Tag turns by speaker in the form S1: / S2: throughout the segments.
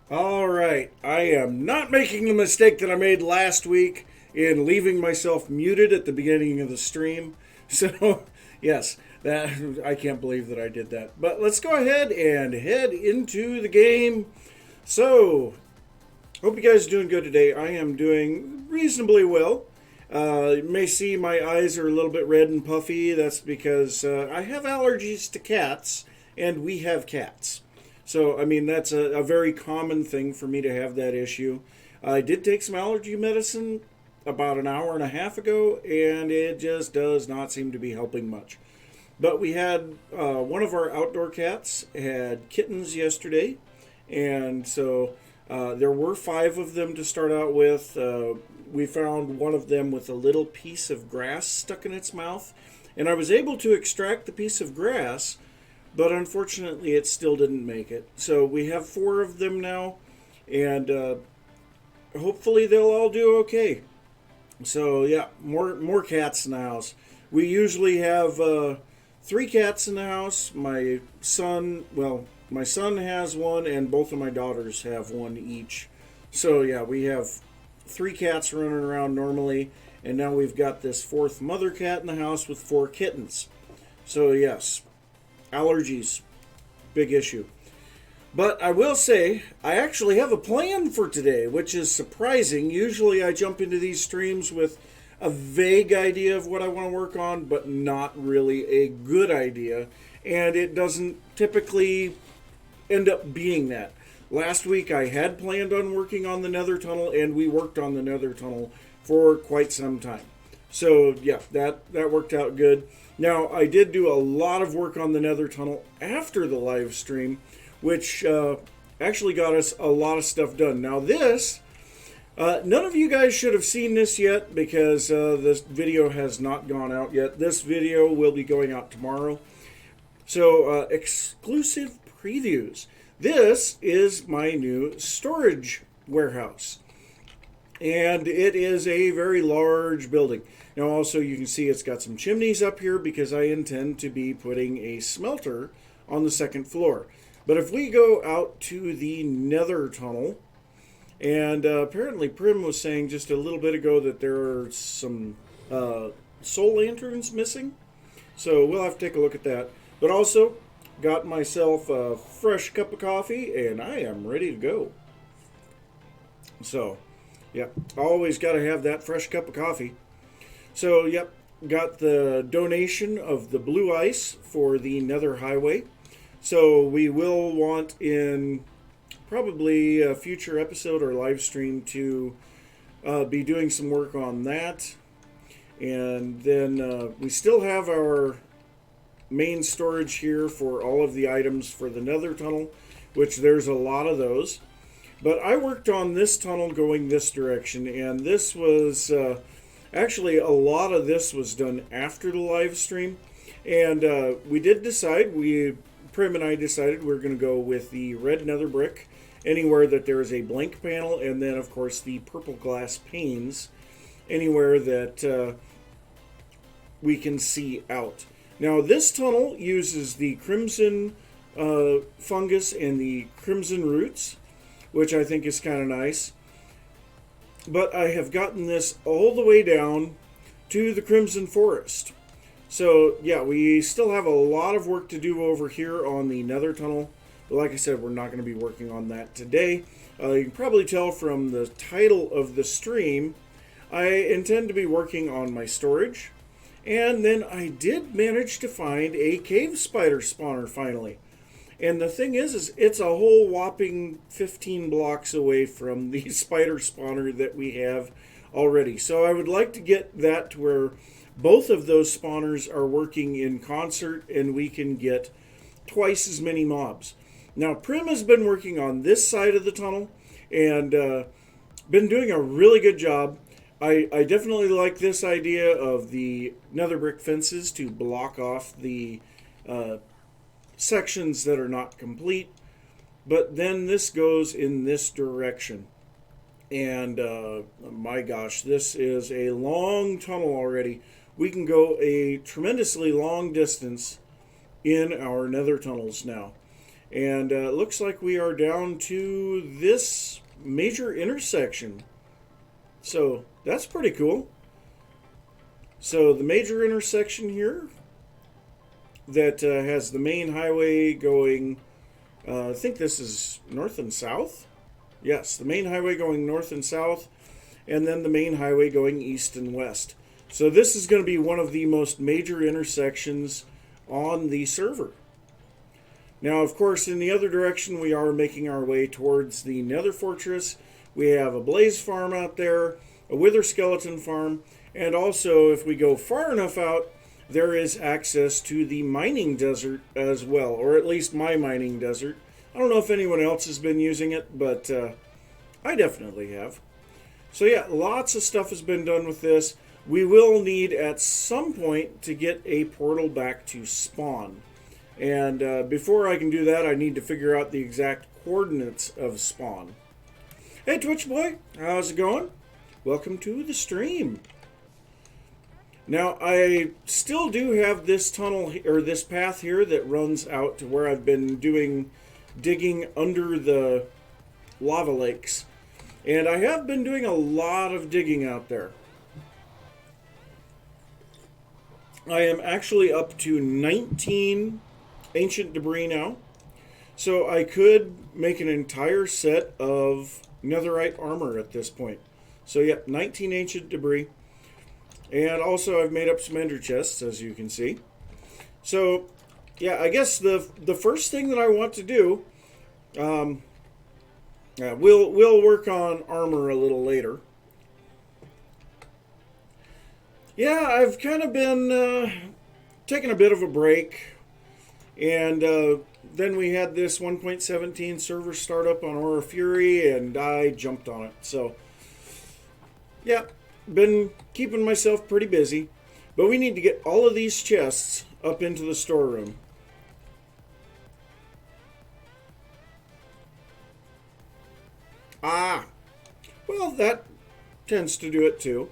S1: All right, I am not making the mistake that I made last week in leaving myself muted at the beginning of the stream. So, yes, that I can't believe that I did that. But let's go ahead and head into the game. So, hope you guys are doing good today. I am doing reasonably well. You may see my eyes are a little bit red and puffy. That's because I have allergies to cats, and we have cats. So, I mean, that's a very common thing for me to have that issue. I did take some allergy medicine about an hour and a half ago, and it just does not seem to be helping much. But we had one of our outdoor cats had kittens yesterday, and so there were five of them to start out with. We found one of them with a little piece of grass stuck in its mouth, and I was able to extract the piece of grass, but unfortunately it still didn't make it. So we have four of them now, and hopefully they'll all do okay. So yeah, more cats in the house. We usually have three cats in the house. My son has one, and both of my daughters have one each. So yeah, we have three cats running around normally, and now we've got this fourth mother cat in the house with four kittens. So yes, allergies, big issue. But I will say, I actually have a plan for today, which is surprising. Usually I jump into these streams with a vague idea of what I want to work on, but not really a good idea. And it doesn't typically end up being that. Last week I had planned on working on the nether tunnel, and we worked on the nether tunnel for quite some time. So yeah, that worked out good. Now I did do a lot of work on the nether tunnel after the live stream, which actually got us a lot of stuff done. Now this, none of you guys should have seen this yet because this video has not gone out yet. This video will be going out tomorrow. So exclusive previews. This is my new storage warehouse, and it is a very large building. Now also you can see it's got some chimneys up here because I intend to be putting a smelter on the second floor. But if we go out to the nether tunnel, and apparently Prim was saying just a little bit ago that there are some soul lanterns missing. So we'll have to take a look at that. But also, got myself a fresh cup of coffee, and I am ready to go. So, yep, always got to have that fresh cup of coffee. So, yep, got the donation of the blue ice for the nether highway. So we will want in probably a future episode or live stream to be doing some work on that. And then we still have our main storage here for all of the items for the nether tunnel, which there's a lot of those. But I worked on this tunnel going this direction, and this was actually a lot of this was done after the live stream. And we did decide, Prim and I decided we're going to go with the red nether brick anywhere that there is a blank panel, and then of course the purple glass panes anywhere that we can see out. Now this tunnel uses the crimson fungus and the crimson roots, which I think is kind of nice. But I have gotten this all the way down to the crimson forest. So yeah, we still have a lot of work to do over here on the nether tunnel. But like I said, we're not going to be working on that today. You can probably tell from the title of the stream, I intend to be working on my storage. And then I did manage to find a cave spider spawner finally. And the thing is it's a whole whopping 15 blocks away from the spider spawner that we have already. So I would like to get that to where both of those spawners are working in concert and we can get twice as many mobs. Now Prim has been working on this side of the tunnel and been doing a really good job. I definitely like this idea of the nether brick fences to block off the sections that are not complete. But then this goes in this direction. And my gosh, this is a long tunnel already. We can go a tremendously long distance in our nether tunnels now. And it looks like we are down to this major intersection. So that's pretty cool. So the major intersection here that has the main highway going, I think this is north and south. Yes, the main highway going north and south, and then the main highway going east and west. So this is going to be one of the most major intersections on the server. Now, of course, in the other direction, we are making our way towards the Nether Fortress. We have a Blaze farm out there, a Wither Skeleton farm, and also, if we go far enough out, there is access to the mining desert as well, or at least my mining desert. I don't know if anyone else has been using it, but I definitely have. So yeah, lots of stuff has been done with this. We will need at some point to get a portal back to spawn. And before I can do that, I need to figure out the exact coordinates of spawn. Hey Twitch boy, how's it going? Welcome to the stream. Now, I still do have this tunnel, or this path here that runs out to where I've been digging under the lava lakes. And I have been doing a lot of digging out there. I am actually up to 19 ancient debris now. So I could make an entire set of netherite armor at this point. So yeah, 19 ancient debris. And also I've made up some ender chests, as you can see. So yeah, I guess the first thing that I want to do, we'll work on armor a little later. Yeah, I've kind of been taking a bit of a break. And then we had this 1.17 server startup on Aura Fury, and I jumped on it. So, yeah, been keeping myself pretty busy. But we need to get all of these chests up into the storeroom. Ah, well, that tends to do it too.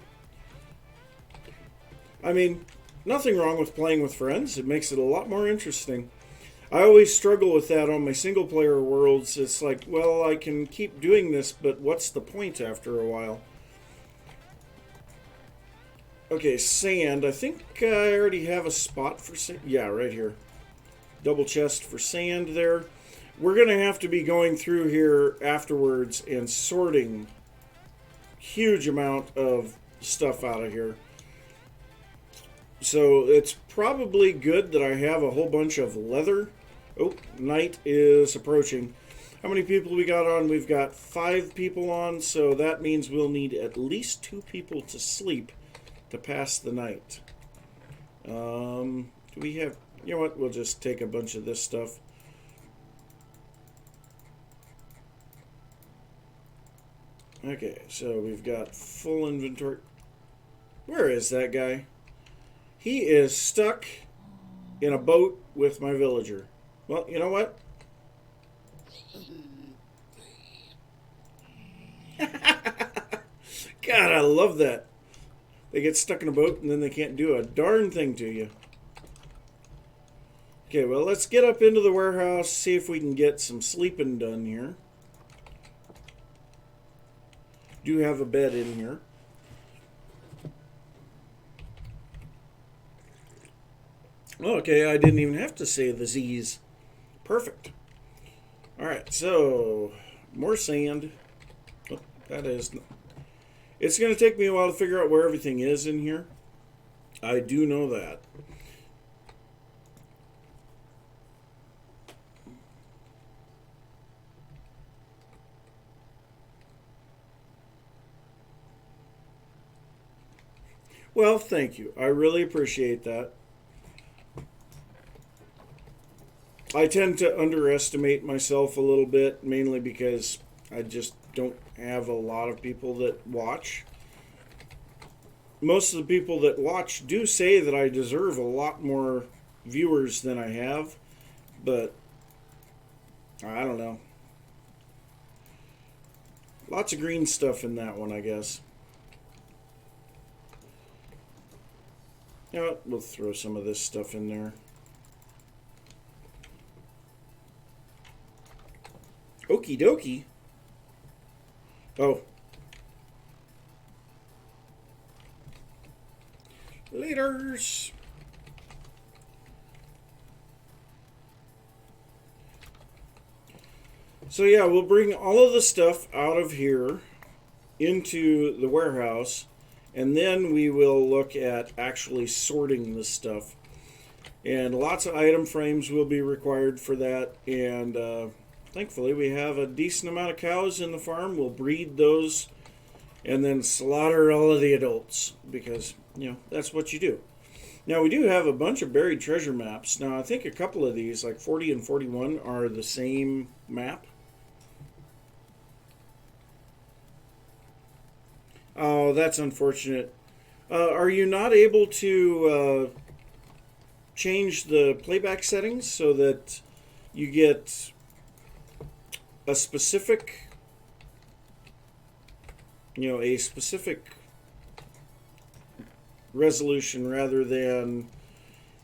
S1: I mean, nothing wrong with playing with friends. It makes it a lot more interesting. I always struggle with that on my single-player worlds. It's like, well, I can keep doing this, but what's the point after a while? Okay, sand. I think I already have a spot for sand. Yeah, right here. Double chest for sand there. We're going to have to be going through here afterwards and sorting huge amount of stuff out of here. So it's probably good that I have a whole bunch of leather. Oh, night is approaching. How many people we got on? We've got 5 people on, so that means we'll need at least 2 people to sleep to pass the night. Do we have... You know what? We'll just take a bunch of this stuff. Okay, so we've got full inventory. Where is that guy? He is stuck in a boat with my villager. Well, you know what? God, I love that. They get stuck in a boat and then they can't do a darn thing to you. Okay, well, let's get up into the warehouse, see if we can get some sleeping done here. Do have a bed in here. Okay, I didn't even have to say the Z's. Perfect. Alright, so more sand. Oh, that is... It's going to take me a while to figure out where everything is in here. I do know that. Well, thank you. I really appreciate that. I tend to underestimate myself a little bit, mainly because I just don't have a lot of people that watch. Most of the people that watch do say that I deserve a lot more viewers than I have, but I don't know. Lots of green stuff in that one, I guess. You know what? We'll throw some of this stuff in there. Okie dokie. Oh. Laters. So yeah, we'll bring all of the stuff out of here into the warehouse, and then we will look at actually sorting the stuff. And lots of item frames will be required for that, and thankfully we have a decent amount of cows in the farm. We'll breed those and then slaughter all of the adults, because, you know, that's what you do. Now, we do have a bunch of buried treasure maps. Now, I think a couple of these, like 40 and 41, are the same map. Oh, that's unfortunate. Are you not able to change the playback settings so that you get a specific, a specific resolution rather than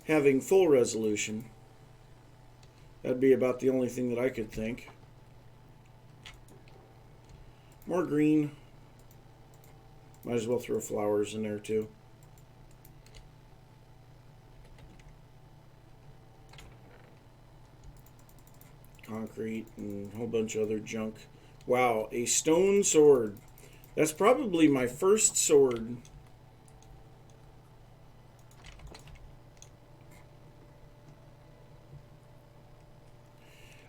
S1: having full resolution? That'd be about the only thing that I could think. More green. Might as well throw flowers in there too. Concrete and a whole bunch of other junk. Wow, a stone sword. That's probably my first sword.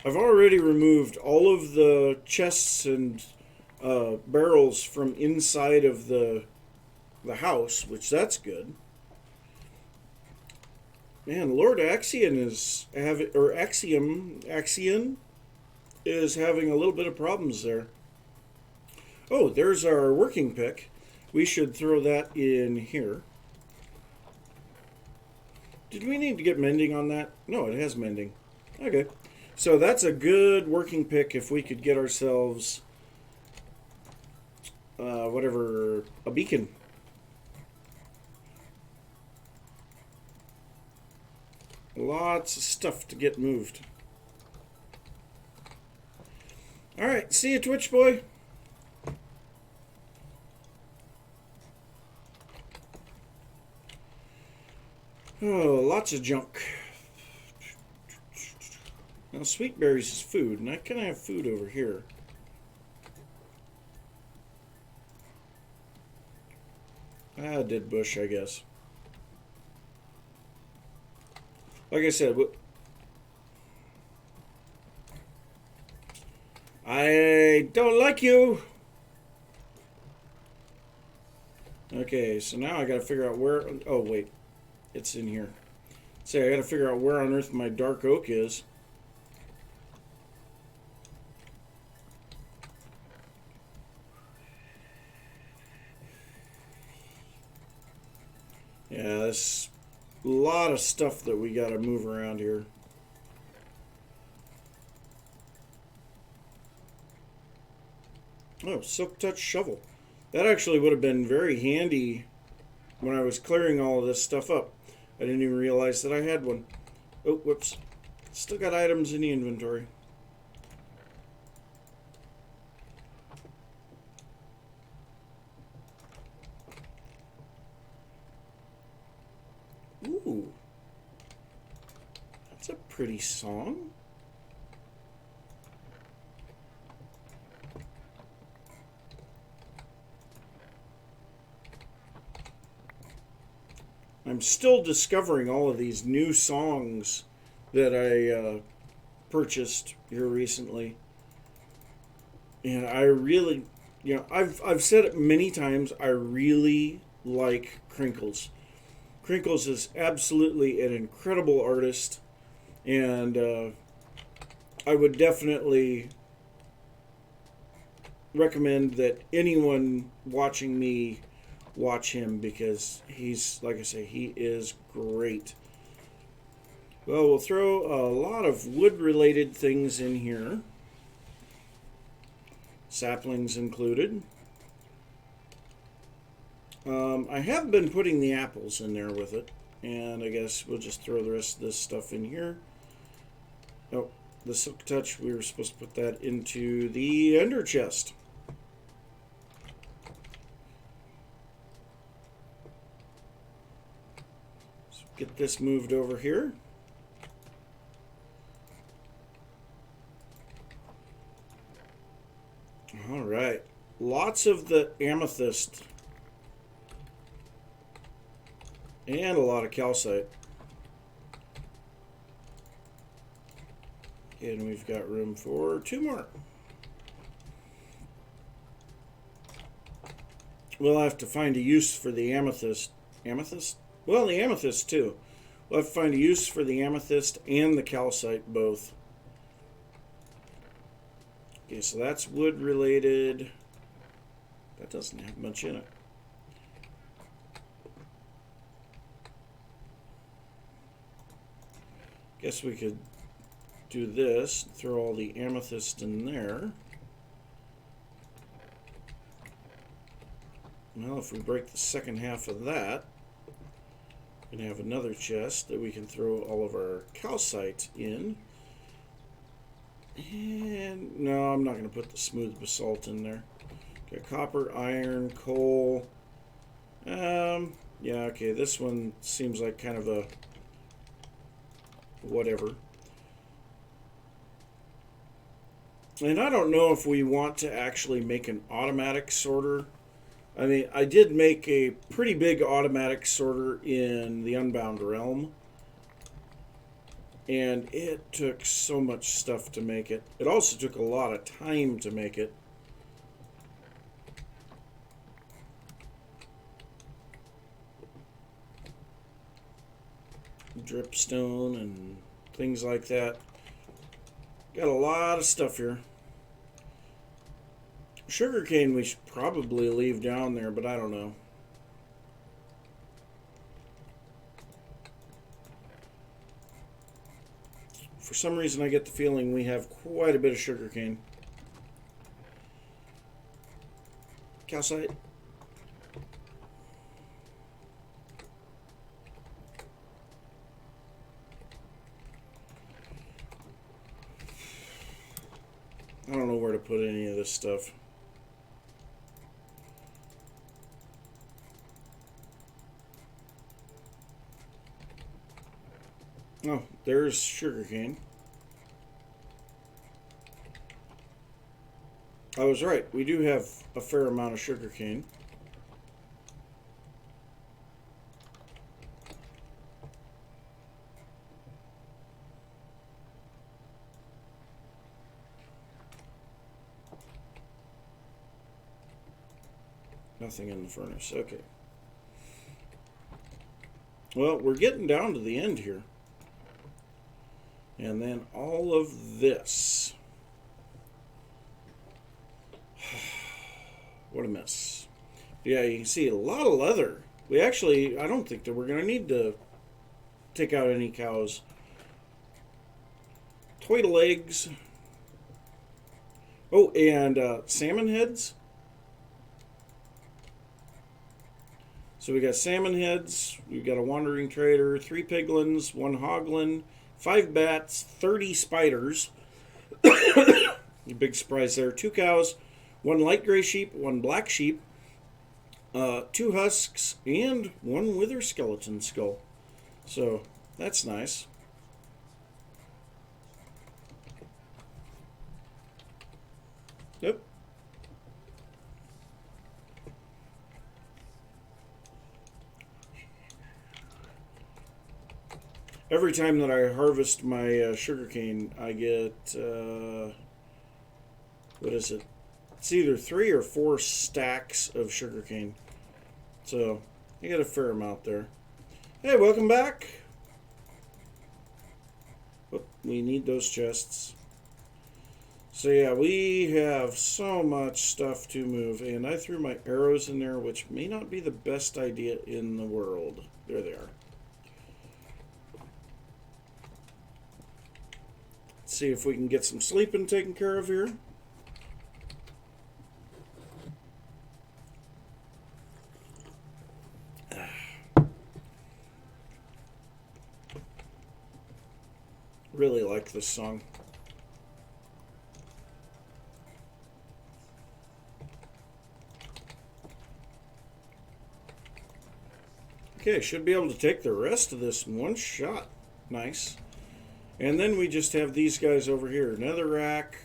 S1: I've already removed all of the chests and barrels from inside of the house, which that's good. Man, Lord Axion is Axion is having a little bit of problems there. Oh, there's our working pick. We should throw that in here. Did we need to get mending on that? No, it has mending. Okay. So that's a good working pick if we could get ourselves a beacon. Lots of stuff to get moved. Alright, see you, Twitch boy. Oh, lots of junk. Now, sweet berries is food, and I kind of have food over here. Dead bush, I guess. Like I said, I don't like you. Okay, so now I gotta figure out where. Oh, wait. It's in here. Say, I gotta figure out where on earth my dark oak is. Yeah, there's a lot of stuff that we gotta move around here. Oh, silk touch shovel. That actually would have been very handy when I was clearing all of this stuff up. I didn't even realize that I had one. Oh, whoops. Still got items in the inventory. Ooh. That's a pretty song. I'm still discovering all of these new songs that I purchased here recently. And I really, I've said it many times, I really like Crinkles. Crinkles is absolutely an incredible artist, and I would definitely recommend that anyone watching me watch him, because he's, like I say, he is great. Well, we'll throw a lot of wood-related things in here. Saplings included. I have been putting the apples in there with it, and I guess we'll just throw the rest of this stuff in here. Oh, the Silk Touch, we were supposed to put that into the Ender chest. So get this moved over here. All right. Lots of the amethyst. And a lot of calcite. And we've got room for 2 more. We'll have to find a use for the amethyst. Amethyst? Well, the amethyst too. We'll have to find a use for the amethyst and the calcite both. Okay, so that's wood related. That doesn't have much in it. Guess we could do this, throw all the amethyst in there. Well, if we break the second half of that, we're going to have another chest that we can throw all of our calcite in. And no, I'm not going to put the smooth basalt in there. Got copper, iron, coal. Yeah, okay, this one seems like kind of a whatever. And I don't know if we want to actually make an automatic sorter. I mean, I did make a pretty big automatic sorter in the Unbound Realm. And it took so much stuff to make it. It also took a lot of time to make it. Dripstone and things like that. Got a lot of stuff here. Sugarcane we should probably leave down there, but I don't know. For some reason I get the feeling we have quite a bit of sugarcane. Calcite. I don't know where to put any of this stuff. Oh, there's sugarcane. I was right. We do have a fair amount of sugarcane. Nothing in the furnace. Okay. Well, we're getting down to the end here. And then all of this. What a mess. Yeah, you can see a lot of leather. We actually, I don't think that we're going to need to take out any cows. Turtle eggs. Oh, and salmon heads. So we got salmon heads, we've got a wandering trader, 3 piglins, 1 hoglin, 5 bats, 30 spiders. Big surprise there. 2 cows, 1 light gray sheep, 1 black sheep, 2 husks, and 1 wither skeleton skull. So that's nice. Yep. Every time that I harvest my sugarcane, I get, what is it? It's either 3 or 4 stacks of sugarcane. So, I get a fair amount there. Hey, welcome back. Oh, we need those chests. So yeah, we have so much stuff to move, and I threw my arrows in there, which may not be the best idea in the world. There they are. See if we can get some sleeping taken care of here. Really like this song. Okay, should be able to take the rest of this in one shot. Nice. And then we just have these guys over here. Another rack.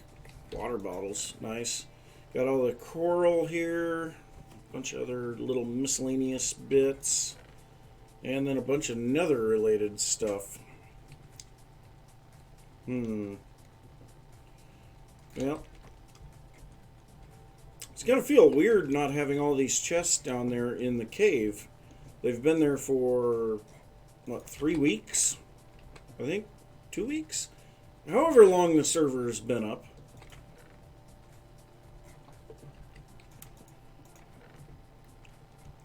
S1: Water bottles. Nice. Got all the coral here. A bunch of other little miscellaneous bits. And then a bunch of nether related stuff. Well, it's going to feel weird not having all these chests down there in the cave. They've been there for, what, 3 weeks? I think 2 weeks? However long the server has been up.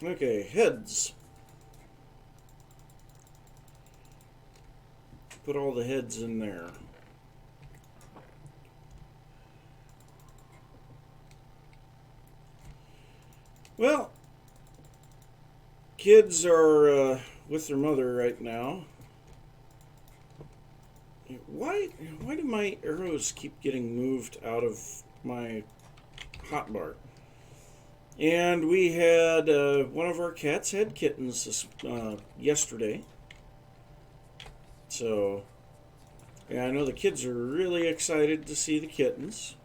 S1: Okay, heads. Put all the heads in there. Well, kids are with their mother right now. Why do my arrows keep getting moved out of my hotbar? And we had one of our cats had kittens yesterday. So, yeah, I know the kids are really excited to see the kittens.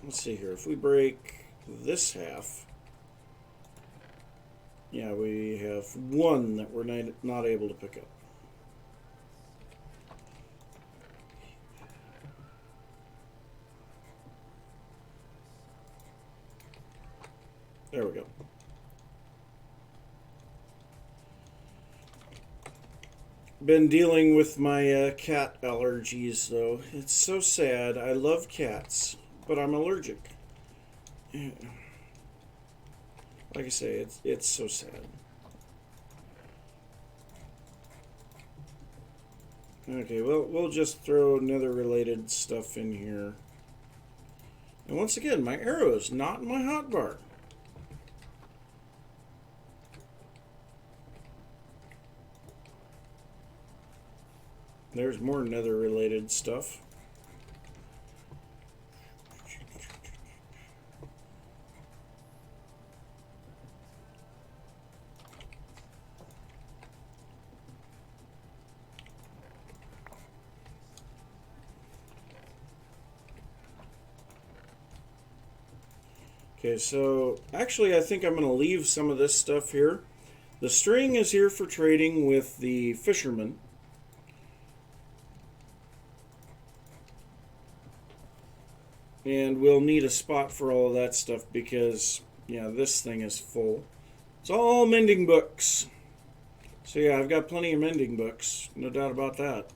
S1: Let's see here. If we break this half, yeah, we have one that we're not able to pick up. There we go. Been dealing with my cat allergies, though. It's so sad. I love cats, but I'm allergic. Like I say, it's so sad. Okay, well, we'll just throw nether related stuff in here. And once again, my arrow is not in my hotbar. There's more nether related stuff. Okay, so actually I think I'm going to leave some of this stuff here. The string is here for trading with the fishermen. And we'll need a spot for all of that stuff because, yeah, this thing is full. It's all mending books. So yeah, I've got plenty of mending books, no doubt about that.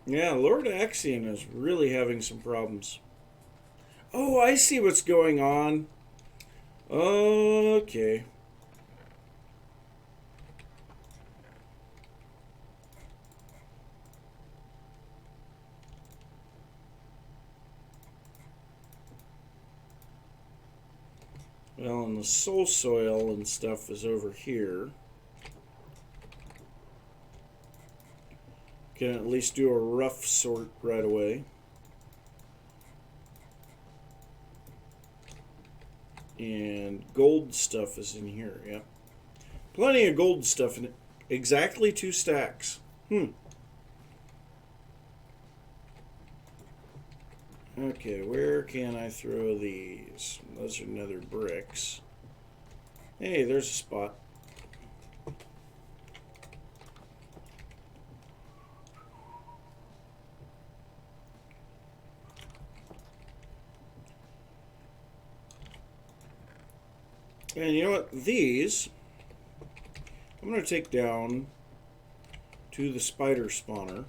S1: Yeah, Lord Axion is really having some problems. Oh, I see what's going on. Okay. Well, and the soul soil and stuff is over here. Can at least do a rough sort right away. And gold stuff is in here, yeah. Plenty of gold stuff in it. Exactly 2 stacks. Okay, where can I throw these? Those are nether bricks. Hey, there's a spot. And you know what? These, I'm going to take down to the spider spawner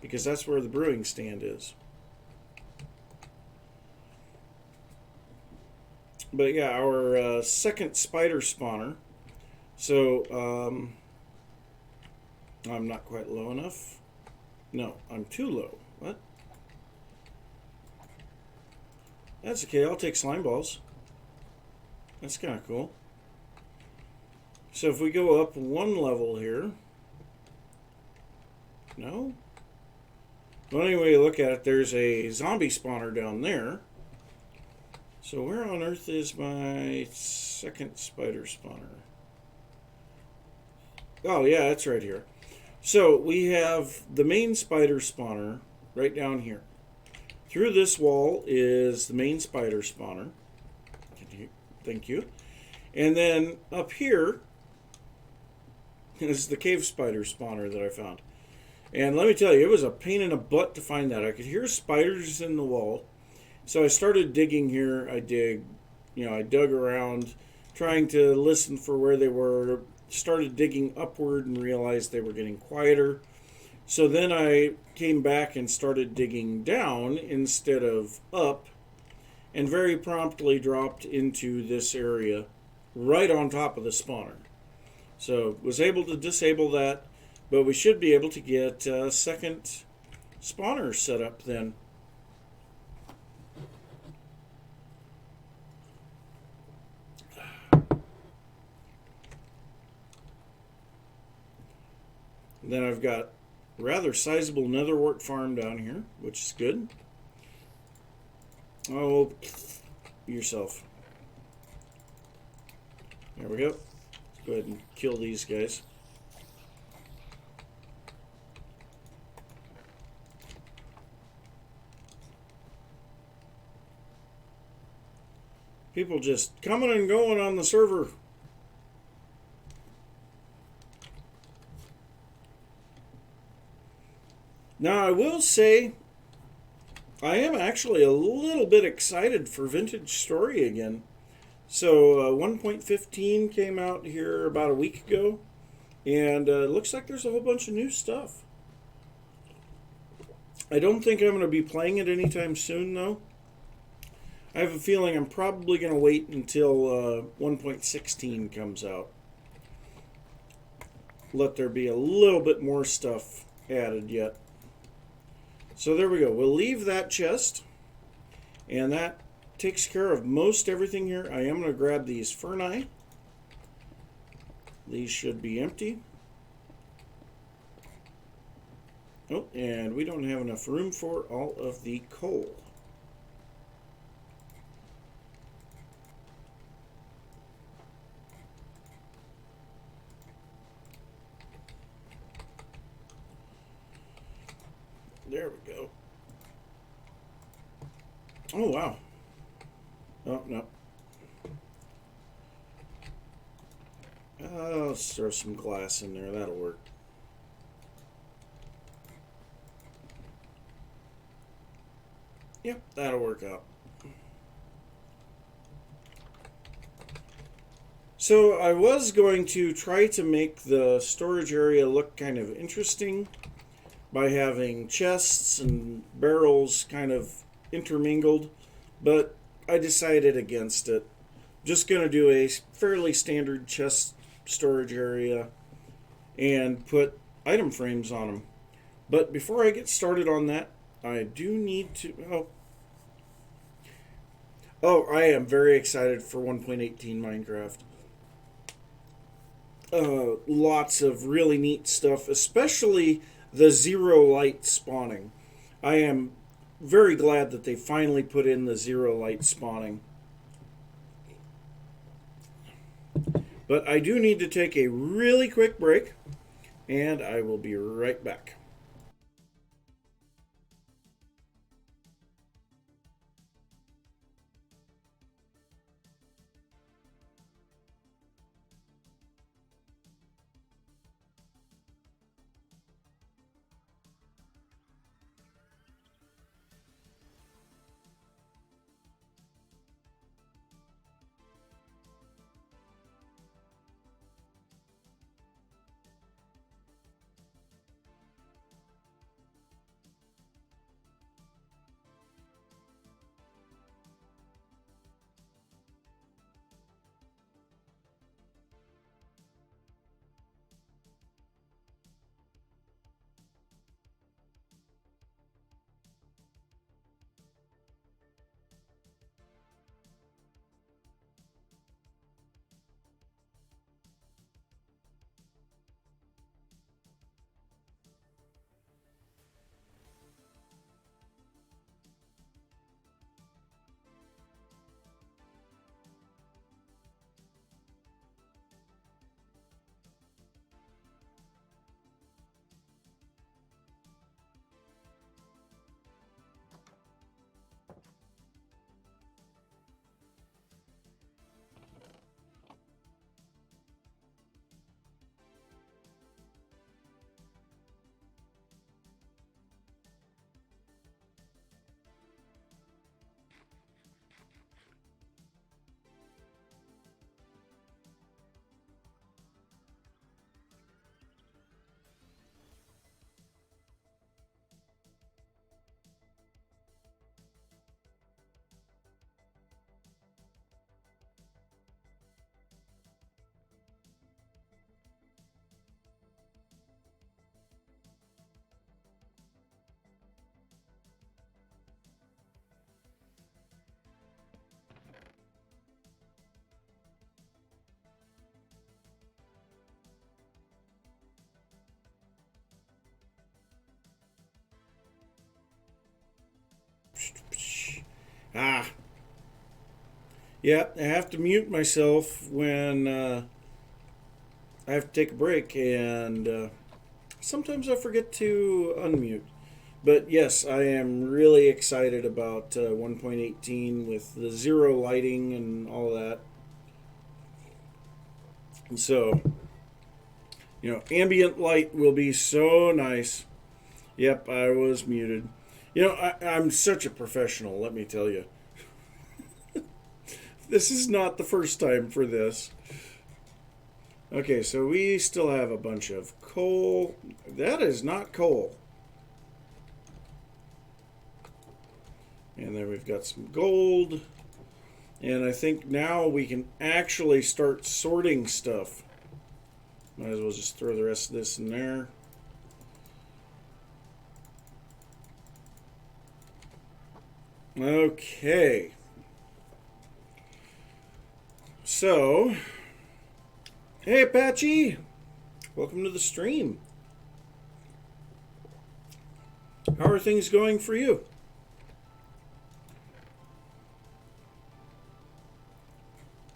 S1: because that's where the brewing stand is. But yeah, our second spider spawner. So, I'm not quite low enough. No, I'm too low. What? That's okay, I'll take slime balls. That's kind of cool. So if we go up one level here, no? Well, anyway, look at it, there's a zombie spawner down there. So where on earth is my second spider spawner? Oh yeah, it's right here. So we have the main spider spawner right down here. Through this wall is the main spider spawner. Thank you. And then up here is the cave spider spawner that I found. And let me tell you, it was a pain in the butt to find that. I could hear spiders in the wall. So I started digging here. I dug around, trying to listen for where they were. Started digging upward and realized they were getting quieter. So then I came back and started digging down instead of up, and very promptly dropped into this area right on top of the spawner. So was able to disable that, but we should be able to get a second spawner set up then. Then I've got a rather sizable netherwort farm down here, which is good. Oh, yourself. There we go. Let's go ahead and kill these guys. People just coming and going on the server. Now, I will say, I am actually a little bit excited for Vintage Story again. So, 1.15 came out here about a week ago, and it looks like there's a whole bunch of new stuff. I don't think I'm going to be playing it anytime soon, though. I have a feeling I'm probably going to wait until 1.16 comes out. Let there be a little bit more stuff added yet. So there we go. We'll leave that chest, and that takes care of most everything here. I am going to grab these ferni. These should be empty. Oh, and we don't have enough room for all of the coal. There we go. Oh, wow. Oh, no. Let's throw some glass in there. That'll work. Yep, that'll work out. So I was going to try to make the storage area look kind of interesting by having chests and barrels kind of intermingled, but I decided against it. Just going to do a fairly standard chest storage area and put item frames on them. But before I get started on that, I do need to... Oh, I am very excited for 1.18 Minecraft. Lots of really neat stuff, especially the zero light spawning. I am very glad that they finally put in the zero light spawning. But I do need to take a really quick break, and I will be right back. Ah, yeah, I have to mute myself when I have to take a break, and sometimes I forget to unmute. But yes, I am really excited about 1.18 with the zero lighting and all that. And so, ambient light will be so nice. Yep, I was muted. I'm such a professional, let me tell you. This is not the first time for this. Okay, so we still have a bunch of coal. That is not coal. And then we've got some gold. And I think now we can actually start sorting stuff. Might as well just throw the rest of this in there. Okay. So, hey Apache, welcome to the stream. How are things going for you?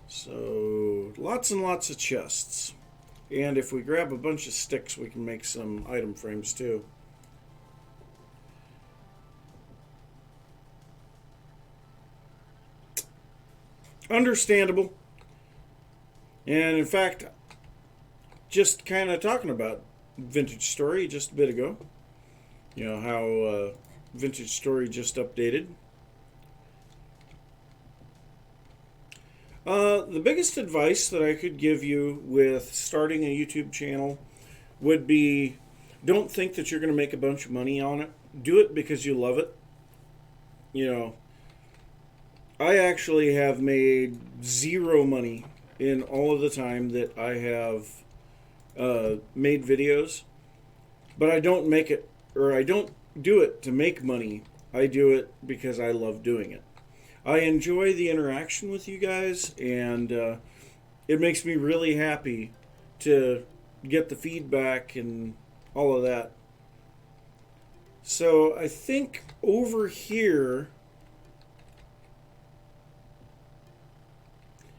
S1: So, lots and lots of chests. And if we grab a bunch of sticks, we can make some item frames too. Understandable. And in fact, just kind of talking about Vintage Story just a bit ago. You know how Vintage Story just updated. The biggest advice that I could give you with starting a YouTube channel would be, don't think that you're going to make a bunch of money on it. Do it because you love it. I actually have made zero money in all of the time that I have made videos. But I don't make it, or I don't do it to make money. I do it because I love doing it. I enjoy the interaction with you guys, and it makes me really happy to get the feedback and all of that. So I think over here,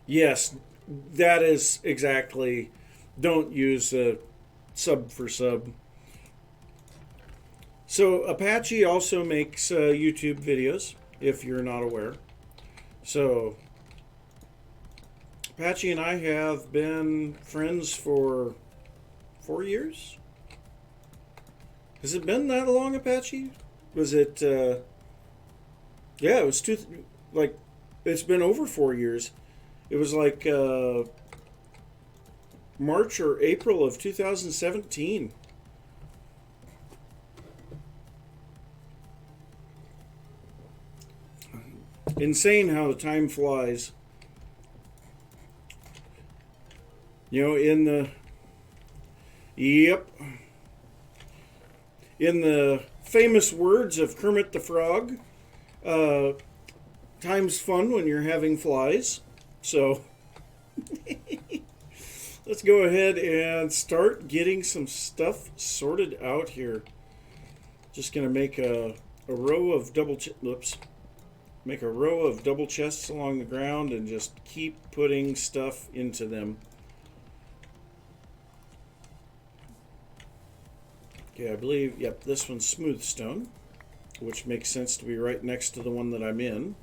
S1: yes, that is exactly, don't use sub for sub. So Apache also makes YouTube videos, if you're not aware. So, Apache and I have been friends for 4 years? Has it been that long, Apache? Was it, yeah, it was it's been over 4 years. It was like March or April of 2017. Insane how the time flies. In the famous words of Kermit the Frog, time's fun when you're having flies. So let's go ahead and start getting some stuff sorted out here. Just gonna make a row of Make a row of double chests along the ground and just keep putting stuff into them. Okay, I believe, yep, this one's smooth stone, which makes sense to be right next to the one that I'm in.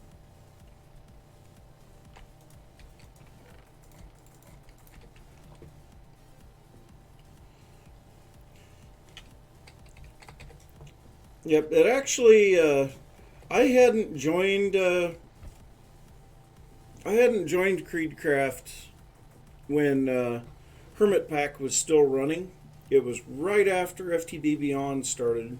S1: Yep, it actually, I hadn't joined Creedcraft when Hermit Pack was still running. It was right after FTB Beyond started.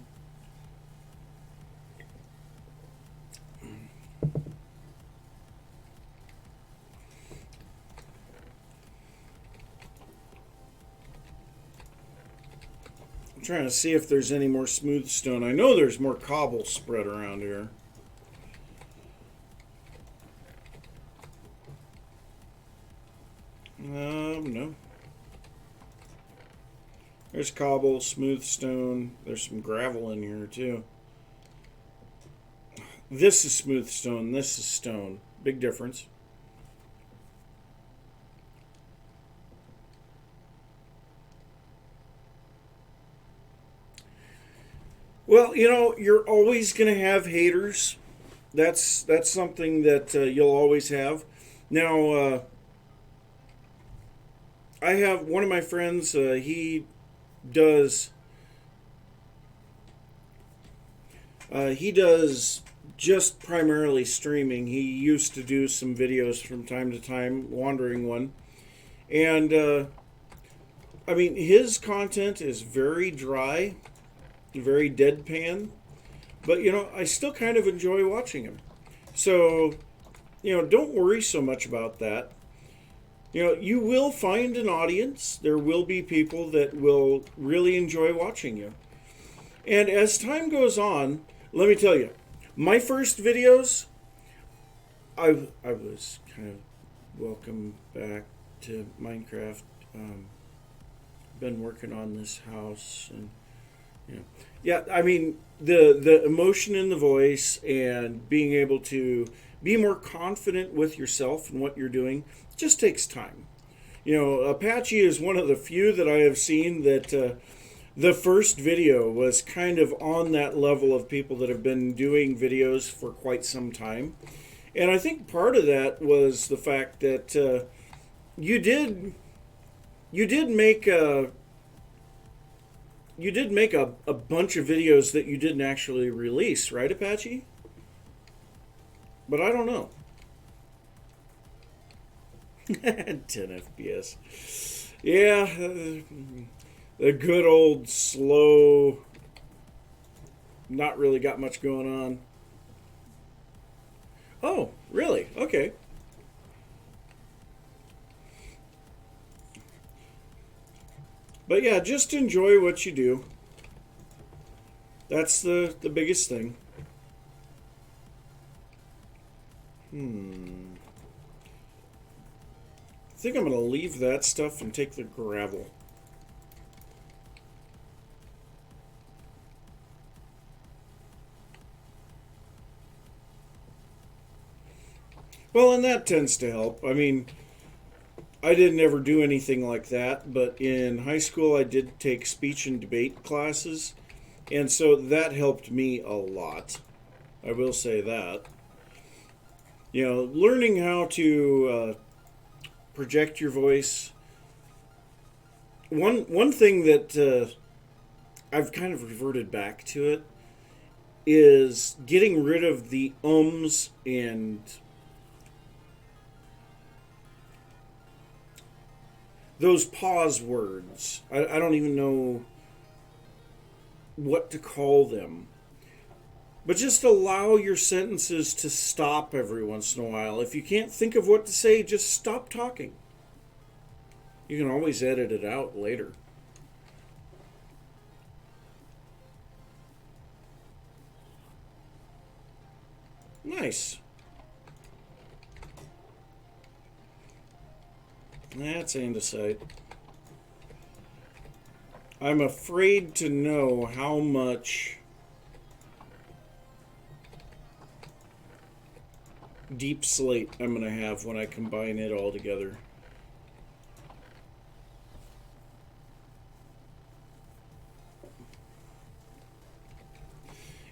S1: I'm trying to see if there's any more smooth stone. I know there's more cobble spread around here. No. There's cobble, smooth stone. There's some gravel in here too. This is smooth stone. This is stone. Big difference. Well, you know, you're always going to have haters. That's something that you'll always have. Now, I have one of my friends. Does he does just primarily streaming. He used to do some videos from time to time, wandering one, and I mean his content is very dry, very deadpan. But you know, I still kind of enjoy watching him. So, you know, don't worry so much about that. You know, you will find an audience. There will be people that will really enjoy watching you. And as time goes on, let me tell you, my first videos, I was kind of welcome back to Minecraft. Been working on this house and you know, yeah. I mean the emotion in the voice and being able to be more confident with yourself and what you're doing just takes time. You know, Apache is one of the few that I have seen that the first video was kind of on that level of people that have been doing videos for quite some time. And I think part of that was the fact that you did you did make a you did make a bunch of videos that you didn't actually release, right, Apache? But I don't know. 10 FPS. Yeah, the good old slow, not really got much going on. Oh, really? Okay. But yeah, just enjoy what you do. That's the biggest thing. I think I'm going to leave that stuff and take the gravel. Well, and that tends to help. I mean, I didn't ever do anything like that, but in high school I did take speech and debate classes, and so that helped me a lot. I will say that. You know, learning how to project your voice. One thing that I've kind of reverted back to it is getting rid of the ums and those pause words. I don't even know what to call them. But just allow your sentences to stop every once in a while. If you can't think of what to say, just stop talking. You can always edit it out later. Nice. That's andesite. I'm afraid to know how much deep slate I'm going to have when I combine it all together.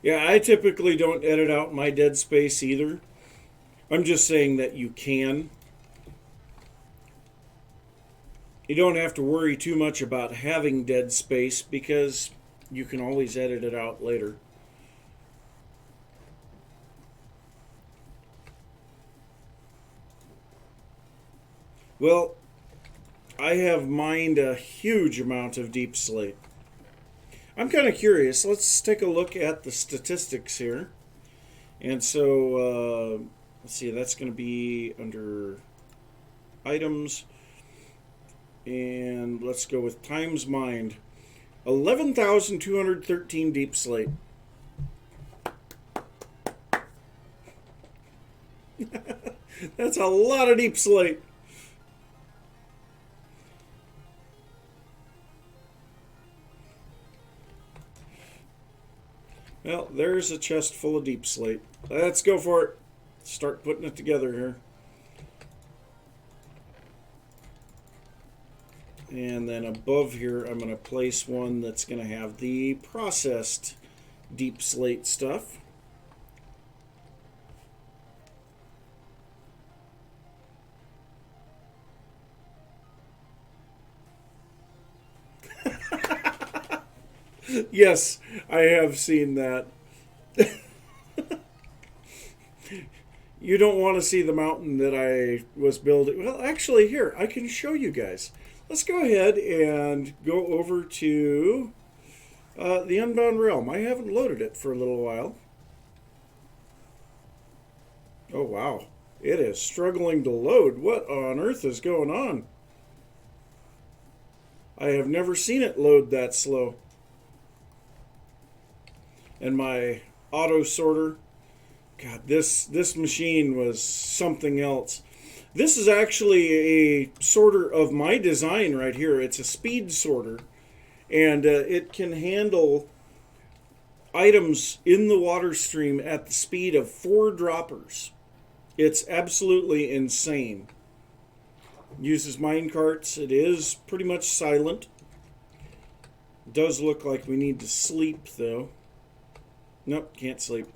S1: Yeah, I typically don't edit out my dead space either. I'm just saying that you can. You don't have to worry too much about having dead space because you can always edit it out later. Well, I have mined a huge amount of deep slate. I'm kind of curious. Let's take a look at the statistics here. And so, let's see, that's going to be under items. And let's go with times mined. 11,213 deep slate. That's a lot of deep slate. Well, there's a chest full of deep slate. Let's go for it. Start putting it together here. And then above here, I'm going to place one that's going to have the processed deep slate stuff. Yes, I have seen that. You don't want to see the mountain that I was building. Well, actually, here, I can show you guys. Let's go ahead and go over to the Unbound Realm. I haven't loaded it for a little while. Oh, wow. It is struggling to load. What on earth is going on? I have never seen it load that slow. And my auto sorter, God, this machine was something else. This is actually a sorter of my design right here. It's a speed sorter, and it can handle items in the water stream at the speed of 4 droppers. It's absolutely insane. Uses mine carts. It is pretty much silent. Does look like we need to sleep, though. Nope, can't sleep.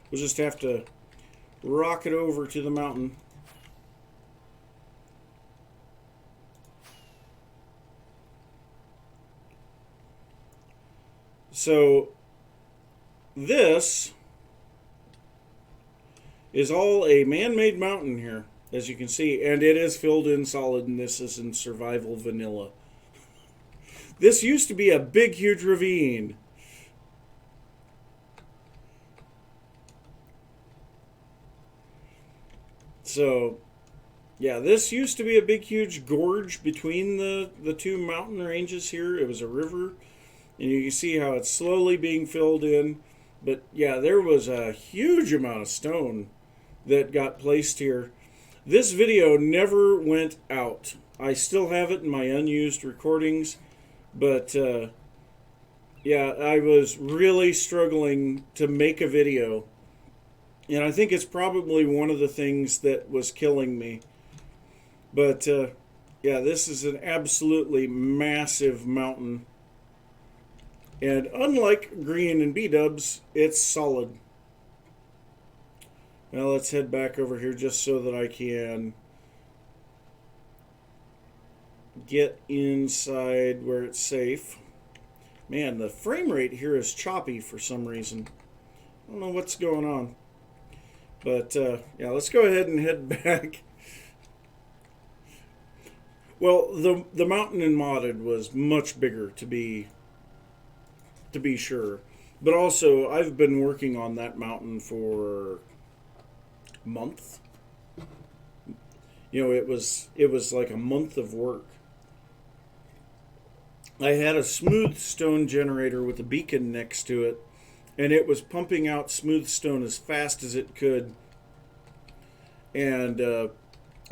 S1: We'll just have to rock it over to the mountain. So this is all a man-made mountain here, as you can see, and it is filled in solid, and this is in survival vanilla. This used to be a big, huge ravine. So, yeah, this used to be a big, huge gorge between the two mountain ranges here. It was a river, and you can see how it's slowly being filled in. But, yeah, there was a huge amount of stone that got placed here. This video never went out. I still have it in my unused recordings, but, yeah, I was really struggling to make a video. And I think it's probably one of the things that was killing me. But, yeah, this is an absolutely massive mountain. And unlike green and B-dubs, it's solid. Now let's head back over here just so that I can get inside where it's safe. Man, the frame rate here is choppy for some reason. I don't know what's going on. But, yeah, let's go ahead and head back. Well, the mountain in modded was much bigger, to be sure. But also, I've been working on that mountain for a month. You know, it was like a month of work. I had a smooth stone generator with a beacon next to it, and it was pumping out smooth stone as fast as it could. And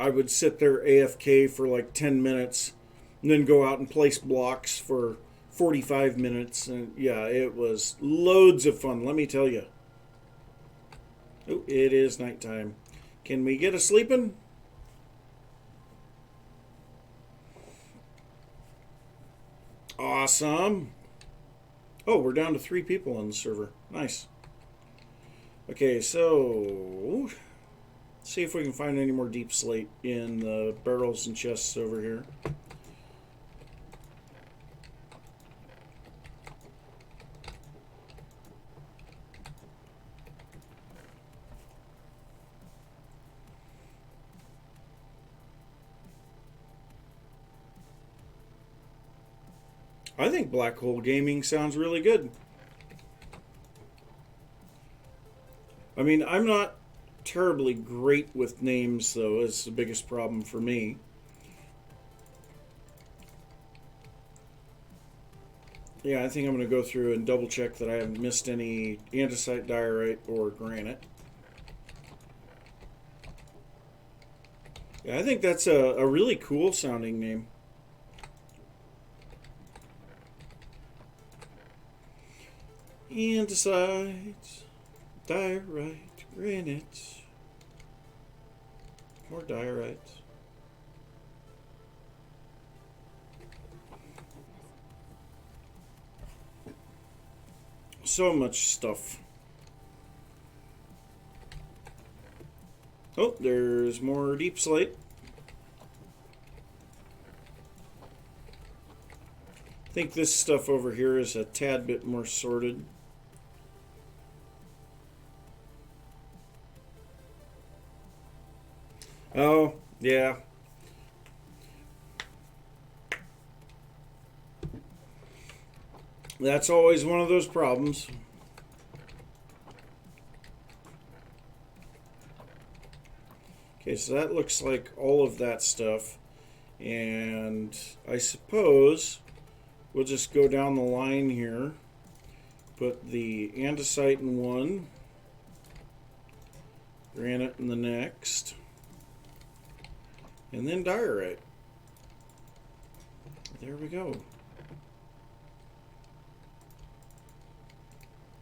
S1: I would sit there AFK for like 10 minutes and then go out and place blocks for 45 minutes. And yeah, it was loads of fun, let me tell you. Oh, it is nighttime. Can we get a sleeping? Awesome. Oh, we're down to 3 people on the server. Nice. Okay, so see if we can find any more deep slate in the barrels and chests over here. I think Black Hole Gaming sounds really good. I mean, I'm not terribly great with names, though, is the biggest problem for me. Yeah, I think I'm going to go through and double check that I haven't missed any andesite, diorite, or granite. Yeah, I think that's a really cool sounding name. Andesite, diorite, Granite. More diorite. So much stuff. Oh, there's more deep slate. I think this stuff over here is a tad bit more sorted. Oh, yeah. That's always one of those problems. Okay, so that looks like all of that stuff. And I suppose we'll just go down the line here. Put the andesite in one. Granite in the next. And then diorite. There we go.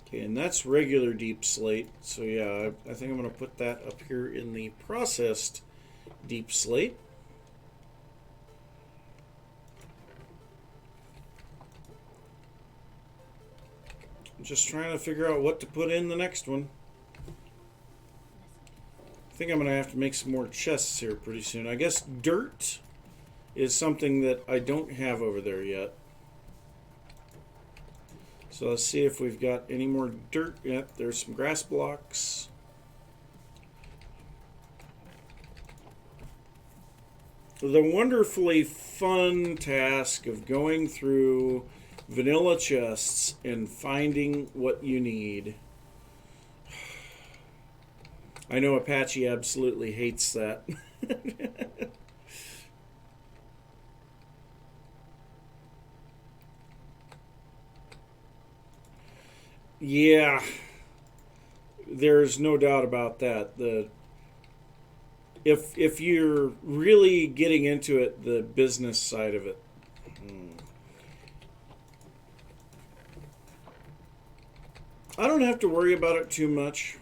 S1: Okay, and that's regular deep slate. So yeah, I think I'm going to put that up here in the processed deep slate. I'm just trying to figure out what to put in the next one. I think I'm going to have to make some more chests here pretty soon. I guess dirt is something that I don't have over there yet. So let's see if we've got any more dirt. Yep, there's some grass blocks. The wonderfully fun task of going through vanilla chests and finding what you need. I know Apache absolutely hates that. Yeah, there's no doubt about that. If you're really getting into it, the business side of it. I don't have to worry about it too much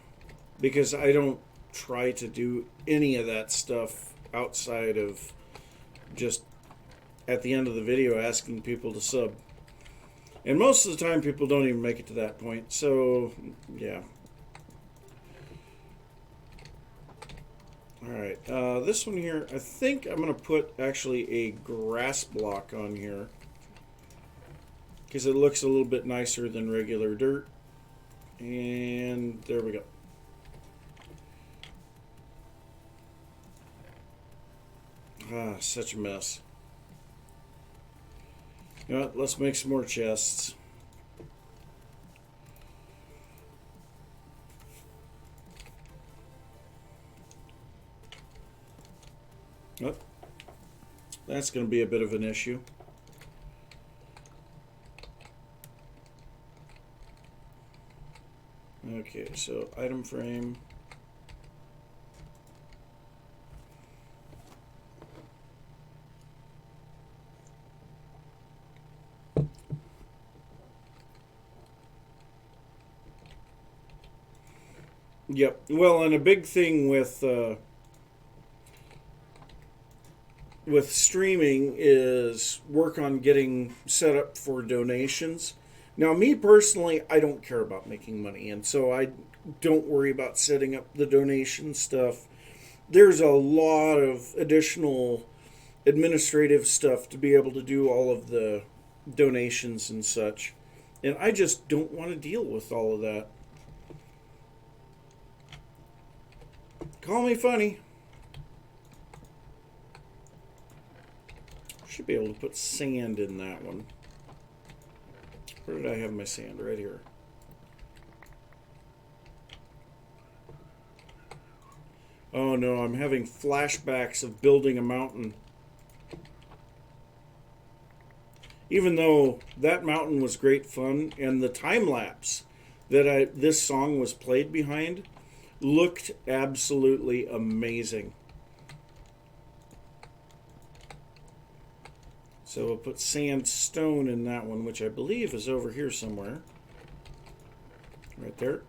S1: because I don't try to do any of that stuff outside of just at the end of the video asking people to sub. And most of the time people don't even make it to that point. So, yeah. Alright, this one here, I think I'm going to put actually a grass block on here. Because it looks a little bit nicer than regular dirt. And there we go. Ah, such a mess. You know what, let's make some more chests. Oh, that's going to be a bit of an issue. Okay, so item frame. Yep. Well, and a big thing with streaming is work on getting set up for donations. Now, me personally, I don't care about making money, and so I don't worry about setting up the donation stuff. There's a lot of additional administrative stuff to be able to do all of the donations and such, and I just don't want to deal with all of that. Call me funny. Should be able to put sand in that one. Where did I have my sand? Right here. Oh no, I'm having flashbacks of building a mountain. Even though that mountain was great fun, and the time lapse that this song was played behind looked absolutely amazing. So we'll put sandstone in that one, which I believe is over here somewhere. Right there.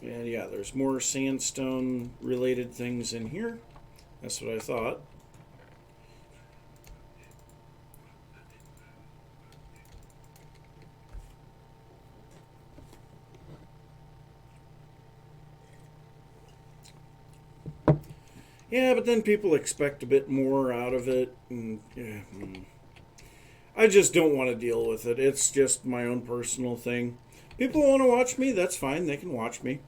S1: And yeah, there's more sandstone related things in here. That's what I thought. Yeah, but then people expect a bit more out of it, and yeah, I just don't want to deal with it. It's just my own personal thing. People want to watch me, that's fine. They can watch me.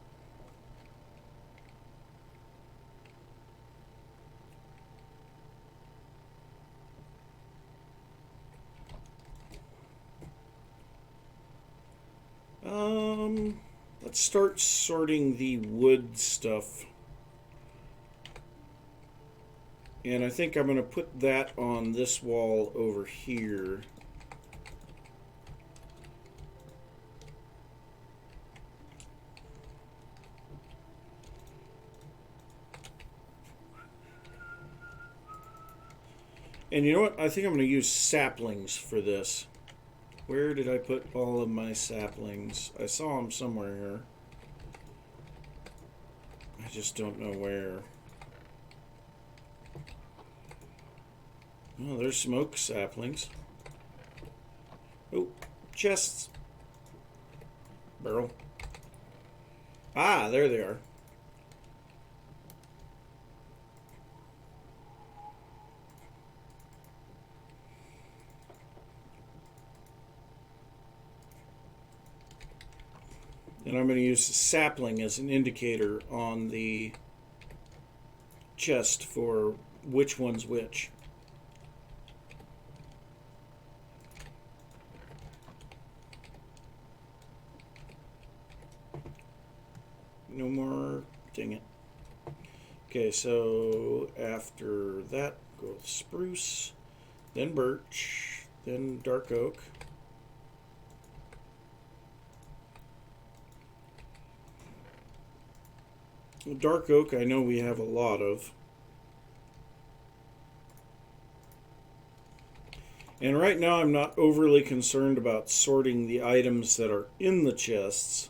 S1: Let's start sorting the wood stuff. And I think I'm going to put that on this wall over here. And you know what? I think I'm going to use saplings for this. Where did I put all of my saplings? I saw them somewhere here. I just don't know where. Oh, there's some oak saplings. Oh, chests. Barrel. Ah, there they are. And I'm going to use sapling as an indicator on the chest for which one's which. No more. Dang it. Okay, so after that, go with spruce, then birch, then dark oak. Dark oak, I know we have a lot of. And right now I'm not overly concerned about sorting the items that are in the chests.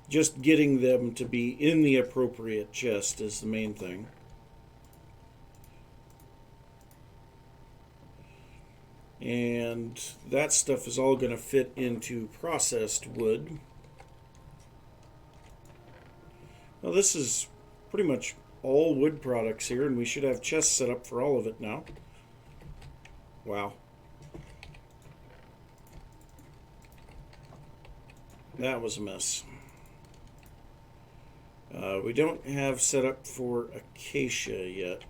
S1: Just getting them to be in the appropriate chest is the main thing. And that stuff is all going to fit into processed wood. Well, this is pretty much all wood products here, and we should have chests set up for all of it now. Wow. That was a mess. We don't have set up for acacia yet.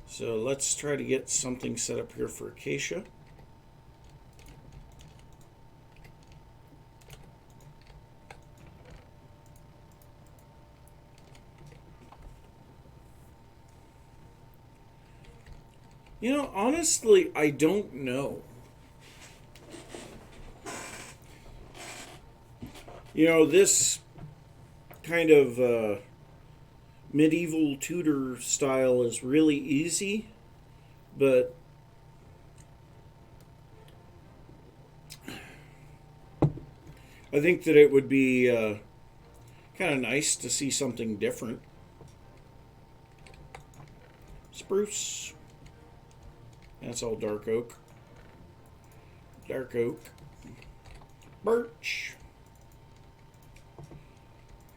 S1: So let's try to get something set up here for acacia. You know, honestly, I don't know. You know, this kind of medieval Tudor style is really easy, but I think that it would be kind of nice to see something different. Spruce. That's all dark oak. Dark oak. Birch.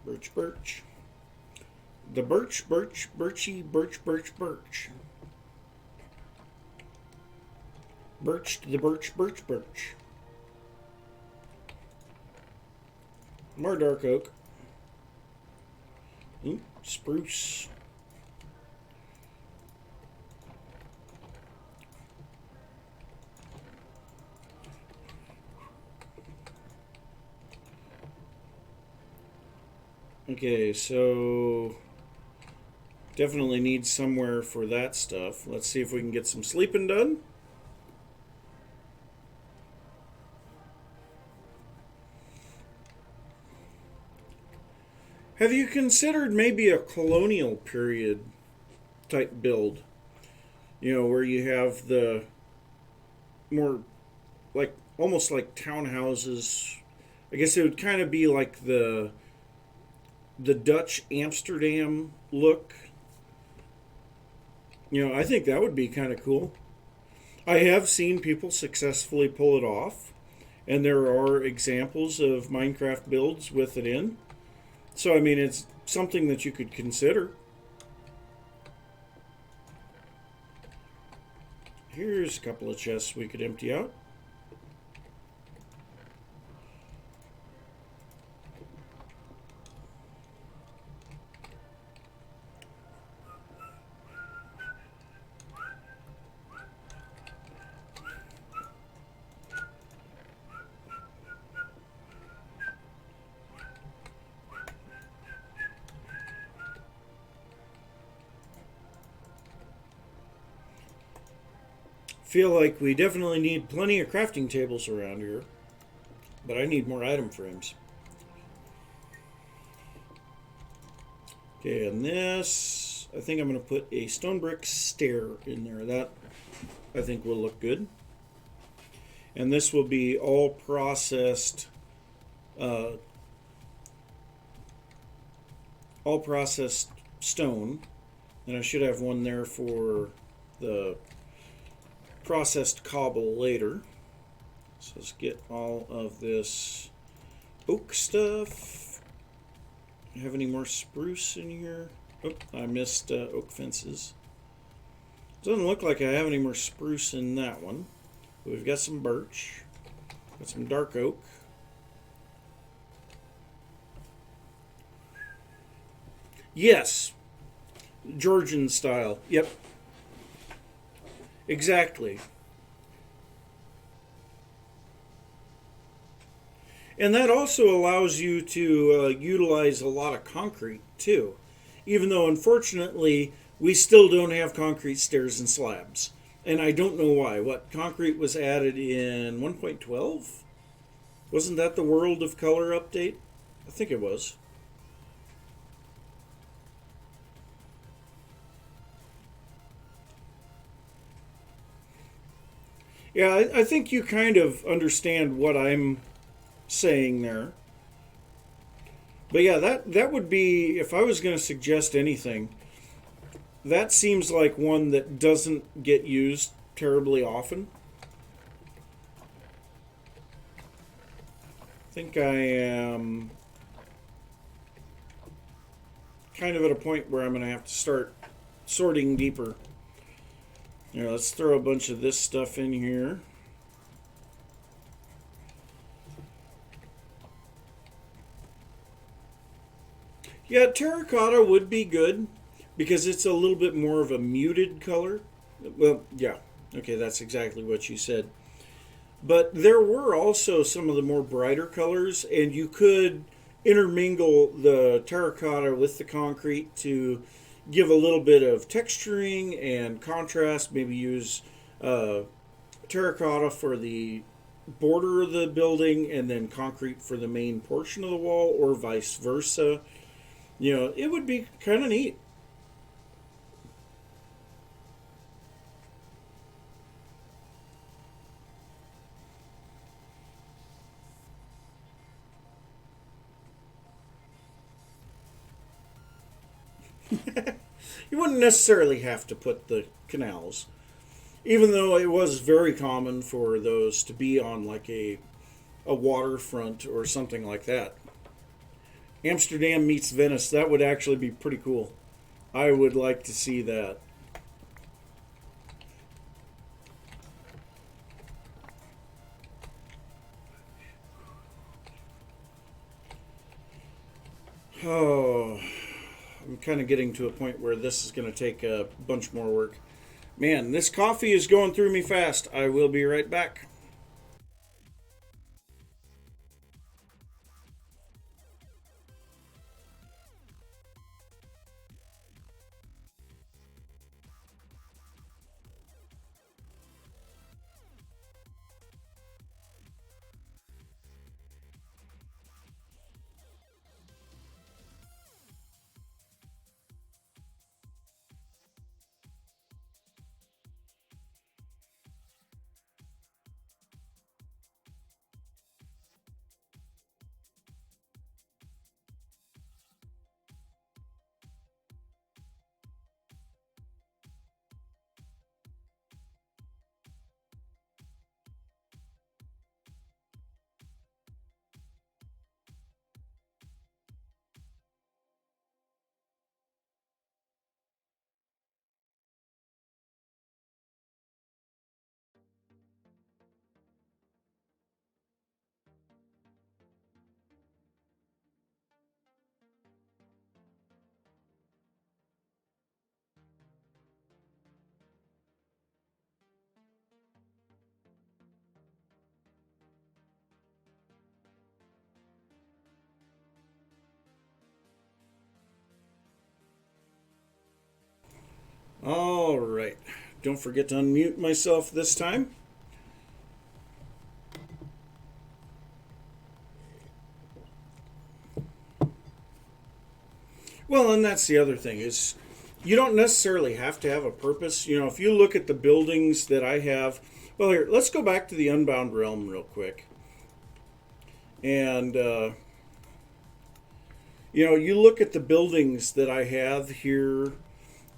S1: Birch, birch. The birch, birch, birchy, birch, birch, birch. Birch to the birch, birch, birch. More dark oak. Ooh, spruce. Okay, so definitely need somewhere for that stuff. Let's see if we can get some sleeping done. Have you considered maybe a colonial period type build? You know, where you have the more like almost like townhouses. I guess it would kind of be like the the Dutch Amsterdam look. I think that would be kind of cool. I have seen people successfully pull it off, and there are examples of Minecraft builds with it in. So, I mean, it's something that you could consider. Here's a couple of chests we could empty out. Feel like we definitely need plenty of crafting tables around here, but I need more item frames. Okay, and this, I think I'm going to put a stone brick stair in there. That, I think, will look good. And this will be all processed, all processed stone. And I should have one there for the processed cobble later. So let's get all of this oak stuff. Do I have any more spruce in here? Oh, I missed oak fences. Doesn't look like I have any more spruce in that one. But we've got some birch. Got some dark oak. Yes. Georgian style. Yep. Exactly. And that also allows you to utilize a lot of concrete too. Even though, unfortunately, we still don't have concrete stairs and slabs. And I don't know why. What, concrete was added in 1.12? Wasn't that the World of Color update? I think it was. Yeah, I think you kind of understand what I'm saying there. But yeah, that would be, if I was going to suggest anything, that seems like one that doesn't get used terribly often. I think I am kind of at a point where I'm going to have to start sorting deeper. Let's throw a bunch of this stuff in here. Yeah, terracotta would be good because it's a little bit more of a muted color. Well, yeah. Okay, that's exactly what you said. But there were also some of the more brighter colors, and you could intermingle the terracotta with the concrete to give a little bit of texturing and contrast. Maybe use terracotta for the border of the building and then concrete for the main portion of the wall, or vice versa. It would be kind of neat. You wouldn't necessarily have to put the canals, even though it was very common for those to be on like a waterfront or something like that. Amsterdam meets Venice, that would actually be pretty cool. I would like to see that. Oh, I'm kind of getting to a point where this is going to take a bunch more work. Man, this coffee is going through me fast. I will be right back. All right. Don't forget to unmute myself this time. Well, and that's the other thing is you don't necessarily have to have a purpose. You know, if you look at the buildings that I have, well, here, let's go back to the Unbound Realm real quick. And, you know, you look at the buildings that I have here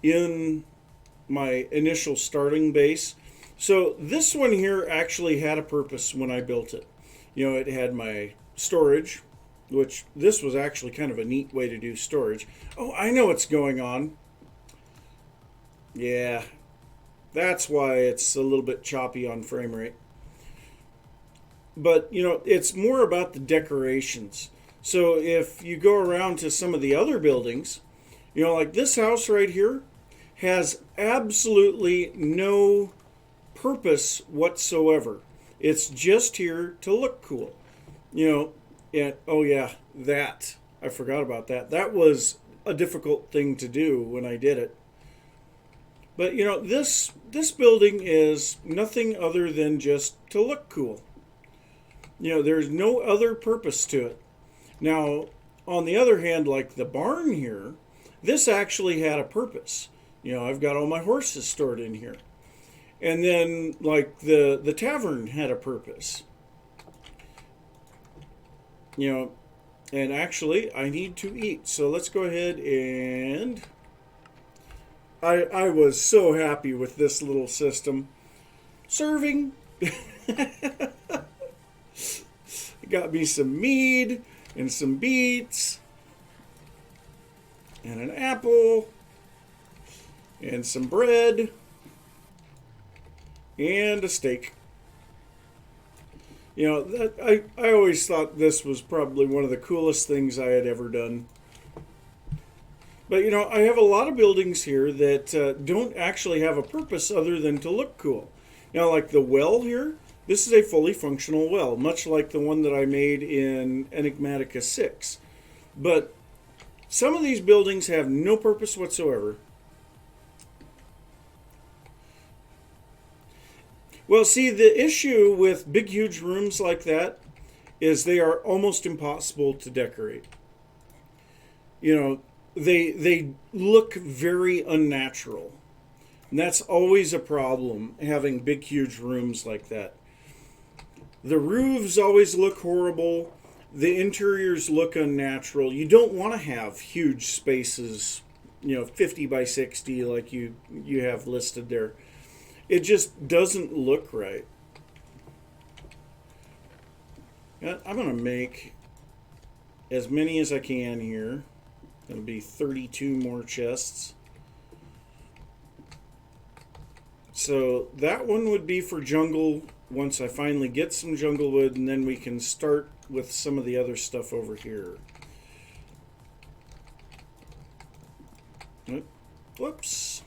S1: in my initial starting base. So this one here actually had a purpose when I built it. You know, it had my storage, which this was actually kind of a neat way to do storage. Oh, I know what's going on. Yeah, that's why it's a little bit choppy on frame rate. But, you know, it's more about the decorations. So if you go around to some of the other buildings, you know, like this house right here has absolutely no purpose whatsoever. It's just here to look cool. You know, and oh yeah, that. I forgot about that. That was a difficult thing to do when I did it. But you know, this building is nothing other than just to look cool. You know, there's no other purpose to it. Now, on the other hand, like the barn here, this actually had a purpose. You know, I've got all my horses stored in here. And then, like, the tavern had a purpose. You know, and actually, I need to eat. So let's go ahead and... I was so happy with this little system. Serving. Got me some mead and some beets and an apple and some bread and a steak. You know, I always thought this was probably one of the coolest things I had ever done. But, you know, I have a lot of buildings here that don't actually have a purpose other than to look cool. You know, like the well here, this is a fully functional well, much like the one that I made in Enigmatica 6. But some of these buildings have no purpose whatsoever. Well, see, the issue with big, huge rooms like that is they are almost impossible to decorate. You know, they look very unnatural. And that's always a problem, having big, huge rooms like that. The roofs always look horrible. The interiors look unnatural. You don't want to have huge spaces, you know, 50 by 60 like you have listed there. It just doesn't look right. I'm going to make as many as I can here. It'll be 32 more chests. So that one would be for jungle once I finally get some jungle wood, and then we can start with some of the other stuff over here. Whoops.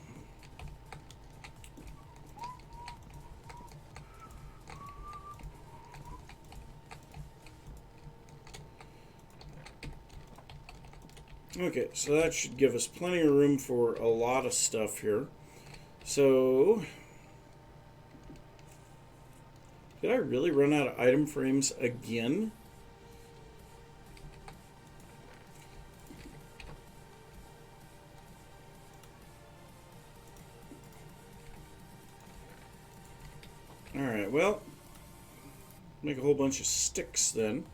S1: Okay, so that should give us plenty of room for a lot of stuff here. So, did I really run out of item frames again? Alright, well, make a whole bunch of sticks then.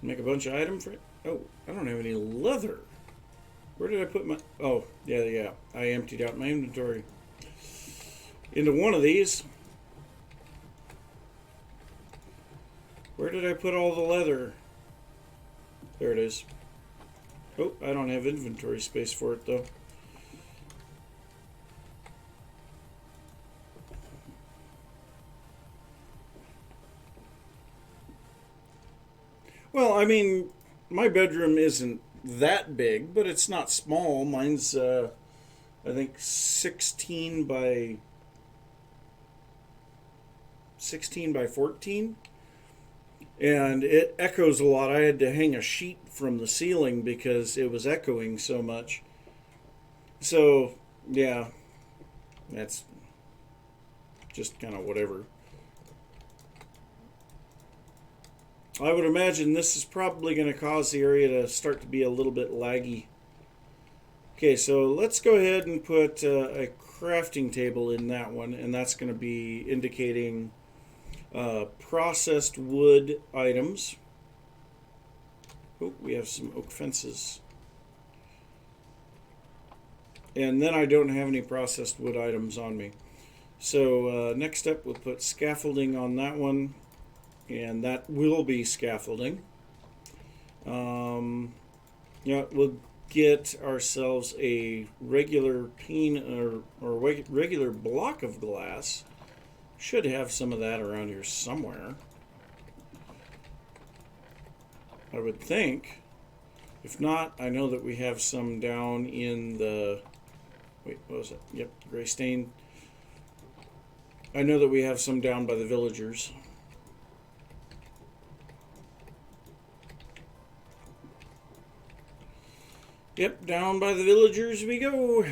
S1: Make a bunch of item frames. Oh, I don't have any leather. Where did I put my... Oh, yeah. I emptied out my inventory. Into one of these. Where did I put all the leather? There it is. Oh, I don't have inventory space for it, though. Well, I mean, my bedroom isn't that big, but it's not small. Mine's, I think, 16 by 14. And it echoes a lot. I had to hang a sheet from the ceiling because it was echoing so much. So, Yeah, that's just kind of whatever. I would imagine this is probably going to cause the area to start to be a little bit laggy. Okay, so let's go ahead and put a crafting table in that one, and that's going to be indicating processed wood items. Oh, we have some oak fences. And then I don't have any processed wood items on me. So next up, we'll put scaffolding on that one, and that will be scaffolding. Yeah, we'll get ourselves a regular pane or regular block of glass. Should have some of that around here somewhere, I would think. If not, I know that we have some down in the... Wait, what was it? Yep, gray stain. I know that we have some down by the villagers. Yep, down by the villagers we go.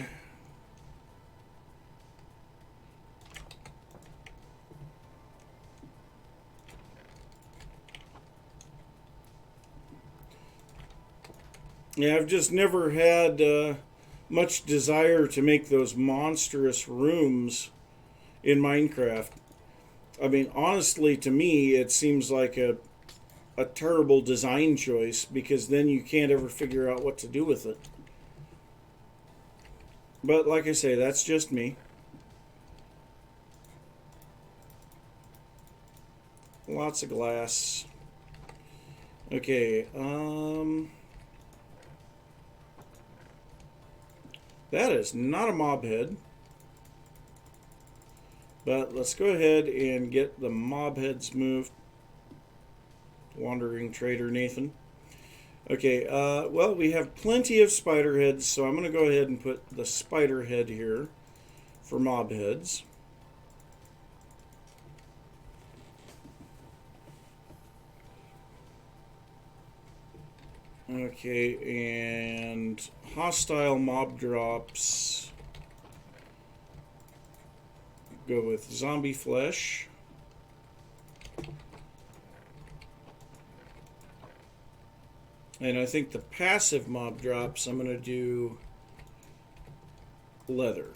S1: Yeah, I've just never had much desire to make those monstrous rooms in Minecraft. I mean, honestly, to me, it seems like a terrible design choice because then you can't ever figure out what to do with it. But like I say, that's just me. Lots of glass. Okay, that is not a mob head. But let's go ahead and get the mob heads moved. Wandering Trader Nathan. Okay, well, we have plenty of spider heads, so I'm going to go ahead and put the spider head here for mob heads. Okay, and hostile mob drops. Go with zombie flesh. And I think the passive mob drops, I'm going to do leather.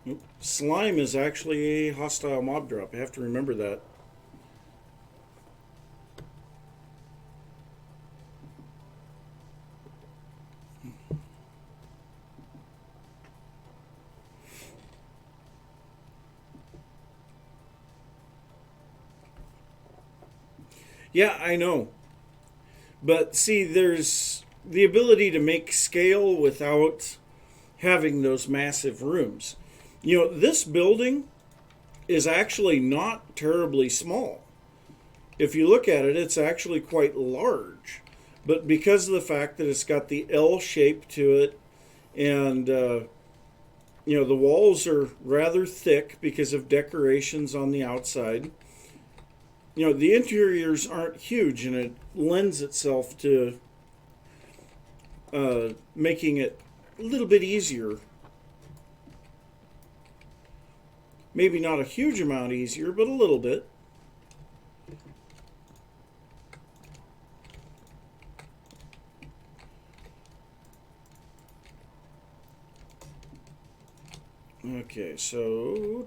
S1: Oop. Slime is actually a hostile mob drop. I have to remember that. Yeah, I know. But see, there's the ability to make scale without having those massive rooms. You know, this building is actually not terribly small. If you look at it, it's actually quite large. But because of the fact that it's got the L shape to it, and, you know, the walls are rather thick because of decorations on the outside. You know, the interiors aren't huge, and it lends itself to making it a little bit easier. Maybe not a huge amount easier, but a little bit. Okay, so...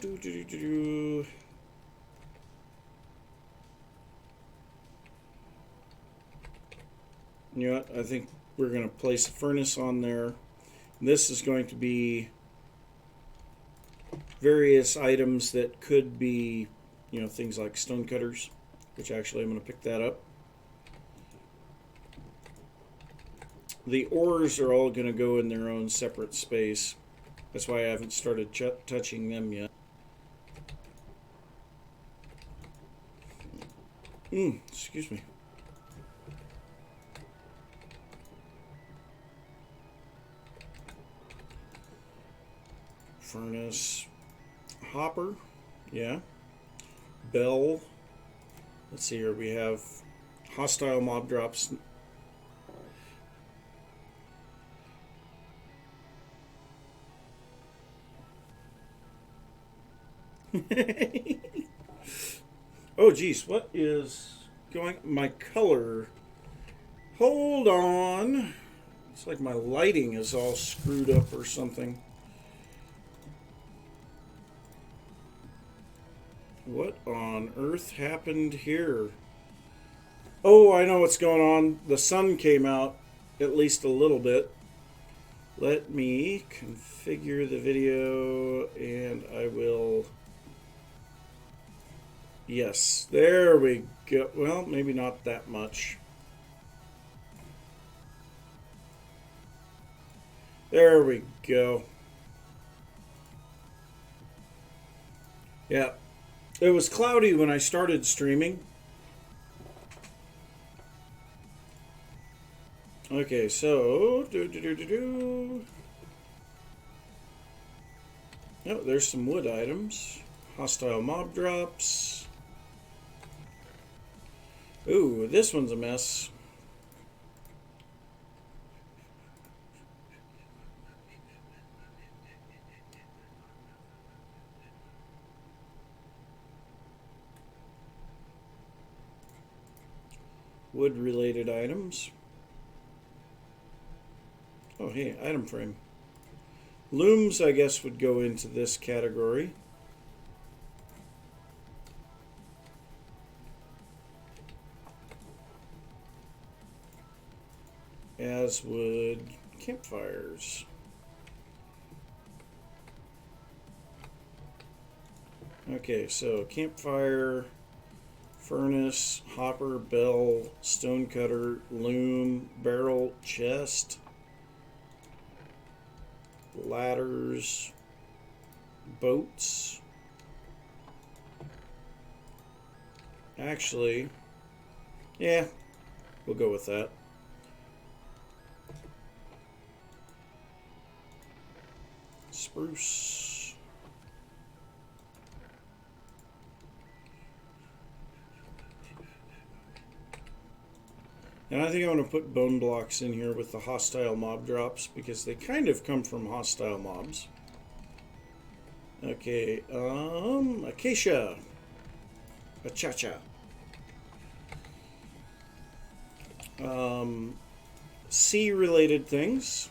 S1: You know what? I think we're going to place a furnace on there. This is going to be various items that could be, you know, things like stone cutters, which actually I'm going to pick that up. The ores are all going to go in their own separate space. That's why I haven't started touching them yet. Excuse me. Furnace. Hopper. Yeah. bell. Let's see here. We have hostile mob drops. Oh, geez. What is going... My color... Hold on. It's like my lighting is all screwed up or something. What on earth happened here? Oh, I know what's going on. The sun came out at least a little bit. Let me configure the video and I will... Yes, there we go. Well, maybe not that much. There we go. Yeah. It was cloudy when I started streaming. Okay, so... Oh, there's some wood items. Hostile mob drops. Ooh, this one's a mess. Wood-related items. Oh, hey, item frame. Looms, I guess, would go into this category. As would campfires. Okay, so campfire, furnace, hopper, bell, stonecutter, loom, barrel, chest, ladders, boats. Actually, yeah, we'll go with that. Spruce. And I think I'm going to put bone blocks in here with the hostile mob drops because they kind of come from hostile mobs. Okay, acacia. Achacha. Sea-related things.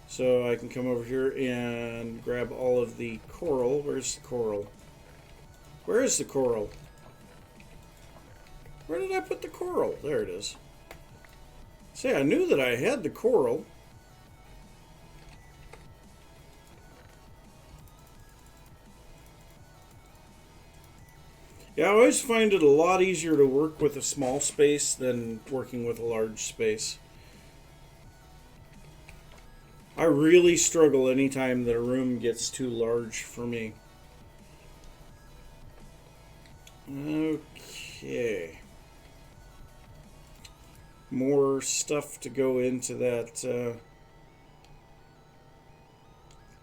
S1: So I can come over here and grab all of the coral. Where's the coral? Where is the coral? Where did I put the coral? There it is. See, I knew that I had the coral. Yeah, I always find it a lot easier to work with a small space than working with a large space. I really struggle anytime that a room gets too large for me. Okay. More stuff to go into that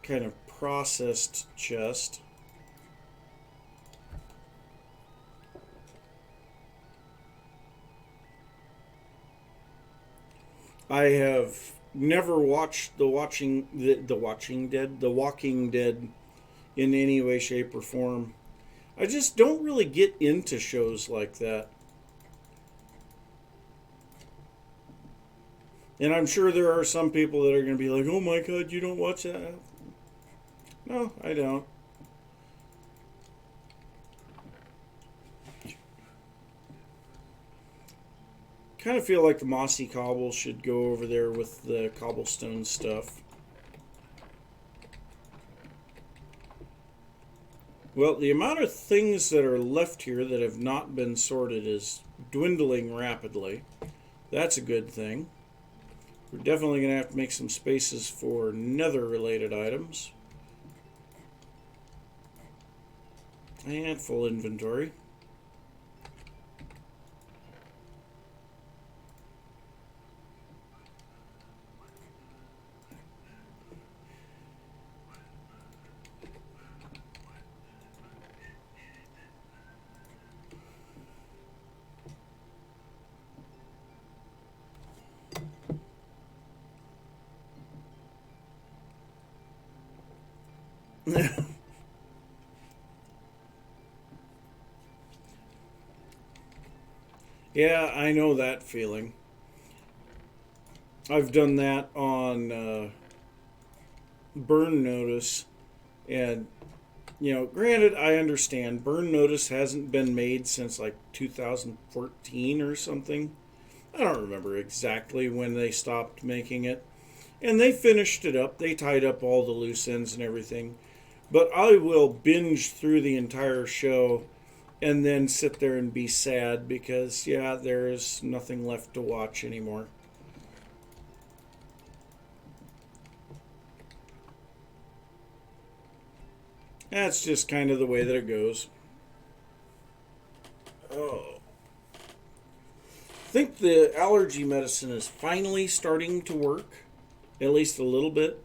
S1: kind of processed chest. I have never watched The Walking Dead in any way, shape, or form. I just don't really get into shows like that. And I'm sure there are some people that are going to be like, oh my god, you don't watch that? No, I don't. Kind of feel like the mossy cobble should go over there with the cobblestone stuff. Well, the amount of things that are left here that have not been sorted is dwindling rapidly. That's a good thing. We're definitely going to have to make some spaces for nether-related items. And full inventory. Yeah, I know that feeling. I've done that on burn notice, and granted, I understand burn notice hasn't been made since like 2014 or something. I don't remember exactly when they stopped making it. And they finished it up. They tied up all the loose ends and everything. But I will binge through the entire show and then sit there and be sad because, yeah, there's nothing left to watch anymore. That's just kind of the way that it goes. Oh. I think the allergy medicine is finally starting to work, at least a little bit.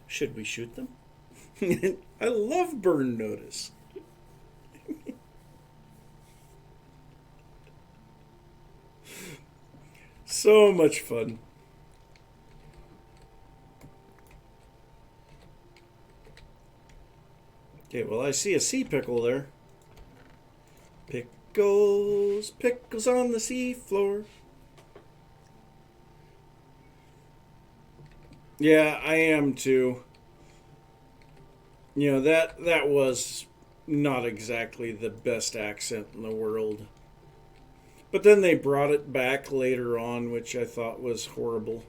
S1: Should we shoot them? I love burn notice. So much fun. Okay, well, I see a sea pickle there. Pickles, pickles on the seafloor. Yeah, I am too. That was not exactly the best accent in the world. But then they brought it back later on, which I thought was horrible.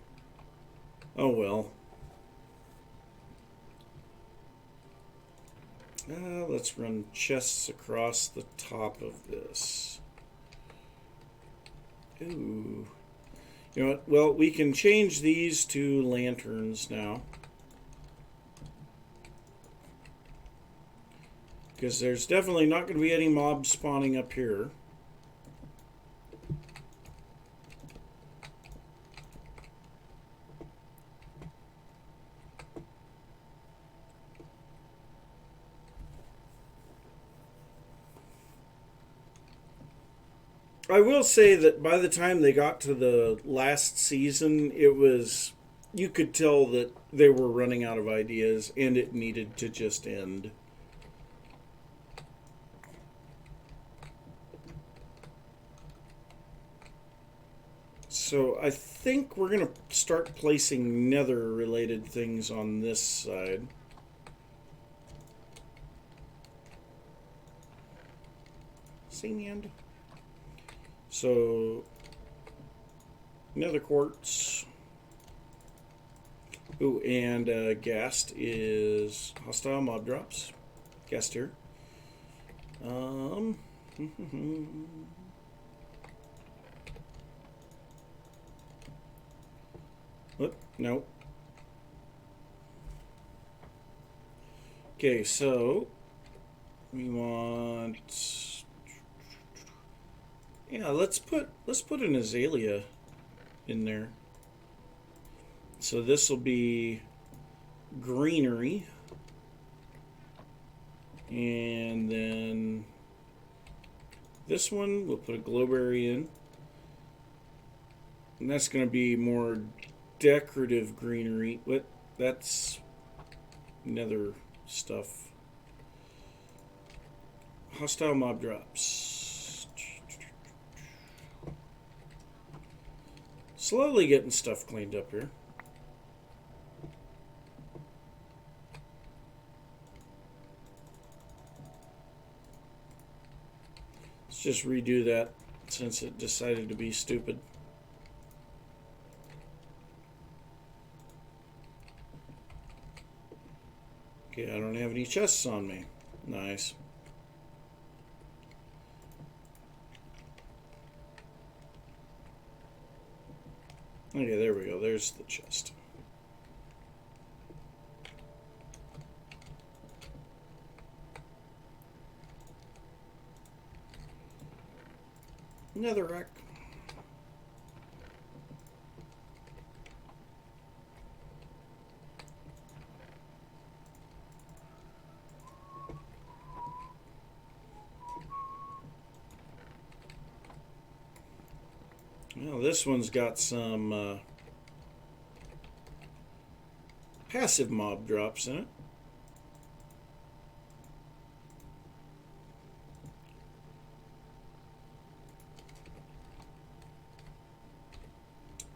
S1: Oh well. Let's run chests across the top of this. Ooh. You know what? Well, we can change these to lanterns now. Because there's definitely not going to be any mobs spawning up here. I will say that by the time they got to the last season, you could tell that they were running out of ideas and it needed to just end. So I think we're going to start placing nether related things on this side. Sand. So, nether quartz. Ooh, and ghast is hostile mob drops. Ghast here. What? No. Okay, so we want. Yeah, let's put an azalea in there. So this will be greenery. And then this one we'll put a glowberry in. And that's going to be more decorative greenery. What? That's nether stuff. Hostile mob drops. Slowly getting stuff cleaned up here. Let's just redo that since it decided to be stupid. Okay, I don't have any chests on me. Nice. Okay, there we go. There's the chest. Netherrack. Well, this one's got some passive mob drops in it.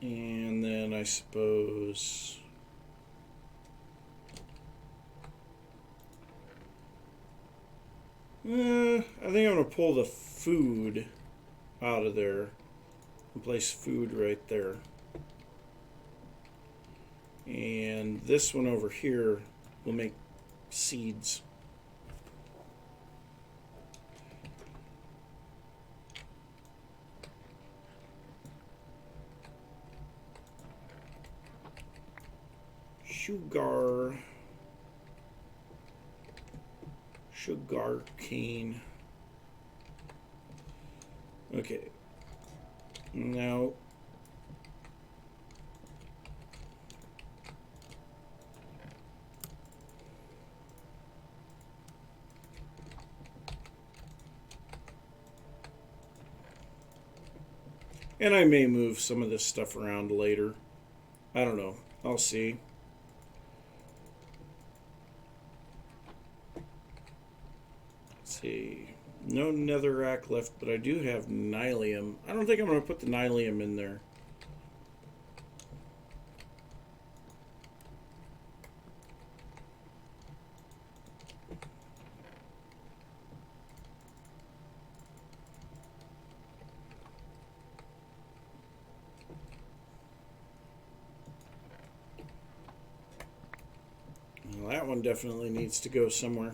S1: And then I suppose I think I'm going to pull the food out of there and place food right there. And this one over here will make seeds. Sugar cane. Okay. Now and I may move some of this stuff around later. I don't know. I'll see. See, no netherrack left, but I do have nylium. I don't think I'm going to put the nylium in there. Well, that one definitely needs to go somewhere.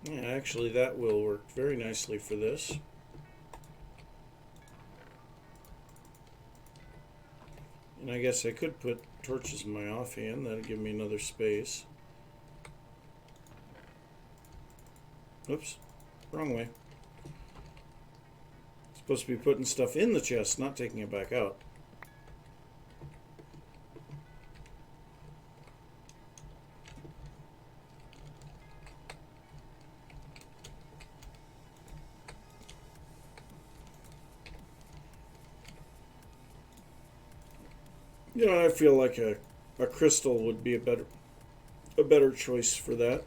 S1: Yeah, actually that will work very nicely for this. And I guess I could put torches in my offhand. That'll give me another space. Oops, wrong way. Supposed to be putting stuff in the chest, not taking it back out. You know, I feel like a crystal would be a better choice for that.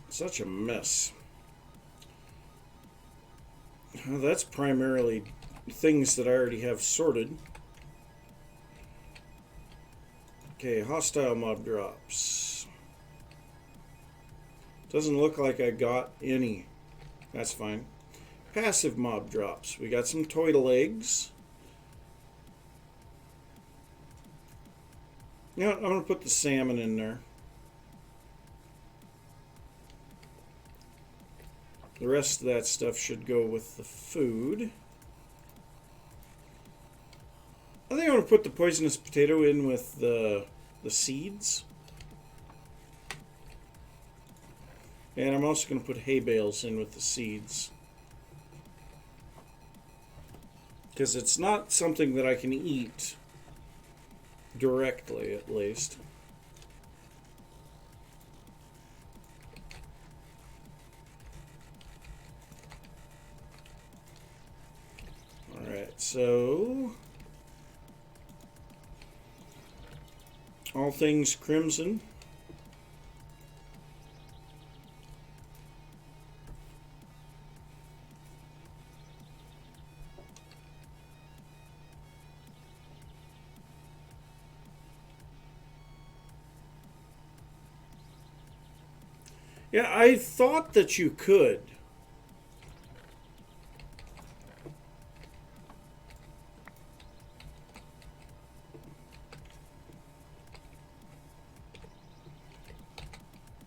S1: Such a mess. Well, that's primarily things that I already have sorted. Okay, hostile mob drops. Doesn't look like I got any. That's fine. Passive mob drops. We got some turtle eggs. You know what? I'm going to put the salmon in there. The rest of that stuff should go with the food. I think I'm going to put the poisonous potato in with the seeds. And I'm also going to put hay bales in with the seeds. Because it's not something that I can eat directly, at least. Alright, so all things crimson. Yeah, I thought that you could.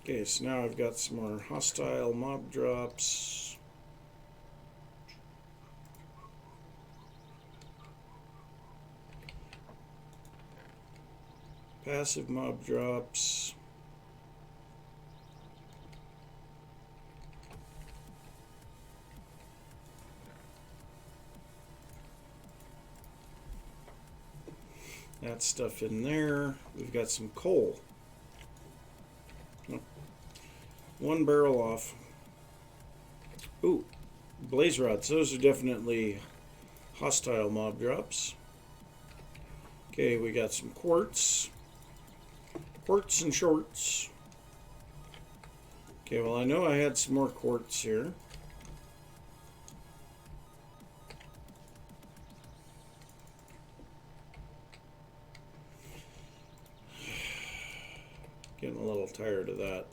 S1: Okay, so now I've got some more hostile mob drops. Passive mob drops. that stuff in there. We've got some coal. Oh, one barrel off. Ooh, blaze rods. Those are definitely hostile mob drops. Okay, we got some quartz. Quartz and shorts. Okay, well, I know I had some more quartz here. Getting a little tired of that.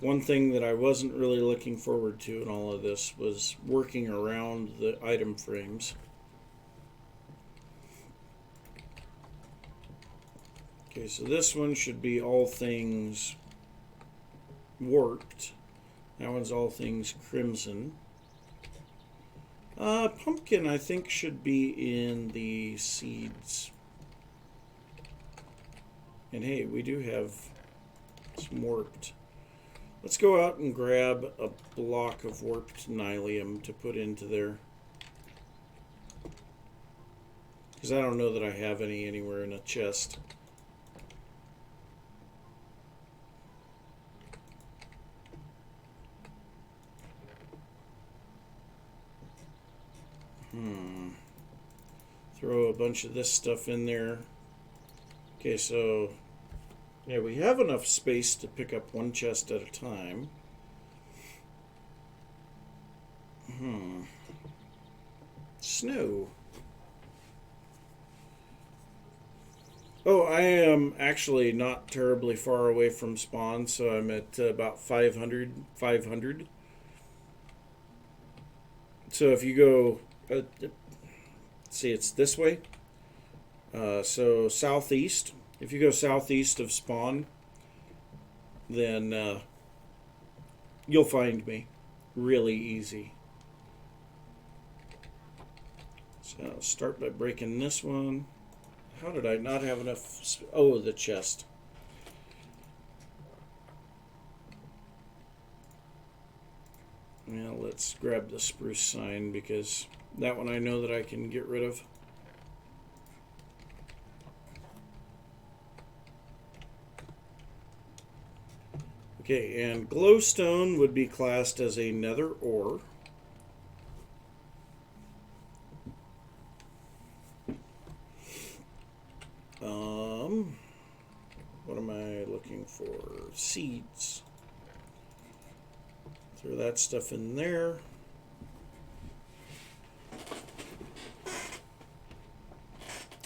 S1: One thing that I wasn't really looking forward to in all of this was working around the item frames. Okay, so this one should be all things warped. That one's all things crimson. Pumpkin, I think, should be in the seeds. And hey, we do have some warped. Let's go out and grab a block of warped nylium to put into there. Because I don't know that I have any anywhere in a chest. Throw a bunch of this stuff in there. Okay, so yeah, we have enough space to pick up one chest at a time. Snow. Oh, I am actually not terribly far away from spawn, so I'm at about 500. So if you go, see, it's this way. So southeast. If you go southeast of spawn, then you'll find me really easy. So I'll start by breaking this one. How did I not have enough? Oh, the chest. Now let's grab the spruce sign, because that one I know that I can get rid of. Okay, and glowstone would be classed as a nether ore. What am I looking for? Seeds. Throw that stuff in there.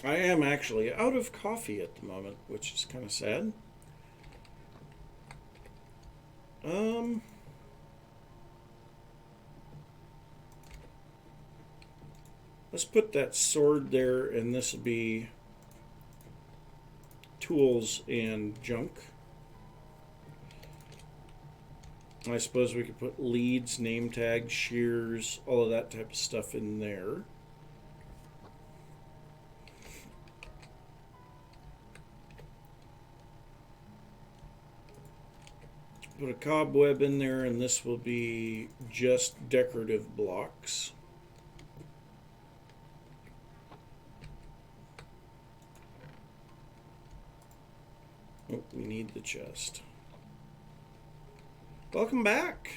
S1: I am actually out of coffee at the moment, which is kind of sad. Let's put that sword there, and this will be tools and junk. I suppose we could put leads, name tags, shears, all of that type of stuff in there. Put a cobweb in there, and this will be just decorative blocks. Oh, we need the chest. Welcome back.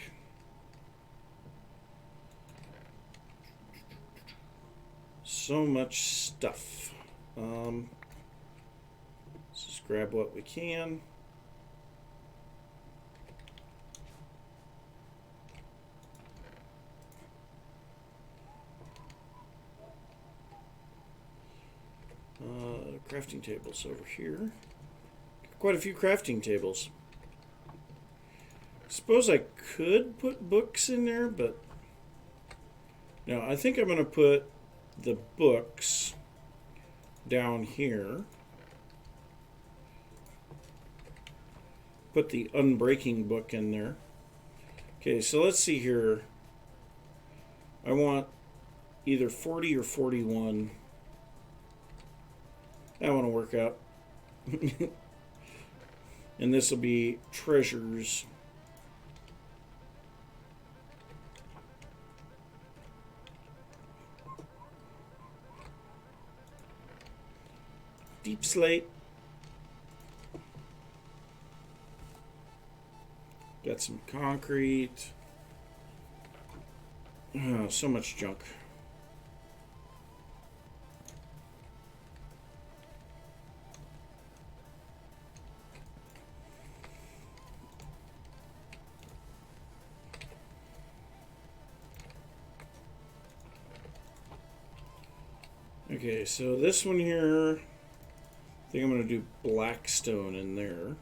S1: So much stuff. Let's just grab what we can. Crafting tables over here. Quite a few crafting tables. Suppose I could put books in there, but no, I think I'm going to put the books down here. Put the unbreaking book in there. Okay, so let's see here. I want either 40 or 41. That one will work out. And this will be treasures. Deep slate. Got some concrete. Oh, so much junk. Okay, so this one here, I think I'm going to do black stone in there.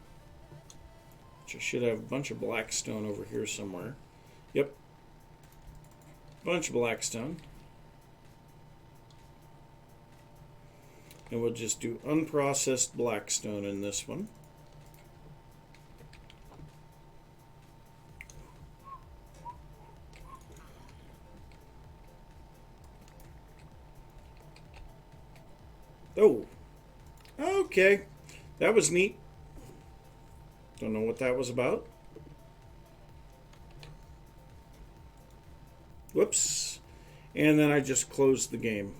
S1: Which I should have a bunch of black stone over here somewhere. Yep. Bunch of black stone. And we'll just do unprocessed black stone in this one. Oh, okay. That was neat. Don't know what that was about. Whoops. And then I just closed the game.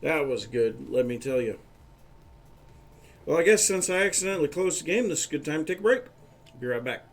S1: That was good, let me tell you. Well, I guess since I accidentally closed the game, this is a good time to take a break. Be right back.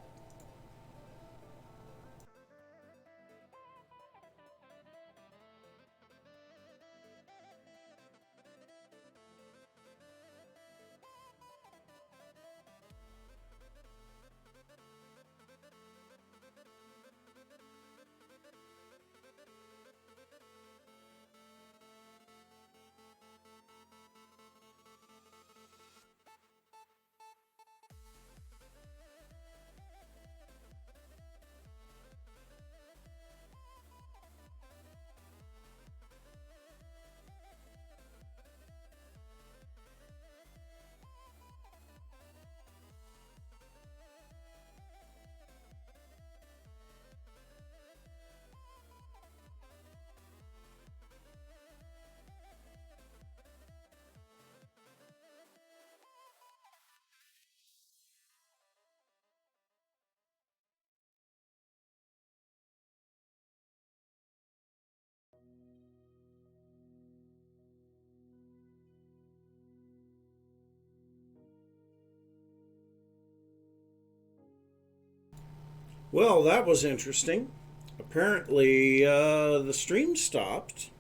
S1: Well, that was interesting. Apparently, the stream stopped.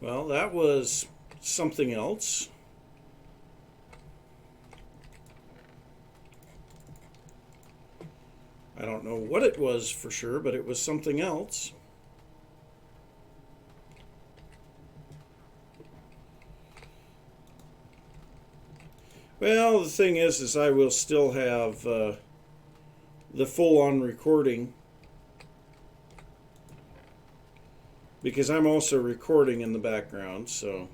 S1: Well, that was something else. I don't know what it was for sure, but it was something else. Well, the thing is I will still have the full-on recording because I'm also recording in the background, so.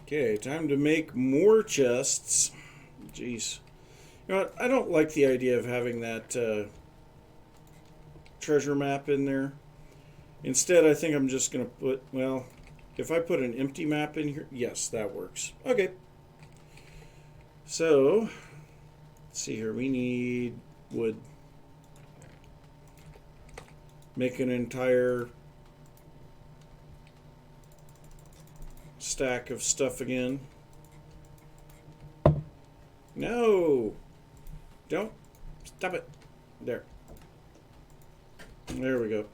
S1: Okay, time to make more chests. Jeez. You know what? I don't like the idea of having that treasure map in there. Instead, I think I'm just going to put, well, if I put an empty map in here, yes, that works. Okay. So, let's see here. We need wood. Make an entire stack of stuff again. No! Don't. Stop it. There. There we go.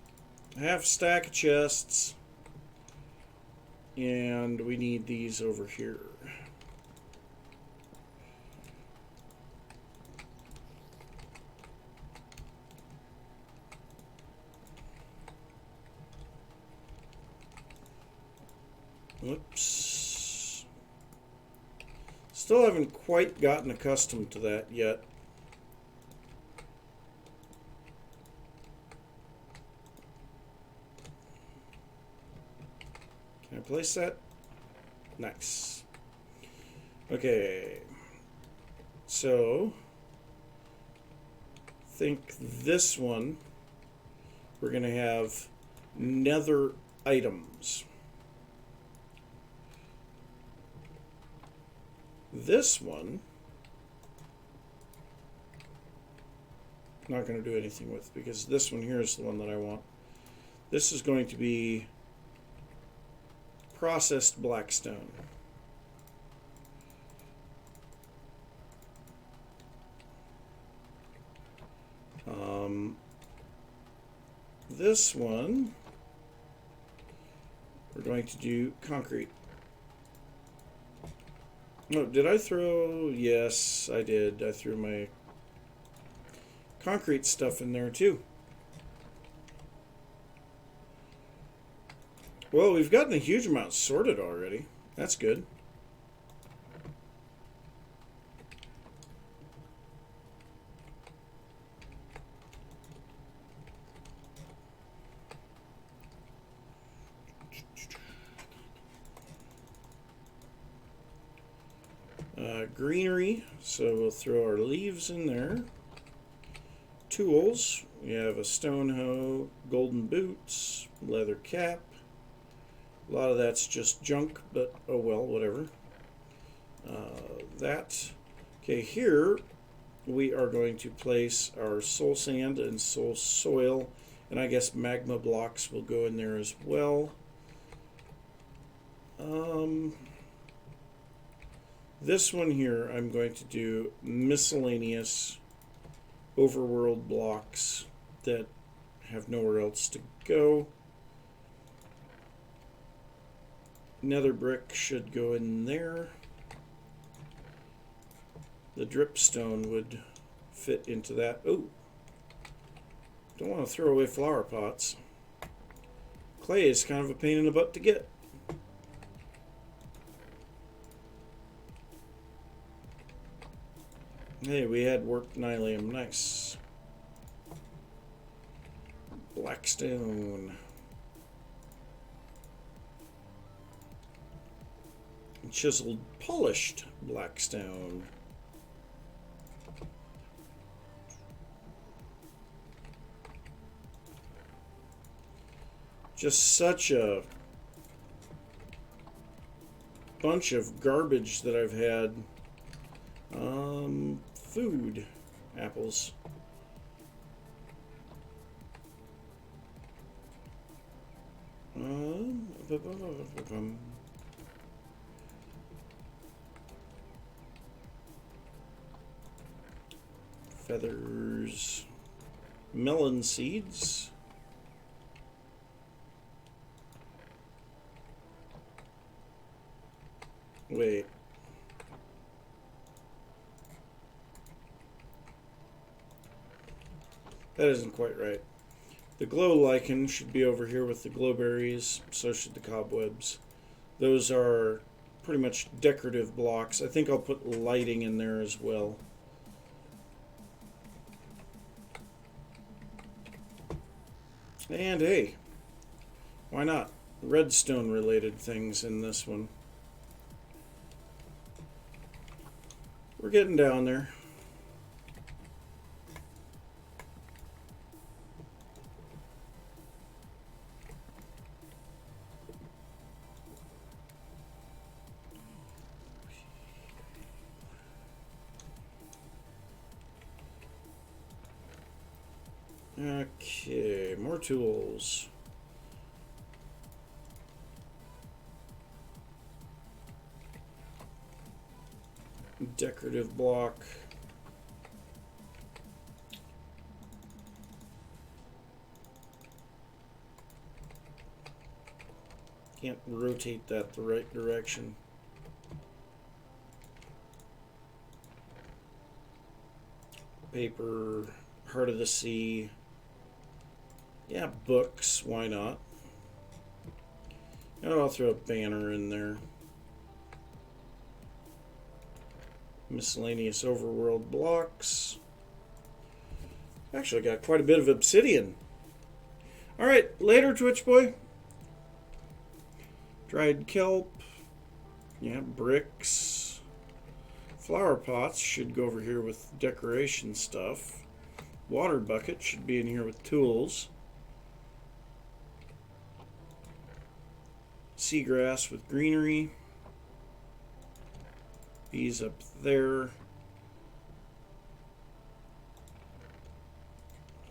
S1: Half stack of chests. And we need these over here. Whoops. Still haven't quite gotten accustomed to that yet. Can I place that? Nice. Okay. So, I think this one, we're going to have nether items. This one, I'm not going to do anything with because this one here is the one that I want. This is going to be processed blackstone. This one, we're going to do concrete. No, did I throw? Yes, I did. I threw my concrete stuff in there too. Well, we've gotten a huge amount sorted already. That's good. Greenery, so we'll throw our leaves in there. Tools, we have a stone hoe, golden boots, leather cap. A lot of that's just junk, but oh well, whatever. Okay, here we are going to place our soul sand and soul soil, and I guess magma blocks will go in there as well. This one here, I'm going to do miscellaneous overworld blocks that have nowhere else to go. Nether brick should go in there. The dripstone would fit into that. Oh, don't want to throw away flower pots. Clay is kind of a pain in the butt to get. Hey, we had warped nylium. Nice. Blackstone. Chiseled, polished blackstone. Just such a bunch of garbage that I've had. Food. Apples. Feathers. Melon seeds. Wait. That isn't quite right. The glow lichen should be over here with the glowberries, so should the cobwebs. Those are pretty much decorative blocks. I think I'll put lighting in there as well. And hey, why not? Redstone related things in this one. We're getting down there. Okay, more tools. Decorative block. Can't rotate that the right direction. Paper, Heart of the Sea. Yeah, books, why not? And I'll throw a banner in there. Miscellaneous overworld blocks. Actually got quite a bit of obsidian. Alright, later Twitch boy. Dried kelp. Yeah, bricks. Flower pots should go over here with decoration stuff. Water bucket should be in here with tools. Seagrass with greenery. These up there. I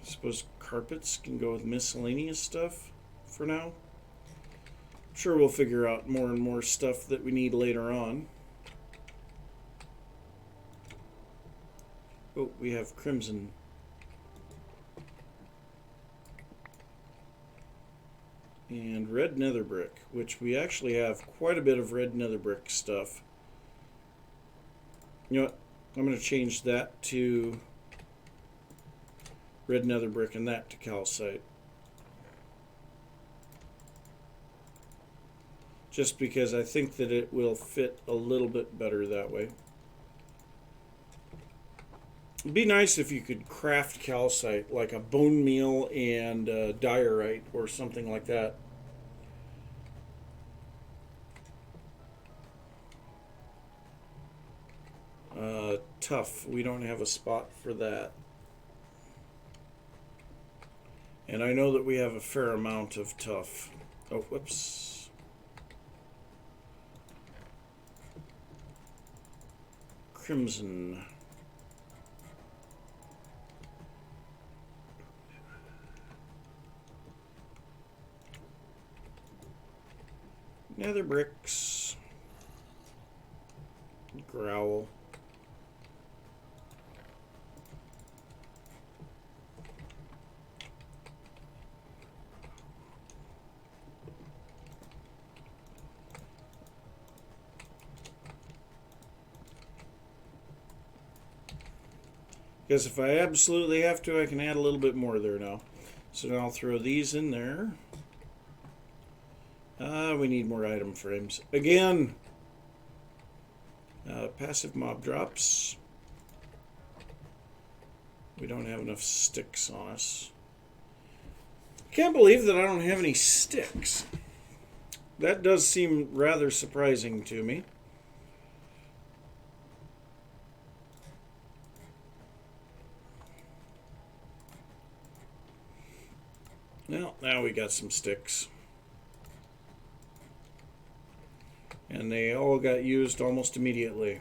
S1: suppose carpets can go with miscellaneous stuff for now. I'm sure we'll figure out more and more stuff that we need later on. Oh, we have crimson. And red nether brick, which we actually have quite a bit of red nether brick stuff. You know what? I'm going to change that to red nether brick and that to calcite. Just because I think that it will fit a little bit better that way. It'd be nice if you could craft calcite, like a bone meal and diorite or something like that. Tough. We don't have a spot for that. And I know that we have a fair amount of tough. Oh, whoops. Crimson. Nether bricks. Growl. Because if I absolutely have to, I can add a little bit more there now. So now I'll throw these in there. We need more item frames. Again, passive mob drops. We don't have enough sticks on us. Can't believe that I don't have any sticks. That does seem rather surprising to me. Well, now we got some sticks. And they all got used almost immediately.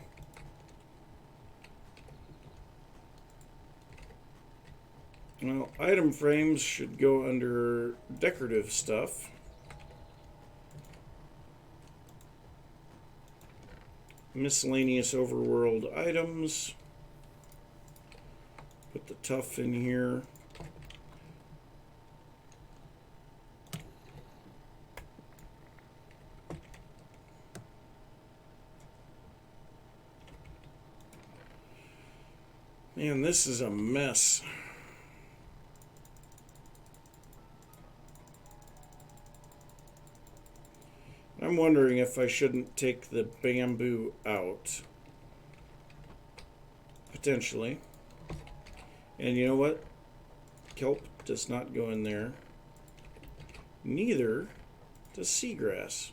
S1: Well, item frames should go under decorative stuff. Miscellaneous overworld items. Put the tough in here. Man, this is a mess. I'm wondering if I shouldn't take the bamboo out. Potentially. And you know what? Kelp does not go in there. Neither does seagrass.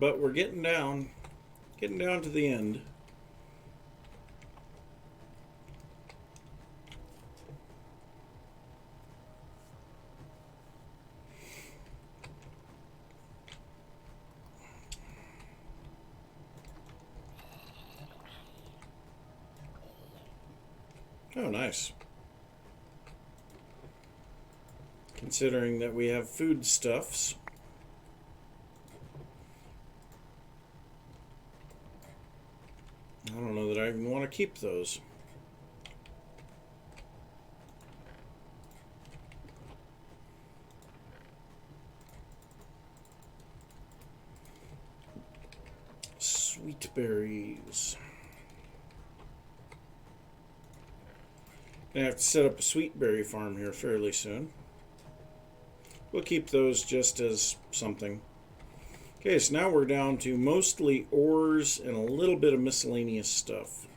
S1: But we're getting down to the end. Oh, nice. Considering that we have foodstuffs. I don't know that I even want to keep those. Sweet berries. I have to set up a sweet berry farm here fairly soon. We'll keep those just as something. Okay, so now we're down to mostly ores and a little bit of miscellaneous stuff.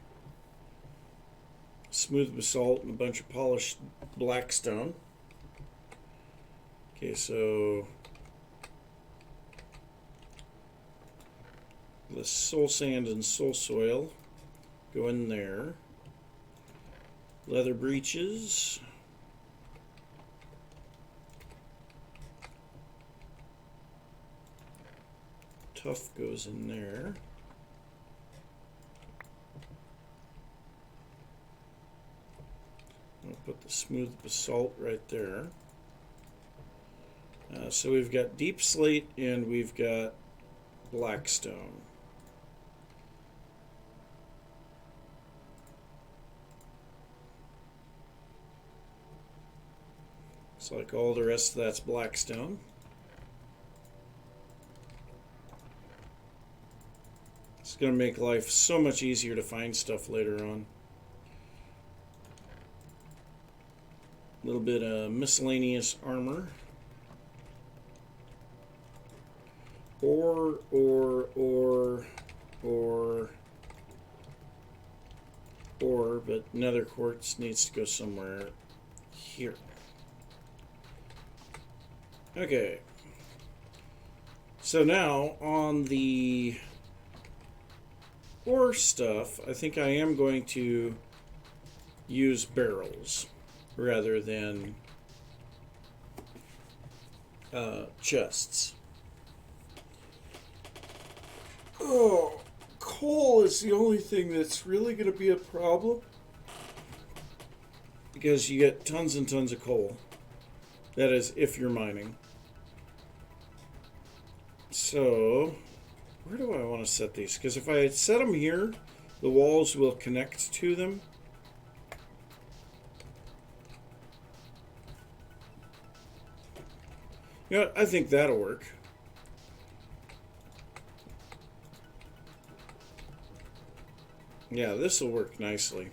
S1: Smooth basalt and a bunch of polished blackstone. Okay, so The soul sand and soul soil go in there. Leather breeches. Tough goes in there. I'll put the smooth basalt right there. So we've got deep slate and we've got blackstone. Looks like all the rest of that's blackstone. It's going to make life so much easier to find stuff later on. A little bit of miscellaneous armor. Ore, but nether quartz needs to go somewhere here. Okay. So now on the ore stuff, I think I am going to use barrels rather than chests. Oh, coal is the only thing that's really going to be a problem because you get tons and tons of coal. That is, if you're mining. So, where do I want to set these? Because if I set them here, the walls will connect to them. You know what? I think that'll work. Yeah, this will work nicely.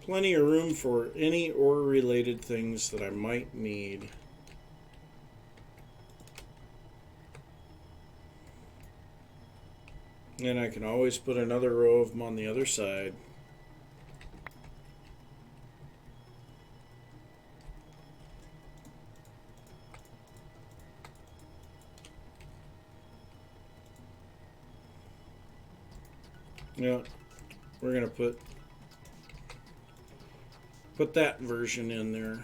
S1: Plenty of room for any ore-related things that I might need. And I can always put another row of them on the other side. Yeah, we're going to put that version in there.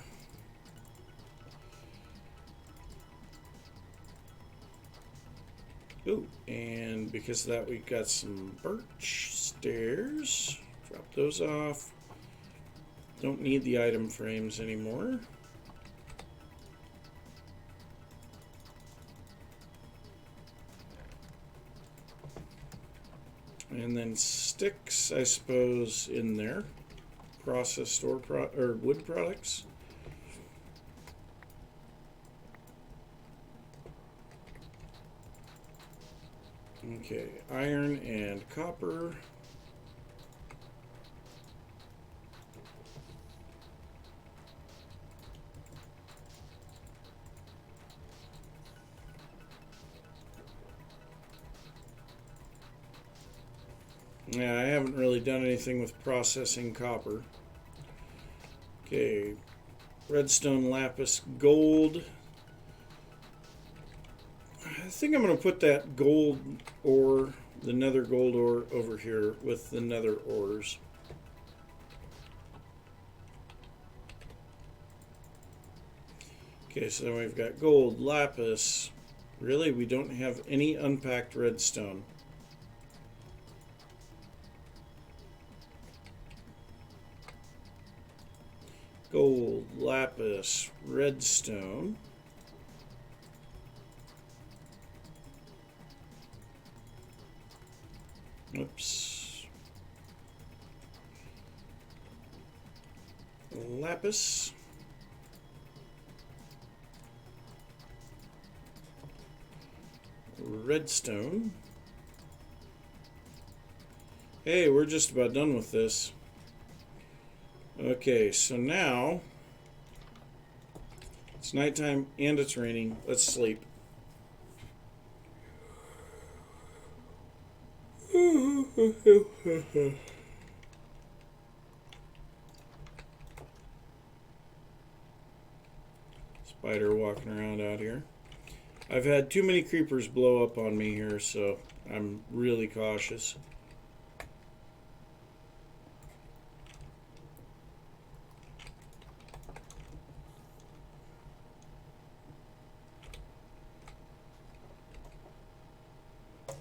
S1: Ooh, and because of that we got some birch stairs. Drop those off. Don't need the item frames anymore. And then sticks, I suppose, in there. Processed or wood products. Okay, iron and copper. Yeah, I haven't really done anything with processing copper. Okay, redstone, lapis, gold. I think I'm going to put that gold ore, the nether gold ore, over here with the nether ores. Okay, so then we've got gold, lapis. Really, we don't have any unpacked redstone. Gold, lapis, redstone. Oops. Lapis. Redstone. Hey, we're just about done with this. Okay, so now it's nighttime and it's raining. Let's sleep. spider walking around out here. I've had too many creepers blow up on me here, so I'm really cautious.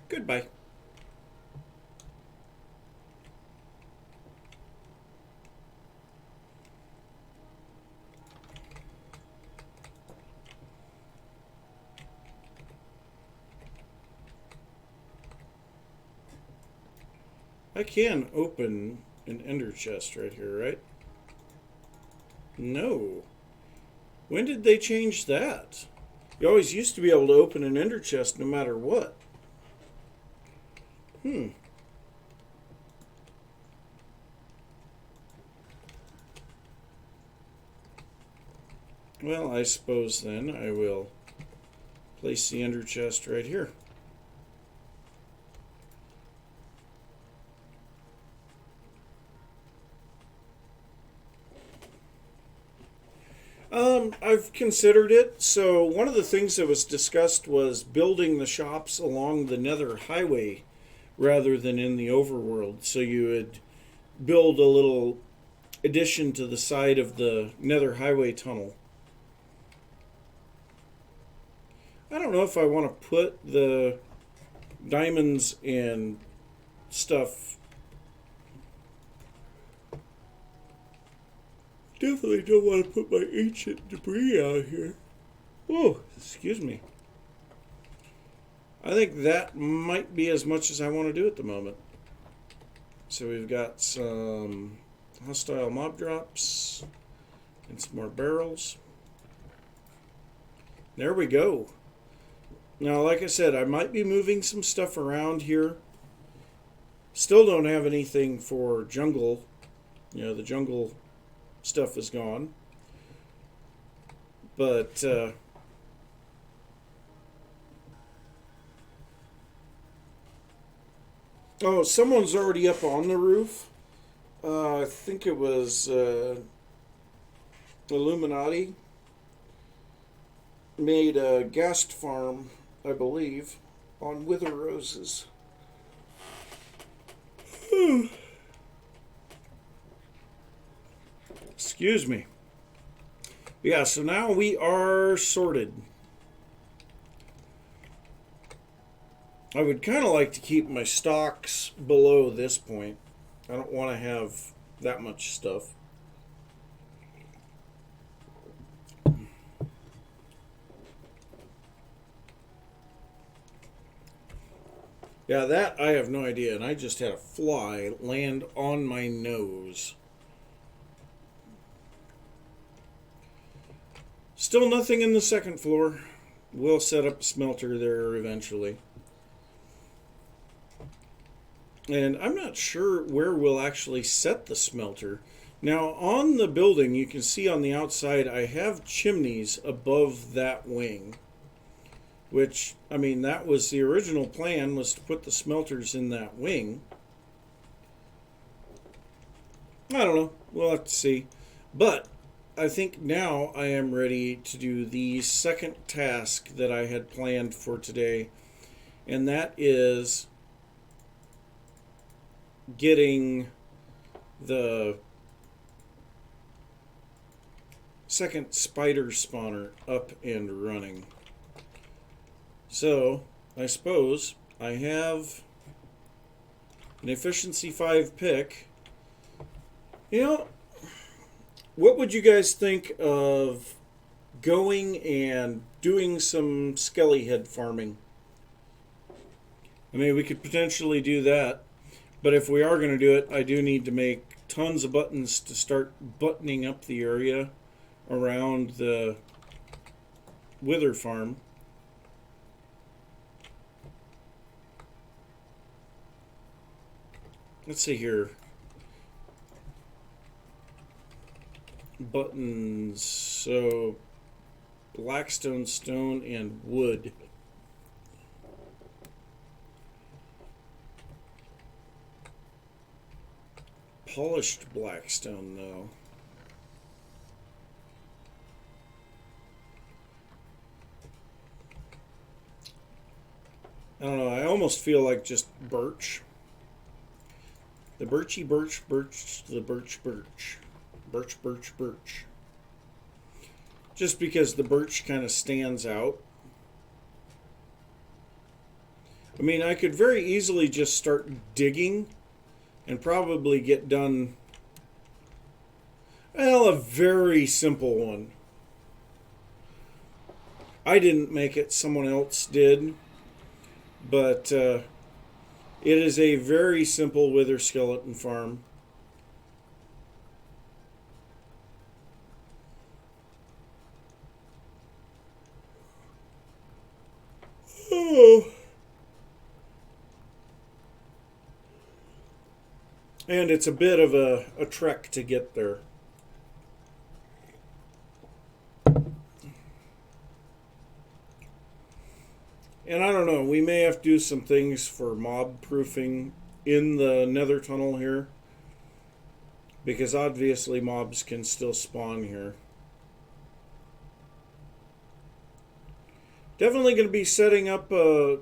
S1: Goodbye. I can open an ender chest right here, right? No. When did they change that? You always used to be able to open an ender chest no matter what. Well, I suppose then I will place the ender chest right here. I've considered it. So one of the things that was discussed was building the shops along the Nether Highway rather than in the overworld. So you would build a little addition to the side of the Nether Highway tunnel. I don't know if I want to put the diamonds and stuff. Definitely don't want to put my ancient debris out here. Oh, excuse me. I think that might be as much as I want to do at the moment. So we've got some hostile mob drops and some more barrels. There we go. Now, like I said, I might be moving some stuff around here. Still don't have anything for jungle. You know, the jungle stuff is gone. But, oh, someone's already up on the roof. I think it was Illuminati. Made a guest farm, I believe, on wither roses. Excuse me. Yeah, so now we are sorted. I would kind of like to keep my stocks below this point. I don't want to have that much stuff. Yeah, that I have no idea, and I just had a fly land on my nose. Still nothing in the second floor. We'll set up a smelter there eventually. And I'm not sure where we'll actually set the smelter. Now, on the building, you can see on the outside, I have chimneys above that wing. Which, I mean, that was the original plan, was to put the smelters in that wing. I don't know. We'll have to see. But I think now I am ready to do the second task that I had planned for today. And that is getting the second spider spawner up and running. So, I suppose I have an efficiency 5 pick. You know, what would you guys think of going and doing some skelly head farming? I mean, we could potentially do that. But if we are going to do it, I do need to make tons of buttons to start buttoning up the area around the wither farm. Let's see here. Buttons. So, blackstone, stone, and wood. Polished blackstone, though. I don't know, I almost feel like just birch. The birchy birch, birch, the birch, birch. Birch, birch, birch. Just because the birch kind of stands out. I mean, I could very easily just start digging and probably get done, well, a very simple one. I didn't make it, someone else did, but it is a very simple wither skeleton farm. Oh. And it's a bit of a trek to get there. And I don't know, we may have to do some things for mob proofing in the nether tunnel here. Because obviously mobs can still spawn here. Definitely going to be setting up a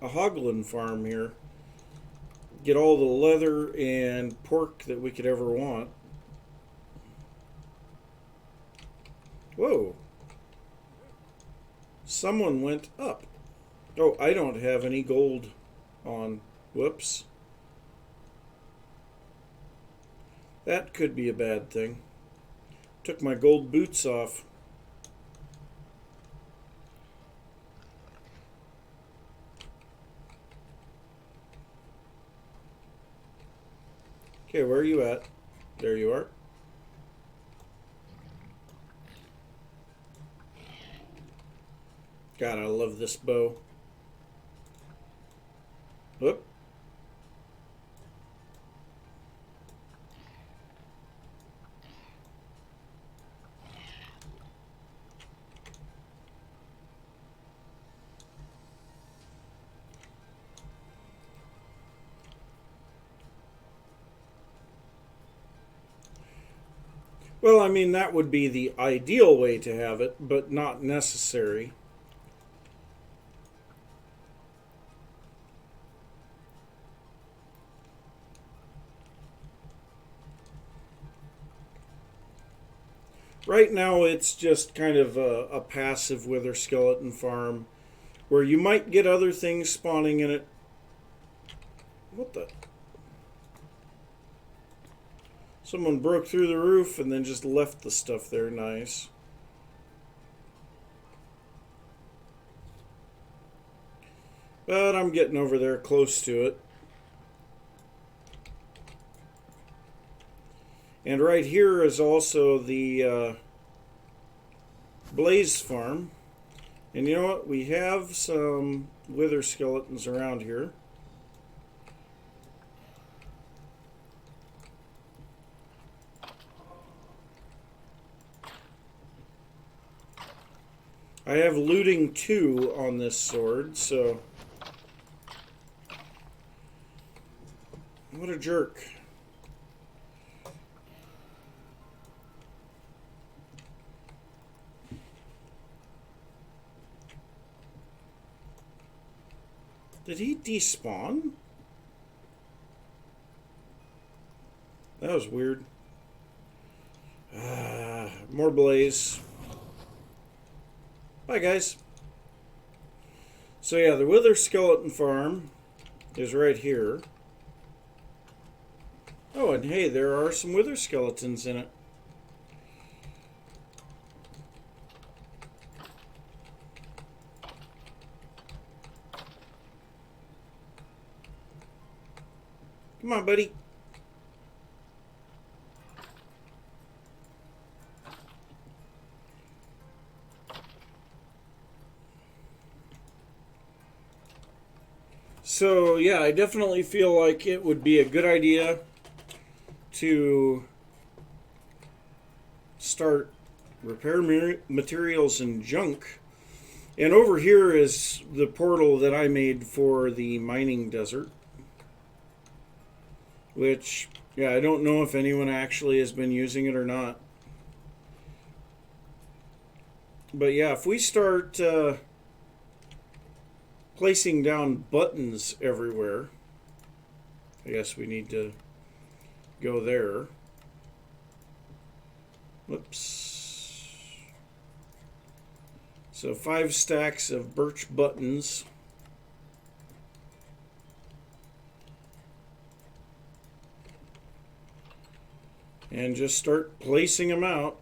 S1: hoglin farm here. Get all the leather and pork that we could ever want. Whoa. Someone went up. Oh, I don't have any gold on. Whoops. That could be a bad thing. Took my gold boots off. Okay, where are you at? There you are. God, I love this bow. Whoop. Well, I mean, that would be the ideal way to have it, but not necessary. Right now, it's just kind of a passive wither skeleton farm where you might get other things spawning in it. What the? Someone broke through the roof and then just left the stuff there. Nice. But I'm getting over there close to it. And right here is also the Blaze farm. And you know what? We have some wither skeletons around here. I have looting 2 on this sword, so... What a jerk. Did he despawn? That was weird. More blaze. Bye, guys. So yeah, the wither skeleton farm is right here. Oh, and hey, there are some wither skeletons in it. Come on, buddy. So, yeah, I definitely feel like it would be a good idea to start repair materials and junk. And over here is the portal that I made for the mining desert. Which, yeah, I don't know if anyone actually has been using it or not. But yeah, if we start placing down buttons everywhere. I guess we need to go there. Whoops. So 5 stacks of birch buttons. And just start placing them out.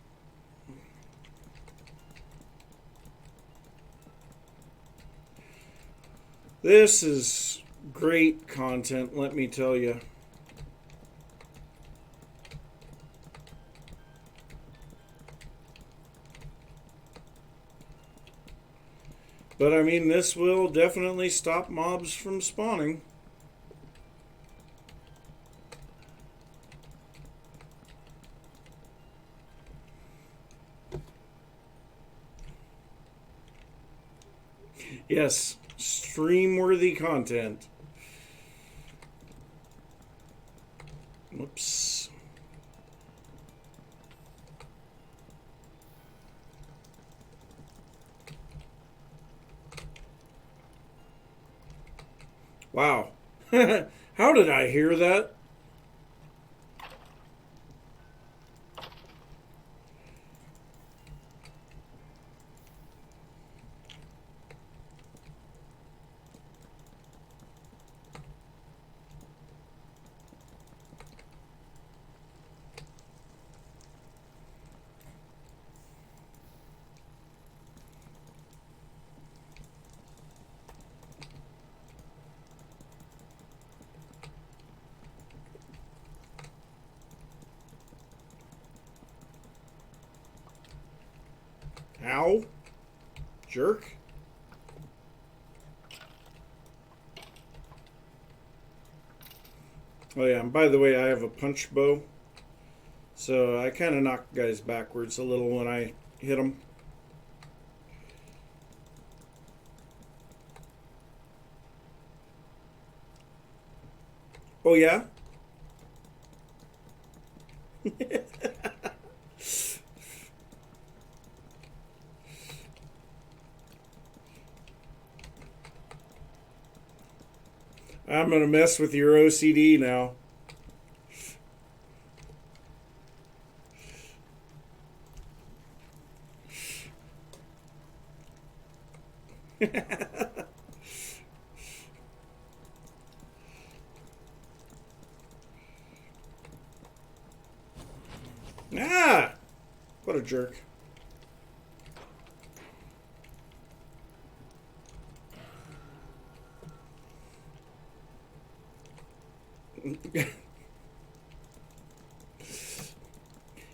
S1: This is great content, let me tell you. But I mean, this will definitely stop mobs from spawning. Yes, stream-worthy content. Whoops. Wow. How did I hear that? Ow. Jerk. Oh yeah, and by the way, I have a punch bow. So I kind of knock guys backwards a little when I hit them. Oh yeah? I'm going to mess with your OCD now. Ah! What a jerk.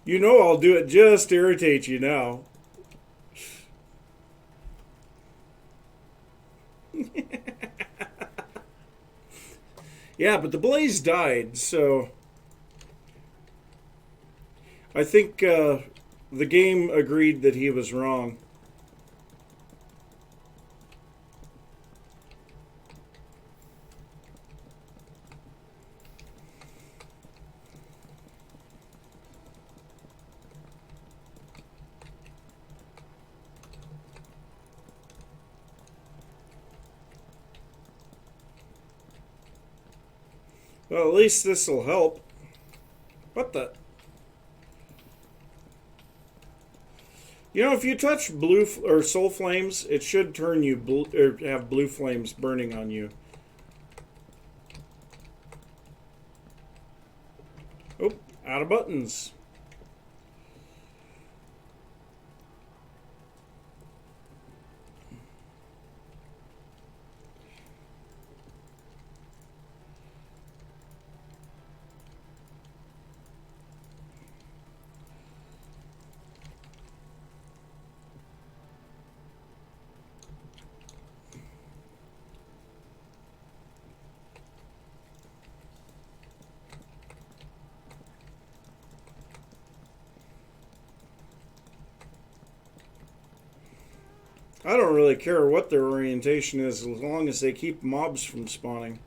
S1: You know I'll do it just to irritate you now. Yeah, but the blaze died, so I think the game agreed that he was wrong. Well, at least this will help. What the? You know, if you touch blue or soul flames, it should turn you blue, or have blue flames burning on you. Oh, out of buttons. I don't really care what their orientation is as long as they keep mobs from spawning.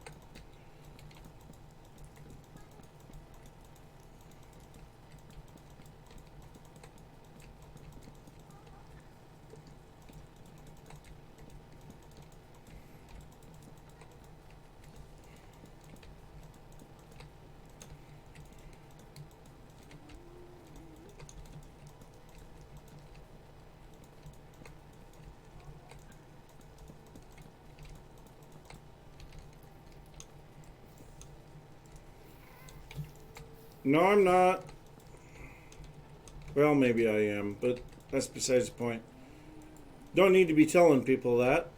S1: No, I'm not. Well, maybe I am, but that's besides the point. Don't need to be telling people that.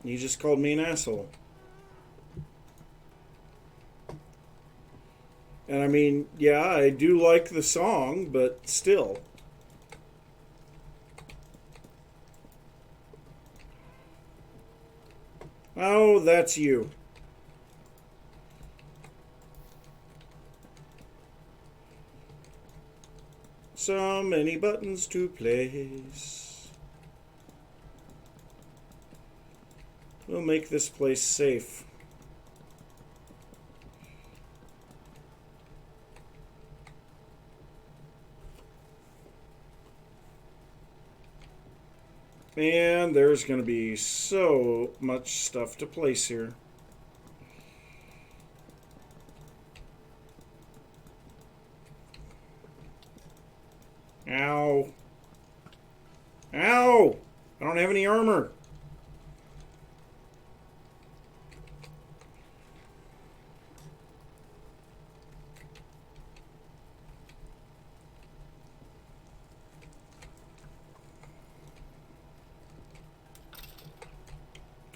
S1: You just called me an asshole. And I mean, yeah, I do like the song, but still. Oh, that's you. So many buttons to place. We'll make this place safe. And there's going to be so much stuff to place here. Ow. Ow! I don't have any armor.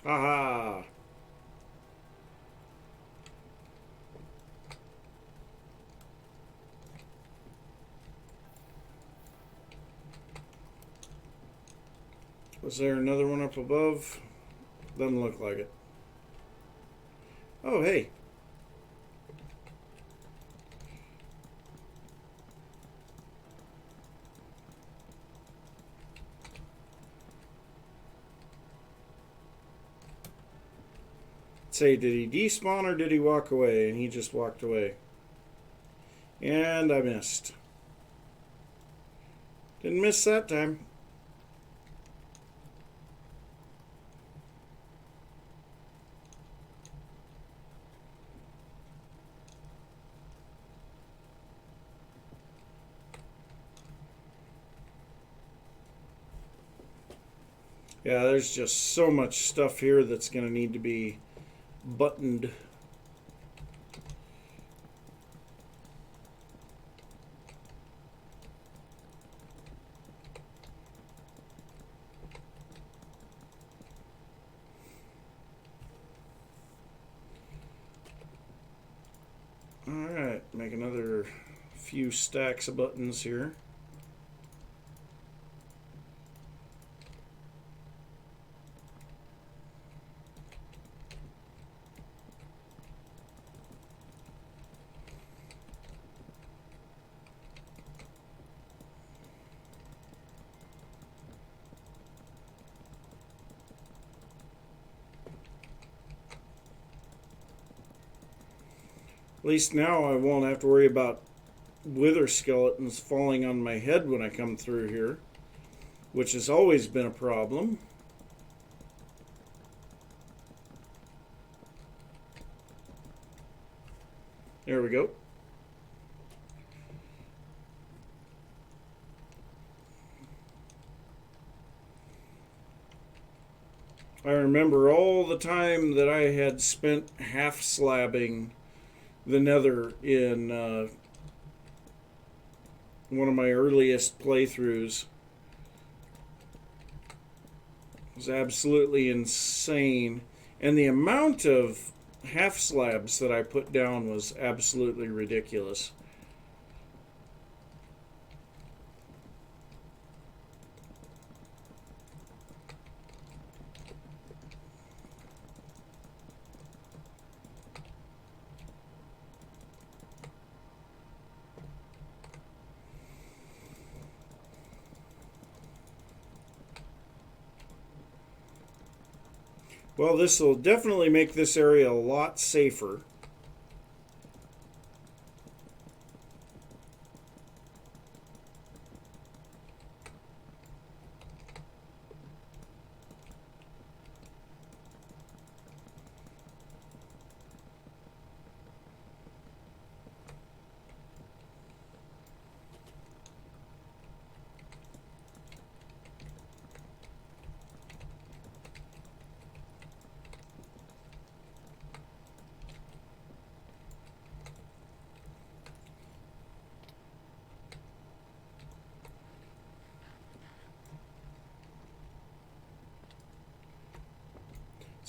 S1: Aha! Was there another one up above? Doesn't look like it. Oh, hey. Say, did he despawn or did he walk away? And he just walked away. And I missed. Didn't miss that time. Yeah, there's just so much stuff here that's going to need to be buttoned. Alright, make another few stacks of buttons here. At least now I won't have to worry about wither skeletons falling on my head when I come through here, which has always been a problem. There we go. I remember all the time that I had spent half slabbing the nether in one of my earliest playthroughs. It was absolutely insane. And the amount of half slabs that I put down was absolutely ridiculous. Well, this will definitely make this area a lot safer.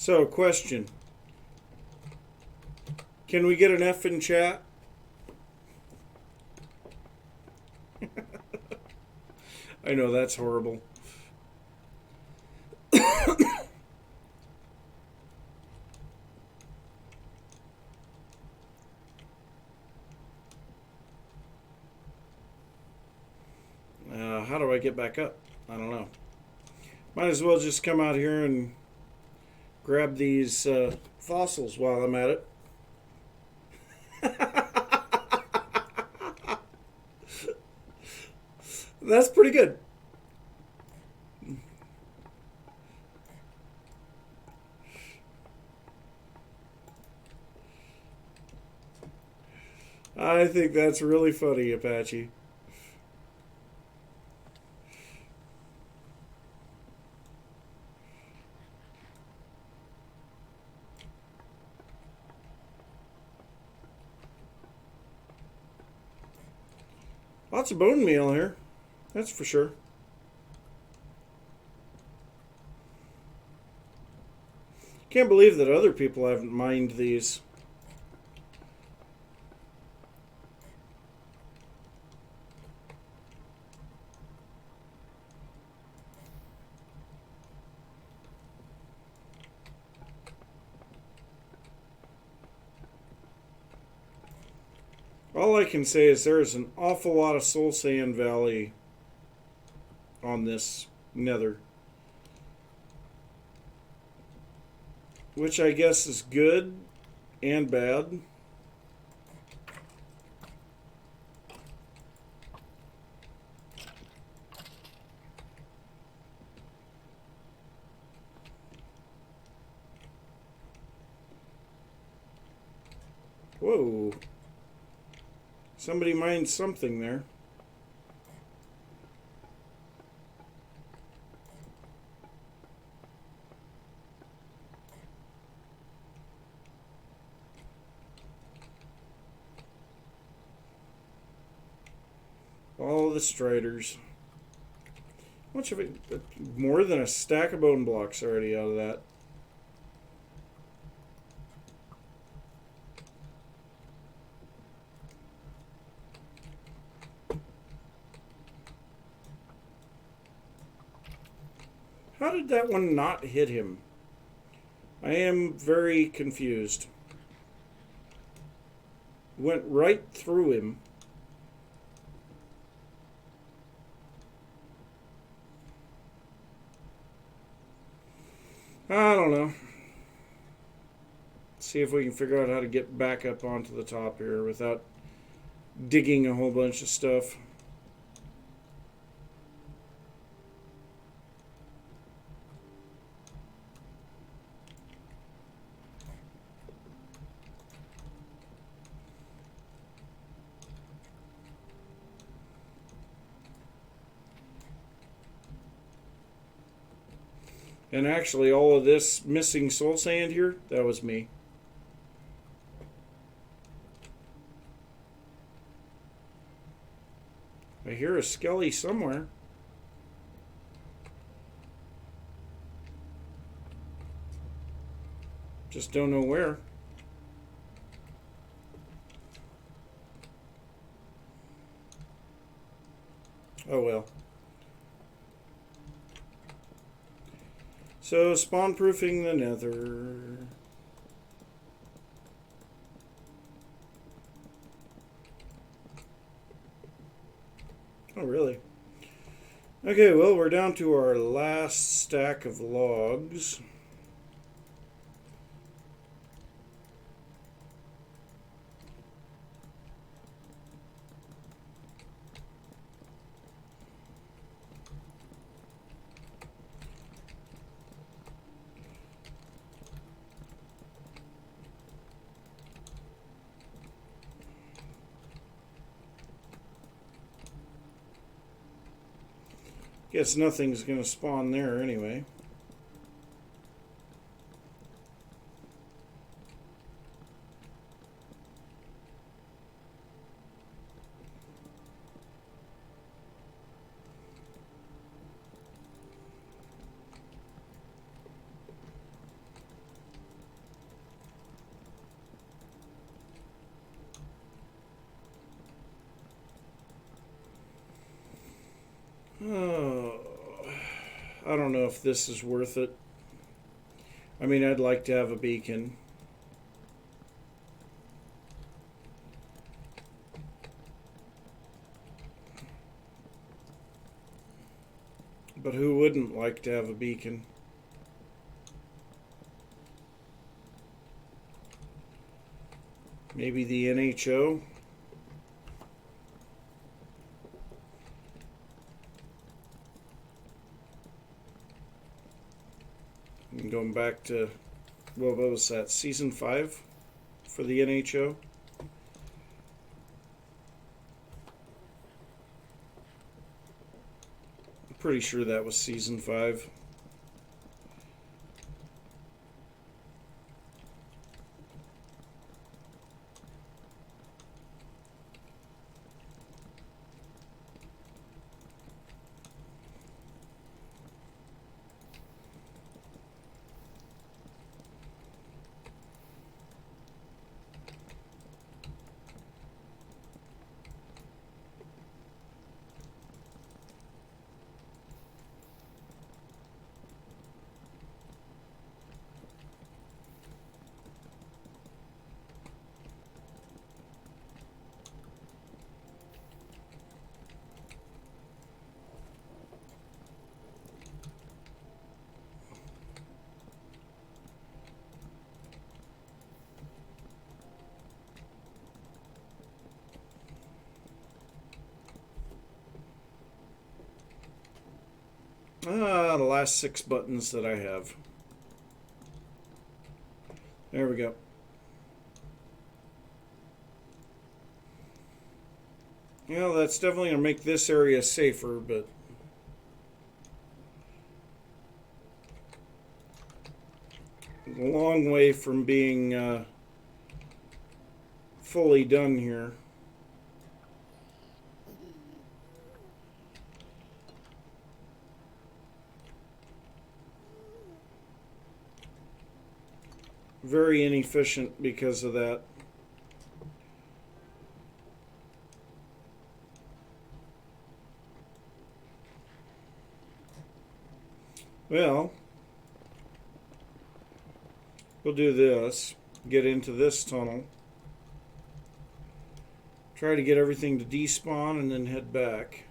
S1: So, question. Can we get an F in chat? I know that's horrible. How do I get back up? I don't know. Might as well just come out here and grab these fossils while I'm at it. That's pretty good. I think that's really funny, Apache. Lots of bone meal here. That's for sure. Can't believe that other people haven't mined these. All I can say is there's an awful lot of Soul Sand Valley on this nether. Which I guess is good and bad. Whoa. Somebody mined something there. All the striders. How much of it? More than a stack of bone blocks already out of that. How did that one not hit him? I am very confused. Went right through him. I don't know. See if we can figure out how to get back up onto the top here without digging a whole bunch of stuff. And actually, all of this missing soul sand here, that was me. I hear a skelly somewhere. Just don't know where. Oh well. So, spawn proofing the nether. Oh, really? Okay, well, we're down to our last stack of logs. Guess nothing's going to spawn there anyway. I don't know if this is worth it. I mean, I'd like to have a beacon. But who wouldn't like to have a beacon? Maybe the NHO? And going back to, what was that, Season 5 for the NHO? I'm pretty sure that was Season 5. The last 6 buttons that I have. There we go. You know, that's definitely going to make this area safer, but a long way from being fully done here. Very inefficient because of that. Well, we'll do this. Get into this tunnel. Try to get everything to despawn and then head back.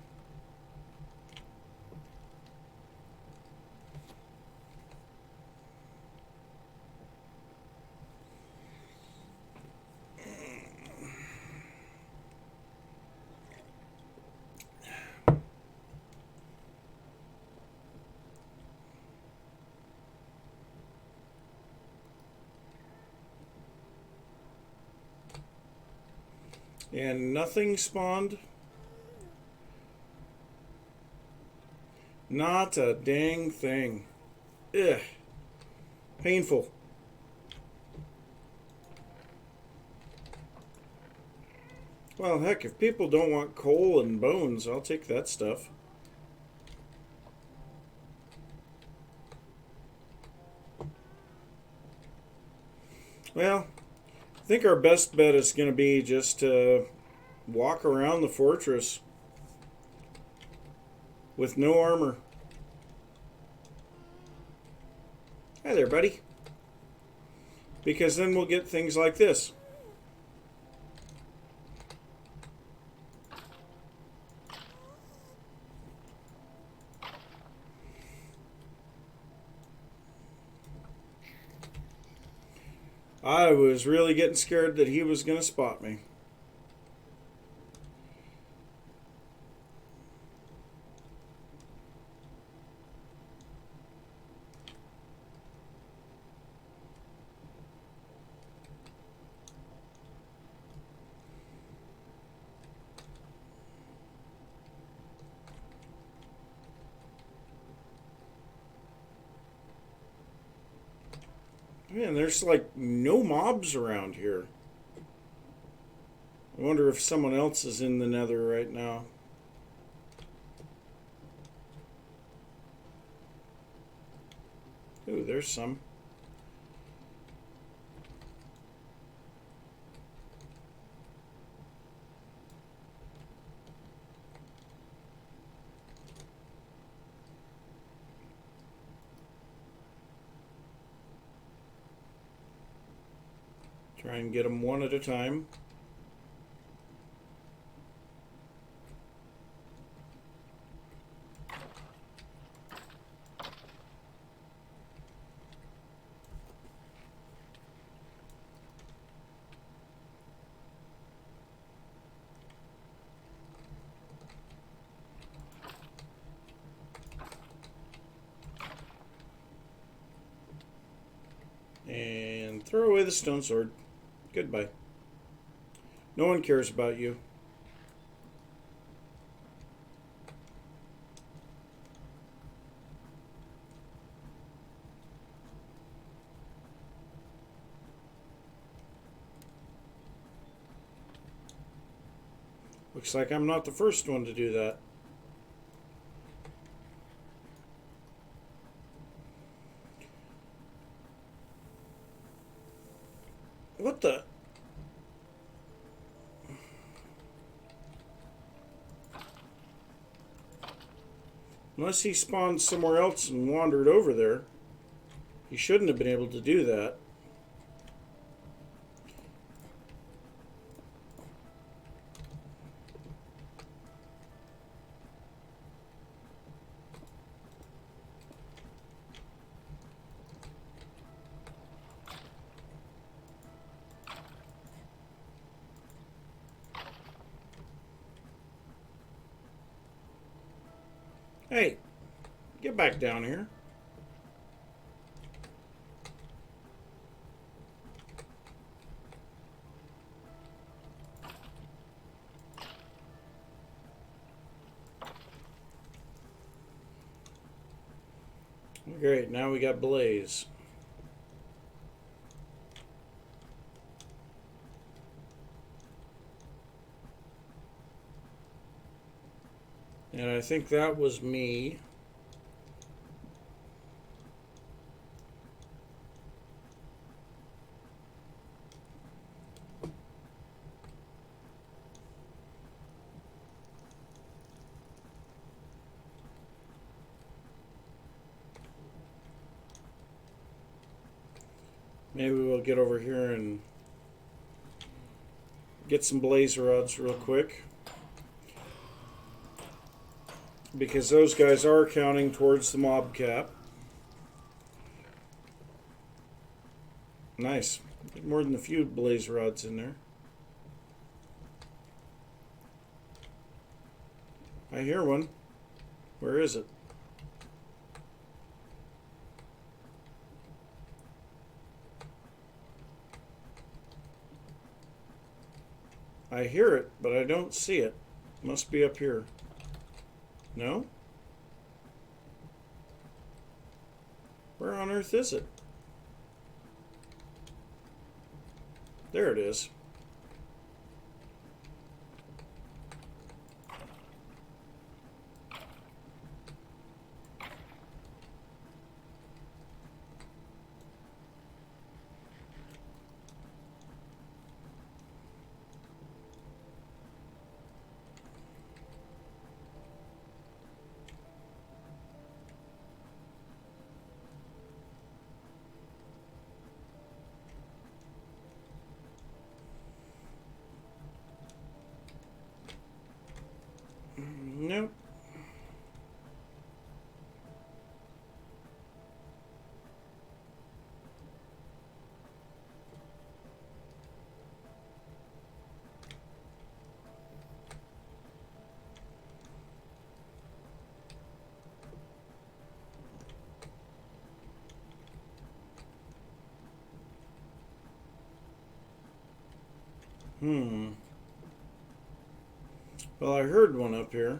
S1: And nothing spawned. Not a dang thing. Ugh. Painful. Well, heck, if people don't want coal and bones, I'll take that stuff. Well, I think our best bet is going to be just to walk around the fortress with no armor. Hi there, buddy. Because then we'll get things like this. I was really getting scared that he was going to spot me. Man, there's like no mobs around here. I wonder if someone else is in the nether right now. Ooh, there's some. Try and get them one at a time. And throw away the stone sword. Goodbye. No one cares about you. Looks like I'm not the first one to do that. What the? Unless he spawned somewhere else and wandered over there. He shouldn't have been able to do that. Hey, get back down here. Great, now we got Blaze. And I think that was me. Maybe we'll get over here and get some blaze rods real quick. Because those guys are counting towards the mob cap. Nice. More than a few blaze rods in there. I hear one. Where is it? I hear it, but I don't see it. Must be up here. No? Where on earth is it? There it is. Nope. Well, I heard one up here.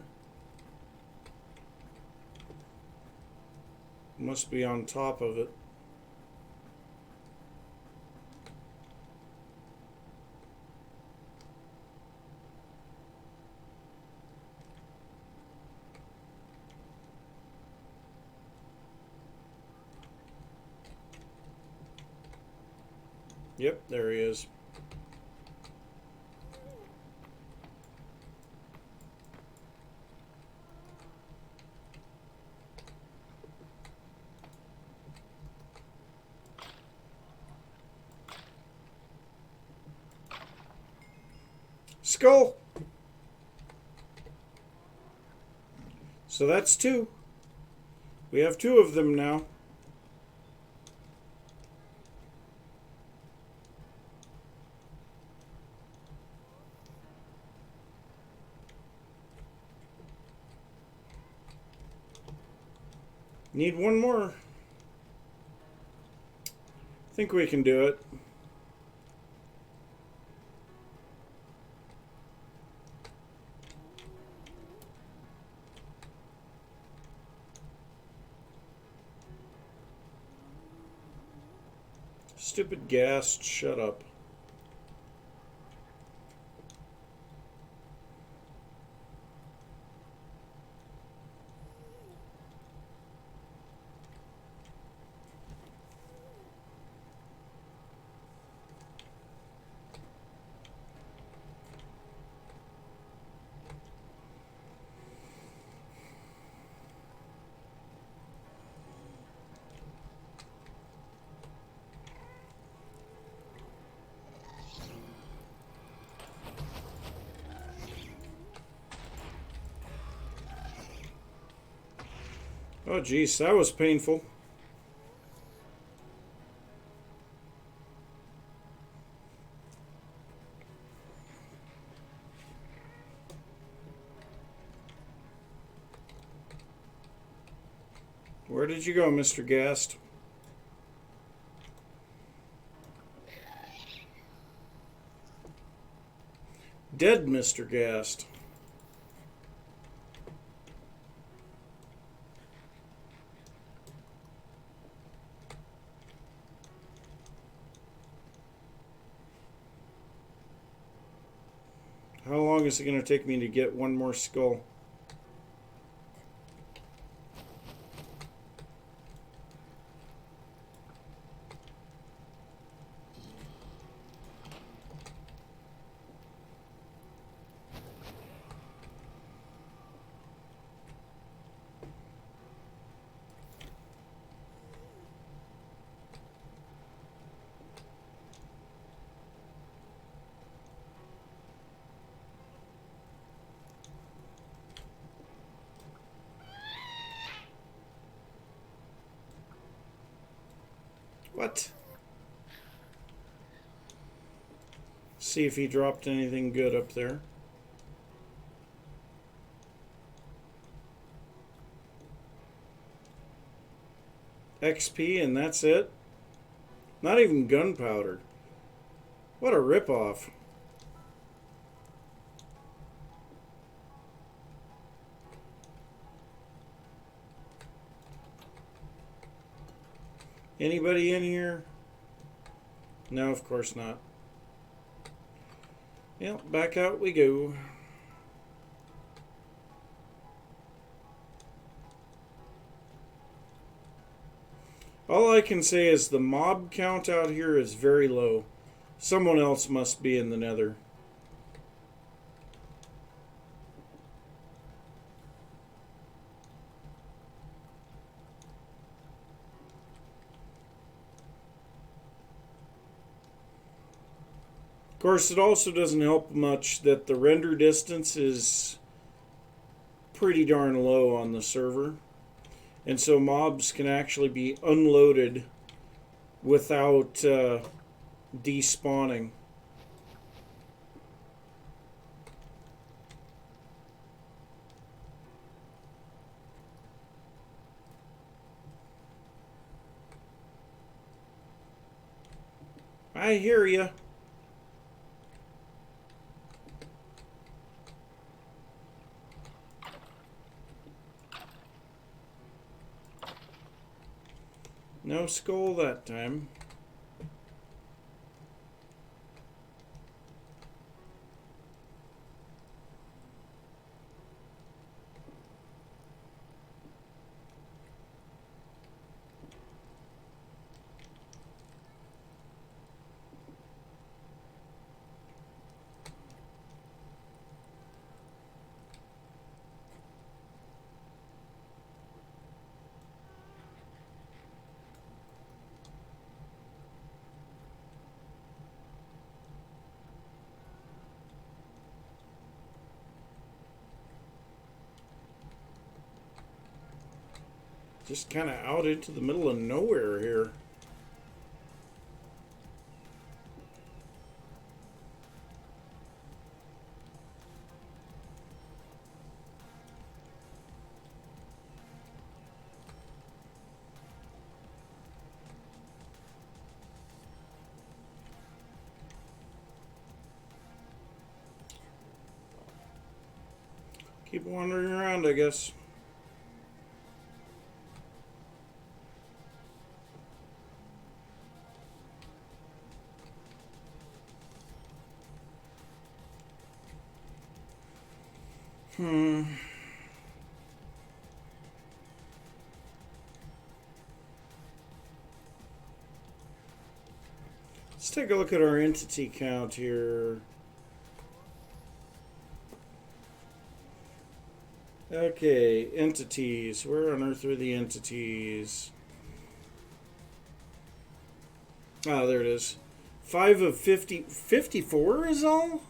S1: Must be on top of it. Yep, there he is. Skull. So that's 2. We have 2 of them now. Need 1 more. Think we can do it. Stupid ghast, shut up. Oh, geez, that was painful. Where did you go, Mr. Ghast? Dead, Mr. Ghast. How long is it going to take me to get 1 more skull? What? See if he dropped anything good up there. XP and that's it? Not even gunpowder. What a ripoff. Anybody in here? No, of course not. Well, back out we go. All I can say is the mob count out here is very low. Someone else must be in the nether. Of course, it also doesn't help much that the render distance is pretty darn low on the server. And so mobs can actually be unloaded without despawning. I hear ya. No skull that time. just kind of out into the middle of nowhere here. Keep wandering around, I guess. Let's take a look at our entity count here. Okay, entities. Where on earth are the entities? Ah, there it is. 5 of 50. 54 is all?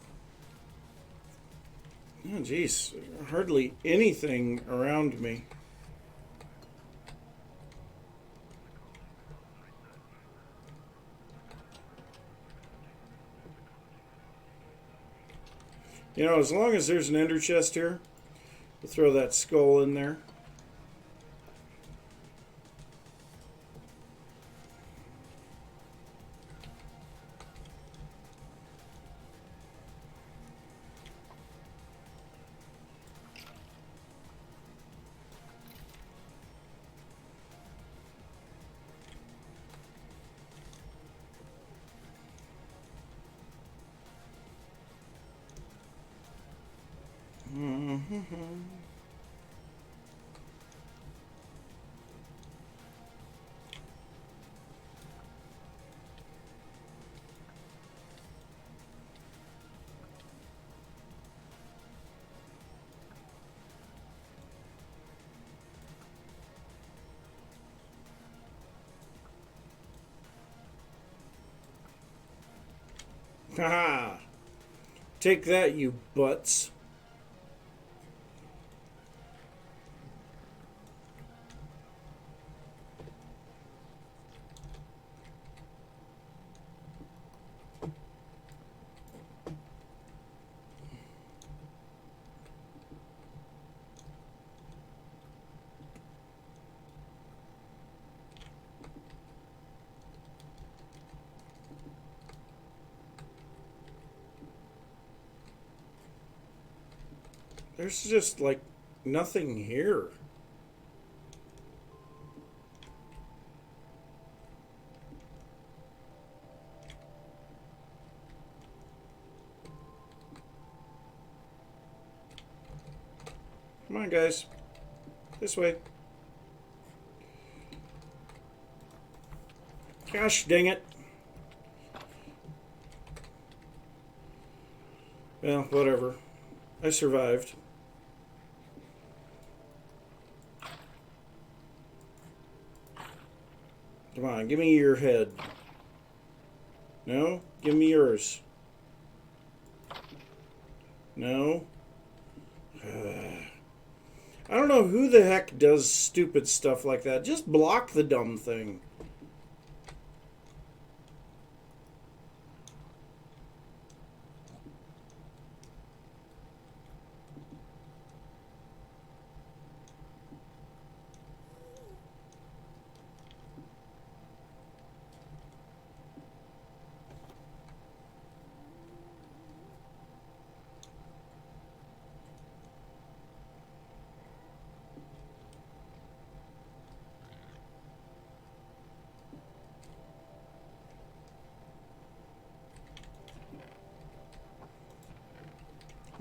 S1: Oh, jeez. Hardly anything around me. You know, as long as there's an ender chest here, we'll throw that skull in there. Haha! Take that, you butts. There's just like nothing here. Come on, guys. This way. Gosh dang it. Well, whatever. I survived. Come on, give me your head. No? Give me yours. No? I don't know who the heck does stupid stuff like that. Just block the dumb thing.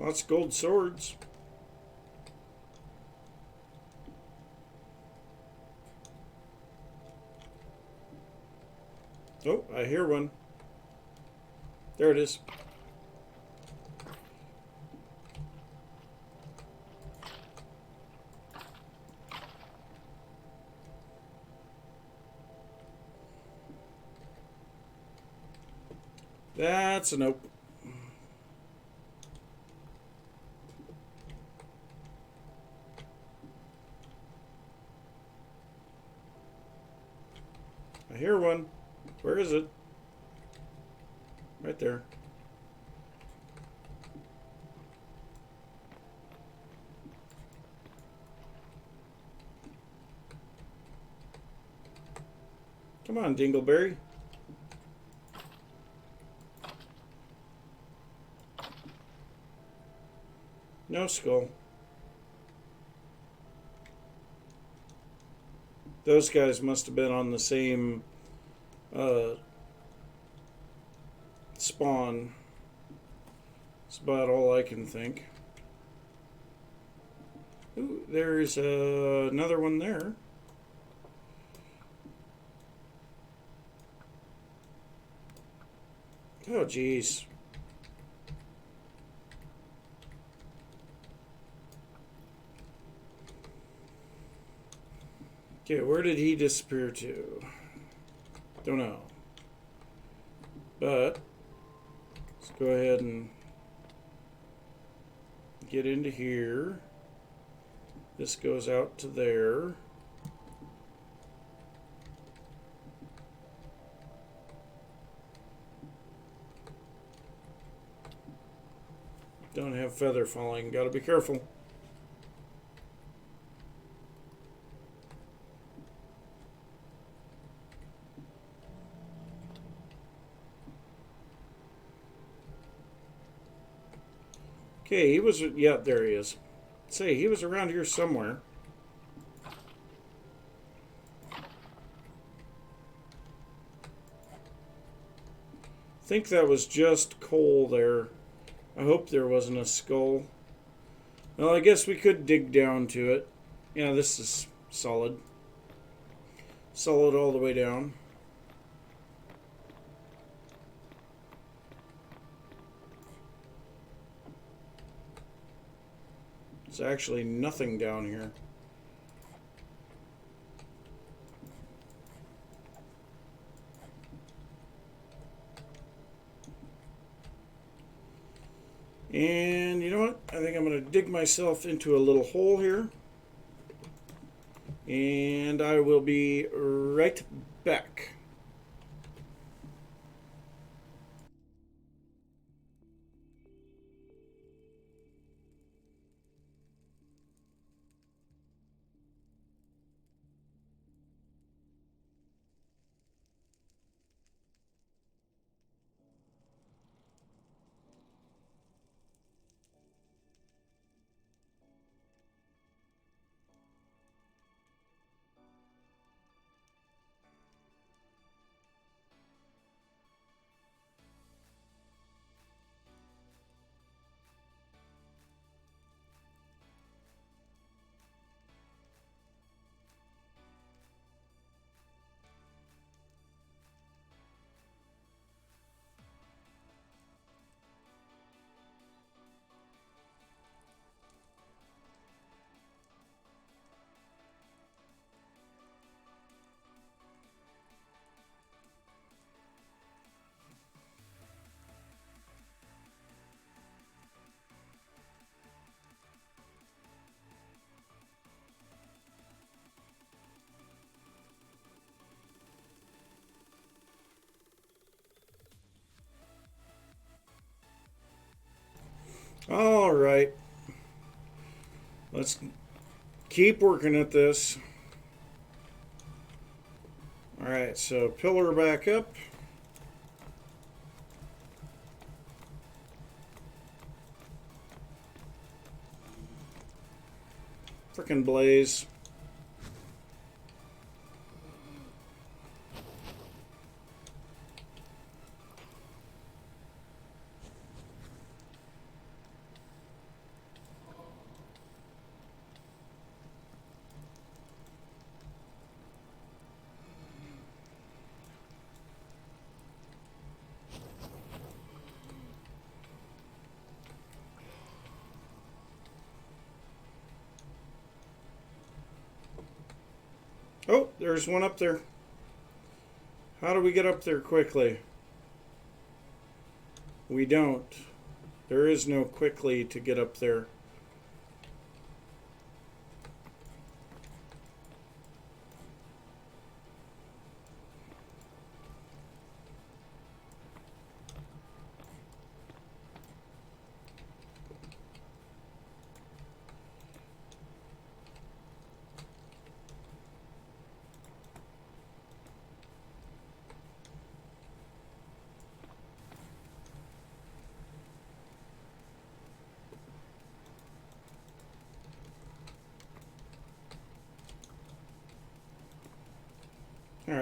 S1: Lots of gold swords. Oh, I hear one. There it is. That's a nope. Where is it? Right there. Come on, Dingleberry. No skull. Those guys must have been on the same spawn. That's about all I can think. Ooh, there's another one there. Oh, jeez. Okay, where did he disappear to? Don't know. But let's go ahead and get into here. This goes out to there. Don't have feather falling. Gotta be careful. Okay, he was... Yeah, there he is. Say, he was around here somewhere. I think that was just coal there. I hope there wasn't a skull. Well, I guess we could dig down to it. Yeah, this is solid. Solid all the way down. There's actually nothing down here. And you know what? I think I'm going to dig myself into a little hole here. And I will be right back. All right. Let's keep working at this. All right, so pillar back up. Frickin' blaze. Oh, there's one up there. How do we get up there quickly? We don't. There is no quickly to get up there.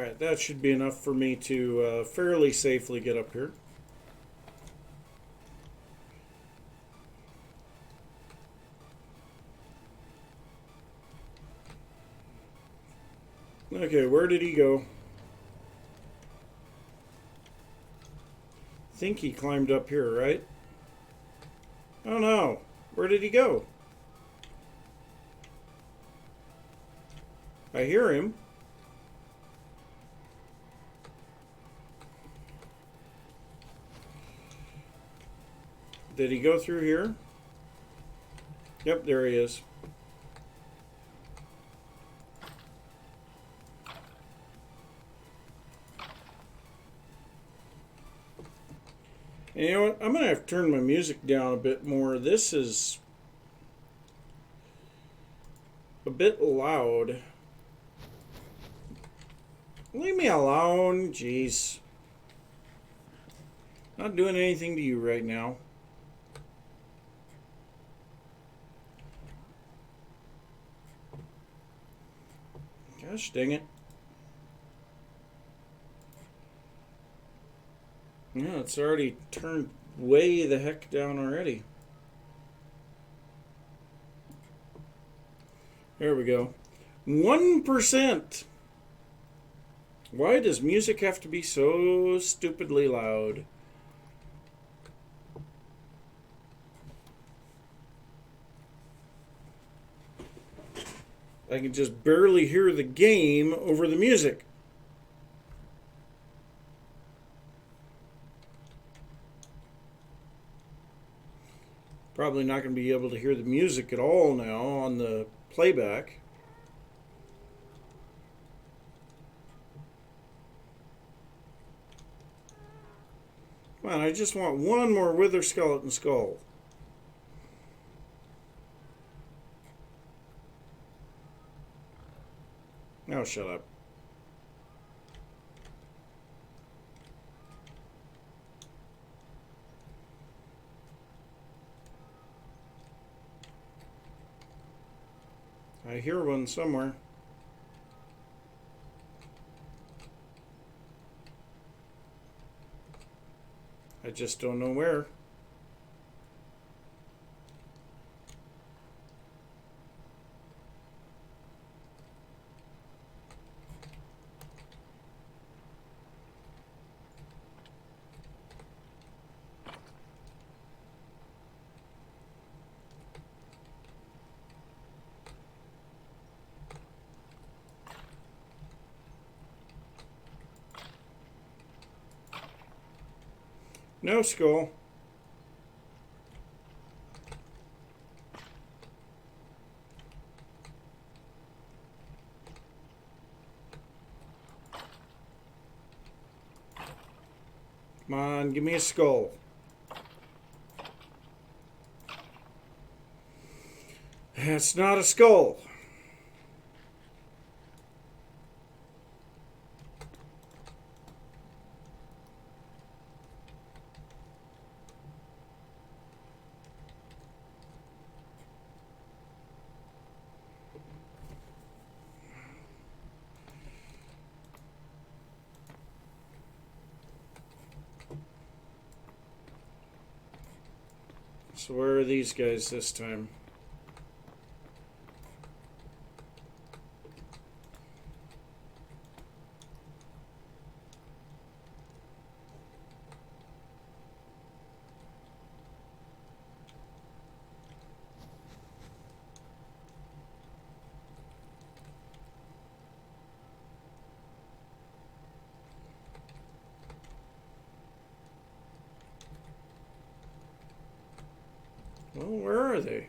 S1: Alright, that should be enough for me to fairly safely get up here. Okay, where did he go? I think he climbed up here, right? Oh no, where did he go? I hear him. Did he go through here? Yep, there he is. And you know what? I'm going to have to turn my music down a bit more. This is a bit loud. Leave me alone. Jeez. Not doing anything to you right now. Gosh dang it. Yeah, it's already turned way the heck down already. There we go. 1%. Why does music have to be so stupidly loud? I can just barely hear the game over the music. Probably not going to be able to hear the music at all now on the playback. Come on, I just want one more Wither Skeleton Skull. Now shut up. I hear one somewhere. I just don't know where. No skull. Come on, give me a skull. That's not a skull. So where are these guys this time? Well, where are they?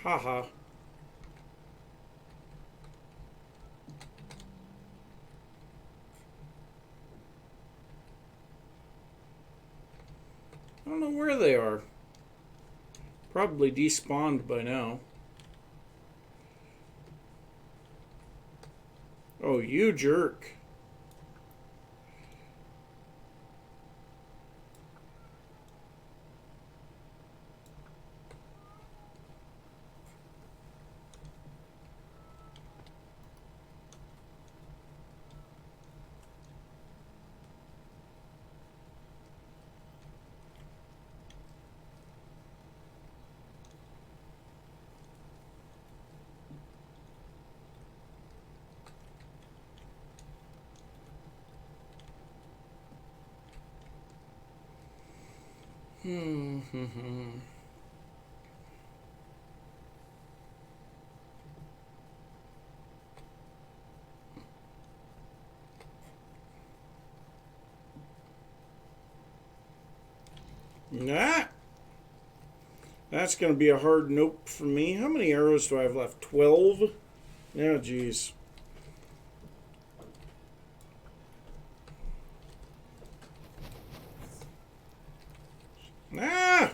S1: Haha. I don't know where they are. Probably despawned by now. Oh, you jerk. Nah. That's going to be a hard nope for me. How many arrows do I have left? 12? Yeah, geez. Ah!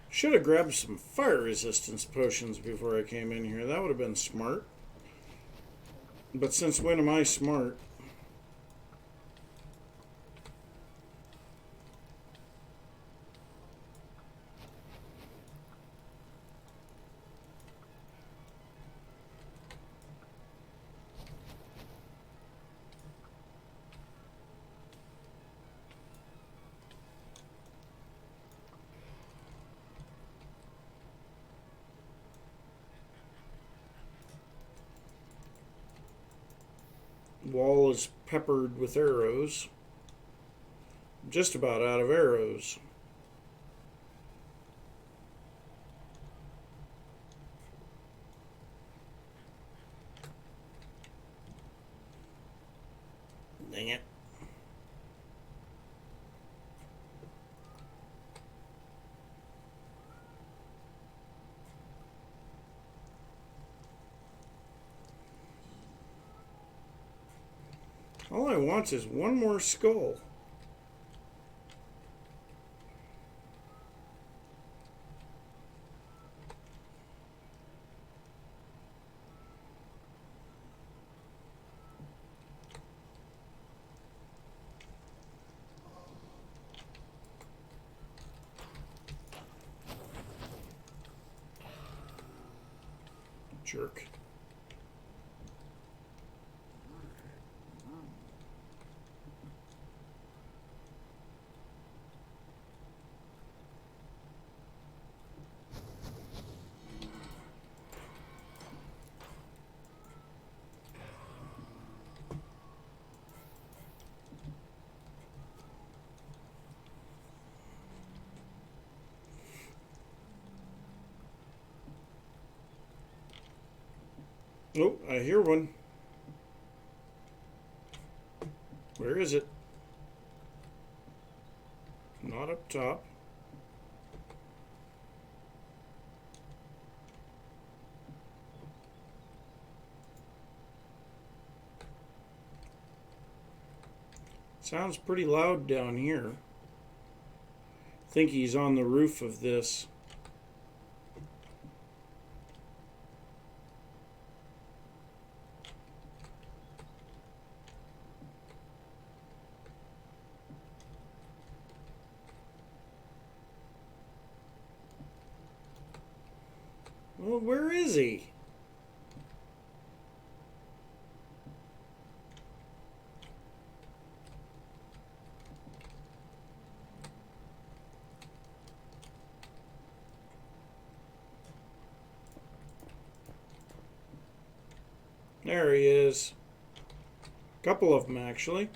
S1: Should have grabbed some fire resistance potions before I came in here. That would have been smart. But since when am I smart? Wall is peppered with arrows. Just about out of arrows. Dang it. All I want is one more skull. Jerk. Oh, I hear one. Where is it? Not up top. Sounds pretty loud down here. I think he's on the roof of this. Well, where is he? There he is. A couple of them, actually.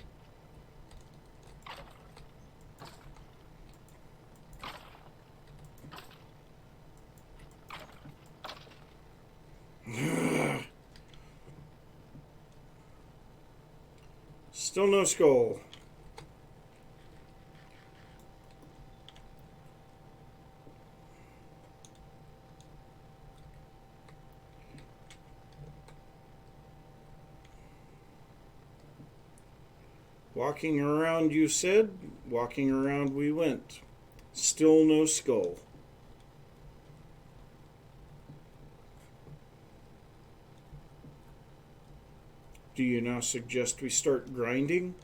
S1: Still no skull. Walking around, you said. Walking around we went. Still no skull. Do you now suggest we start grinding?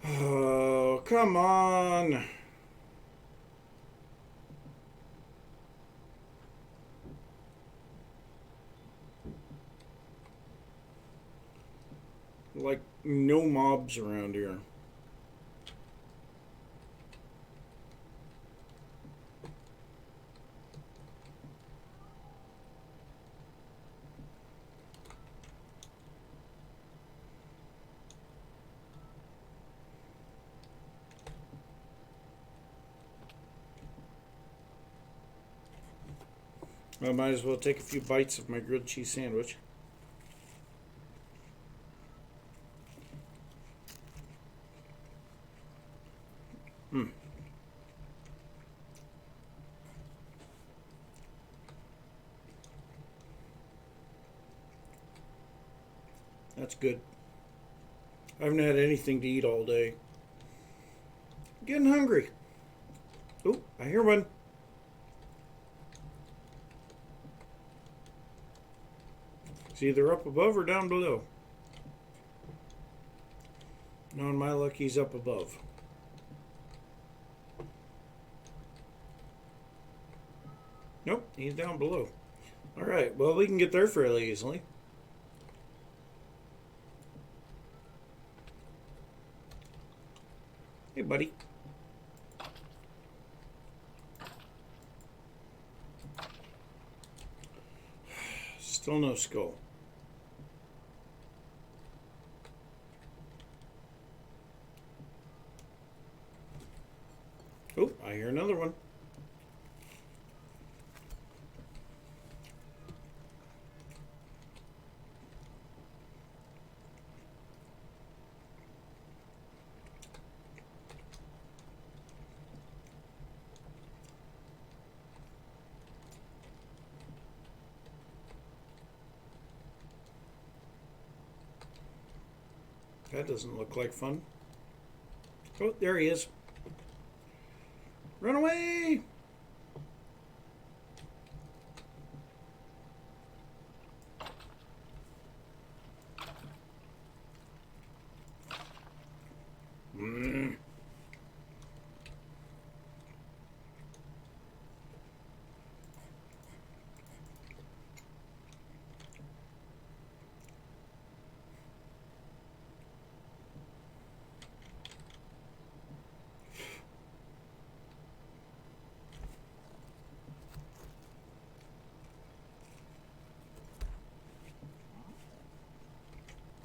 S1: Oh, come on. Like, no mobs around here. I might as well take a few bites of my grilled cheese sandwich. That's good. I haven't had anything to eat all day. Getting hungry. Oh, I hear one. It's either up above or down below. Knowing my luck, he's up above. Nope, he's down below. Alright, well, we can get there fairly easily. Hey, buddy. Still no skull. Oh, I hear another one. That doesn't look like fun. Oh, there he is. Run away!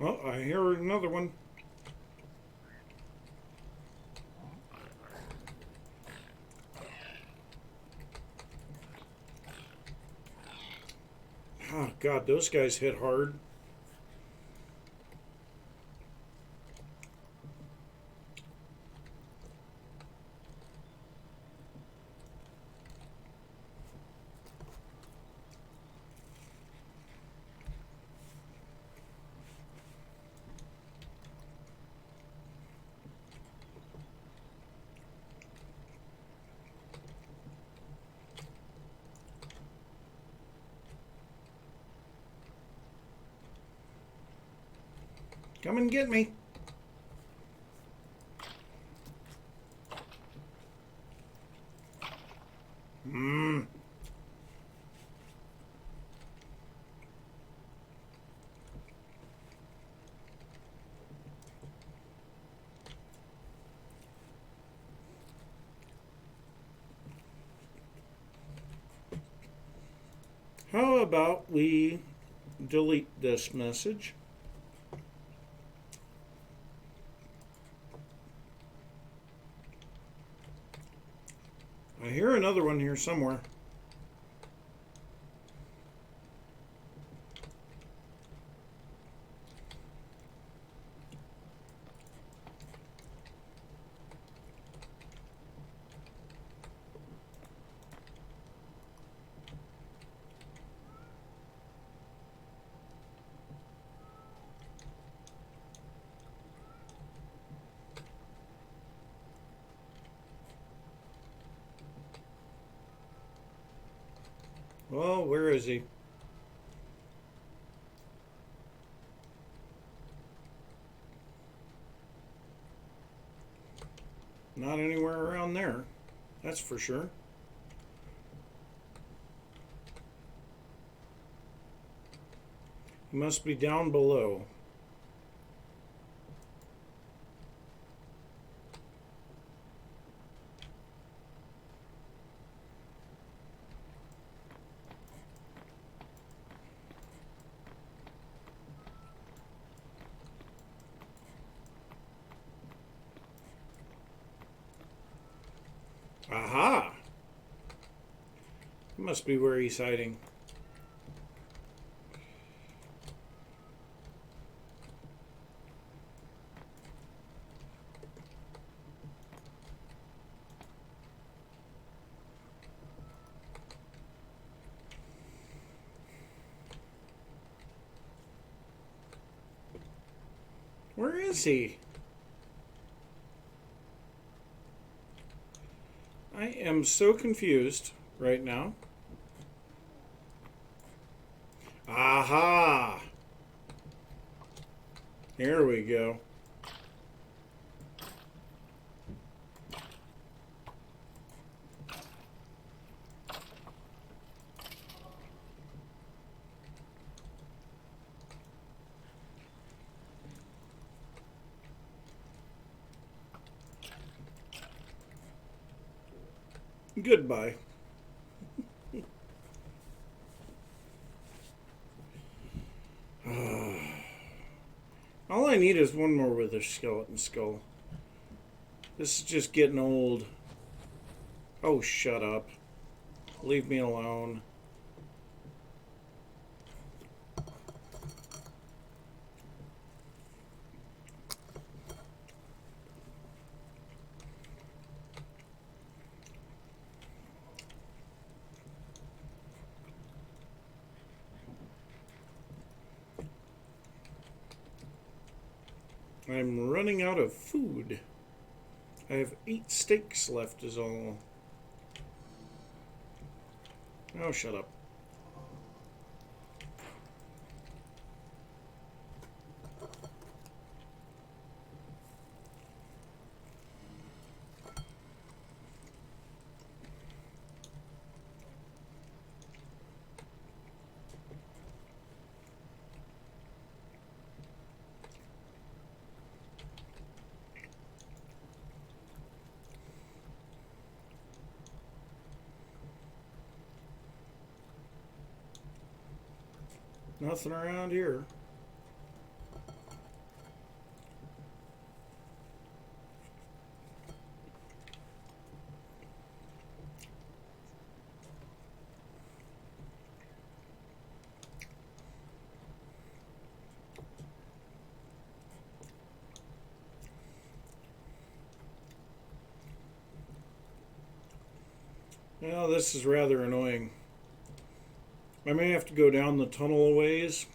S1: Well, I hear another one. Oh, God, those guys hit hard. Come and get me. How about we delete this message? I hear another one here somewhere. Well, where is he? Not anywhere around there. That's for sure. He must be down below. Aha! Must be where he's hiding. Where is he? I am so confused right now. Aha! Here we go. Goodbye. All I need is one more with a skeleton skull. This is just getting old. Oh, shut up. Leave me alone. I'm running out of food. I have 8 steaks left is all. Oh, shut up. Nothing around here. Well, this is rather annoying. I may have to go down the tunnel a ways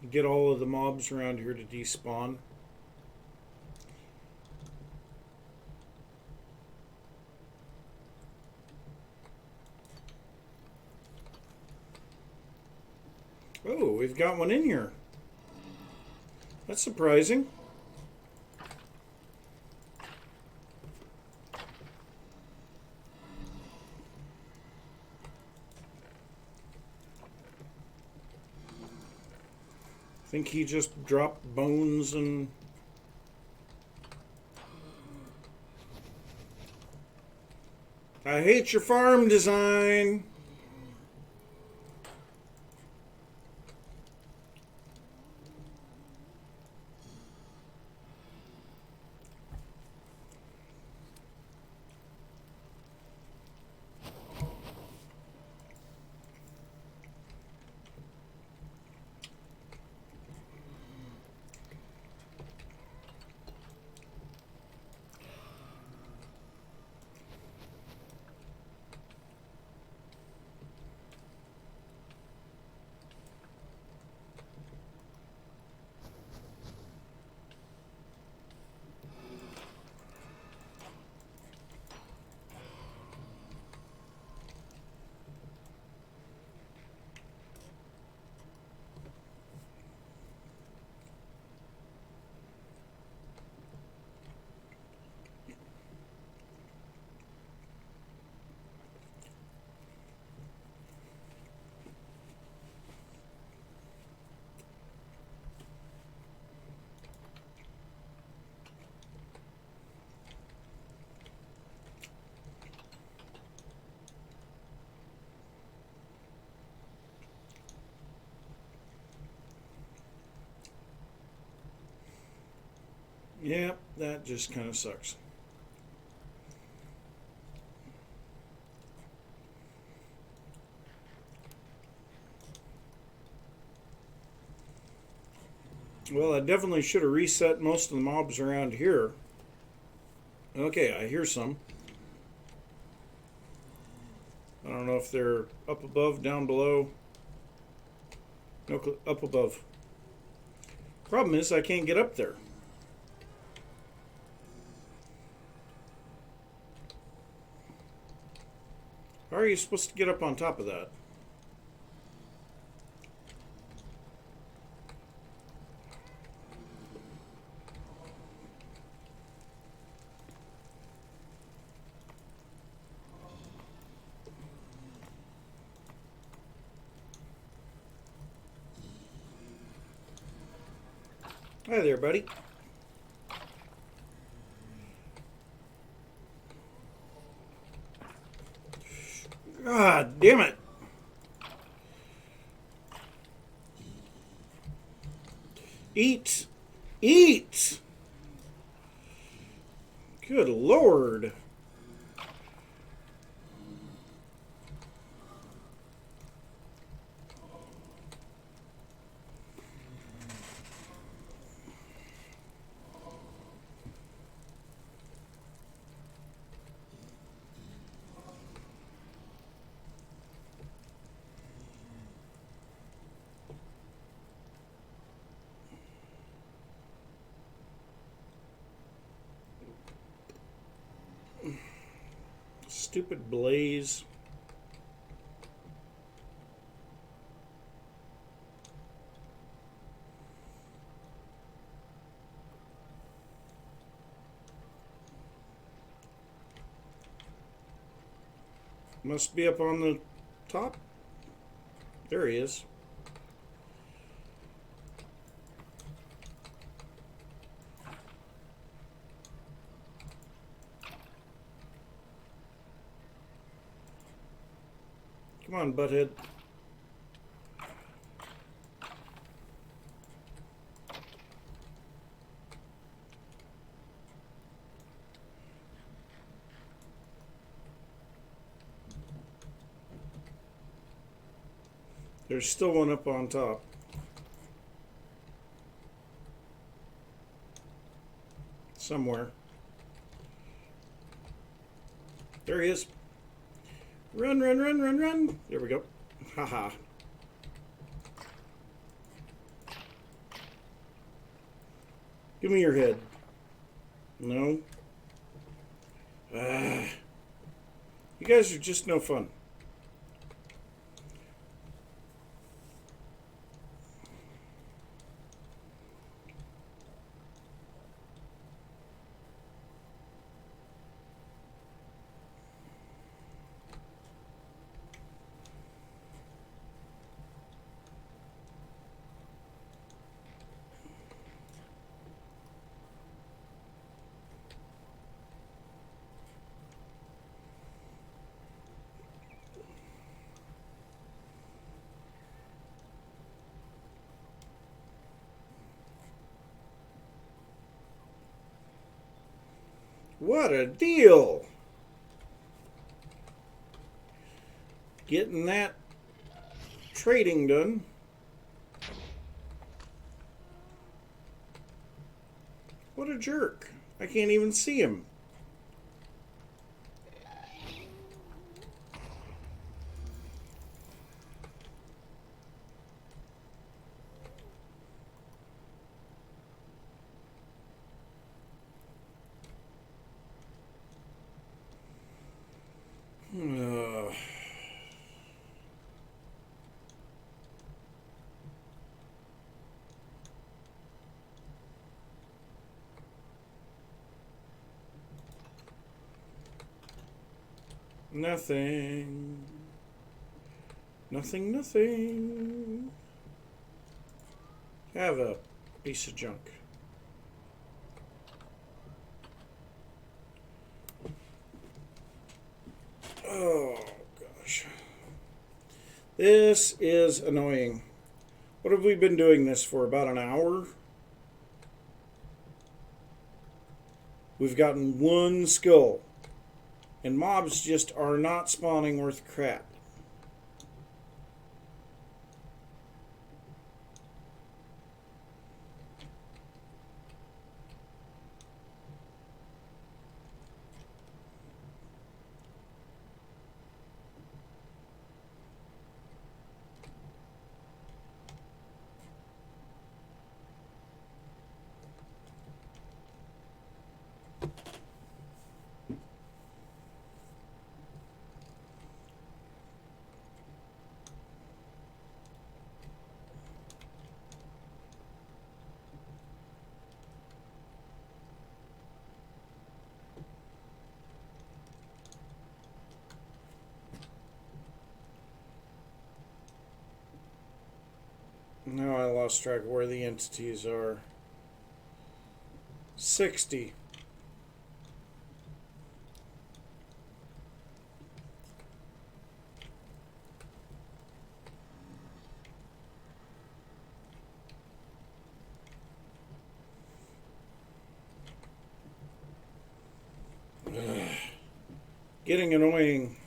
S1: and get all of the mobs around here to despawn. Oh, we've got one in here. That's surprising. I think he just dropped bones and... I hate your farm design. Yeah, that just kind of sucks. Well, I definitely should have reset most of the mobs around here. Okay, I hear some. I don't know if they're up above, down below. No, up above. Problem is, I can't get up there. How are you supposed to get up on top of that? Hi there, buddy. God damn it. Eat. Eat! Good Lord. Stupid blaze. Must be up on the top. There he is. Come on, butthead. There's still one up on top. Somewhere. There he is. Run, run, run, run, run. There we go. Haha. Give me your head. No. You guys are just no fun. What a deal! Getting that trading done. What a jerk. I can't even see him. Nothing. Nothing, nothing. Have a piece of junk. Oh, gosh. This is annoying. What have we been doing this for? About an hour? We've gotten one skull. And mobs just are not spawning worth crap. Now I lost track of where the entities are. 60. Getting annoying.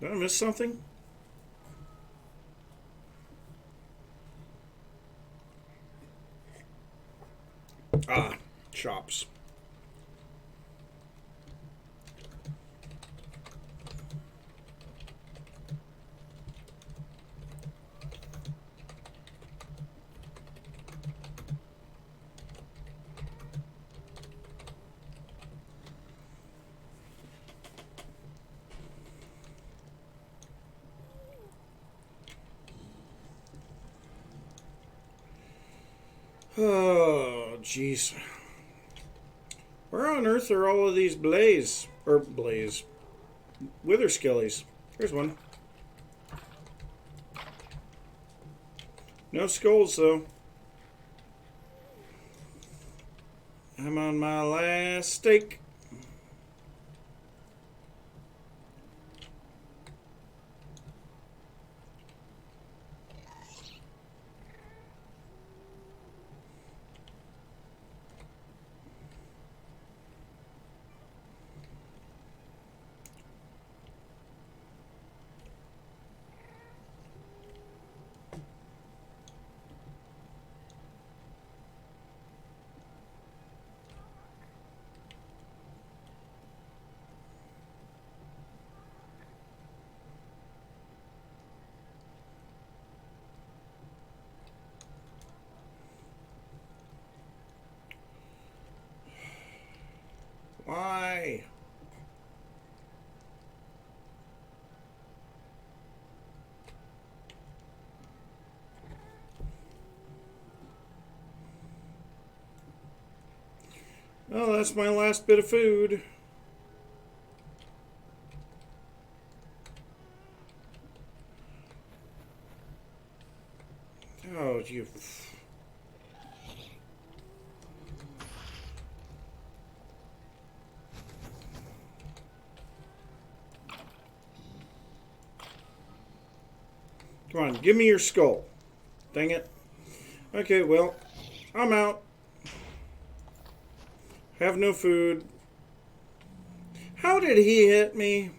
S1: Did I miss something? Ah, chops. Oh, jeez. Where on earth are all of these wither skellies? Here's one. No skulls, though. I'm on my last steak. Why? Oh, that's my last bit of food. Oh, you... Come on, give me your skull. Dang it. Okay, well, I'm out. Have no food. How did he hit me?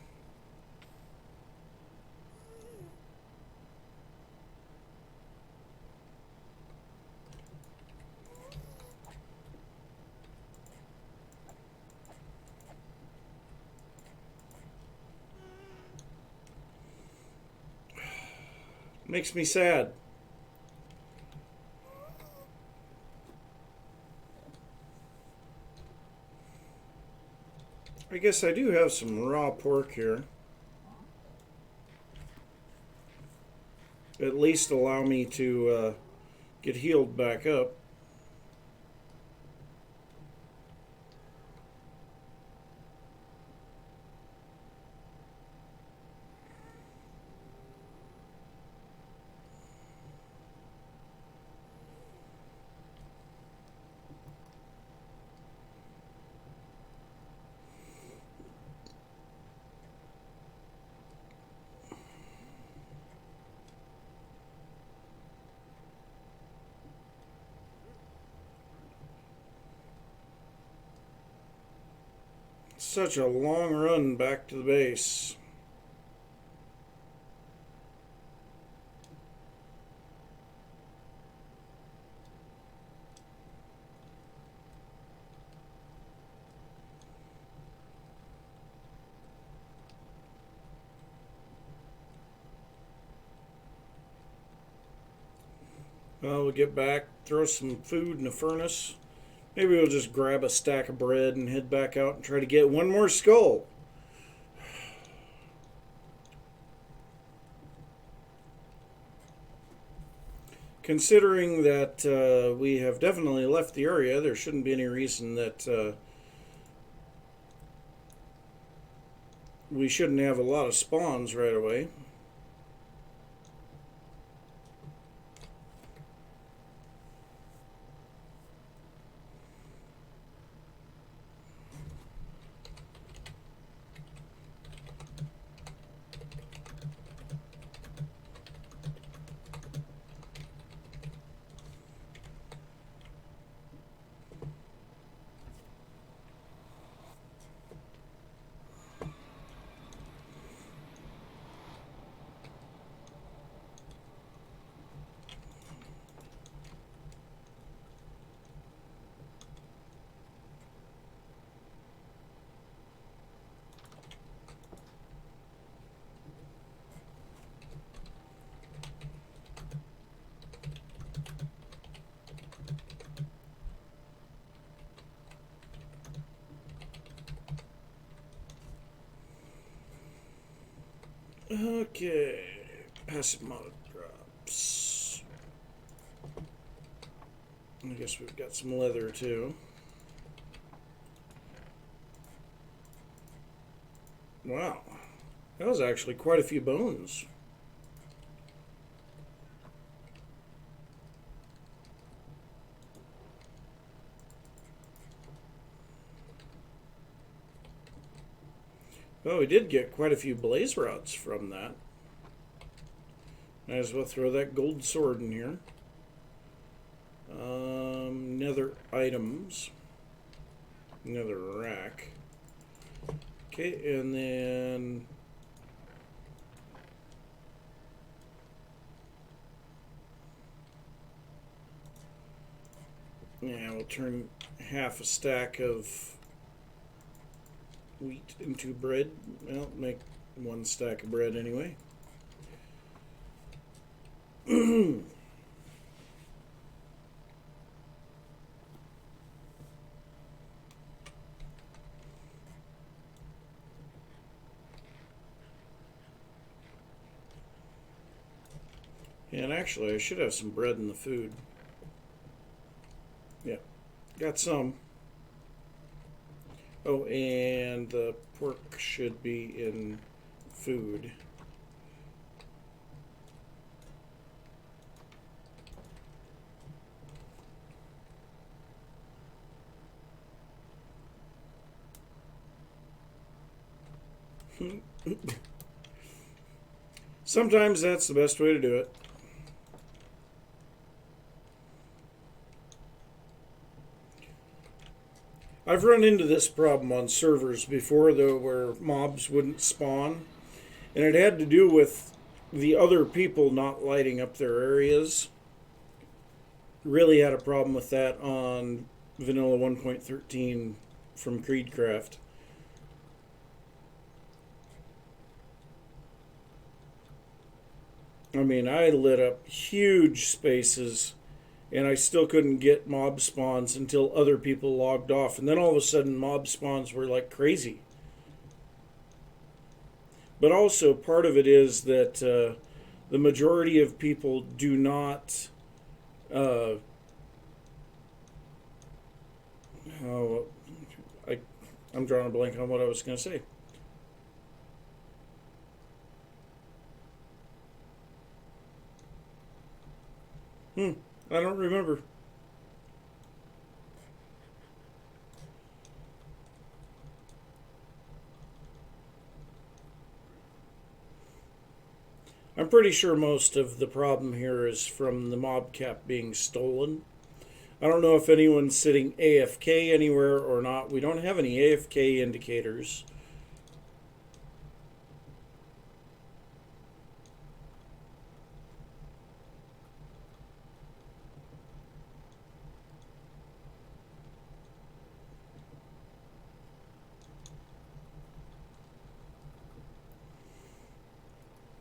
S1: Makes me sad. I guess I do have some raw pork here. At least allow me to get healed back up. such a long run back to the base. Well, we'll get back, throw some food in the furnace. Maybe we'll just grab a stack of bread and head back out and try to get one more skull. Considering that we have definitely left the area, there shouldn't be any reason that we shouldn't have a lot of spawns right away. Okay, passive mod drops. I guess we've got some leather too. Wow, that was actually quite a few bones. Well, we did get quite a few blaze rods from that. Might as well throw that gold sword in here. Nether items. Nether rack. Okay, and then... yeah, we'll turn half a stack of wheat into bread. Well, make one stack of bread anyway. And actually, I should have some bread in the food. Yeah, got some. Oh, and the pork should be in food. Sometimes that's the best way to do it. I've run into this problem on servers before, though, where mobs wouldn't spawn. And it had to do with the other people not lighting up their areas. Really had a problem with that on Vanilla 1.13 from Creedcraft. I mean, I lit up huge spaces and I still couldn't get mob spawns until other people logged off. And then all of a sudden, mob spawns were like crazy. But also, part of it is that the majority of people do not... I'm drawing a blank on what I was going to say. I don't remember. I'm pretty sure most of the problem here is from the mob cap being stolen. I don't know if anyone's sitting AFK anywhere or not. We don't have any AFK indicators.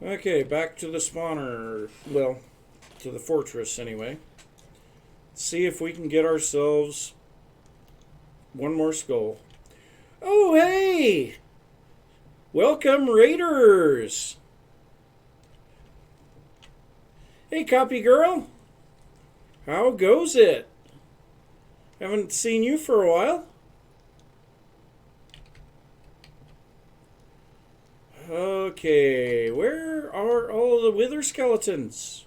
S1: Okay, back to the spawner. Well, to the fortress anyway. See if we can get ourselves one more skull. Oh, hey! Welcome, Raiders! Hey, copy girl. How goes it? Haven't seen you for a while. Okay, where are all the wither skeletons?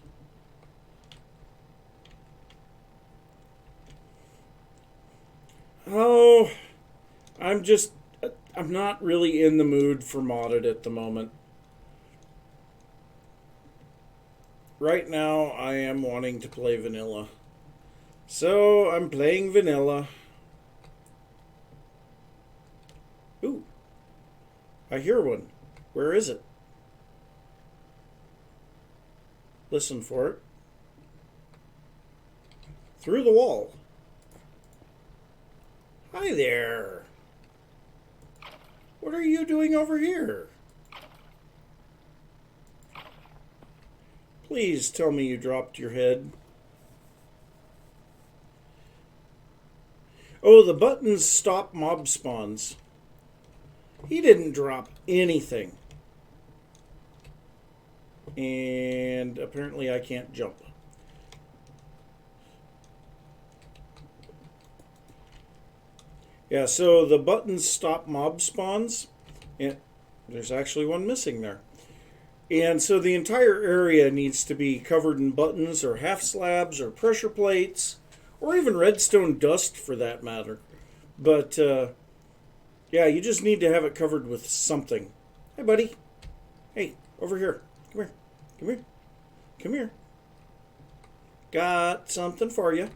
S1: Oh, I'm not really in the mood for modded at the moment. Right now, I am wanting to play vanilla. So, I'm playing vanilla. Ooh, I hear one. Where is it? Listen for it. Through the wall. Hi there. What are you doing over here? Please tell me you dropped your head. Oh, the buttons stop mob spawns. He didn't drop anything. And apparently I can't jump. Yeah, so the buttons stop mob spawns. And there's actually one missing there. And so the entire area needs to be covered in buttons or half slabs or pressure plates or even redstone dust for that matter. But yeah, you just need to have it covered with something. Hey, buddy. Hey, over here. Come here. Come here. Come here. Got something for you.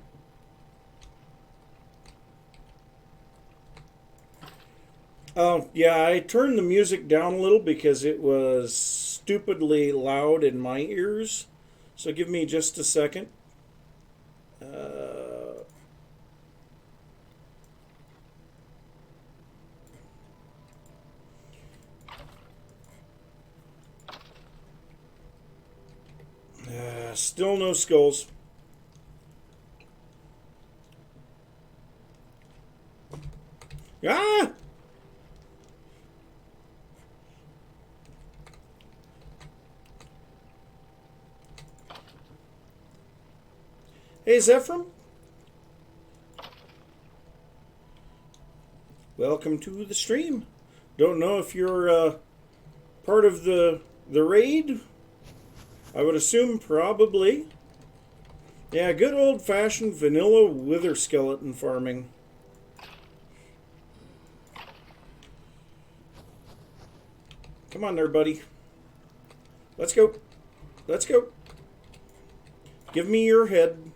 S1: Oh, yeah, I turned the music down a little because it was stupidly loud in my ears. So give me just a second. Still no skulls. Ah! Hey, Zephram. Welcome to the stream. Don't know if you're part of the raid. I would assume probably. Yeah, good old-fashioned vanilla wither skeleton farming. Come on there, buddy. Let's go. Let's go. Give me your head.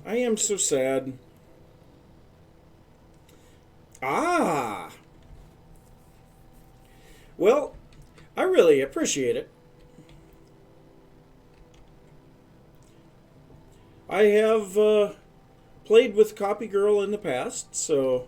S1: I am so sad. Ah! Well, I really appreciate it. I have played with Copy Girl in the past, so...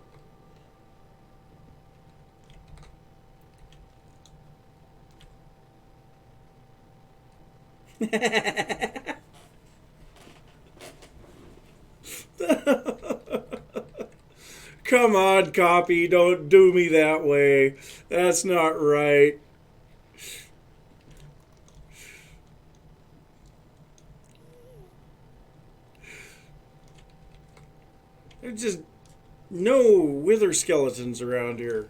S1: Come on, Copy, don't do me that way. That's not right. There's just no wither skeletons around here.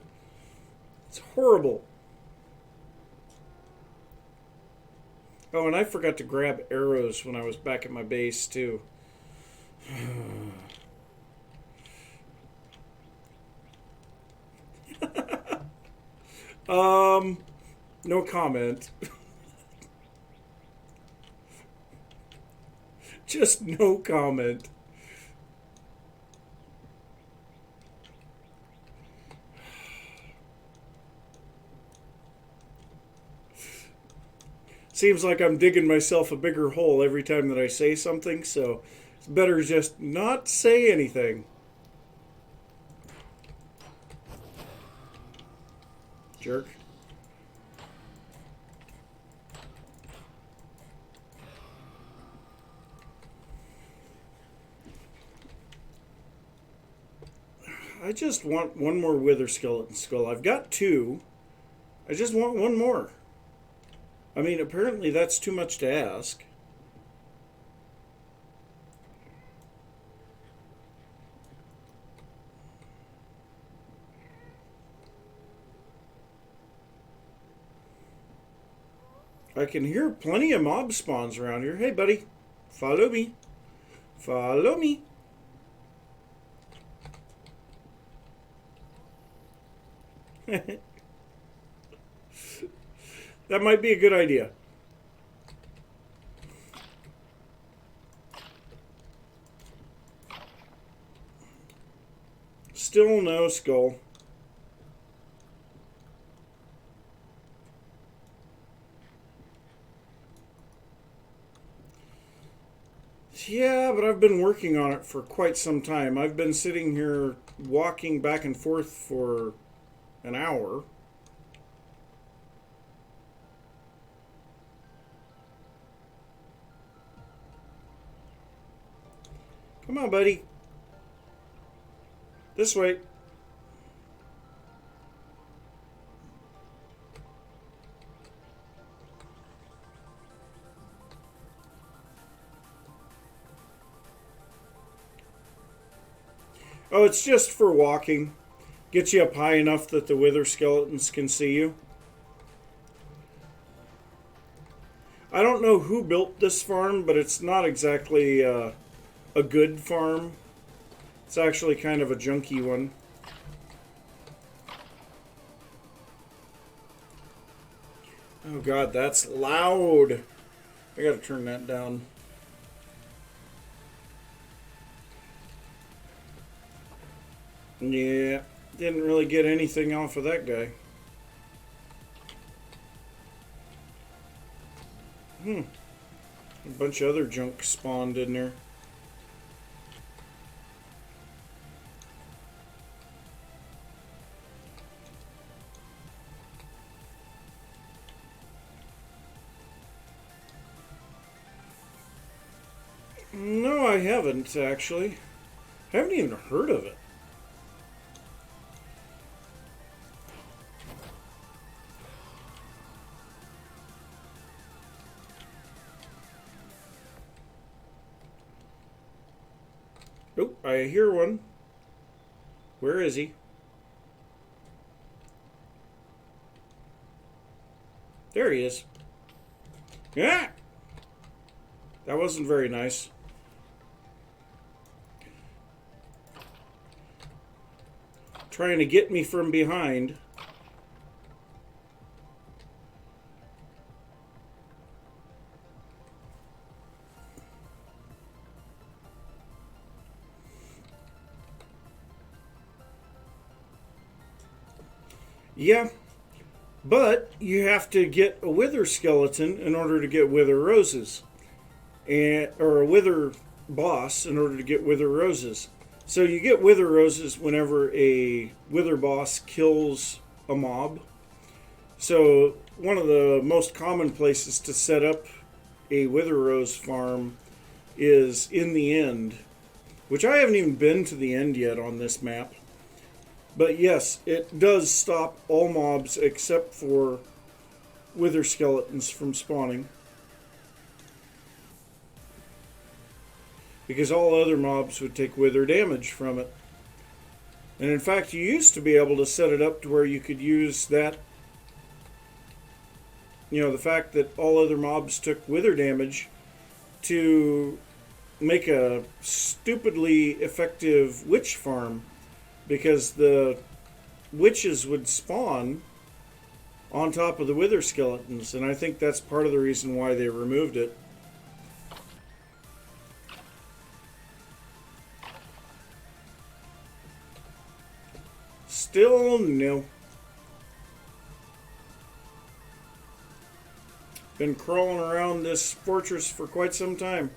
S1: It's horrible. Oh, and I forgot to grab arrows when I was back at my base, too. No comment. Just no comment. Seems like I'm digging myself a bigger hole every time that I say something, so it's better just not say anything. Jerk. I just want one more wither skeleton skull. I've got two. I just want one more. I mean, apparently that's too much to ask. I can hear plenty of mob spawns around here. Hey, buddy. Follow me. Follow me. That might be a good idea. Still no skull. Yeah, but I've been working on it for quite some time. I've been sitting here walking back and forth for an hour. Come on, buddy. This way. Oh, it's just for walking. Get you up high enough that the wither skeletons can see you. I don't know who built this farm, but it's not exactly a good farm. It's actually kind of a junky one. Oh god, that's loud. I gotta turn that down. Yeah, didn't really get anything off of that guy. A bunch of other junk spawned in there. No, I haven't, actually. I haven't even heard of it. Oh, I hear one. Where is he? There he is. Yeah! That wasn't very nice. Trying to get me from behind. Yeah, but you have to get a wither skeleton in order to get wither roses, or a wither boss in order to get wither roses. So you get wither roses whenever a wither boss kills a mob. So one of the most common places to set up a wither rose farm is in the end, which I haven't even been to the end yet on this map. But yes, it does stop all mobs except for wither skeletons from spawning. Because all other mobs would take wither damage from it. And in fact, you used to be able to set it up to where you could use that, the fact that all other mobs took wither damage to make a stupidly effective witch farm. Because the witches would spawn on top of the wither skeletons, and I think that's part of the reason why they removed it. Still no. Been crawling around this fortress for quite some time.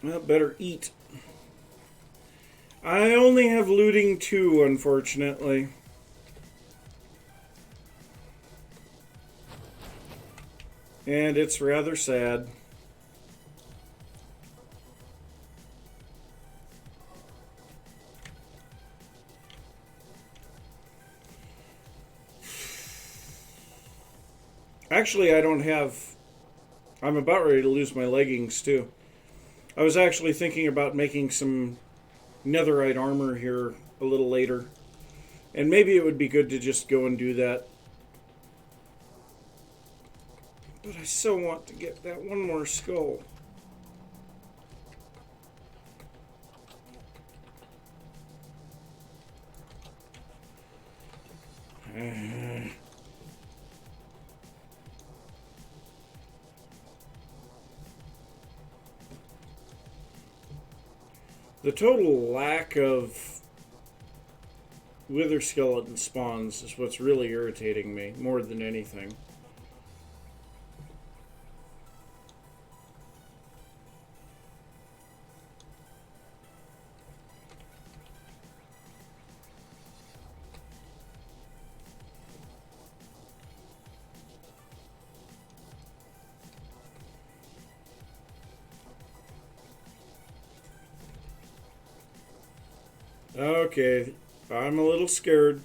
S1: Well, better eat. I only have looting 2, unfortunately. And it's rather sad. Actually, I don't have... I'm about ready to lose my leggings, too. I was actually thinking about making some netherite armor here a little later. And maybe it would be good to just go and do that. But I so want to get that one more skull. The total lack of wither skeleton spawns is what's really irritating me, more than anything. Okay, I'm a little scared.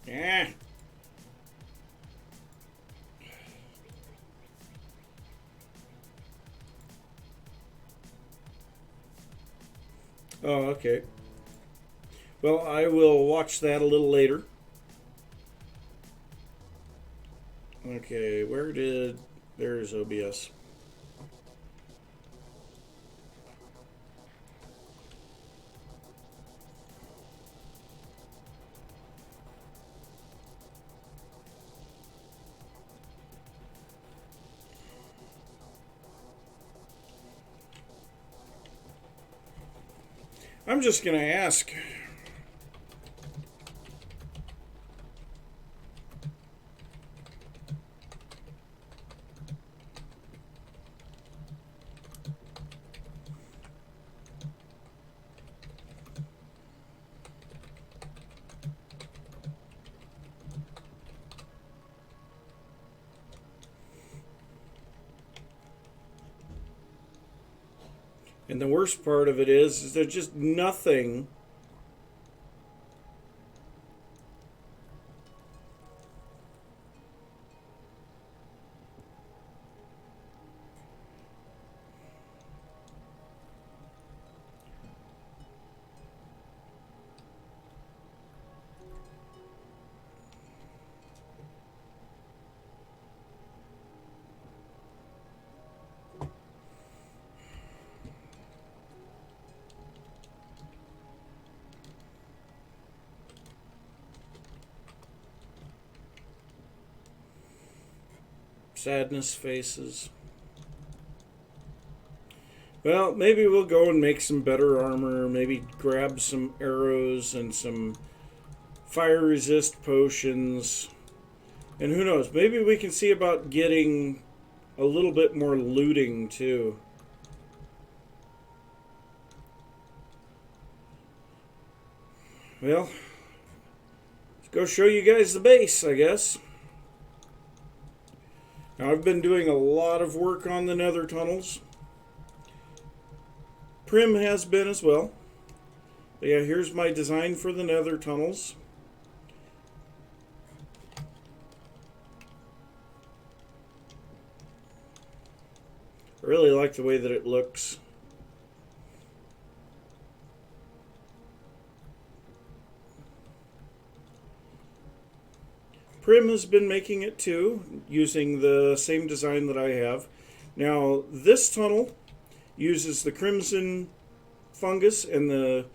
S1: Yeah. Oh, okay. Well, I will watch that a little later. Okay, where did... There's OBS. I'm just going to ask. And the worst part of it is there's just nothing sadness faces. Well, maybe we'll go and make some better armor, maybe grab some arrows and some fire resist potions. And who knows, maybe we can see about getting a little bit more looting too. Well, let's go show you guys the base, I guess. Now, I've been doing a lot of work on the nether tunnels. Prim has been as well. But yeah, here's my design for the nether tunnels. I really like the way that it looks. Prim has been making it too, using the same design that I have. Now, this tunnel uses the crimson fungus and the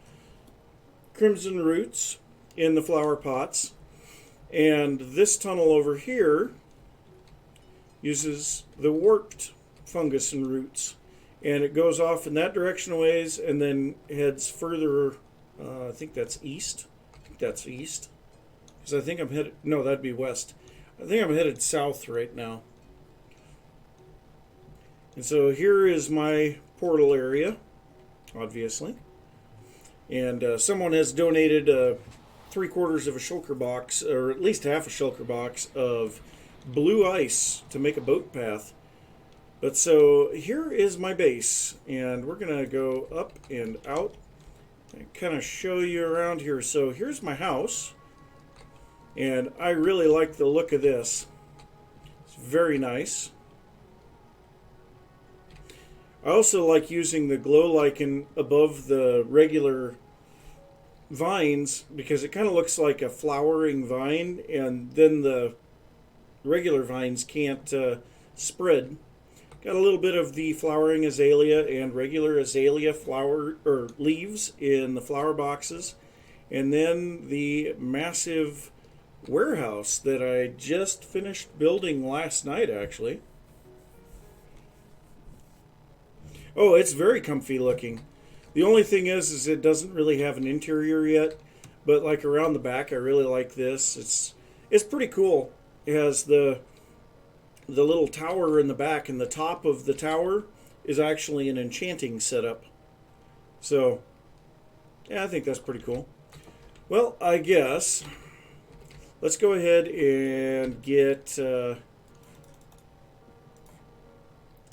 S1: crimson roots in the flower pots. And this tunnel over here uses the warped fungus and roots. And it goes off in that direction a ways and then heads further, I think that's east. I think that's east. Because I think I'm headed, no, that'd be west. I think I'm headed south right now. And so here is my portal area, obviously. And someone has donated 3/4 of a shulker box, or at least half a shulker box, of blue ice to make a boat path. But so here is my base, and we're going to go up and out and kind of show you around here. So here's my house, and I really like the look of this. It's very nice. I also like using the glow lichen above the regular vines because it kind of looks like a flowering vine, and then the regular vines can't spread. Got a little bit of the flowering azalea and regular azalea flower or leaves in the flower boxes, and then the massive warehouse that I just finished building last night, actually. Oh, it's very comfy looking. The only thing is it doesn't really have an interior yet, but like around the back, I really like this. It's pretty cool. It has the little tower in the back, and the top of the tower is actually an enchanting setup. So, yeah, I think that's pretty cool. Well, I guess let's go ahead and get...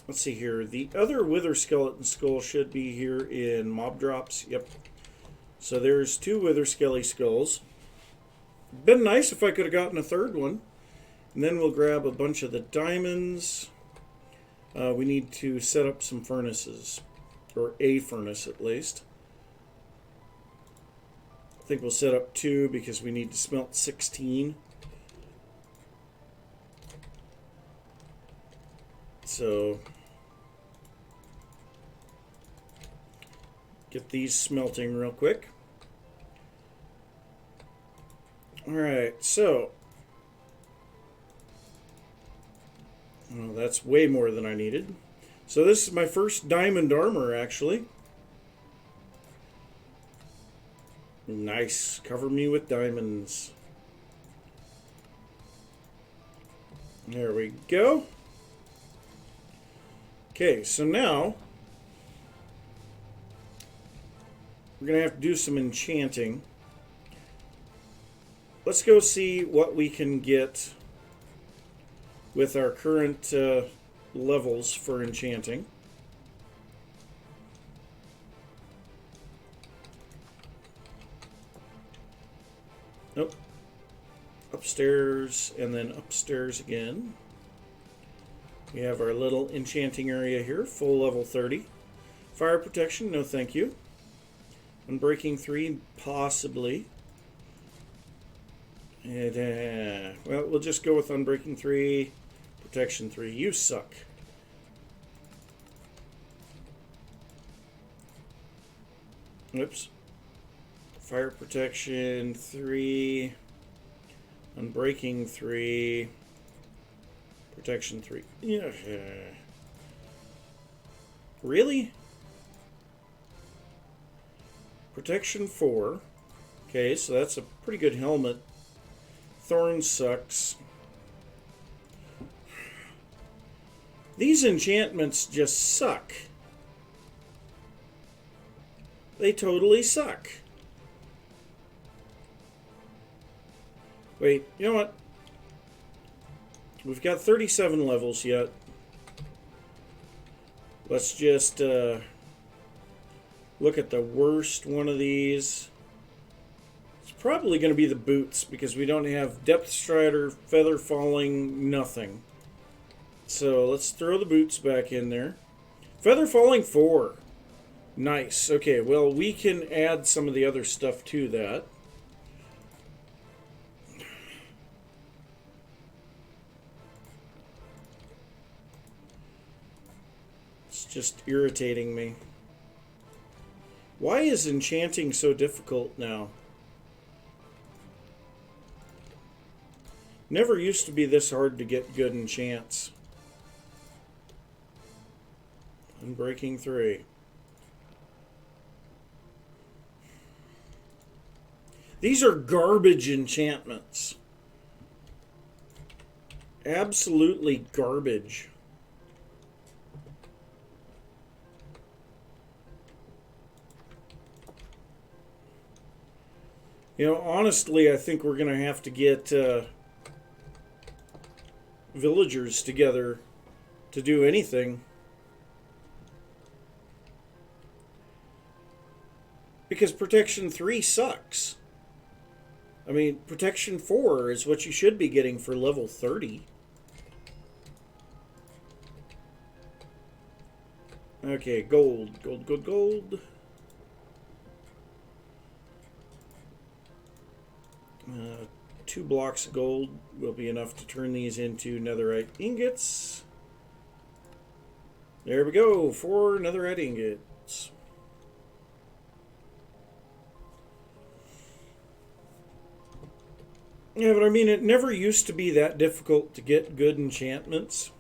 S1: let's see here. The other wither skeleton skull should be here in mob drops. Yep. So there's 2 wither skelly skulls. Been nice if I could have gotten a third one. And then we'll grab a bunch of the diamonds. We need to set up some furnaces. Or a furnace at least. I think we'll set up 2 because we need to smelt 16. So... get these smelting real quick. Alright, so... oh, that's way more than I needed. So this is my first diamond armor, actually. Nice. Cover me with diamonds. There we go. Okay, so now... we're going to have to do some enchanting. Let's go see what we can get with our current levels for enchanting. Nope. Upstairs and then upstairs again. We have our little enchanting area here, full level 30. Fire protection, no thank you. Unbreaking 3, possibly. And, well, we'll just go with Unbreaking 3, Protection 3. You suck. Oops. Fire Protection 3, Unbreaking 3, Protection 3. Yeah. Really? Protection 4. Okay, so that's a pretty good helmet. Thorn sucks. These enchantments just suck. They totally suck. Wait, you know what? We've got 37 levels yet. Let's just look at the worst one of these. It's probably going to be the boots because we don't have depth strider, feather falling, nothing. So let's throw the boots back in there. Feather falling 4. Nice. Okay, well, we can add some of the other stuff to that. just irritating me. Why is enchanting so difficult now? Never used to be this hard to get good enchants. Unbreaking 3. These are garbage enchantments. Absolutely garbage. You know, honestly, I think we're going to have to get villagers together to do anything. Because Protection 3 sucks. I mean, Protection 4 is what you should be getting for level 30. Okay, gold. Gold, gold, gold. 2 blocks of gold will be enough to turn these into netherite ingots. There we go, 4 netherite ingots. Yeah, but I mean, it never used to be that difficult to get good enchantments.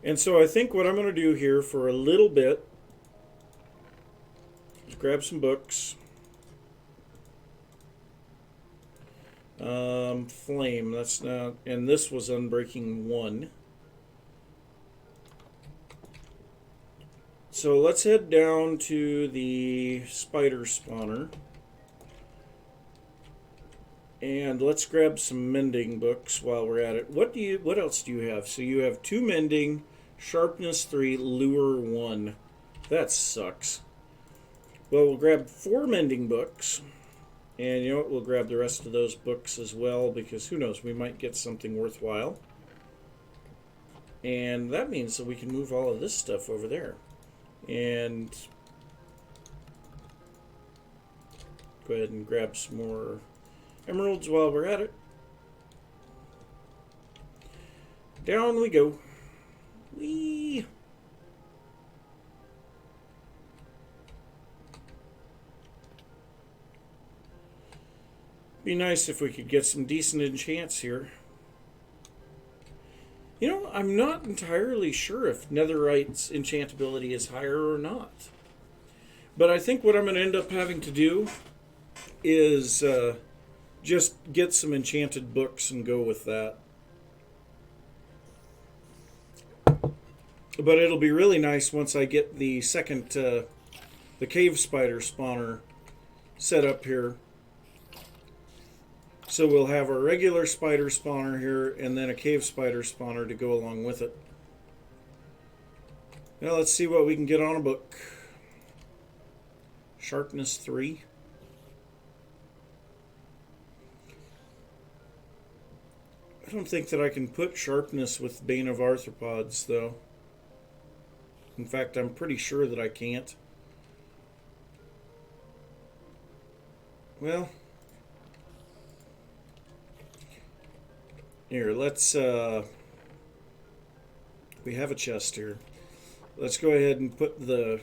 S1: And so I think what I'm going to do here for a little bit is grab some books. Flame, that's not, and this was Unbreaking 1. So let's head down to the spider spawner. And let's grab some mending books while we're at it. What else do you have? So you have 2 mending, sharpness 3, lure 1. That sucks. Well, we'll grab 4 mending books. And you know what? We'll grab the rest of those books as well, because who knows, we might get something worthwhile. And that means that we can move all of this stuff over there. And go ahead and grab some more emeralds while we're at it. Down we go. Whee! Be nice if we could get some decent enchants here. You know, I'm not entirely sure if netherite's enchantability is higher or not. But I think what I'm going to end up having to do is just get some enchanted books and go with that. But it'll be really nice once I get the second, the cave spider spawner set up here. So we'll have a regular spider spawner here and then a cave spider spawner to go along with it. Now let's see what we can get on a book. Sharpness 3. I don't think that I can put sharpness with Bane of Arthropods, though. In fact, I'm pretty sure that I can't. Well, here, let's, we have a chest here. Let's go ahead and put the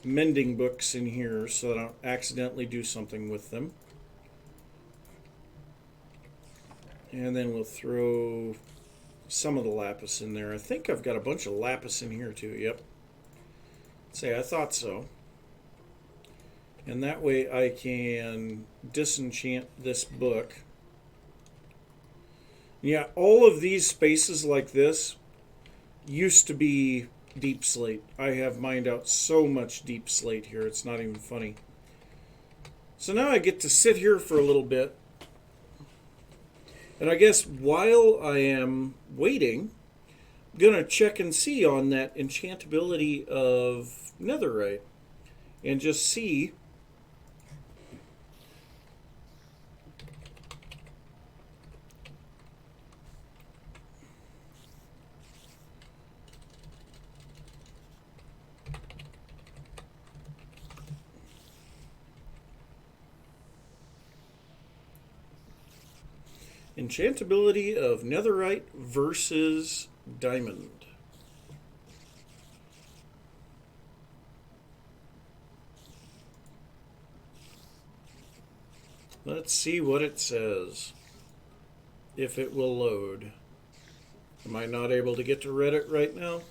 S1: mending books in here so that I don't accidentally do something with them. And then we'll throw some of the lapis in there. I think I've got a bunch of lapis in here too. Yep. Say, I thought so. And that way I can disenchant this book. Yeah, all of these spaces like this used to be deep slate. I have mined out so much deep slate here, it's not even funny. So now I get to sit here for a little bit. And I guess while I am waiting, I'm going to check and see on that enchantability of netherite. And just see enchantability of netherite versus diamond. Let's see what it says. If it will load. Am I not able to get to Reddit right now?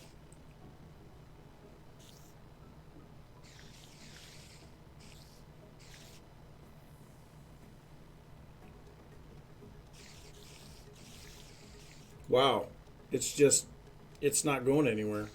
S1: Wow. It's not going anywhere.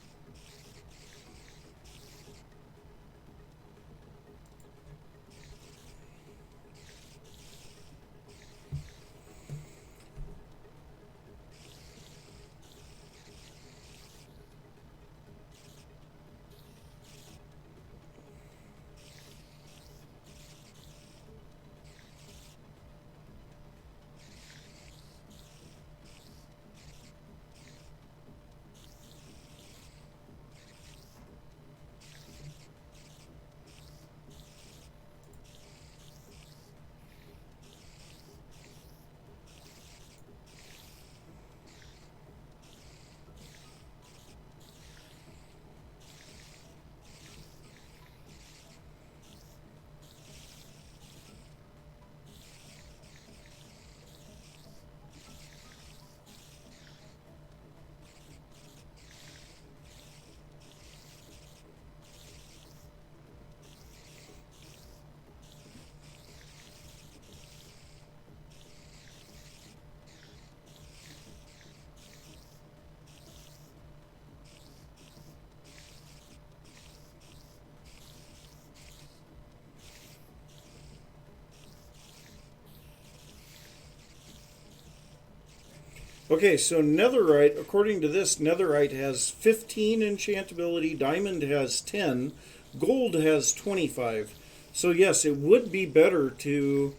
S1: Okay, so netherite, according to this, netherite has 15 enchantability, diamond has 10, gold has 25. So yes, it would be better to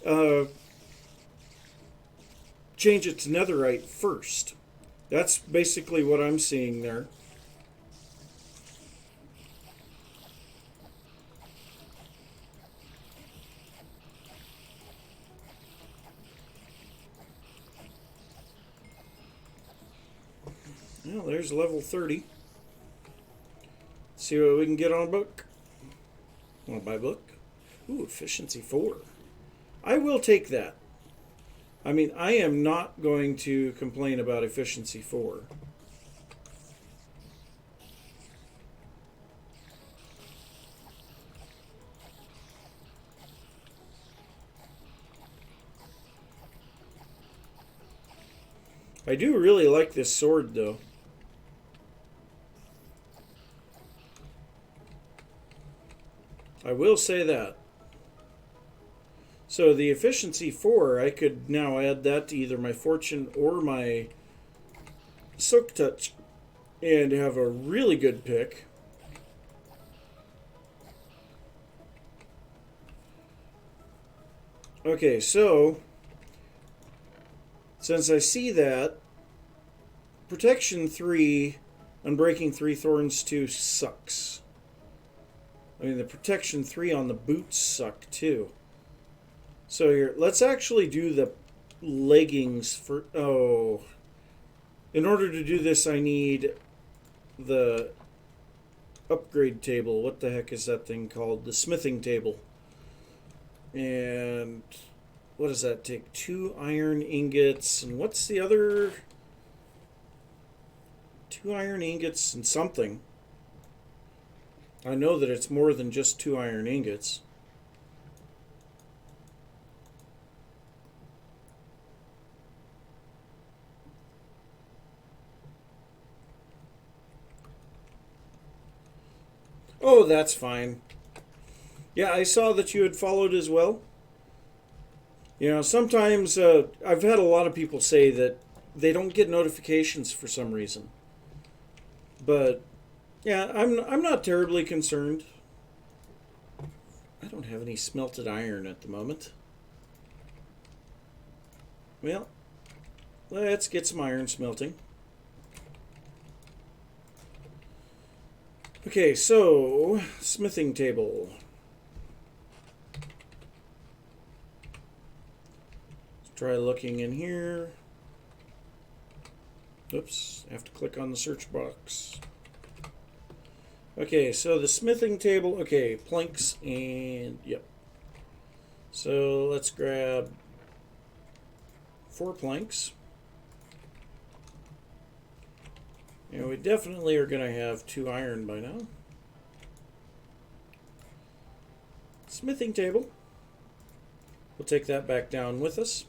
S1: uh, change it to netherite first. That's basically what I'm seeing there. Well, there's level 30. See what we can get on a book. Want to buy a book? Ooh, efficiency 4. I will take that. I mean, I am not going to complain about efficiency 4. I do really like this sword, though. I will say that. So the efficiency 4, I could now add that to either my fortune or my silk touch and have a really good pick. Okay, so since I see that, protection 3, unbreaking 3, thorns 2 sucks. I mean, the protection 3 on the boots suck too. So here, let's actually do the leggings for... Oh. In order to do this, I need the upgrade table. What the heck is that thing called? The smithing table. And what does that take? 2 iron ingots. And what's the other? 2 iron ingots and something. I know that it's more than just 2 iron ingots. Oh, that's fine. Yeah, I saw that you had followed as well. You know, sometimes I've had a lot of people say that they don't get notifications for some reason. But yeah, I'm not terribly concerned. I don't have any smelted iron at the moment. Well, let's get some iron smelting. Okay, so smithing table. Let's try looking in here. Oops, I have to click on the search box. Okay, so the smithing table, okay, planks and, yep. So let's grab 4 planks. And we definitely are going to have 2 iron by now. Smithing table. We'll take that back down with us.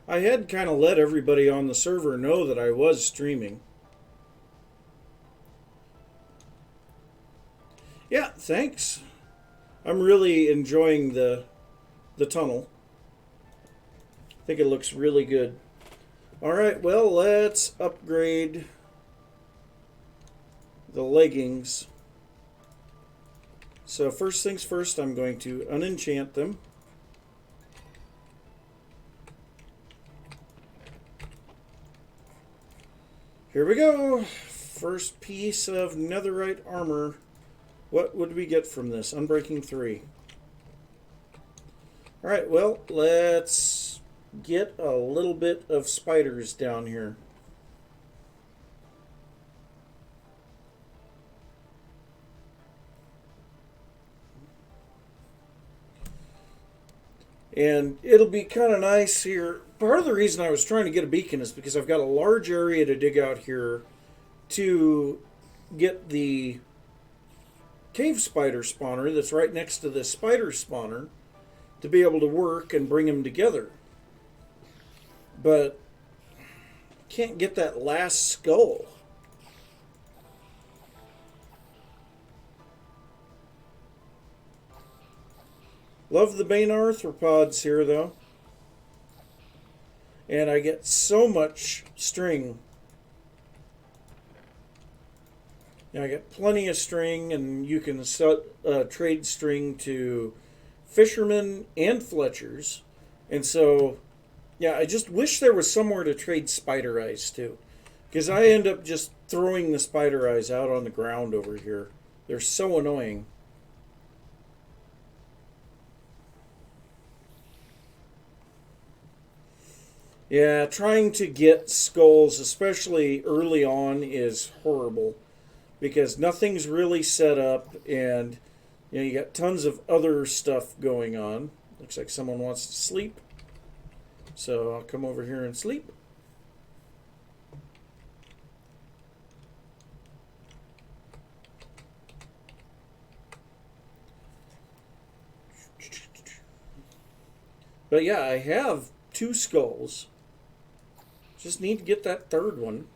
S1: I had kind of let everybody on the server know that I was streaming. Yeah, thanks. I'm really enjoying the tunnel. I think it looks really good. Alright, well, let's upgrade the leggings. So first things first, I'm going to unenchant them. Here we go. First piece of netherite armor. What would we get from this? Unbreaking 3. Alright, well, let's get a little bit of spiders down here. And it'll be kind of nice here. Part of the reason I was trying to get a beacon is because I've got a large area to dig out here to get the cave spider spawner that's right next to the spider spawner to be able to work and bring them together. But can't get that last skull. Love the Bane arthropods here, though. And I get so much string. Now, I get plenty of string, and you can trade string to fishermen and fletchers. And so, yeah, I just wish there was somewhere to trade spider eyes, too. Because I end up just throwing the spider eyes out on the ground over here. They're so annoying. Yeah, trying to get skulls, especially early on, is horrible because nothing's really set up, and you got tons of other stuff going on. Looks like someone wants to sleep, so I'll come over here and sleep. But yeah, I have 2 skulls. Just need to get that third one.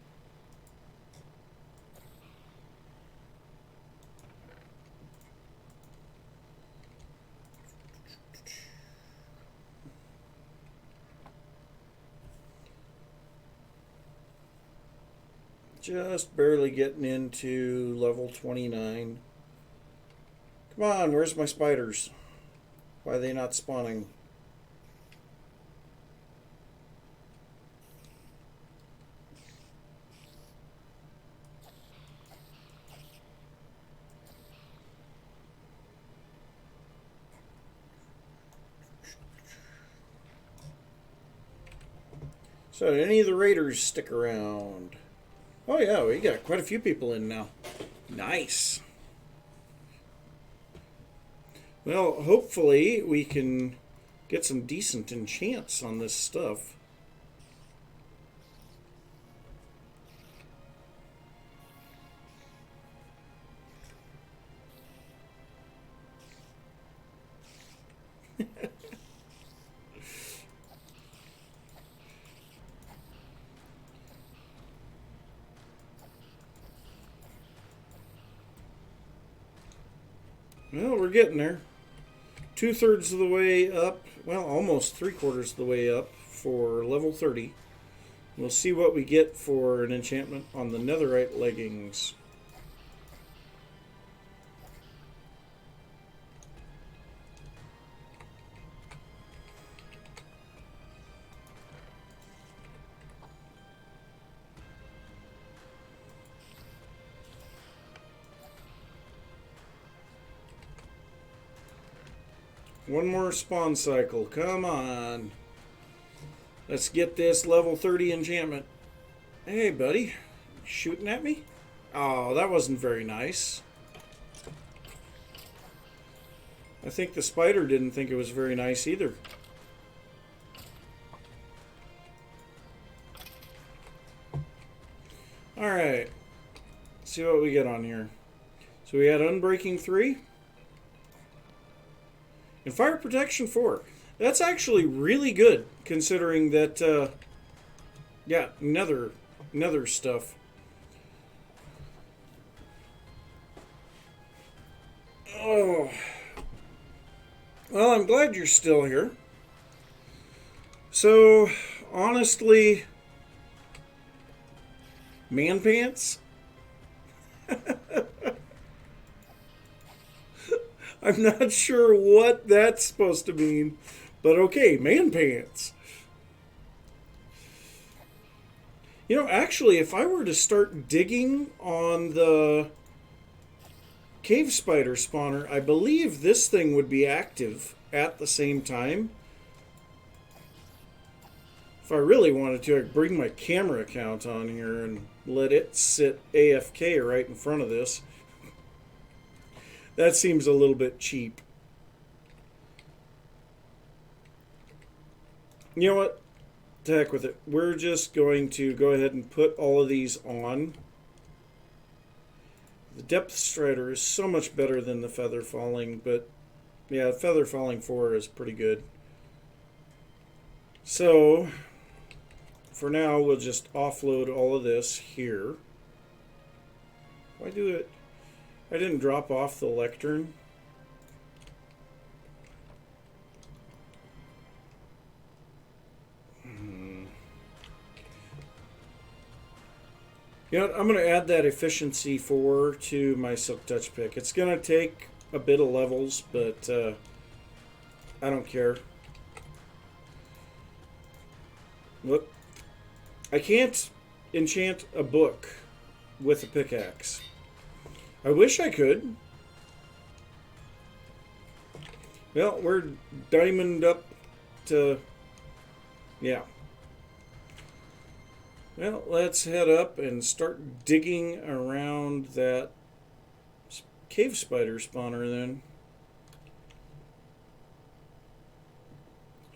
S1: Just barely getting into level 29. Come on, where's my spiders? Why are they not spawning? So, did any of the raiders stick around? Oh yeah, we got quite a few people in now. Nice. Well, hopefully we can get some decent enchants on this stuff. Well, we're getting there. 2/3 of the way up. Well, almost 3/4 of the way up for level 30. We'll see what we get for an enchantment on the netherite leggings. One more spawn cycle. Come on. Let's get this level 30 enchantment. Hey, buddy. Shooting at me? Oh, that wasn't very nice. I think the spider didn't think it was very nice either. Alright. Let's see what we get on here. So we had Unbreaking 3. And Fire Protection 4. That's actually really good, considering that, yeah, nether stuff. Oh. Well, I'm glad you're still here. So, honestly, man pants? I'm not sure what that's supposed to mean, but okay, man pants. You know, actually, if I were to start digging on the cave spider spawner, I believe this thing would be active at the same time. If I really wanted to, I'd bring my camera account on here and let it sit AFK right in front of this. That seems a little bit cheap. You know what? To heck with it. We're just going to go ahead and put all of these on. The Depth Strider is so much better than the Feather Falling, but yeah, Feather Falling 4 is pretty good. So, for now, we'll just offload all of this here. Why do it? I didn't drop off the lectern. You know what, I'm going to add that efficiency 4 to my Silk Touch pick. It's going to take a bit of levels, but I don't care. Look, I can't enchant a book with a pickaxe. I wish I could. Well, we're diamond up to... yeah. Well, let's head up and start digging around that cave spider spawner then.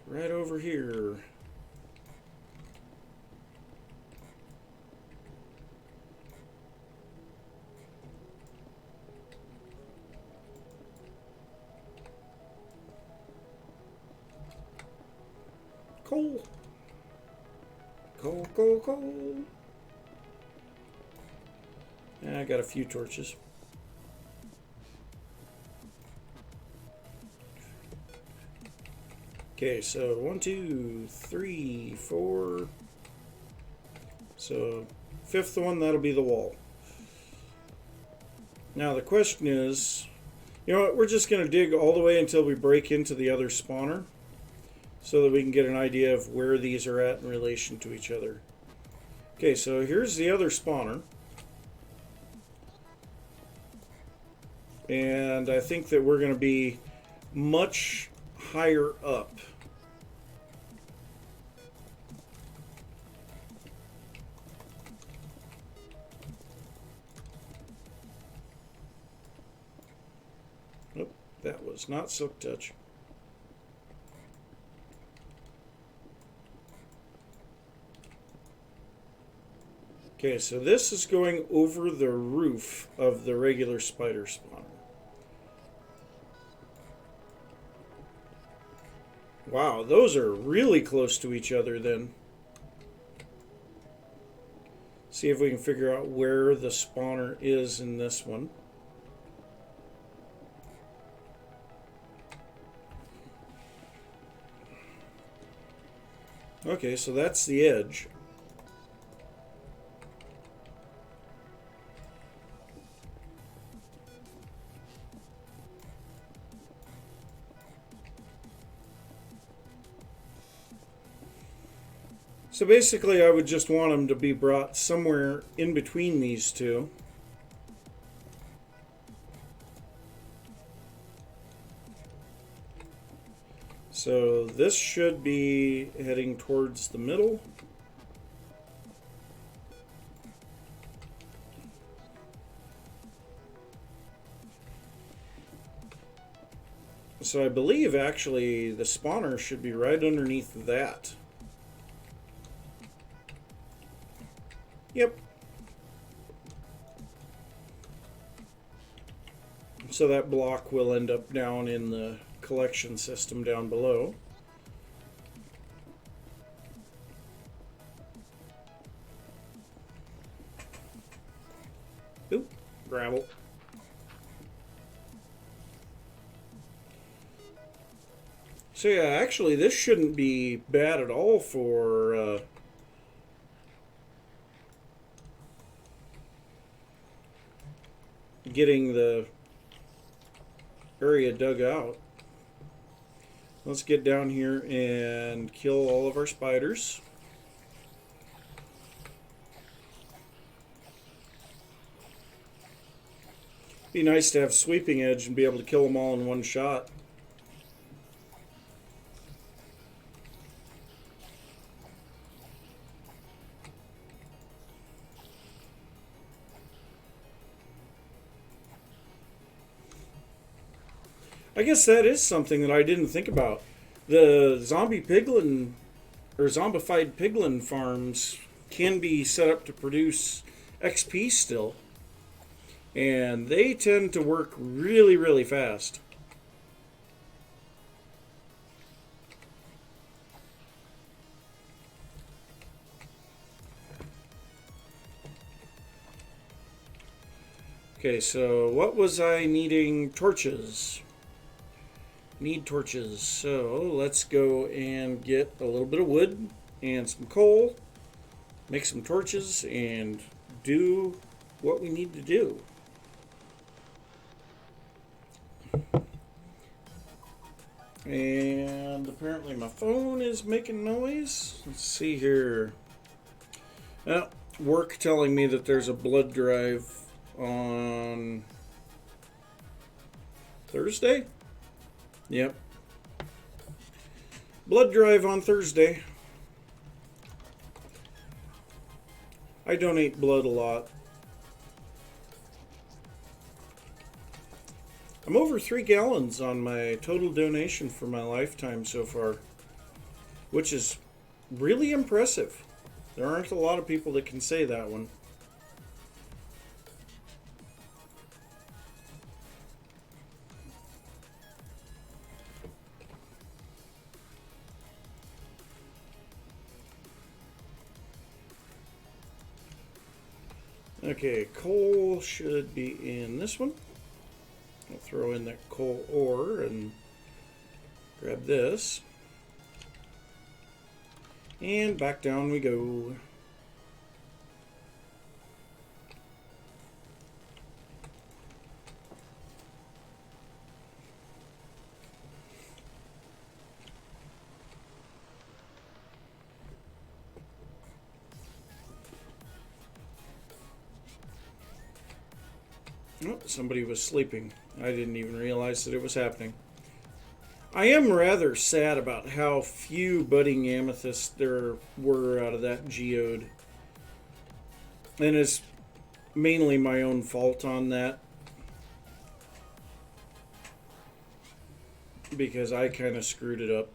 S1: Right over here. Coal. Coal, coal, coal. Yeah, I got a few torches. Okay, so 1, 2, 3, 4. So, fifth one, that'll be the wall. Now the question is, you know what, we're just going to dig all the way until we break into the other spawner, so that we can get an idea of where these are at in relation to each other. Okay, so here's the other spawner. And I think that we're going to be much higher up. Nope, that was not Silk Touch. Okay, so this is going over the roof of the regular spider spawner. Wow, those are really close to each other then. See if we can figure out where the spawner is in this one. Okay, so that's the edge. So basically I would just want them to be brought somewhere in between these two. So this should be heading towards the middle. So I believe actually the spawner should be right underneath that. Yep. So that block will end up down in the collection system down below. Oop, gravel. So yeah, actually this shouldn't be bad at all for getting the area dug out. Let's get down here and kill all of our spiders. Be nice to have sweeping edge and be able to kill them all in one shot. I guess that is something that I didn't think about. The zombie piglin or zombified piglin farms can be set up to produce XP still. And they tend to work really, really fast. Okay, so what was I needing? Torches. Need torches. So let's go and get a little bit of wood and some coal, make some torches, and do what we need to do. And apparently my phone is making noise. Let's see here. Work telling me that there's a blood drive on Thursday? Yep. Blood drive on Thursday. I donate blood a lot. I'm over 3 gallons on my total donation for my lifetime so far, which is really impressive. There aren't a lot of people that can say that one. Okay, coal should be in this one. I'll throw in that coal ore and grab this. And back down we go. Oh, somebody was sleeping. I didn't even realize that it was happening. I am rather sad about how few budding amethysts there were out of that geode. And it's mainly my own fault on that. Because I kind of screwed it up.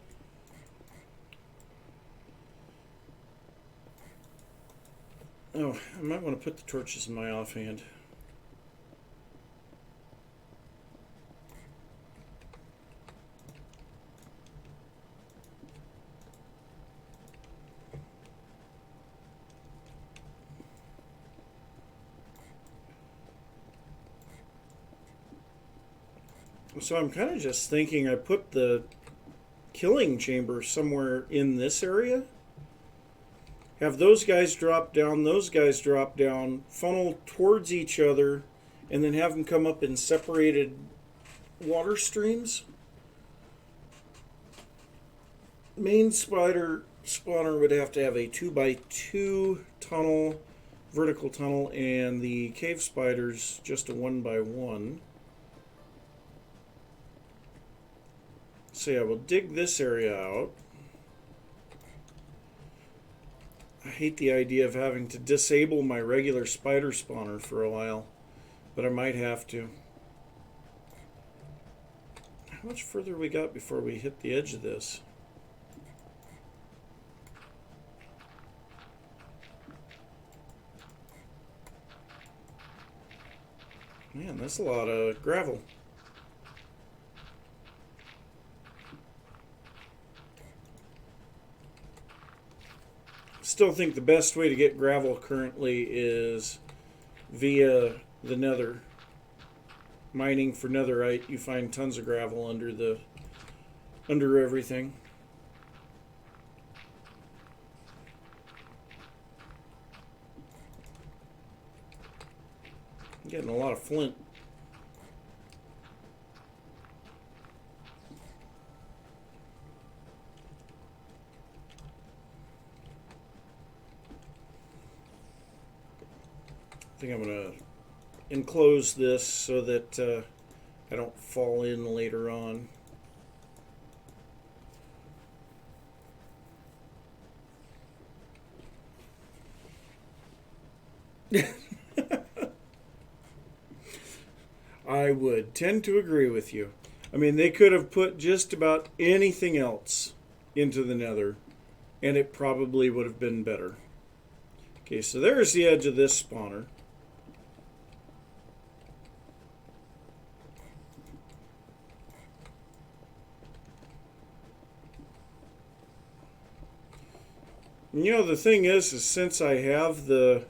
S1: Oh, I might want to put the torches in my offhand. So I'm kind of just thinking I put the killing chamber somewhere in this area. Have those guys drop down, funnel towards each other, and then have them come up in separated water streams. Main spider spawner would have to have a 2x2 tunnel, vertical tunnel, and the cave spiders just a 1x1. So yeah, we'll dig this area out. I hate the idea of having to disable my regular spider spawner for a while, but I might have to. How much further we got before we hit the edge of this? Man, that's a lot of gravel. Still think the best way to get gravel currently is via the nether. Mining for netherite, you find tons of gravel under everything. I'm getting a lot of flint. I think I'm going to enclose this so that I don't fall in later on. I would tend to agree with you. I mean, they could have put just about anything else into the nether, and it probably would have been better. Okay, so there's the edge of this spawner. You know, the thing is since I have the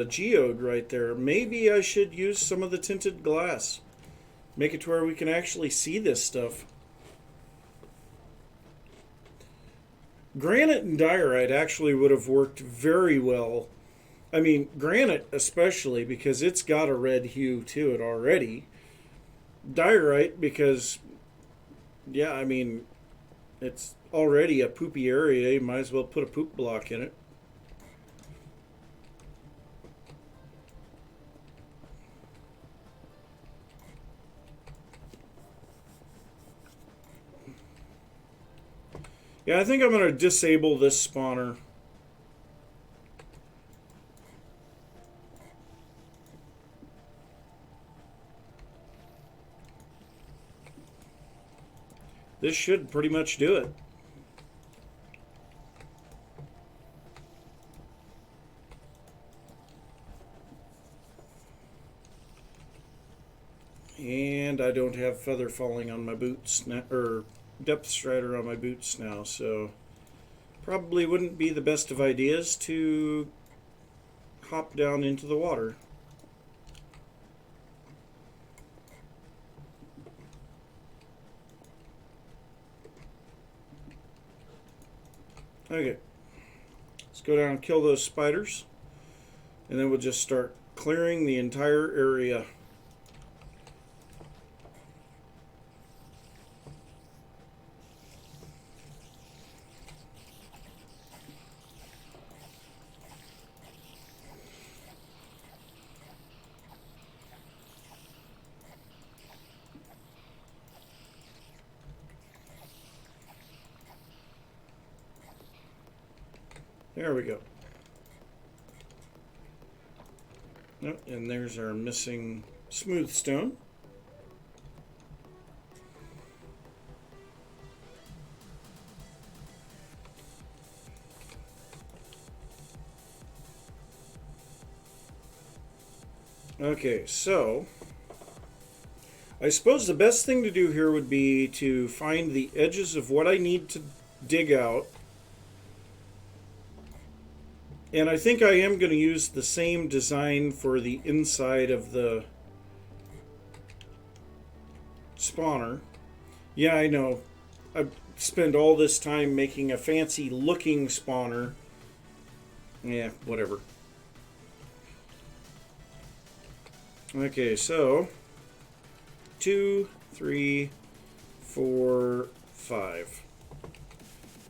S1: geode right there, maybe I should use some of the tinted glass. Make it to where we can actually see this stuff. Granite and diorite actually would have worked very well. I mean, granite especially because it's got a red hue to it already. Diorite because, yeah, I mean, it's already a poopy area. You might as well put a poop block in it. Yeah, I think I'm going to disable this spawner. This should pretty much do it. And I don't have feather falling on my boots, or depth strider on my boots now, so probably wouldn't be the best of ideas to hop down into the water. Okay, let's go down and kill those spiders, and then we'll just start clearing the entire area. There we go. Oh, and there's our missing smooth stone. Okay, so I suppose the best thing to do here would be to find the edges of what I need to dig out. And I think I am going to use the same design for the inside of the spawner. Yeah, I know. I spent all this time making a fancy looking spawner. Yeah, whatever. Okay, so 2, 3, 4, 5.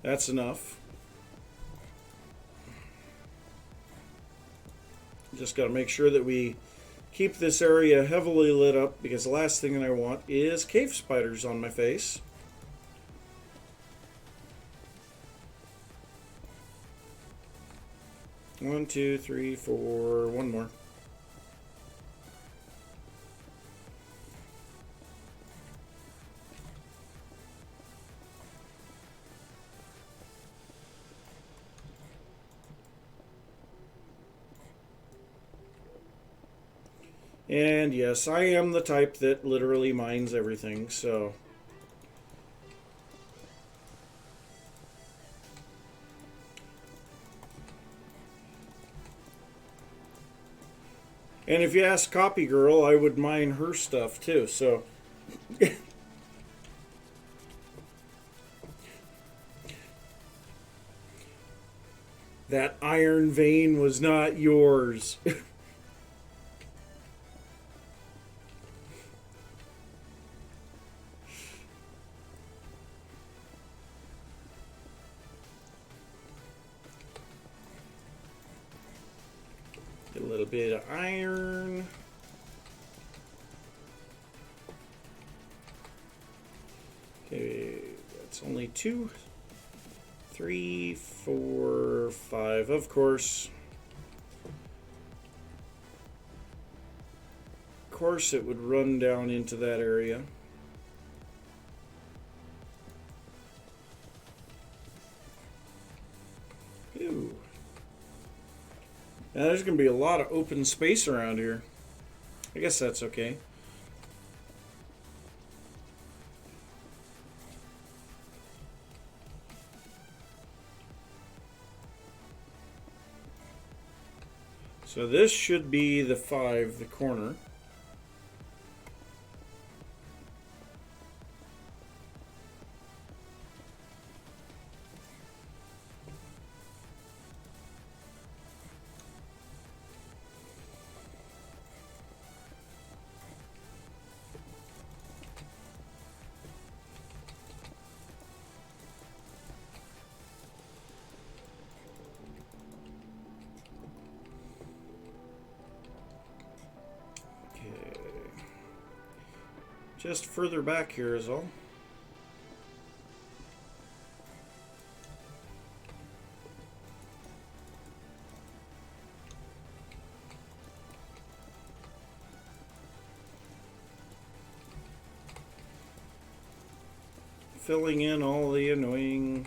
S1: That's enough. Just got to make sure that we keep this area heavily lit up because the last thing that I want is cave spiders on my face. One, two, three, four, one more. And yes, I am the type that literally mines everything, so... And if you ask Copy Girl, I would mine her stuff too, so... That iron vein was not yours. Get a little bit of iron. Okay, that's only 2, 3, 4, 5, of course. Of course it would run down into that area. Ew. Now there's going to be a lot of open space around here. I guess that's okay. So this should be the 5, the corner. Just further back here is all. Filling in all the annoying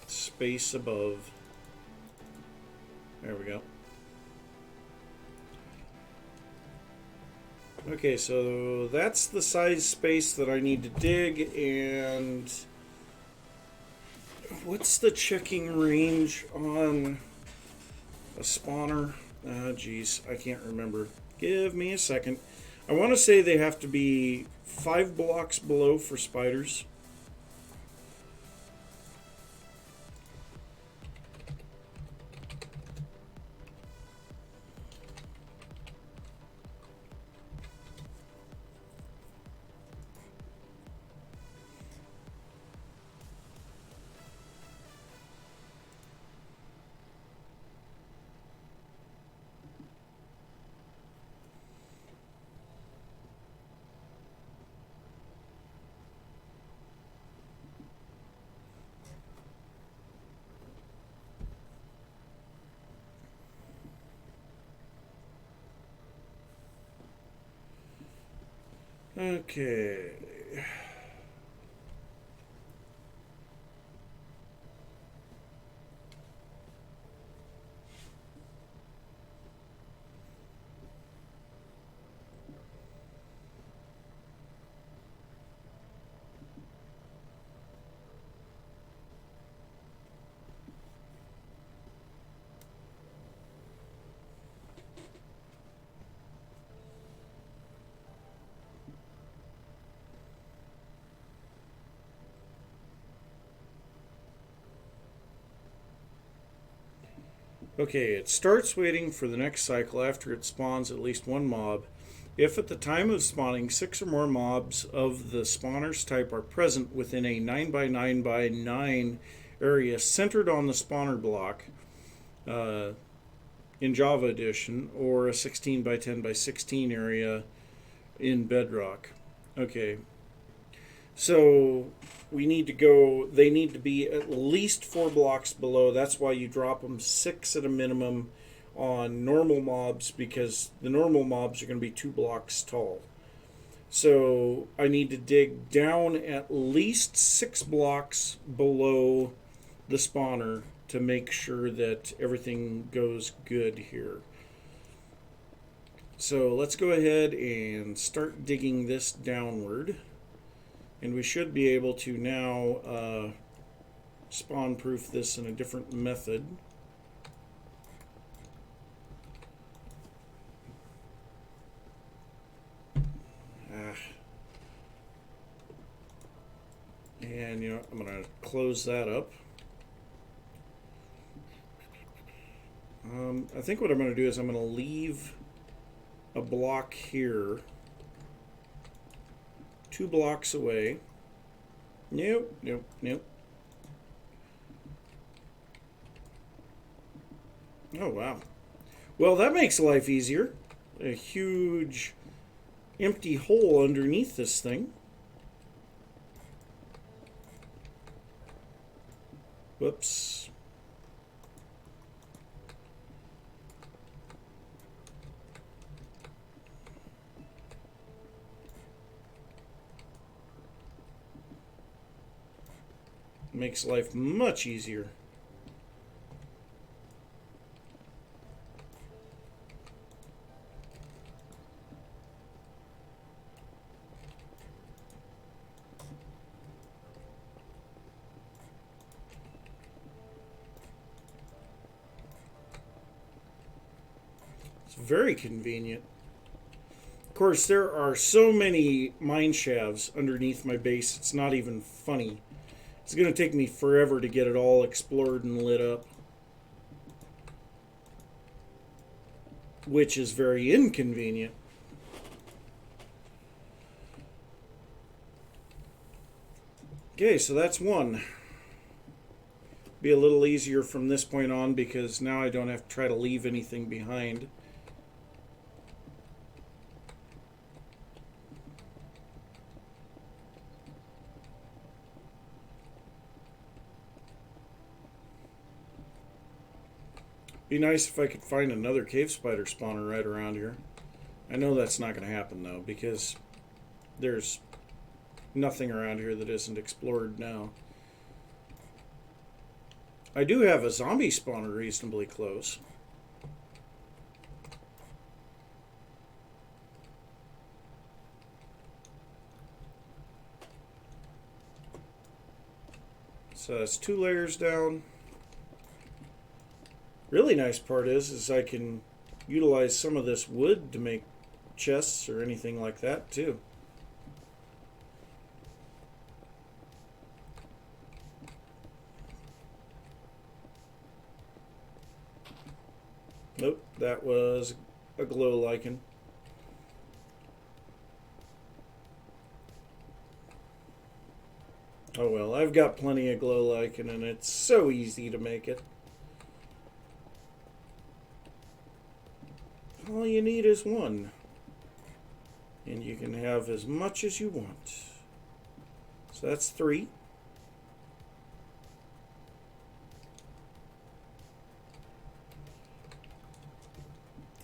S1: space above. There we go. Okay, so that's the size space that I need to dig, and what's the checking range on a spawner? Geez, I can't remember. Give me a second. I want to say they have to be 5 blocks below for spiders. Okay. Okay, it starts waiting for the next cycle after it spawns at least one mob. If at the time of spawning 6 or more mobs of the spawner's type are present within a 9x9x9 area centered on the spawner block, in Java Edition or a 16 by 10 by 16 area in Bedrock. Okay, so we need to go, they need to be at least 4 blocks below. That's why you drop them 6 at a minimum on normal mobs, because the normal mobs are going to be 2 blocks tall. So I need to dig down at least 6 blocks below the spawner to make sure that everything goes good here. So let's go ahead and start digging this downward. And we should be able to now spawn proof this in a different method. And you know, I'm going to close that up. I think what I'm going to do is I'm going to leave a block here, 2 blocks away. Nope, nope, nope. Oh, wow. Well, that makes life easier. A huge empty hole underneath this thing. Whoops. Makes life much easier. It's very convenient. Of course, there are so many mine shafts underneath my base, it's not even funny. It's going to take me forever to get it all explored and lit up, which is very inconvenient. Okay, so that's one. Be a little easier from this point on because now I don't have to try to leave anything behind. Be nice if I could find another cave spider spawner right around here. I know that's not going to happen though, because there's nothing around here that isn't explored now. I do have a zombie spawner reasonably close. So that's 2 layers down. Really nice part is I can utilize some of this wood to make chests or anything like that too. Nope, that was a glow lichen. Oh well, I've got plenty of glow lichen and it's so easy to make it. All you need is 1. And you can have as much as you want. So that's 3.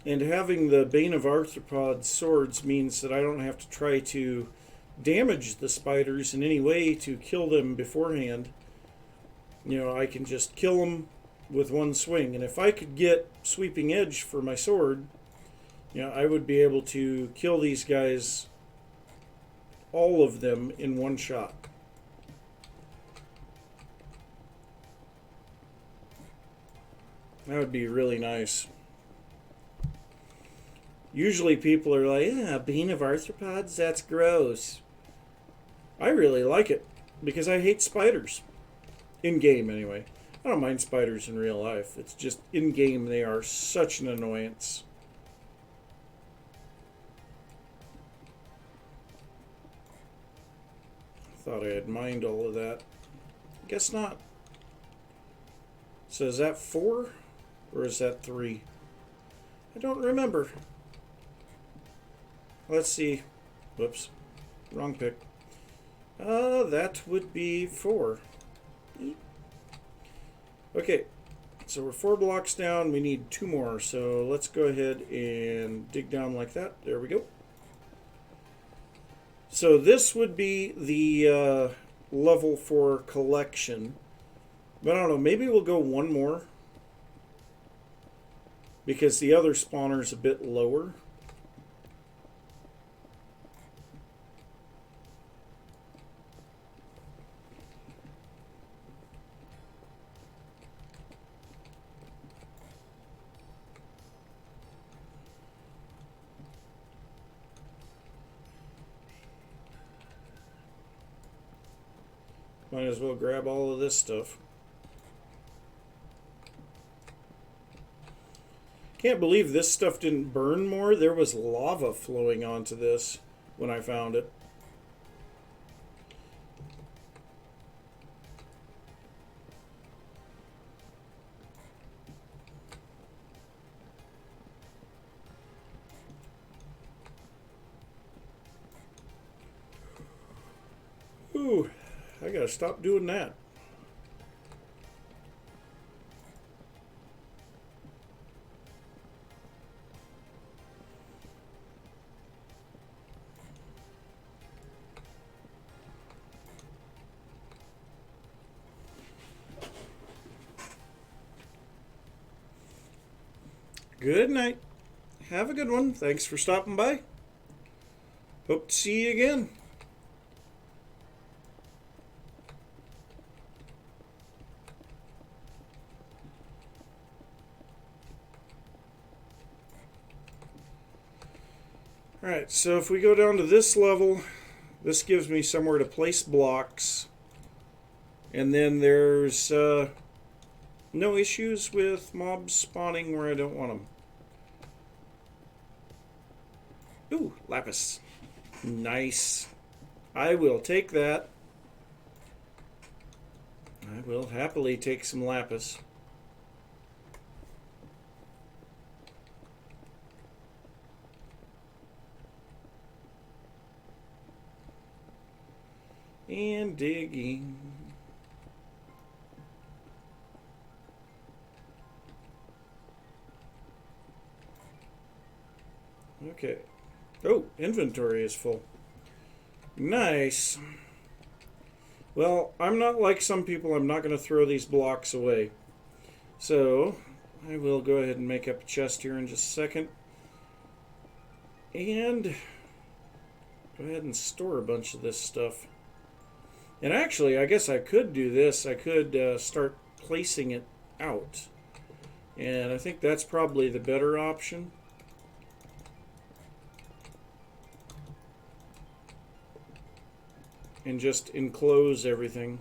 S1: And having the Bane of Arthropod swords means that I don't have to try to damage the spiders in any way to kill them beforehand. You know, I can just kill them with 1 swing. And if I could get Sweeping Edge for my sword, you know, I would be able to kill these guys, all of them, in 1 shot. That would be really nice. Usually people are like, yeah, Bane of Arthropods, that's gross. I really like it, because I hate spiders. In-game, anyway. I don't mind spiders in real life. It's just, in-game, they are such an annoyance. Thought I had mined all of that. Guess not. So is that 4? Or is that 3? I don't remember. Let's see. Whoops. Wrong pick. That would be 4. Okay. So we're 4 blocks down. We need 2 more. So let's go ahead and dig down like that. There we go. So this would be the level for collection. But I don't know. Maybe we'll go 1 more. Because the other spawner's a bit lower. Might as well grab all of this stuff. Can't believe this stuff didn't burn more. There was lava flowing onto this when I found it. Ooh, I gotta stop doing that. Good night. Have a good one. Thanks for stopping by. Hope to see you again. Alright, so if we go down to this level, this gives me somewhere to place blocks. And then there's no issues with mobs spawning where I don't want them. Ooh, lapis. Nice. I will take that. I will happily take some lapis. And digging. Okay. Oh, inventory is full. Nice. Well, I'm not like some people. I'm not going to throw these blocks away. So, I will go ahead and make up a chest here in just a second. And go ahead and store a bunch of this stuff. And actually, I guess I could do this. I could start placing it out. And I think that's probably the better option. And just enclose everything.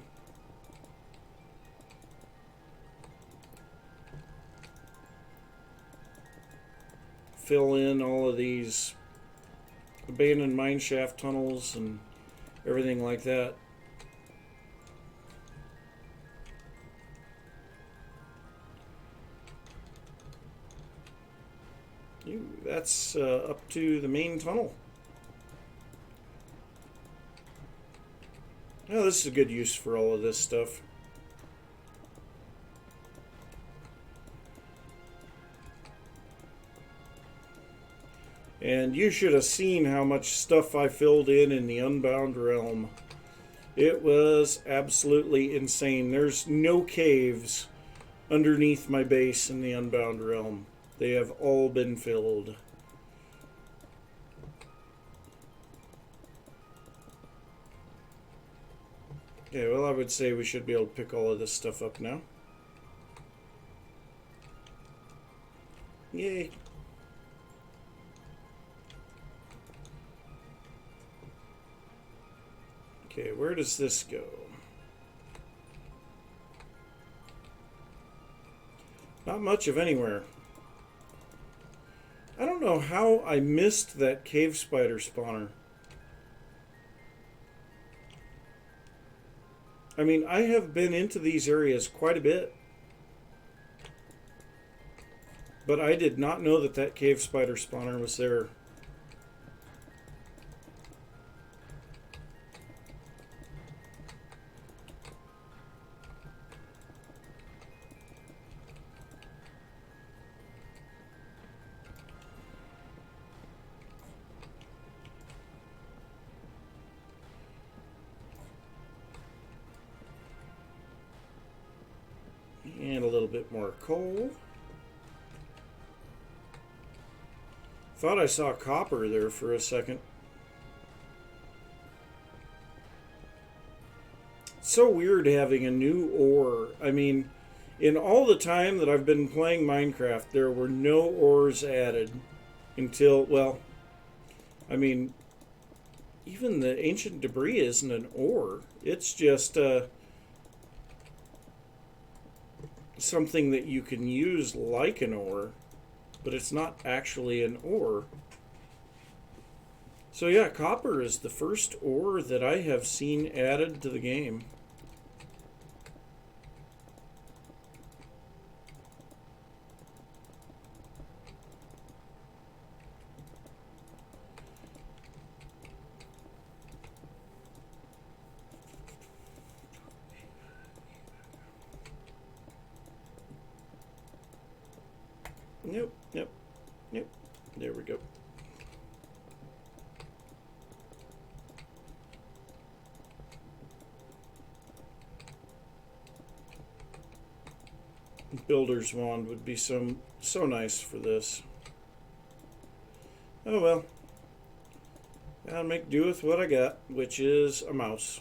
S1: Fill in all of these abandoned mineshaft tunnels and everything like that. Ooh, that's up to the main tunnel. Oh, this is a good use for all of this stuff. And you should have seen how much stuff I filled in the Unbound Realm. It was absolutely insane. There's no caves underneath my base in the Unbound Realm. They have all been filled. Okay, well, I would say we should be able to pick all of this stuff up now. Yay. Okay, where does this go? Not much of anywhere. I don't know how I missed that cave spider spawner. I mean, I have been into these areas quite a bit. But I did not know that that cave spider spawner was there. And a little bit more coal. Thought I saw copper there for a second. It's so weird having a new ore. I mean, in all the time that I've been playing Minecraft, there were no ores added until, well, I mean, even the ancient debris isn't an ore. It's just something that you can use like an ore, but it's not actually an ore. So yeah, copper is the first ore that I have seen added to the game. Nope, nope, nope. There we go. Builder's wand would be so nice for this. Oh well. Gotta make do with what I got, which is a mouse.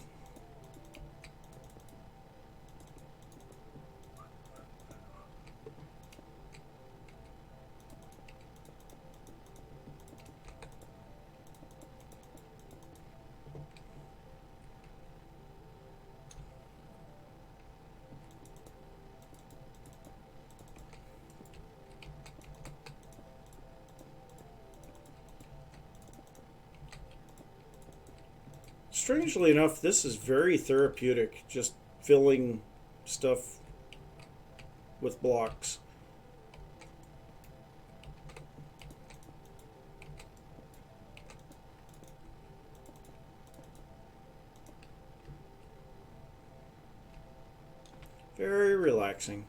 S1: Strangely enough, this is very therapeutic, just filling stuff with blocks. Very relaxing.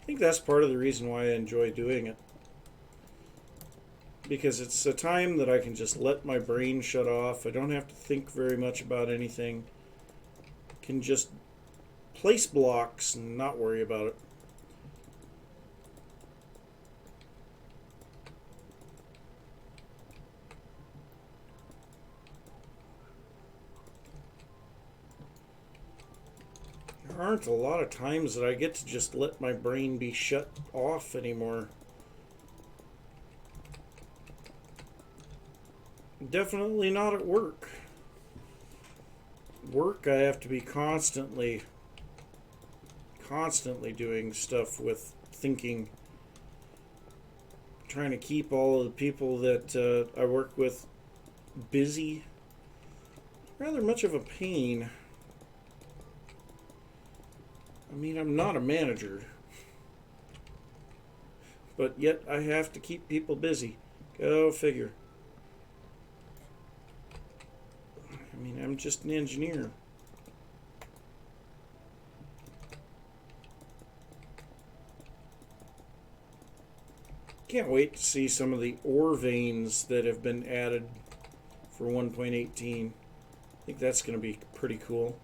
S1: I think that's part of the reason why I enjoy doing it. Because it's a time that I can just let my brain shut off. I don't have to think very much about anything. Can just place blocks and not worry about it. There aren't a lot of times that I get to just let my brain be shut off anymore. Definitely not at work. Work, I have to be constantly doing stuff with thinking. Trying to keep all of the people that I work with busy. Rather much of a pain. I mean, I'm not a manager. But yet I have to keep people busy. Go figure. I mean, I'm just an engineer. Can't wait to see some of the ore veins that have been added for 1.18. I think that's going to be pretty cool.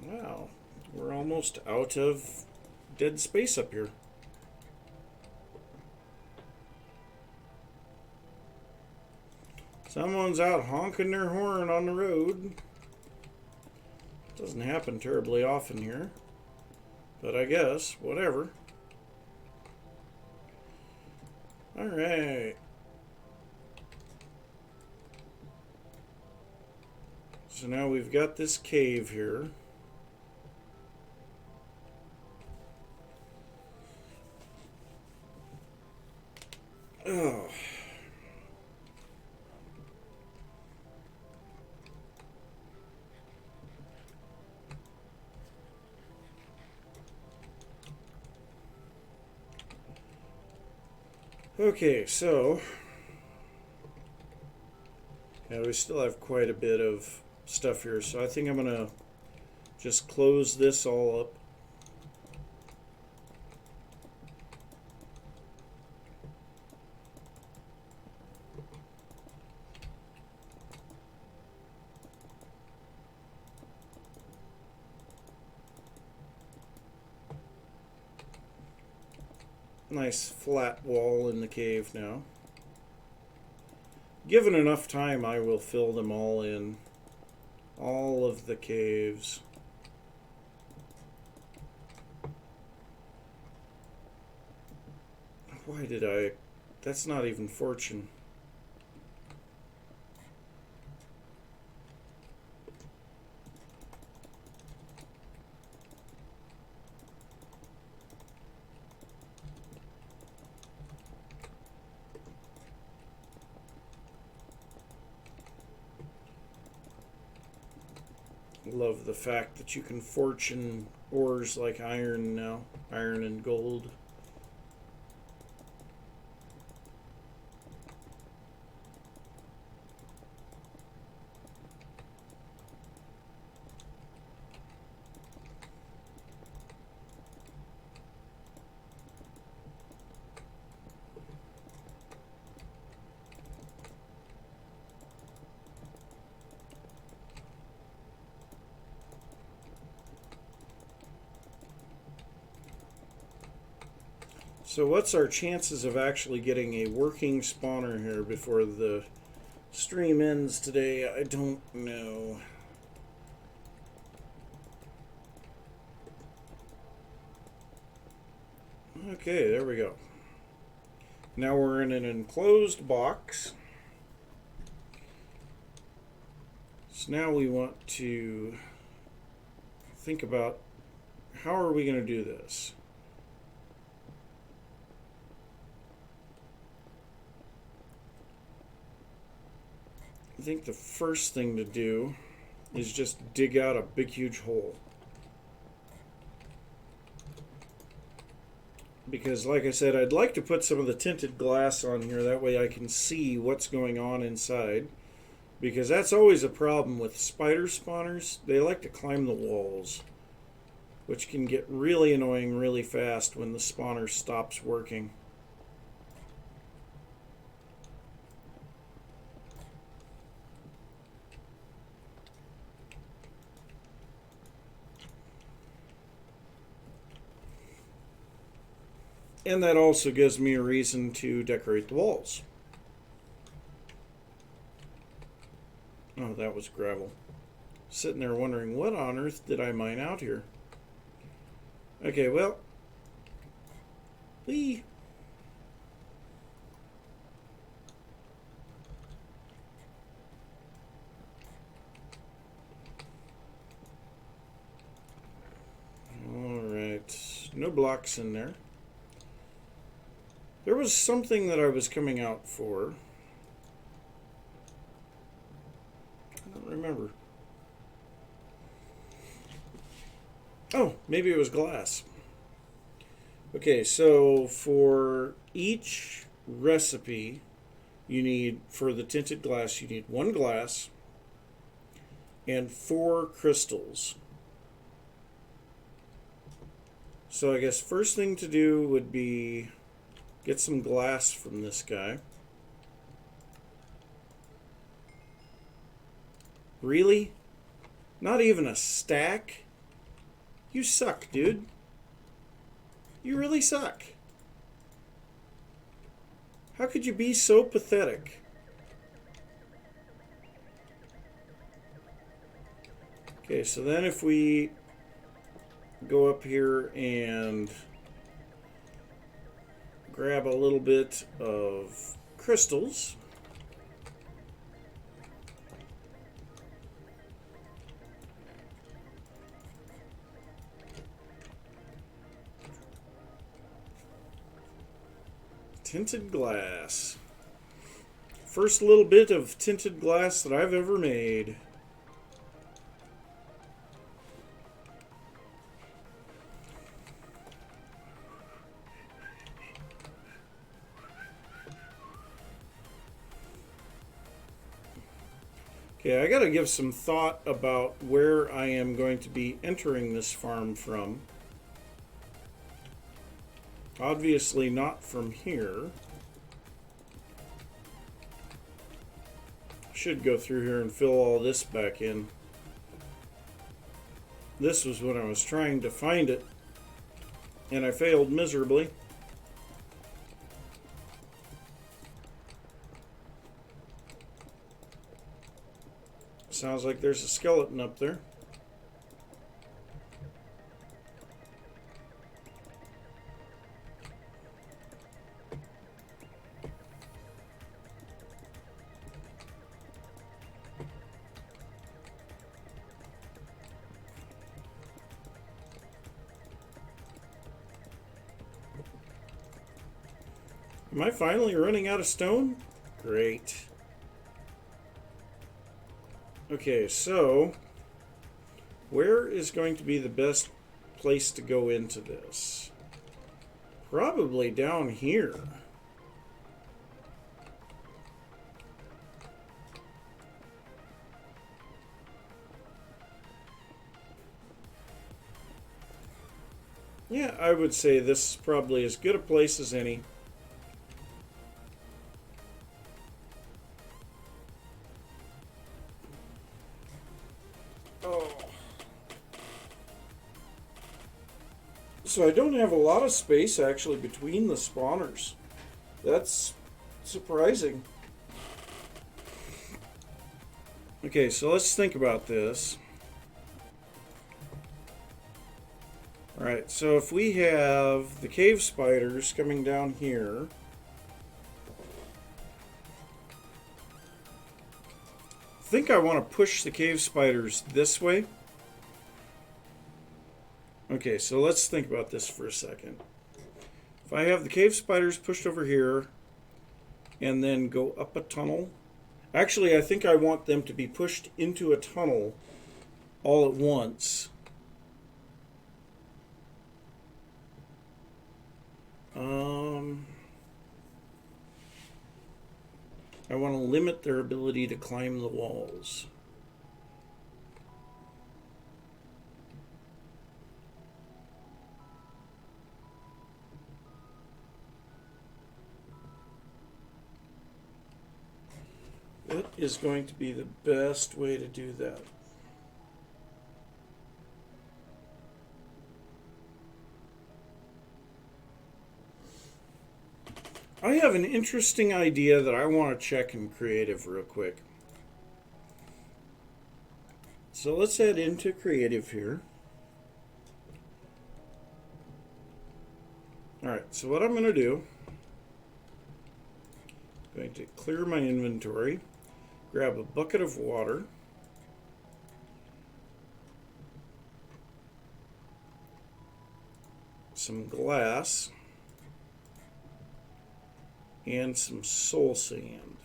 S1: Wow, we're almost out of dead space up here. Someone's out honking their horn on the road. Doesn't happen terribly often here, but I guess, whatever. Alright. So now we've got this cave here. Oh. Okay, so yeah, we still have quite a bit of stuff here, so I think I'm gonna just close this all up. Nice flat wall in the cave now. Given enough time, I will fill them all in. All of the caves. Why did I... That's not even fortune. Love the fact that you can fortune ores like iron now. Iron and gold. So what's our chances of actually getting a working spawner here before the stream ends today? I don't know. Okay, there we go. Now we're in an enclosed box. So now we want to think about how are we going to do this? I think the first thing to do is just dig out a big huge hole. Because like I said, I'd like to put some of the tinted glass on here, that way I can see what's going on inside. Because that's always a problem with spider spawners. They like to climb the walls, which can get really annoying really fast when the spawner stops working. And that also gives me a reason to decorate the walls. Oh, that was gravel. Sitting there wondering, what on earth did I mine out here? Okay, well. Whee! Alright. No blocks in there. There was something that I was coming out for. I don't remember. Oh, maybe it was glass. Okay, so for each recipe, you need, for the tinted glass, you need 1 glass and 4 crystals. So I guess first thing to do would be get some glass from this guy. Really? Not even a stack? You suck, dude. You really suck. How could you be so pathetic? Okay, so then if we go up here and grab a little bit of crystals. Tinted glass. First little bit of tinted glass that I've ever made. Okay, I gotta give some thought about where I am going to be entering this farm from. Obviously not from here. Should go through here and fill all this back in. This was when I was trying to find it, and I failed miserably. Sounds like there's a skeleton up there. Am I finally running out of stone? Great. Okay, so where is going to be the best place to go into this? Probably down here. Yeah, I would say this is probably as good a place as any. So I don't have a lot of space actually between the spawners. That's surprising. Okay, so let's think about this. Alright, so if we have the cave spiders coming down here, I think I want to push the cave spiders this way. Okay, so let's think about this for a second. If I have the cave spiders pushed over here and then go up a tunnel. Actually, I think I want them to be pushed into a tunnel all at once. I want to limit their ability to climb the walls. What is going to be the best way to do that? I have an interesting idea that I want to check in creative real quick. So let's head into creative here. Alright, so what I'm going to do, I'm going to clear my inventory, grab a bucket of water, some glass, and some soul sand.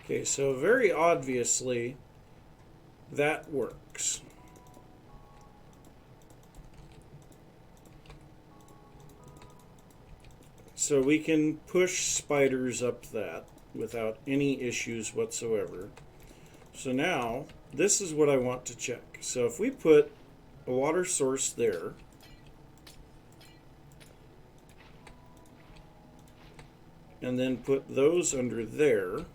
S1: Okay, so very obviously that works. So we can push spiders up that without any issues whatsoever. So now, this is what I want to check. So if we put a water source there, and then put those under there. And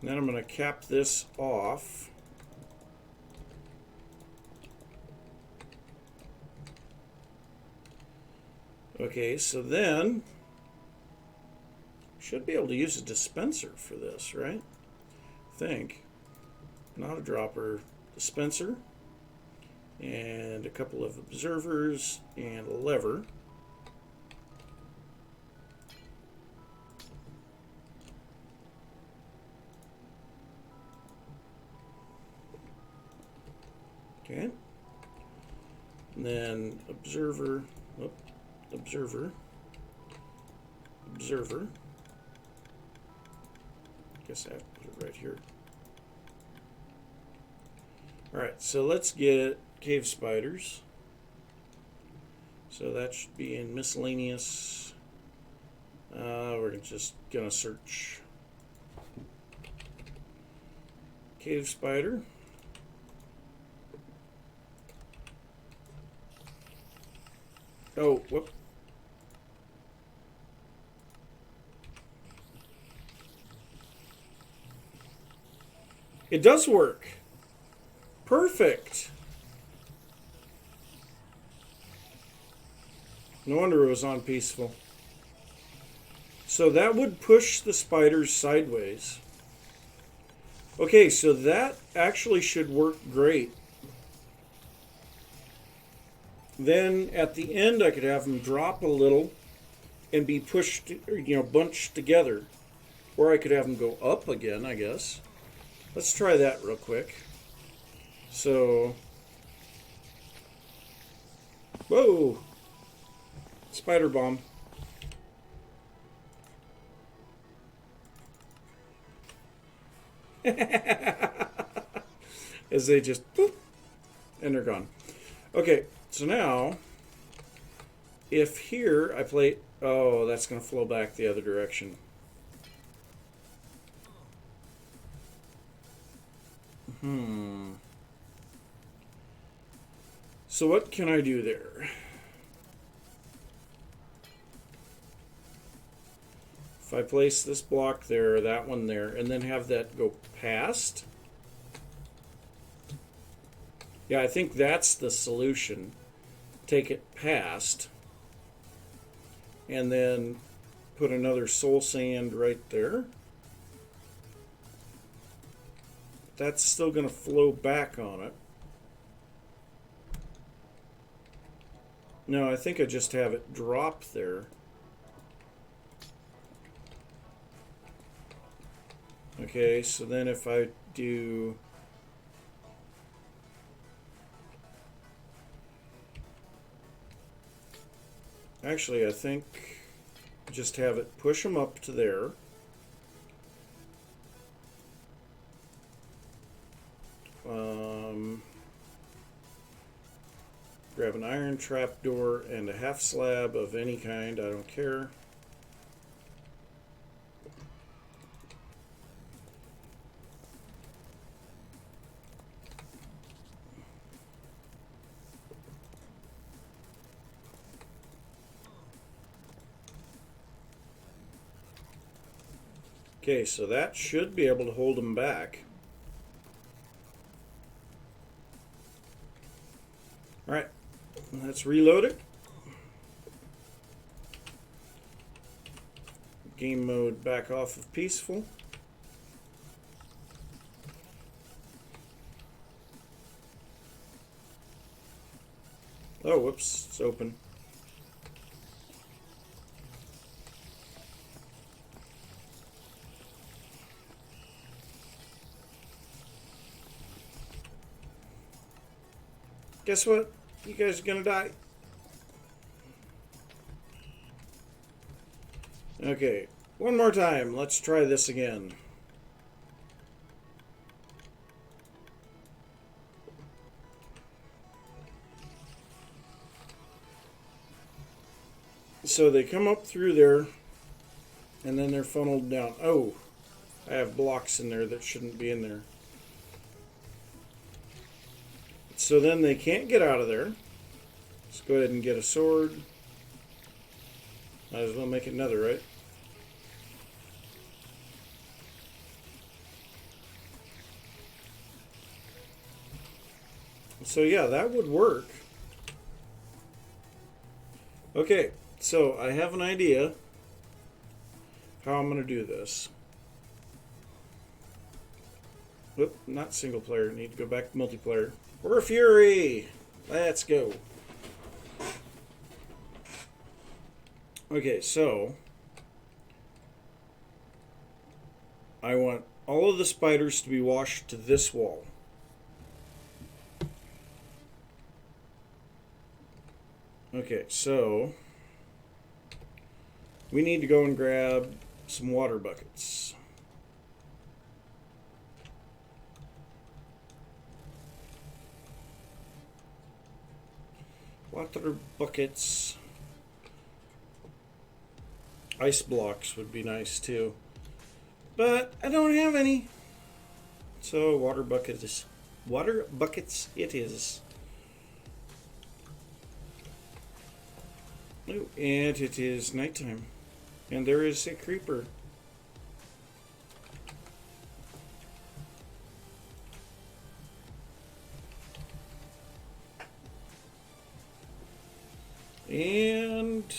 S1: then I'm going to cap this off. Okay, so then should be able to use a dispenser for this, right? I think. Not a dropper, dispenser, and a couple of observers and a lever. Okay. And then observer, observer, observer. Guess I have to put it right here. Alright, so let's get cave spiders. So that should be in miscellaneous. We're just gonna search cave spider. Oh, whoop. It does work. Perfect. No wonder it was on peaceful. So that would push the spiders sideways. Okay, so that actually should work great. Then at the end I could have them drop a little and be pushed, bunched together. Or I could have them go up again, I guess. Let's try that real quick. So, whoa, spider bomb. As they just, boop, and they're gone. Okay, so now, if here I play, oh, that's going to flow back the other direction. So what can I do there? If I place this block there, that one there, and then have that go past. Yeah, I think that's the solution. Take it past. And then put another soul sand right there. That's still going to flow back on it. No, I think I just have it drop there. Okay, so then if I do... Actually, I think just have it push them up to there. Grab an iron trapdoor and a half slab of any kind, I don't care. Okay, so that should be able to hold them back. Alright, let's reload it. Game mode back off of peaceful. Oh, whoops, it's open. Guess what? You guys are gonna die. Okay, one more time. Let's try this again. So they come up through there, and then they're funneled down. Oh, I have blocks in there that shouldn't be in there. So then they can't get out of there. Let's go ahead and get a sword. Might as well make it another, right? So yeah, that would work. Okay, so I have an idea how I'm going to do this. Whoop, not single player. Need to go back to multiplayer. We're Fury! Let's go. Okay, so I want all of the spiders to be washed to this wall. Okay, so we need to go and grab some water buckets. Water buckets. Ice blocks would be nice too. But I don't have any. So water buckets it is. Oh, and it is nighttime. And there is a creeper. And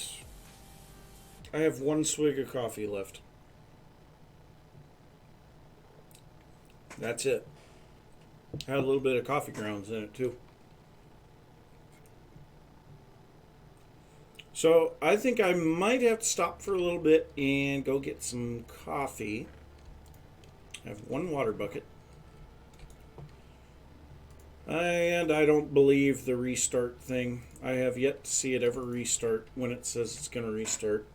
S1: I have one swig of coffee left. That's it. Had a little bit of coffee grounds in it too. So I think I might have to stop for a little bit and go get some coffee. I have one water bucket. And I don't believe the restart thing. I have yet to see it ever restart when it says it's going to restart.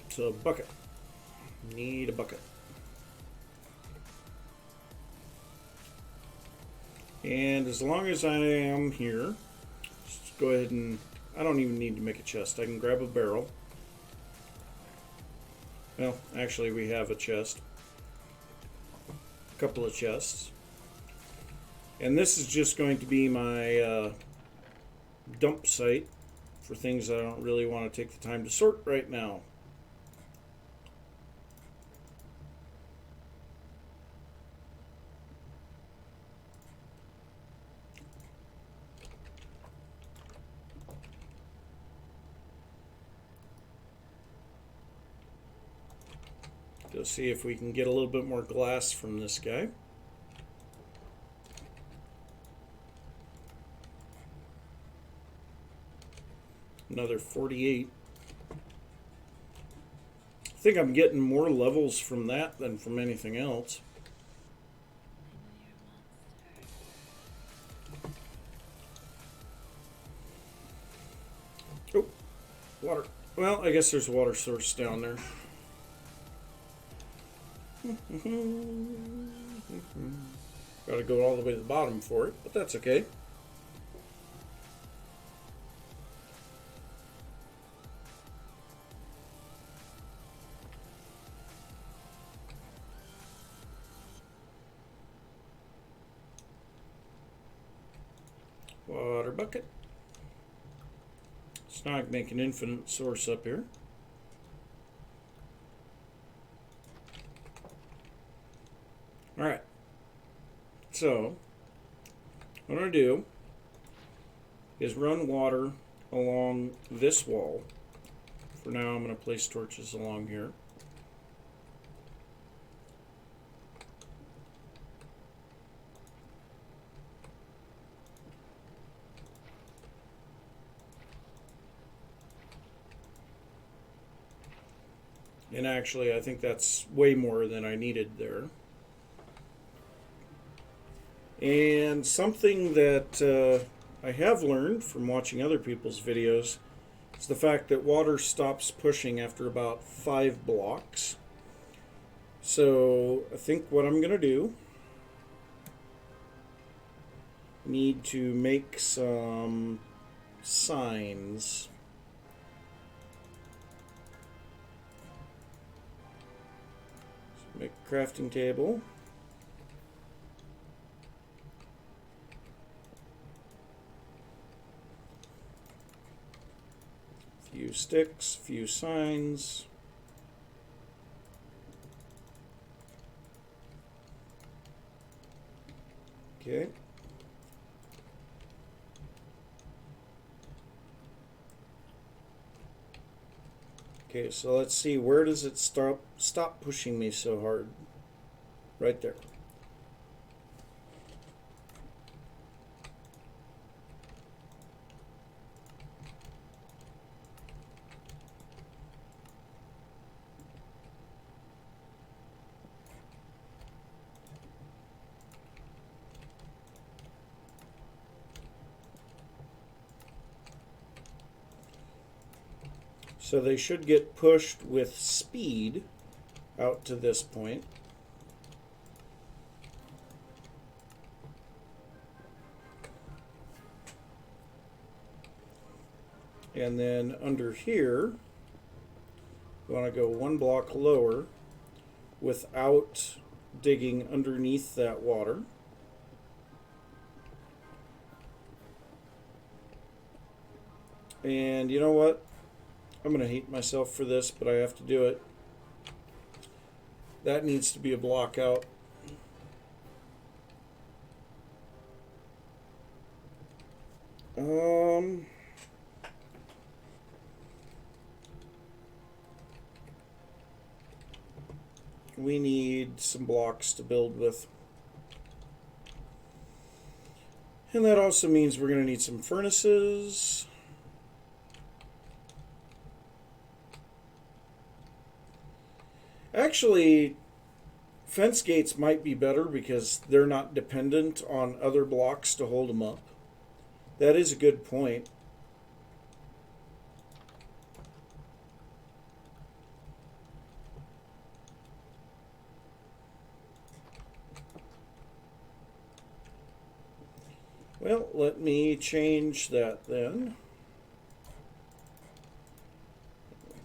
S1: So bucket. Need a bucket. And as long as I am here, just go ahead and, I don't even need to make a chest. I can grab a barrel. Well, actually we have a chest. A couple of chests. And this is just going to be my dump site for things I don't really want to take the time to sort right now. Go see if we can get a little bit more glass from this guy. Another 48. I think I'm getting more levels from that than from anything else. Oh, water. Well, I guess there's a water source down there. Gotta go all the way to the bottom for it, but that's okay. Water bucket. It's not like make an infinite source up here. Alright. So, what I'm going to do is run water along this wall. For now, I'm going to place torches along here. And actually, I think that's way more than I needed there. And something that I have learned from watching other people's videos is the fact that water stops pushing after about 5 blocks. So I think what I'm going to do, need to make some signs. Make a crafting table. Few sticks, few signs. Okay. Okay, so let's see, where does it stop pushing me so hard? Right there. So they should get pushed with speed out to this point. And then under here, we want to go one block lower without digging underneath that water. And you know what? I'm going to hate myself for this, but I have to do it. That needs to be a block out. We need some blocks to build with. And that also means we're going to need some furnaces. Actually, fence gates might be better because they're not dependent on other blocks to hold them up. That is a good point. Well, let me change that then.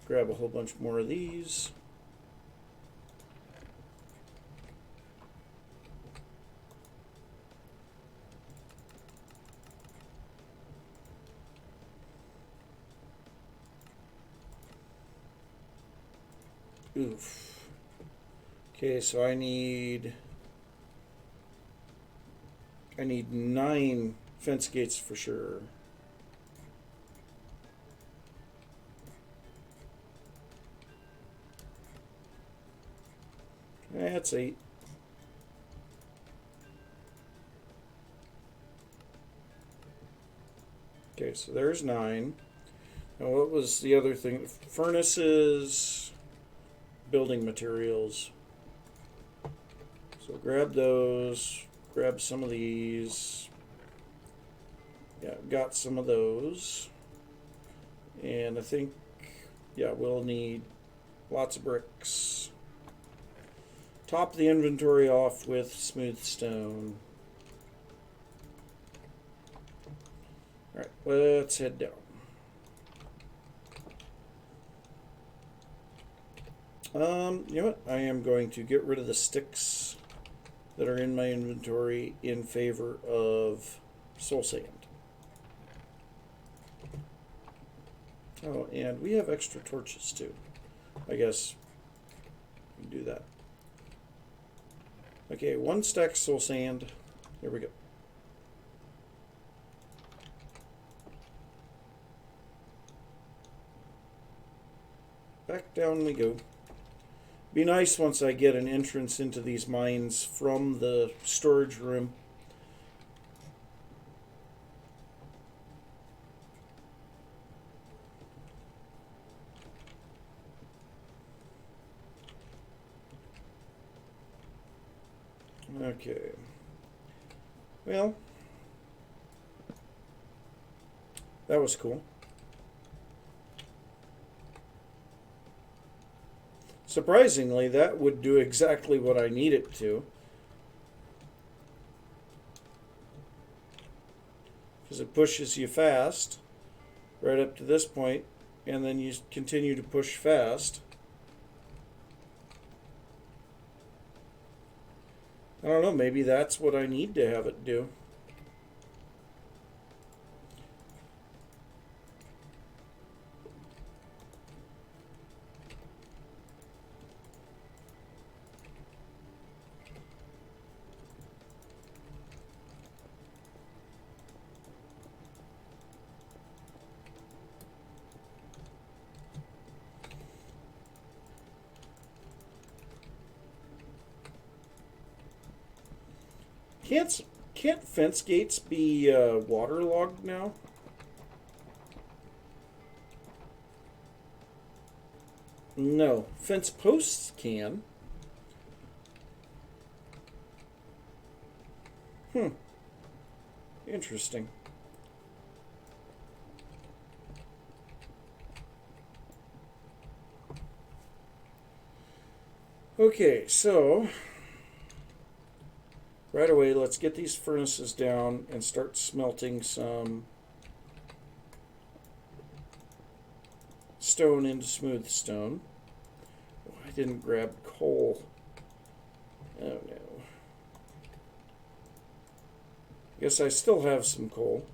S1: Grab a whole bunch more of these. Oof. Okay, so I need 9 fence gates for sure. That's 8. Okay, so there's 9. Now what was the other thing? Furnaces, building materials. So grab those, grab some of these. Yeah, got some of those. And I think, yeah, we'll need lots of bricks. Top the inventory off with smooth stone. Alright, let's head down. You know what? I am going to get rid of the sticks that are in my inventory in favor of soul sand. Oh, and we have extra torches too. I guess we can do that. Okay, 1 stack soul sand. Here we go. Back down we go. Be nice once I get an entrance into these mines from the storage room. Okay. Well, that was cool. Surprisingly, that would do exactly what I need it to. Because it pushes you fast right up to this point, and then you continue to push fast. I don't know, maybe that's what I need to have it do. Can't fence gates be waterlogged now? No, fence posts can. Hmm, interesting. Okay, so right away, let's get these furnaces down and start smelting some stone into smooth stone. Oh, I didn't grab coal. Oh no. Guess I still have some coal.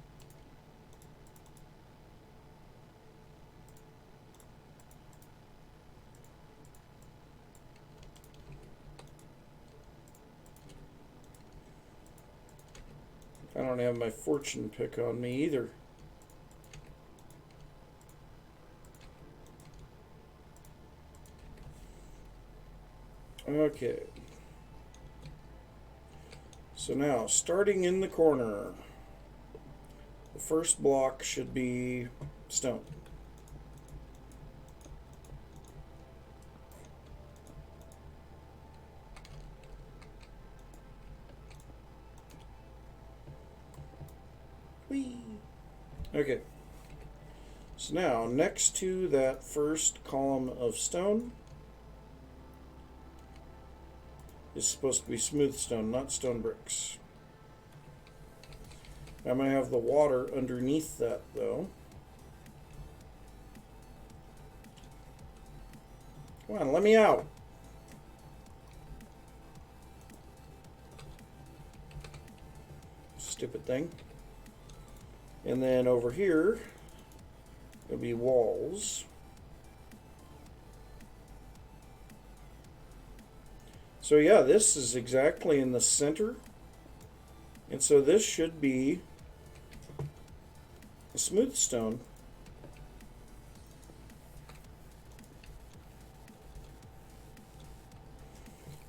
S1: I don't have my fortune pick on me either. Okay. So now, starting in the corner, the first block should be stone. Whee! Okay. So now, next to that first column of stone is supposed to be smooth stone, not stone bricks. I'm going to have the water underneath that, though. Come on, let me out. Stupid thing. And then over here, it'll be walls. So yeah, this is exactly in the center. And so this should be a smooth stone.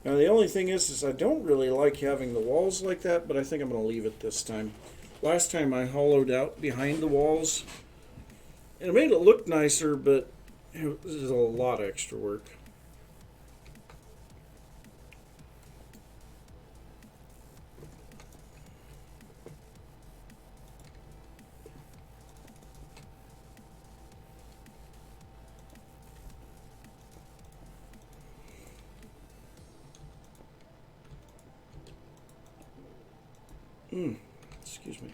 S1: Now the only thing is I don't really like having the walls like that, but I think I'm going to leave it this time. Last time I hollowed out behind the walls, and it made it look nicer, but it was a lot of extra work. Excuse me.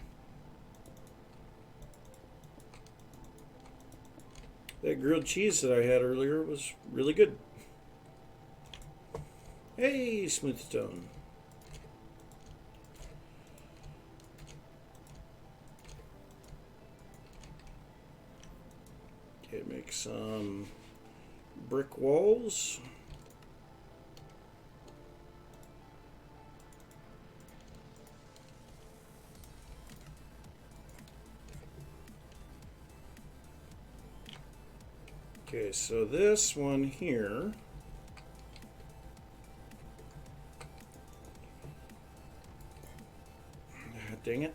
S1: That grilled cheese that I had earlier was really good. Hey, smooth stone. Okay, make some brick walls. Okay, so this one here dang it.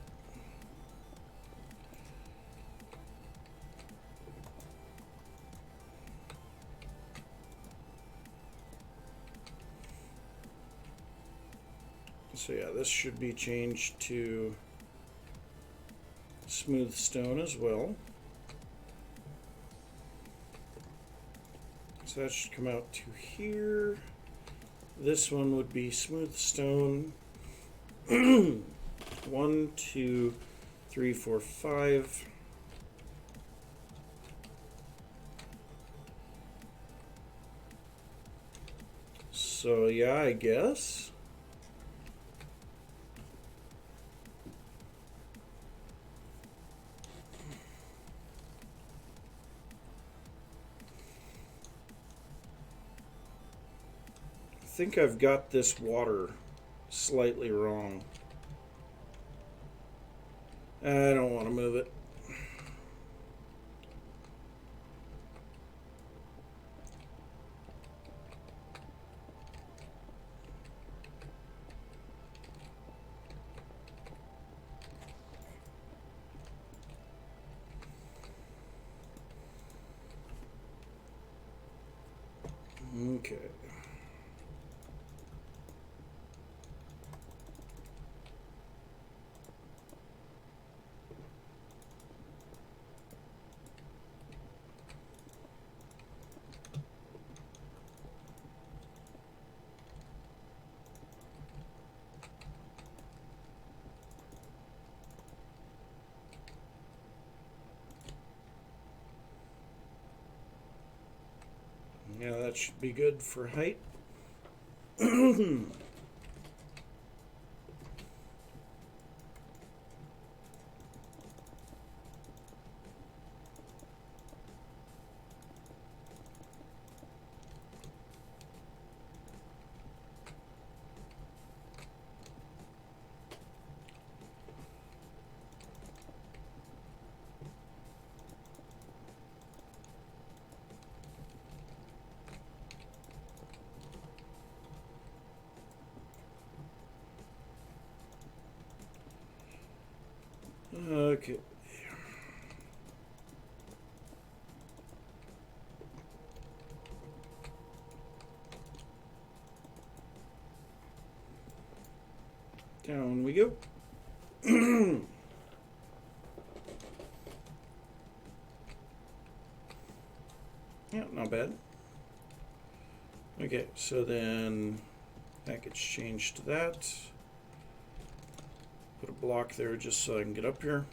S1: So yeah, this should be changed to smooth stone as well. So that should come out to here. This one would be smooth stone. 1, 2, 3, 4, 5. So yeah, I guess think I've got this water slightly wrong. I don't want to move it. Okay. Yeah, that should be good for height. Okay. Down we go. Yeah, not bad. Okay, so then that gets changed to that. Put a block there just so I can get up here.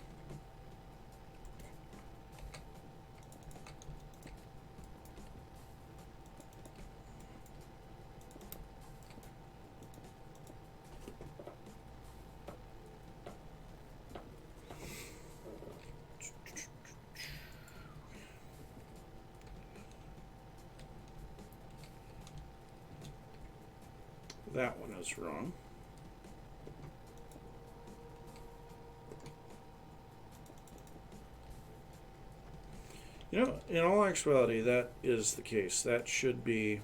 S1: That one is wrong. You know, in all actuality, that is the case. That should be...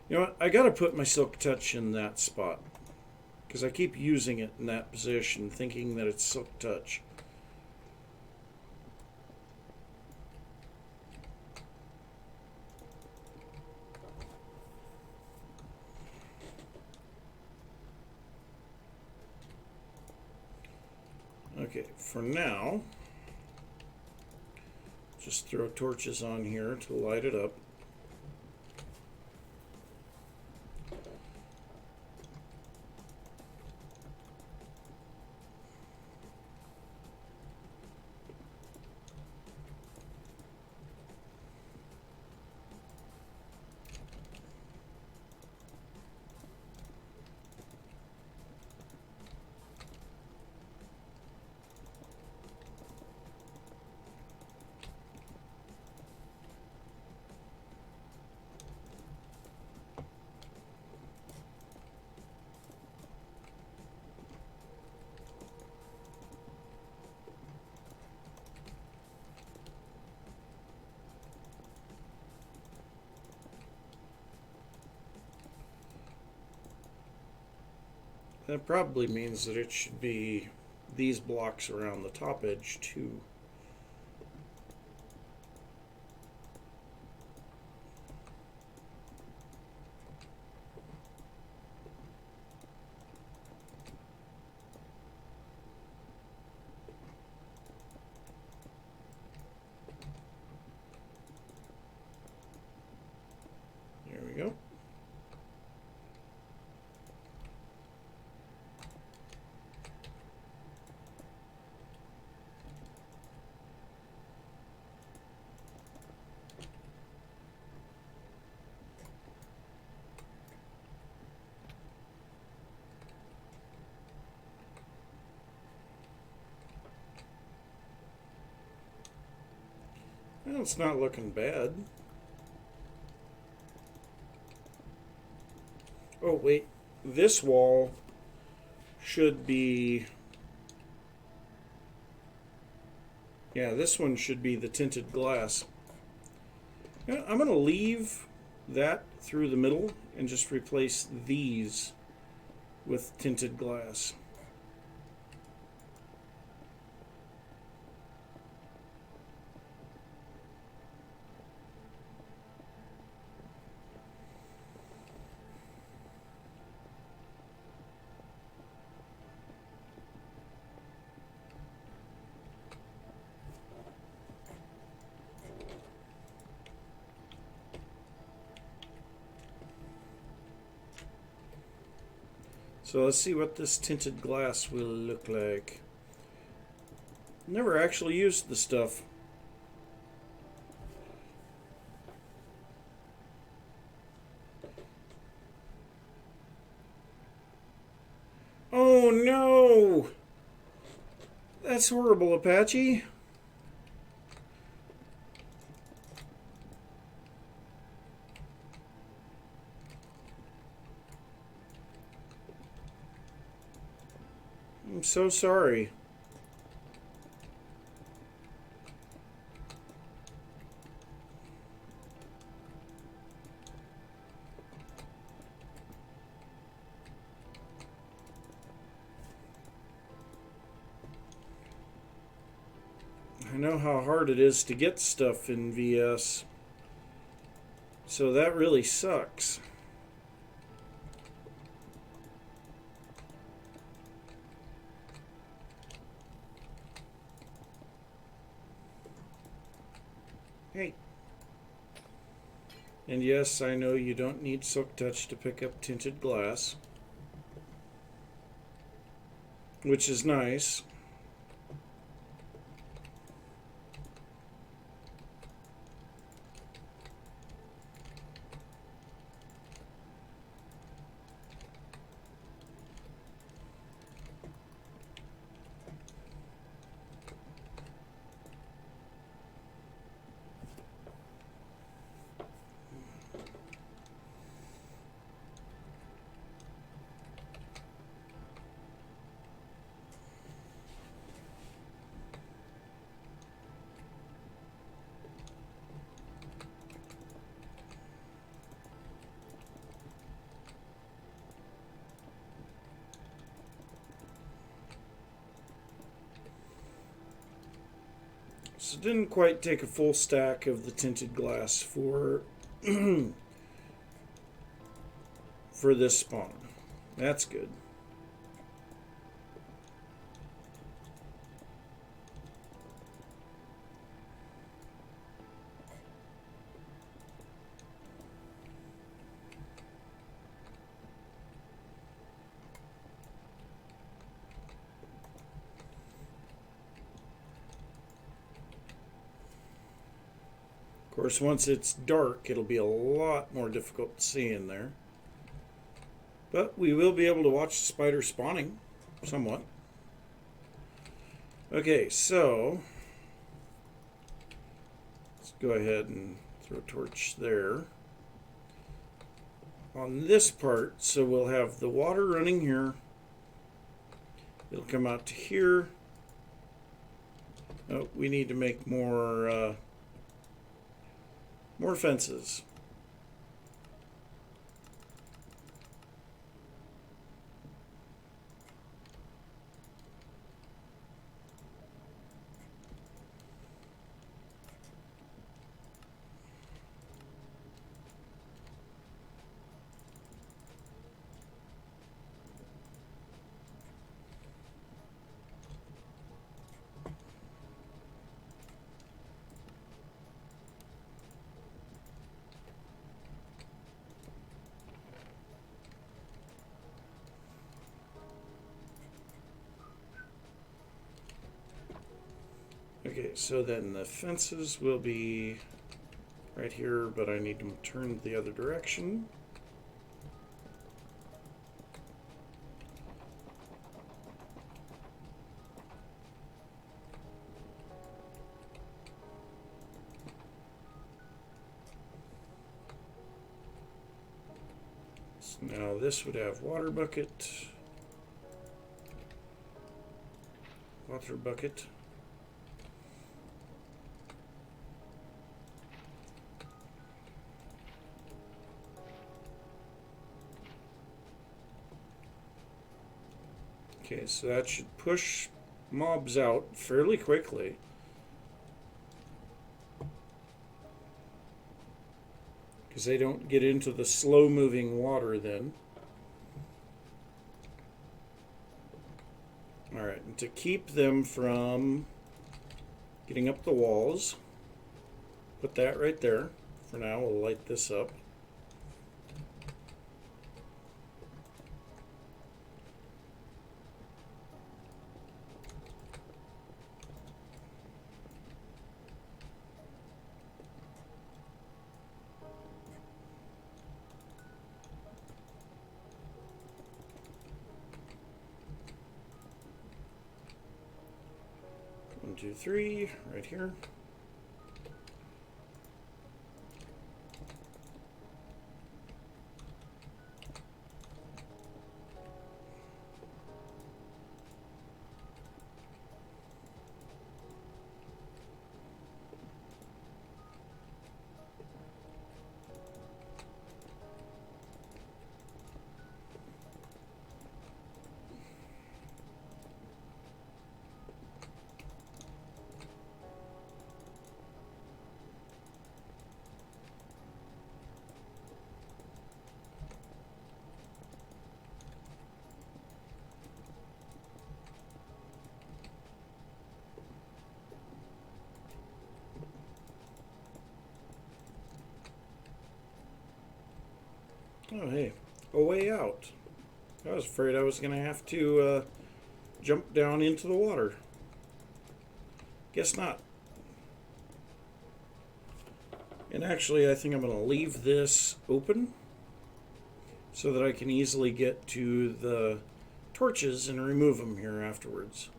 S1: You know what? I gotta put my silk touch in that spot. Because I keep using it in that position, thinking that it's silk touch. Okay, for now, just throw torches on here to light it up. That probably means that it should be these blocks around the top edge too. There we go. Well, it's not looking bad. Oh, wait. This wall should be... Yeah, this one should be the tinted glass. I'm going to leave that through the middle and just replace these with tinted glass. So let's see what this tinted glass will look like. Never actually used the stuff. Oh no! That's horrible, Apache. I'm so sorry. I know how hard it is to get stuff in VS, so that really sucks. Hey. And yes, I know you don't need Silk Touch to pick up tinted glass, which is nice. So it didn't quite take a full stack of the tinted glass for for this spawn. That's good. Of course, once it's dark, it'll be a lot more difficult to see in there. But we will be able to watch the spider spawning, somewhat. Okay, so let's go ahead and throw a torch there. On this part, so we'll have the water running here. It'll come out to here. Oh, we need to make more fences. Okay, so then the fences will be right here, but I need to turn the other direction. So now this would have water bucket. Water bucket. Okay, so that should push mobs out fairly quickly. Because they don't get into the slow-moving water then. Alright, and to keep them from getting up the walls, put that right there. For now, we'll light this up. One, two, three, right here. Oh, hey, a way out. I was afraid I was going to have to jump down into the water. Guess not. And actually, I think I'm going to leave this open so that I can easily get to the torches and remove them here afterwards.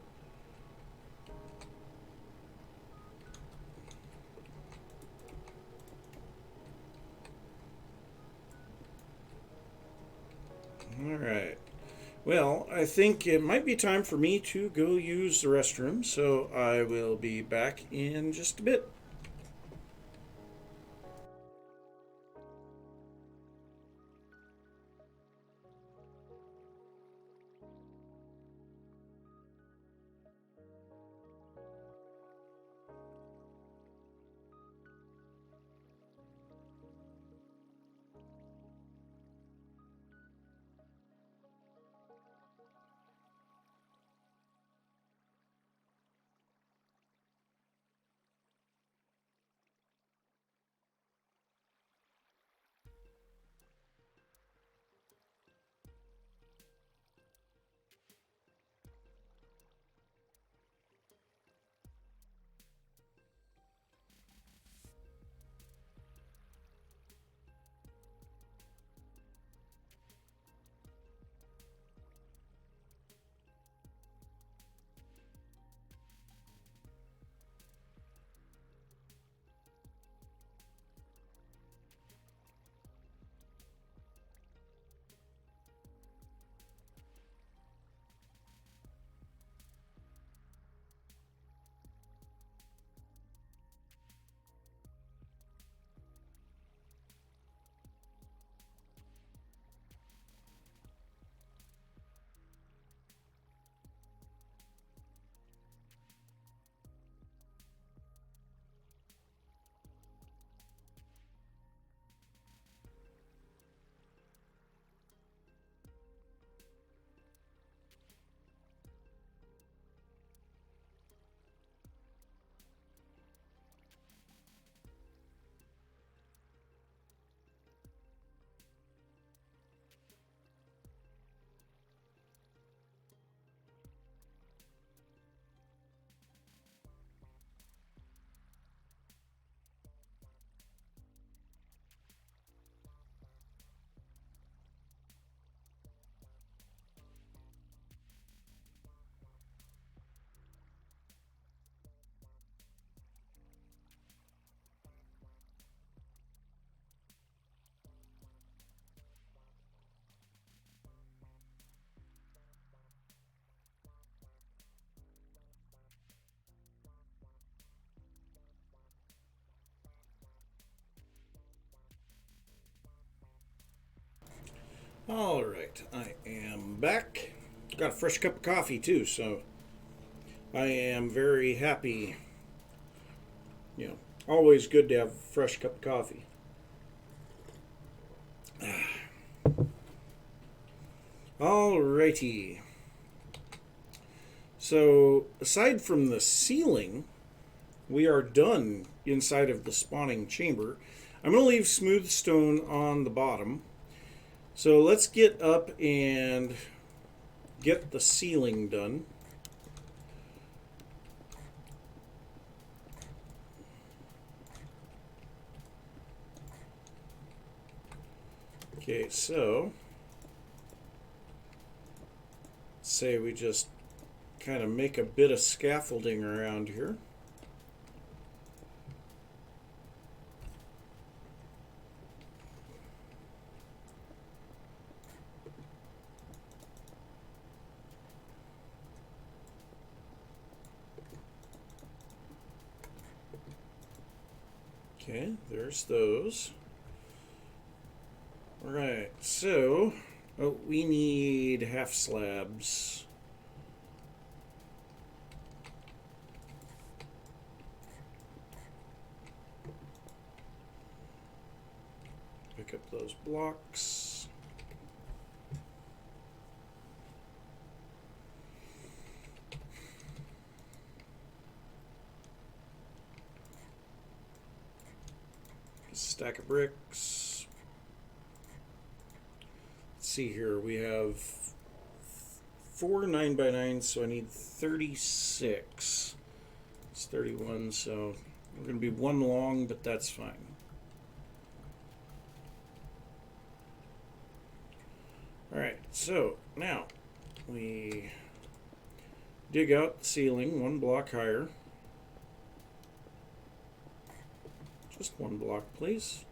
S1: Alright. Well, I think it might be time for me to go use the restroom, so I will be back in just a bit. All right, I am back. Got a fresh cup of coffee too, so I am very happy. You know, always good to have a fresh cup of coffee. All righty. So, aside from the ceiling, we are done inside of the spawning chamber. I'm going to leave smooth stone on the bottom. So let's get up and get the ceiling done. Okay, so say we just kind of make a bit of scaffolding around here. Okay, there's those. All right, so we need half slabs. Pick up those blocks. Stack of bricks. Let's see here. We have 4 9x9s, so I need 36. It's 31, so we're going to be one long, but that's fine. Alright, so now we dig out the ceiling 1 block higher. Just 1 block, please.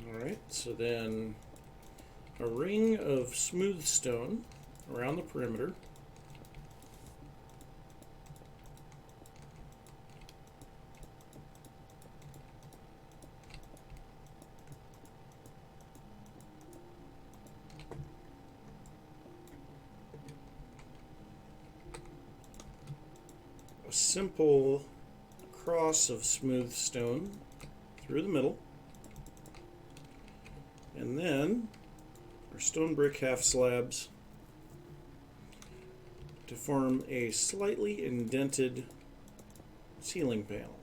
S1: Alright, so then a ring of smooth stone around the perimeter. A simple cross of smooth stone through the middle. And then our stone brick half slabs to form a slightly indented ceiling panel.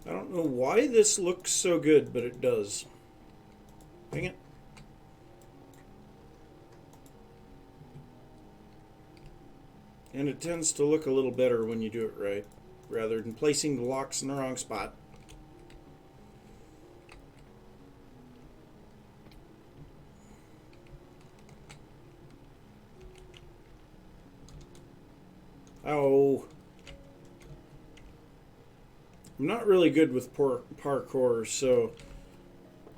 S1: I don't know why this looks so good, but it does. Dang it. And it tends to look a little better when you do it right, rather than placing the blocks in the wrong spot. Oh. I'm not really good with parkour, so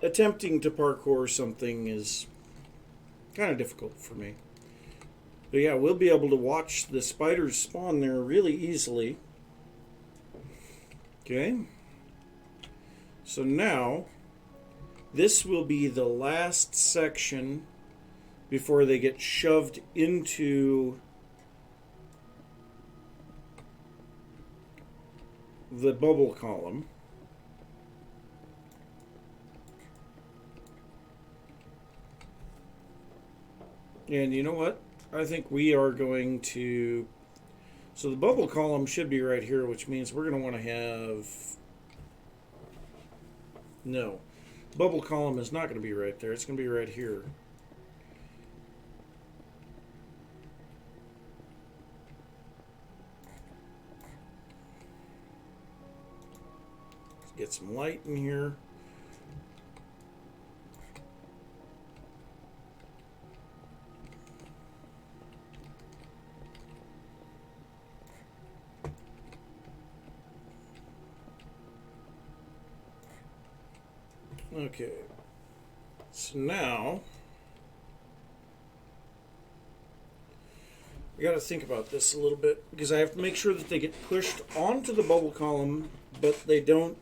S1: attempting to parkour something is kind of difficult for me. But yeah, we'll be able to watch the spiders spawn there really easily. Okay. So now, this will be the last section before they get shoved into the bubble column. And you know what? I think we are going to... So the bubble column should be right here, which means we're going to want to have No. Bubble column is not going to be right there. It's going to be right here. Let's get some light in here. Okay, so now I got to think about this a little bit because I have to make sure that they get pushed onto the bubble column, but they don't.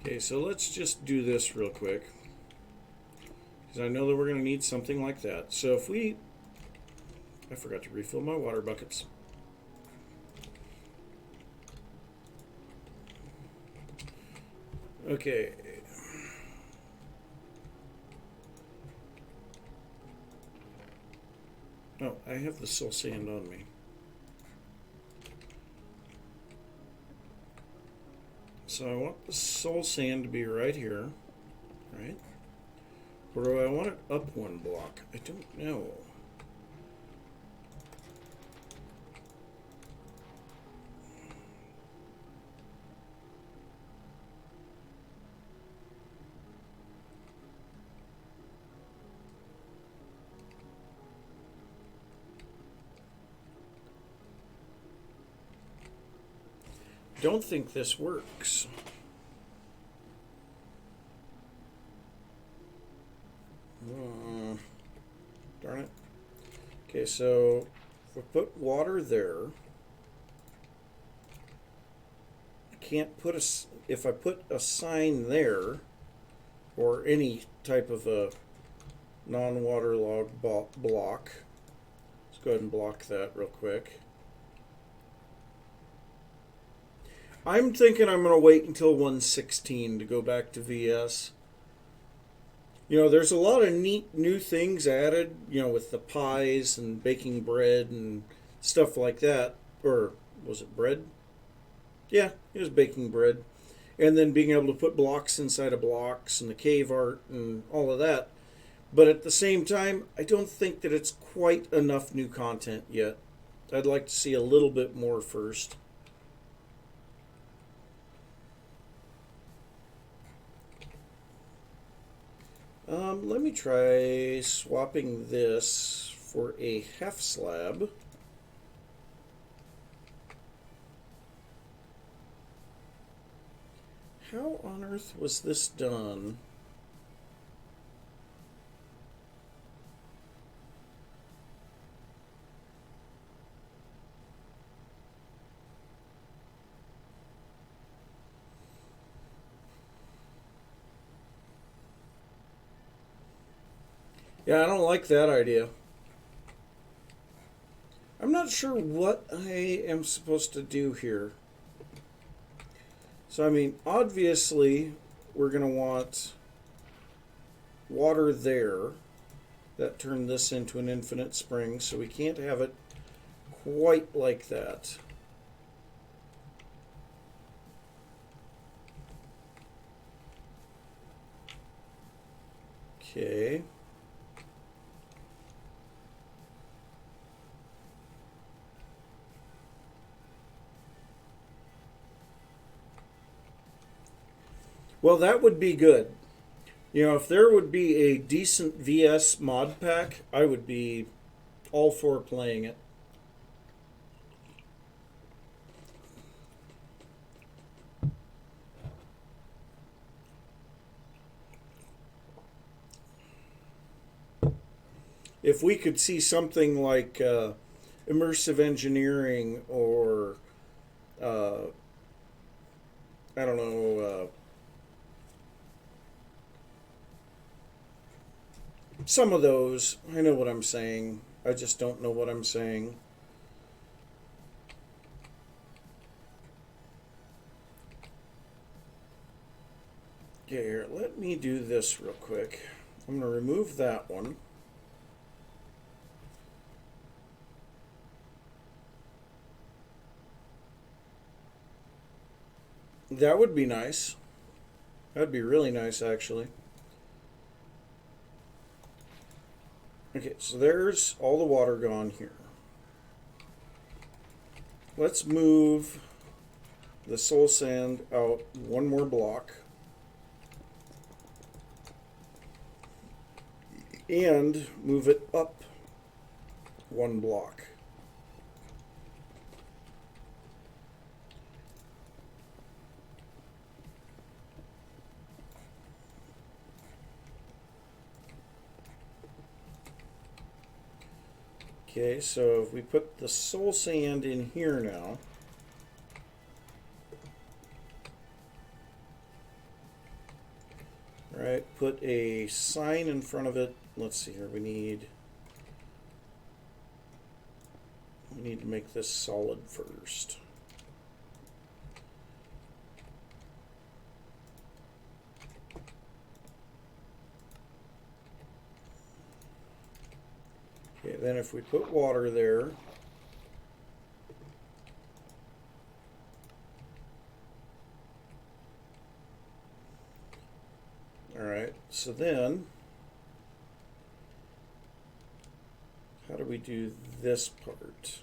S1: Okay, so let's just do this real quick. Because I know that we're going to need something like that. So if we... I forgot to refill my water buckets. Okay. Oh, I have the soul sand on me. So I want the soul sand to be right here. Right? Or do I want it up one block? I don't know. Don't think this works. Darn it. Okay, so if we put water there, I can't put a, if I put a sign there, or any type of a non-waterlogged block, let's go ahead and block that real quick. I'm thinking I'm going to wait until 1.16 to go back to VS. You know, there's a lot of neat new things added, you know, with the pies and baking bread and stuff like that. Or was it bread? Yeah, it was baking bread. And then being able to put blocks inside of blocks and the cave art and all of that. But at the same time, I don't think that it's quite enough new content yet. I'd like to see a little bit more first. Let me try swapping this for a half slab. How on earth was this done? Yeah, I don't like that idea. I'm not sure what I am supposed to do here. So, I mean, obviously, we're going to want water there. That turned this into an infinite spring, so we can't have it quite like that. Okay. Well, that would be good. You know, if there would be a decent VS mod pack, I would be all for playing it. If we could see something like immersive engineering or, I don't know, some of those, I know what I'm saying. I just don't know what I'm saying. Okay, here, let me do this real quick. I'm going to remove that one. That would be nice. That'd be really nice, actually. Okay, so there's all the water gone here. Let's move the soul sand out one more block. And move it up one block. Okay, so if we put the soul sand in here now, right, put a sign in front of it. Let's see here, we need to make this solid first. Okay, then if we put water there, all right, so then how do we do this part?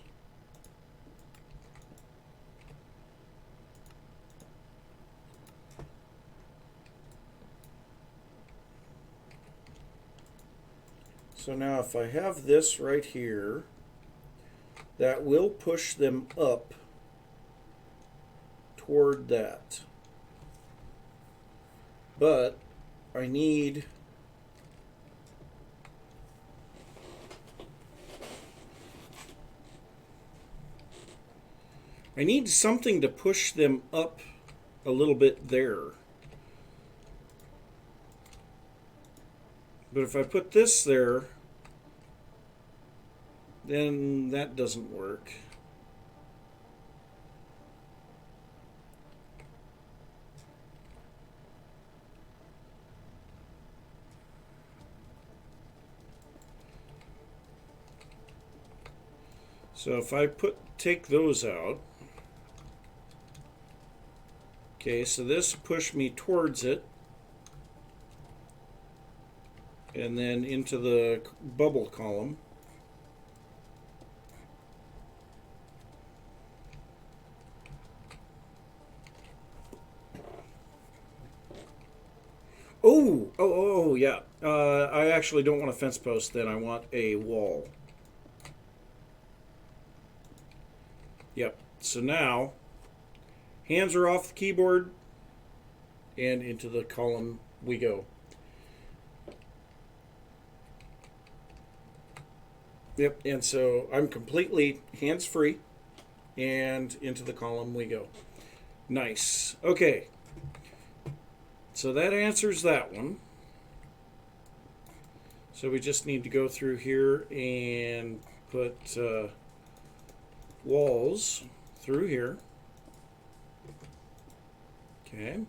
S1: So now if I have this right here, that will push them up toward that. But I need something to push them up a little bit there. But if I put this there, then that doesn't work. So if I take those out, okay, so this pushed me towards it, and then into the bubble column. Oh, yeah. I actually don't want a fence post then. I want a wall. Yep. So now, hands are off the keyboard, and into the column we go. Yep, and so I'm completely hands-free, and into the column we go. Nice. Okay. So that answers that one. So we just need to go through here and put walls through here. Okay.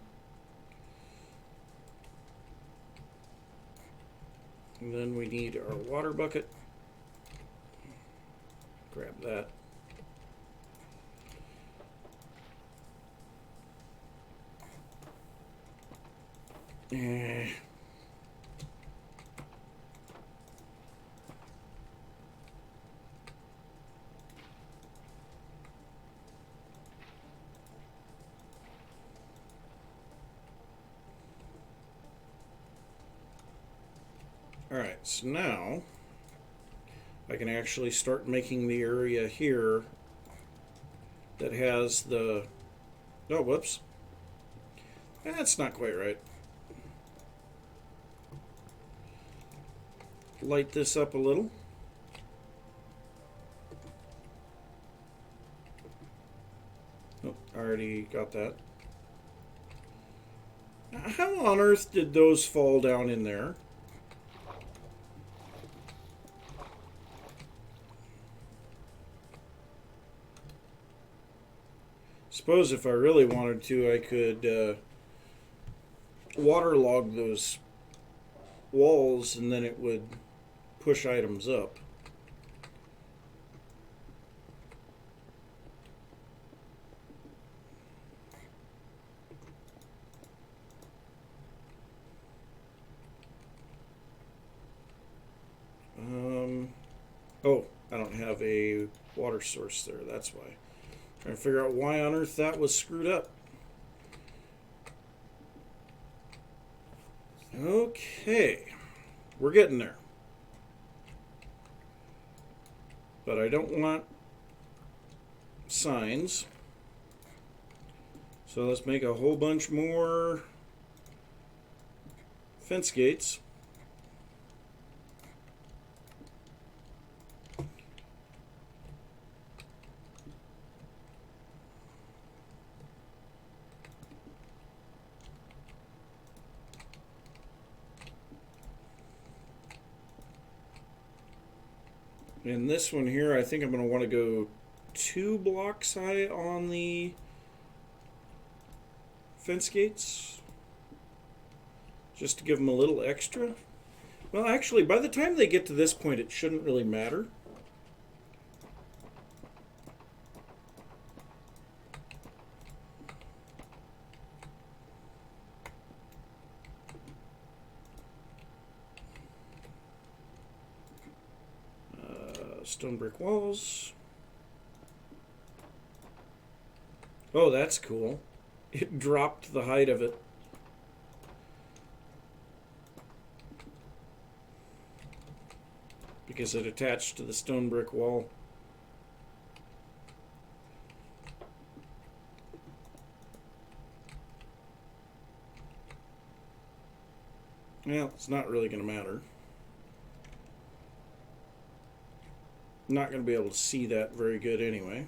S1: And then we need our water bucket. Grab that. Alright, so now I can actually start making the area here that has the... Oh, whoops. That's not quite right. Light this up a little. Oh, I already got that. How on earth did those fall down in there? Suppose if I really wanted to, I could waterlog those walls and then it would push items up. Oh, I don't have a water source there, that's why. Trying to figure out why on earth that was screwed up. Okay, we're getting there. But I don't want signs. So let's make a whole bunch more fence gates. And this one here, I think I'm going to want to go 2 blocks high on the fence gates, just to give them a little extra. Well, actually, by the time they get to this point, it shouldn't really matter. Stone brick walls. Oh, that's cool. It dropped the height of it. Because it attached to the stone brick wall. Well, it's not really going to matter. Not going to be able to see that very good anyway.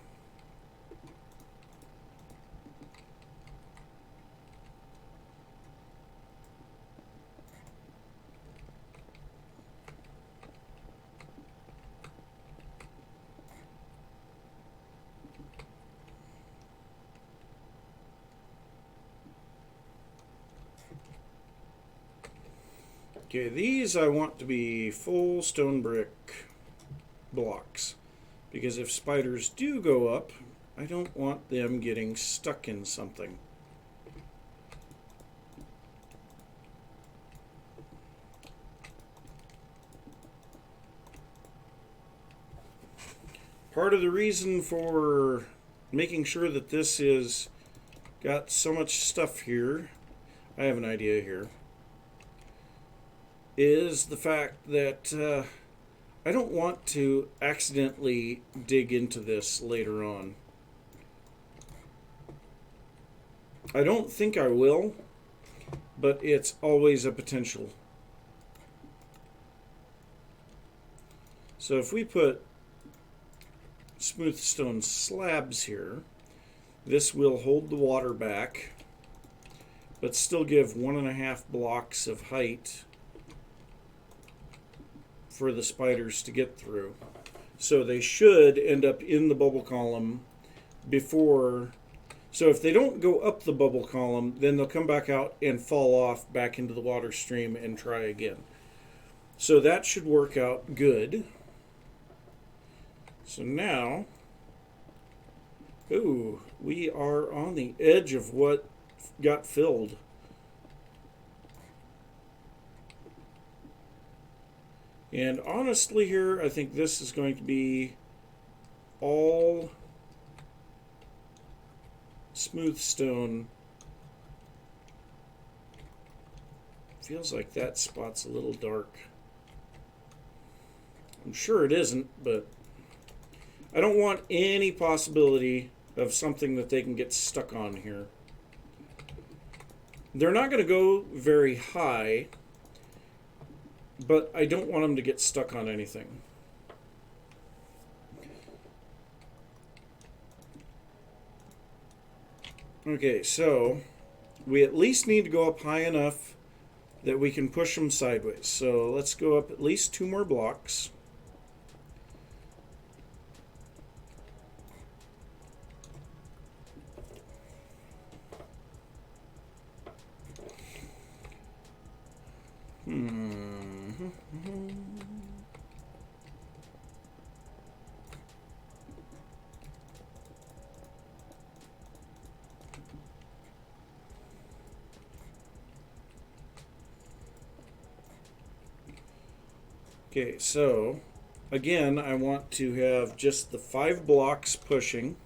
S1: Okay, these I want to be full stone brick blocks, because if spiders do go up, I don't want them getting stuck in something. Part of the reason for making sure that this is got so much stuff here, I have an idea here, is the fact that I don't want to accidentally dig into this later on. I don't think I will, but it's always a potential. So if we put smooth stone slabs here, this will hold the water back, but still give 1.5 blocks of height for the spiders to get through. So they should end up in the bubble column before. So if they don't go up the bubble column, then they'll come back out and fall off back into the water stream and try again. So that should work out good. So now, ooh, we are on the edge of what got filled. And honestly here, I think this is going to be all smooth stone. Feels like that spot's a little dark. I'm sure it isn't, but I don't want any possibility of something that they can get stuck on here. They're not going to go very high, but I don't want them to get stuck on anything. Okay, so we at least need to go up high enough that we can push them sideways. So let's go up at least 2 more blocks. Okay, so again, I want to have just the 5 blocks pushing.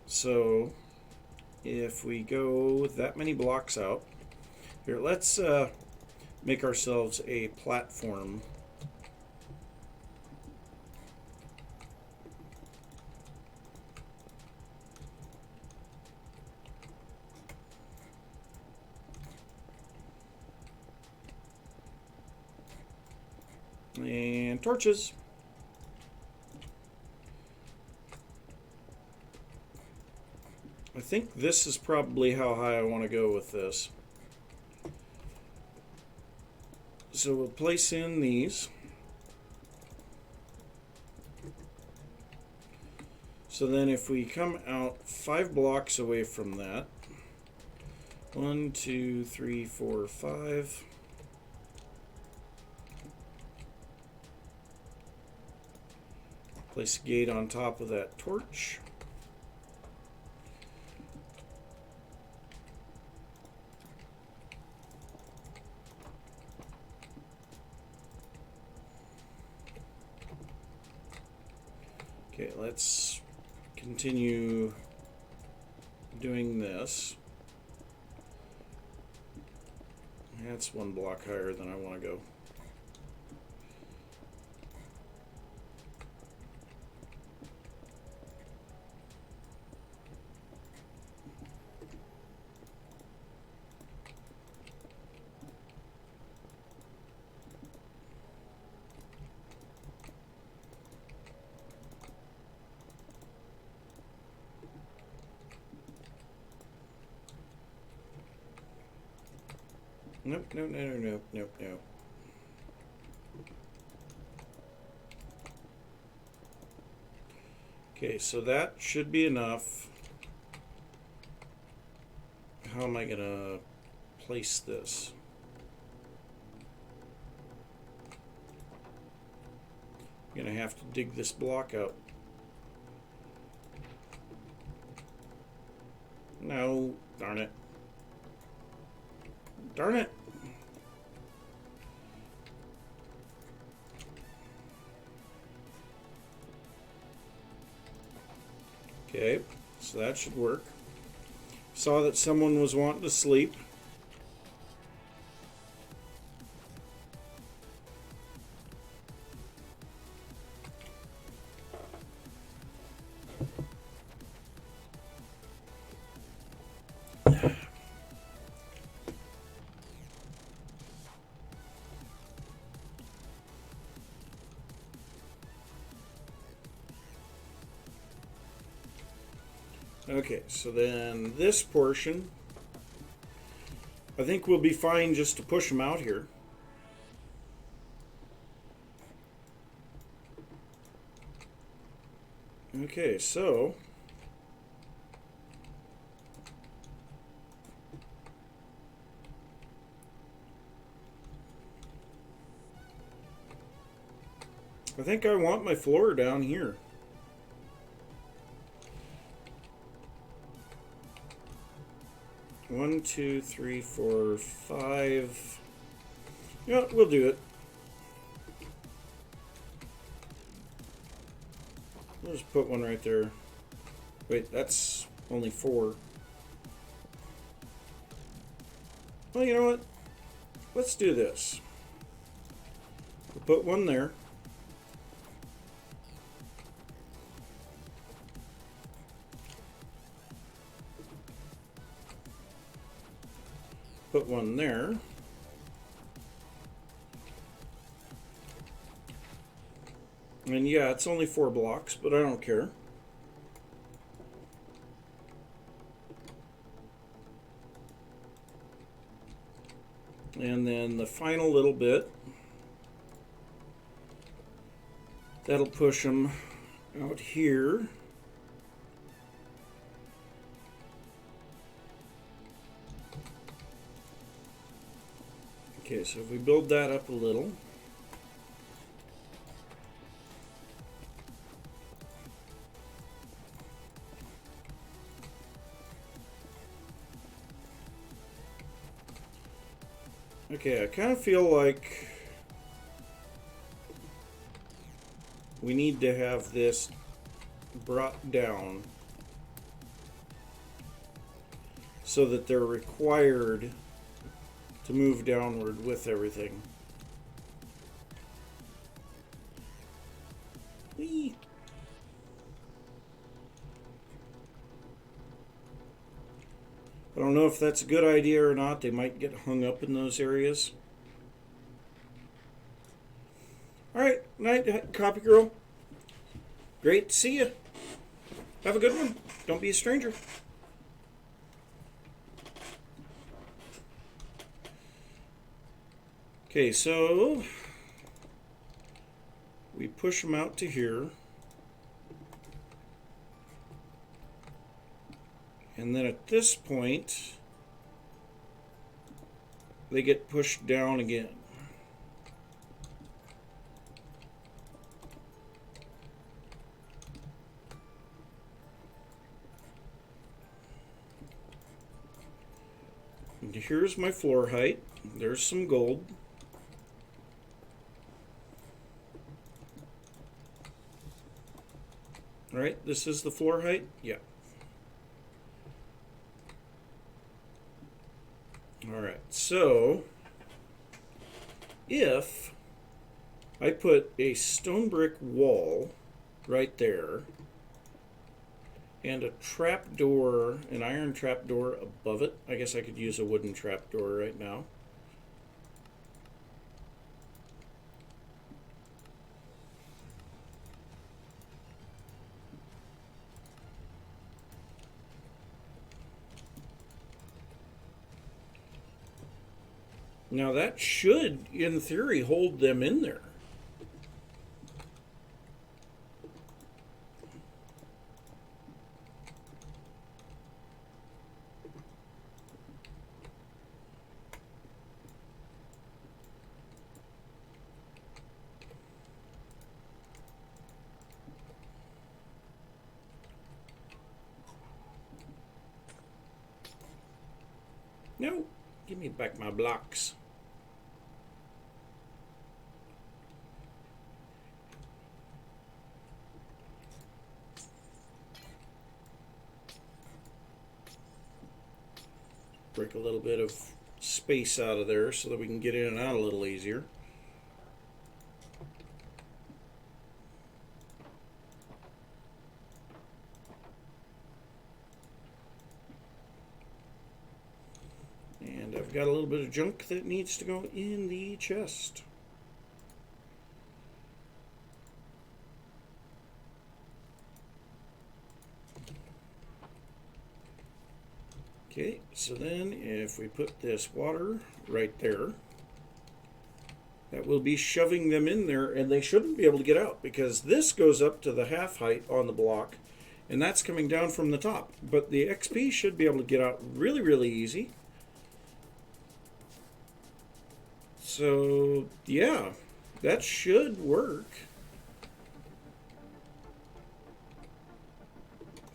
S1: So if we go that many blocks out, here, let's make ourselves a platform. And torches. I think this is probably how high I want to go with this. So we'll place in these. So then if we come out 5 blocks away from that, 1, 2, 3, 4, 5. Place a gate on top of that torch. Okay, let's continue doing this. That's 1 block higher than I want to go. Nope, nope, no, no, no, nope, no. Okay, so that should be enough. How am I going to place this? I'm going to have to dig this block out. No, darn it. Darn it. Okay, so that should work. Saw that someone was wanting to sleep. Okay, so then this portion, I think we'll be fine just to push them out here. Okay, so I think I want my floor down here. One, two, three, four, 5. Yeah, we'll do it. We'll just put one right there. Wait, that's only 4. Well, you know what? Let's do this. We'll put one there. Put one there. And yeah, it's only 4 blocks, but I don't care. And then the final little bit, that'll push them out here. Okay, so if we build that up a little. Okay, I kind of feel like we need to have this brought down so that they're required to move downward with everything. Whee! I don't know if that's a good idea or not. They might get hung up in those areas. Alright, night, Copy Girl. Great to see you. Have a good one. Don't be a stranger. Okay, so we push them out to here. And then at this point, they get pushed down again. And here's my floor height. There's some gold. All right, this is the floor height? Yeah. All right, so if I put a stone brick wall right there and a trap door, an iron trap door above it, I guess I could use a wooden trap door right now. Now that should, in theory, hold them in there. No, give me back my blocks. Break a little bit of space out of there so that we can get in and out a little easier. And I've got a little bit of junk that needs to go in the chest. Okay, so then if we put this water right there, that will be shoving them in there, and they shouldn't be able to get out because this goes up to the half height on the block, and that's coming down from the top. But the XP should be able to get out really, really easy. So, yeah, that should work.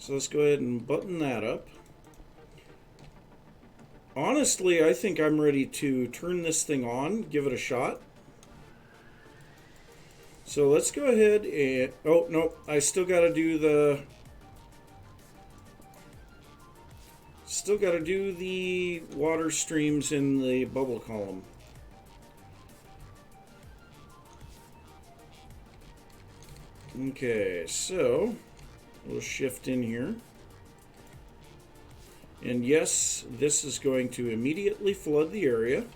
S1: So let's go ahead and button that up. Honestly, I think I'm ready to turn this thing on, give it a shot. So let's go ahead and... Oh, no, I still got to do the... Still got to do the water streams in the bubble column. Okay, so we'll shift in here. And yes, this is going to immediately flood the area.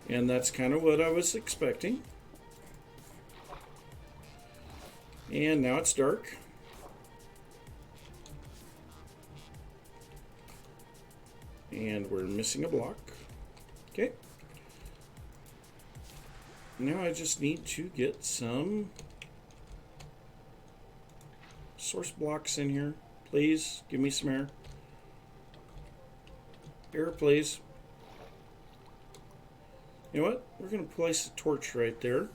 S1: And that's kind of what I was expecting. And now it's dark. And we're missing a block. Okay. Now I just need to get some source blocks in here. Please, give me some air. Air, please. You know what? We're going to place a torch right there.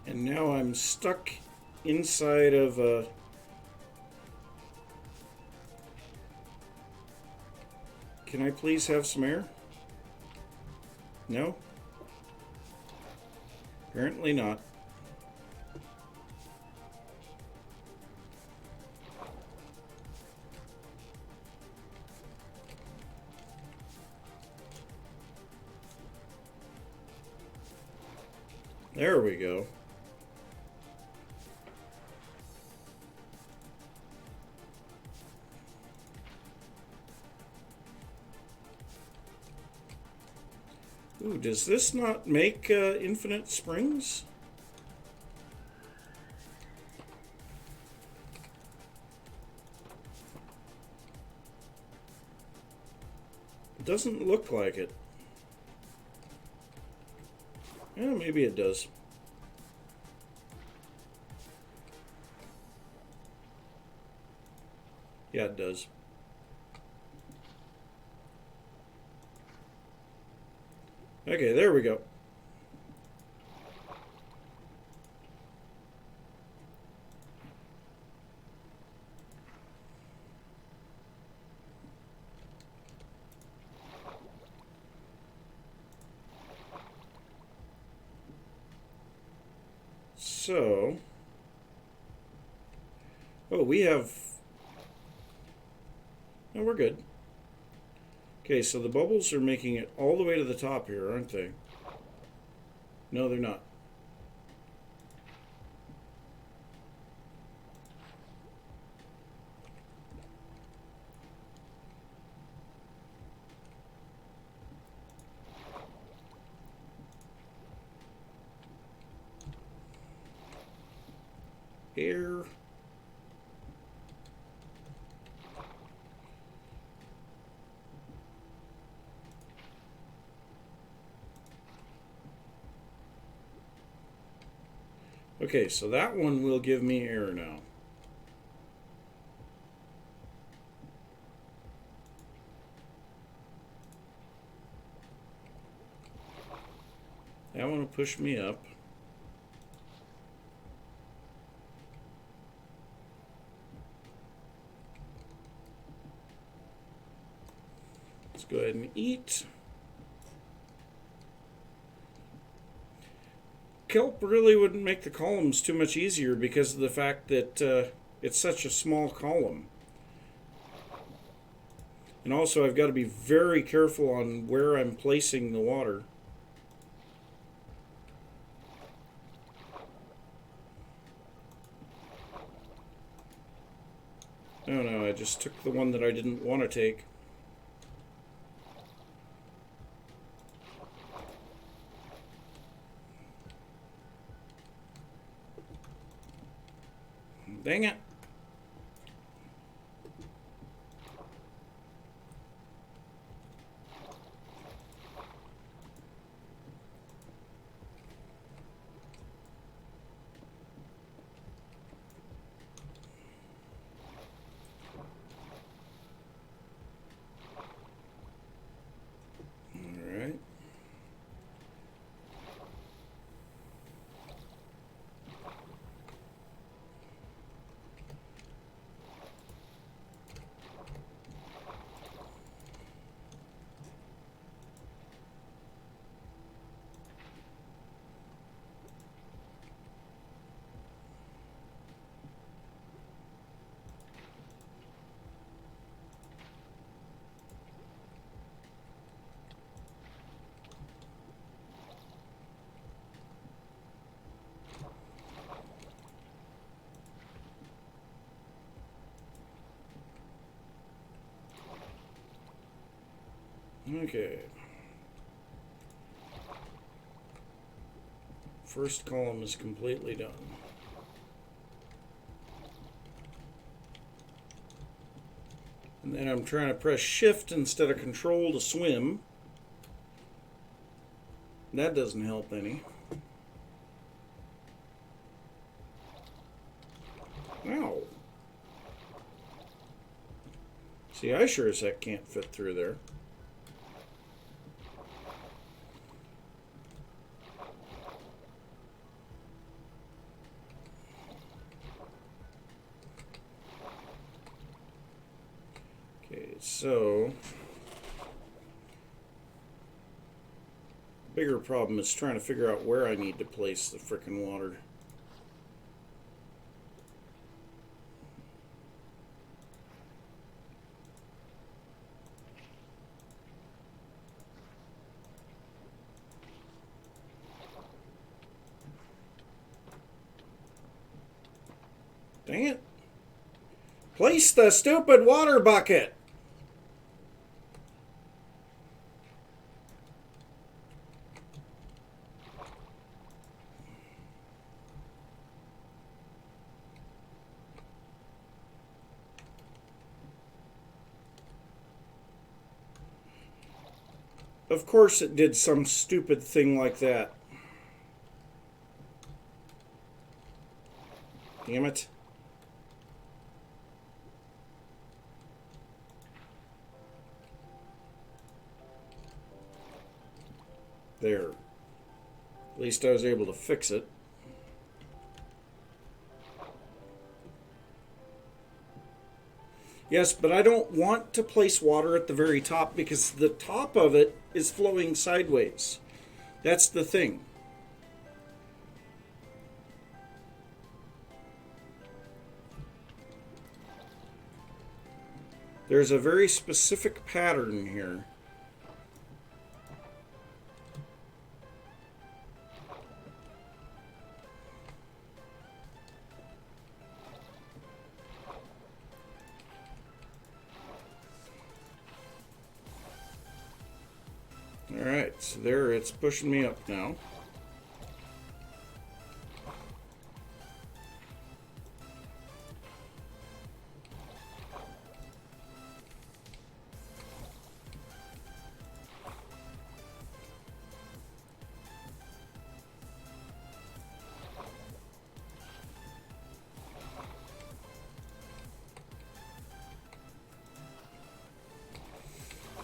S1: And now I'm stuck inside of a... Can I please have some air? No? Apparently not. There we go. Ooh, does this not make infinite springs? It doesn't look like it. Yeah, maybe it does. Yeah, it does. Okay, there we go. So, oh, we have... No, we're good. Okay, so the bubbles are making it all the way to the top here, aren't they? No, they're not. Air. Okay, so that one will give me air now. That one will push me up. Let's go ahead and eat. Kelp really wouldn't make the columns too much easier because of the fact that it's such a small column. And also I've got to be very careful on where I'm placing the water. Oh no, I just took the one that I didn't want to take. Dang it. Okay. first column is completely done. And then I'm trying to press shift instead of control to swim. That doesn't help any. Ow. See, I sure as heck can't fit through there. Okay, so bigger problem is trying to figure out where I need to place the frickin' water. Dang it. Place the stupid water bucket! Of course it did some stupid thing like that. Damn it. There. At least I was able to fix it. Yes, but I don't want to place water at the very top because the top of it is flowing sideways. That's the thing. There's a very specific pattern here. Alright, so there it's pushing me up now.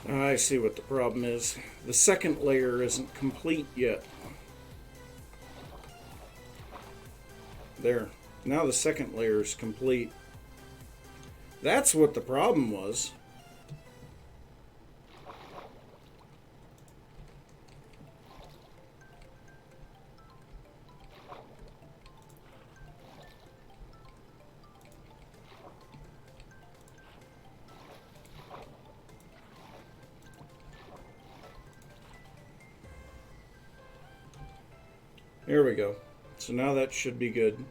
S1: I see what the problem is. The second layer isn't complete yet. There. Now the second layer is complete. That's what the problem was. There we go. So now that should be good.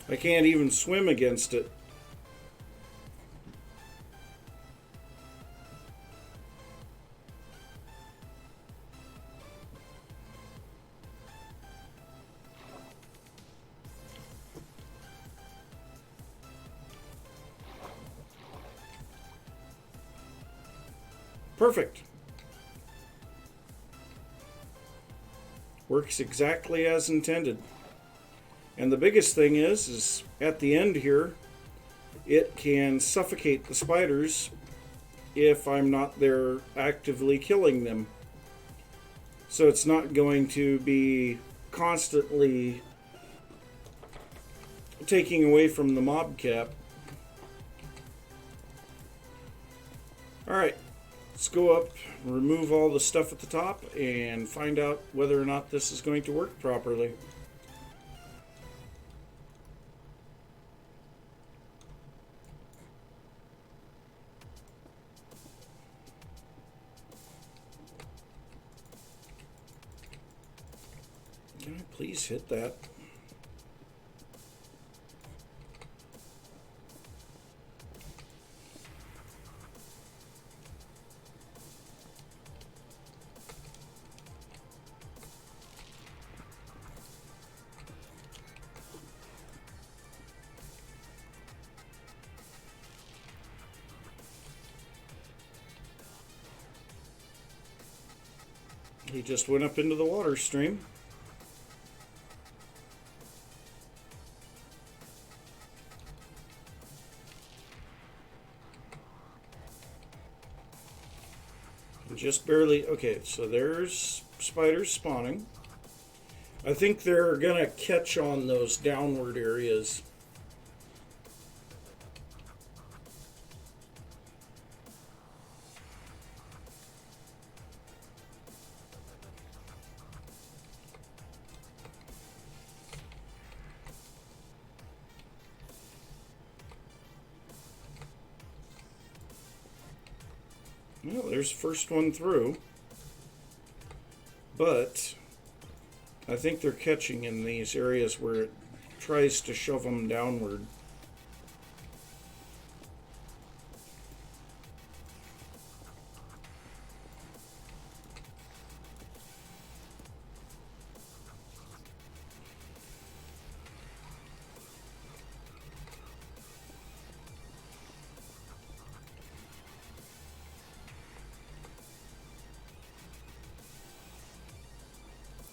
S1: I can't even swim against it. Perfect. Works exactly as intended. And the biggest thing is at the end here, it can suffocate the spiders if I'm not there actively killing them. So it's not going to be constantly taking away from the mob cap. Alright, let's go up, remove all the stuff at the top, and find out whether or not this is going to work properly. Can I please hit that? He just went up into the water stream. Just barely. Okay, so there's spiders spawning. I think they're gonna catch on those downward areas. Well, there's the first one through. But I think they're catching in these areas where it tries to shove them downward.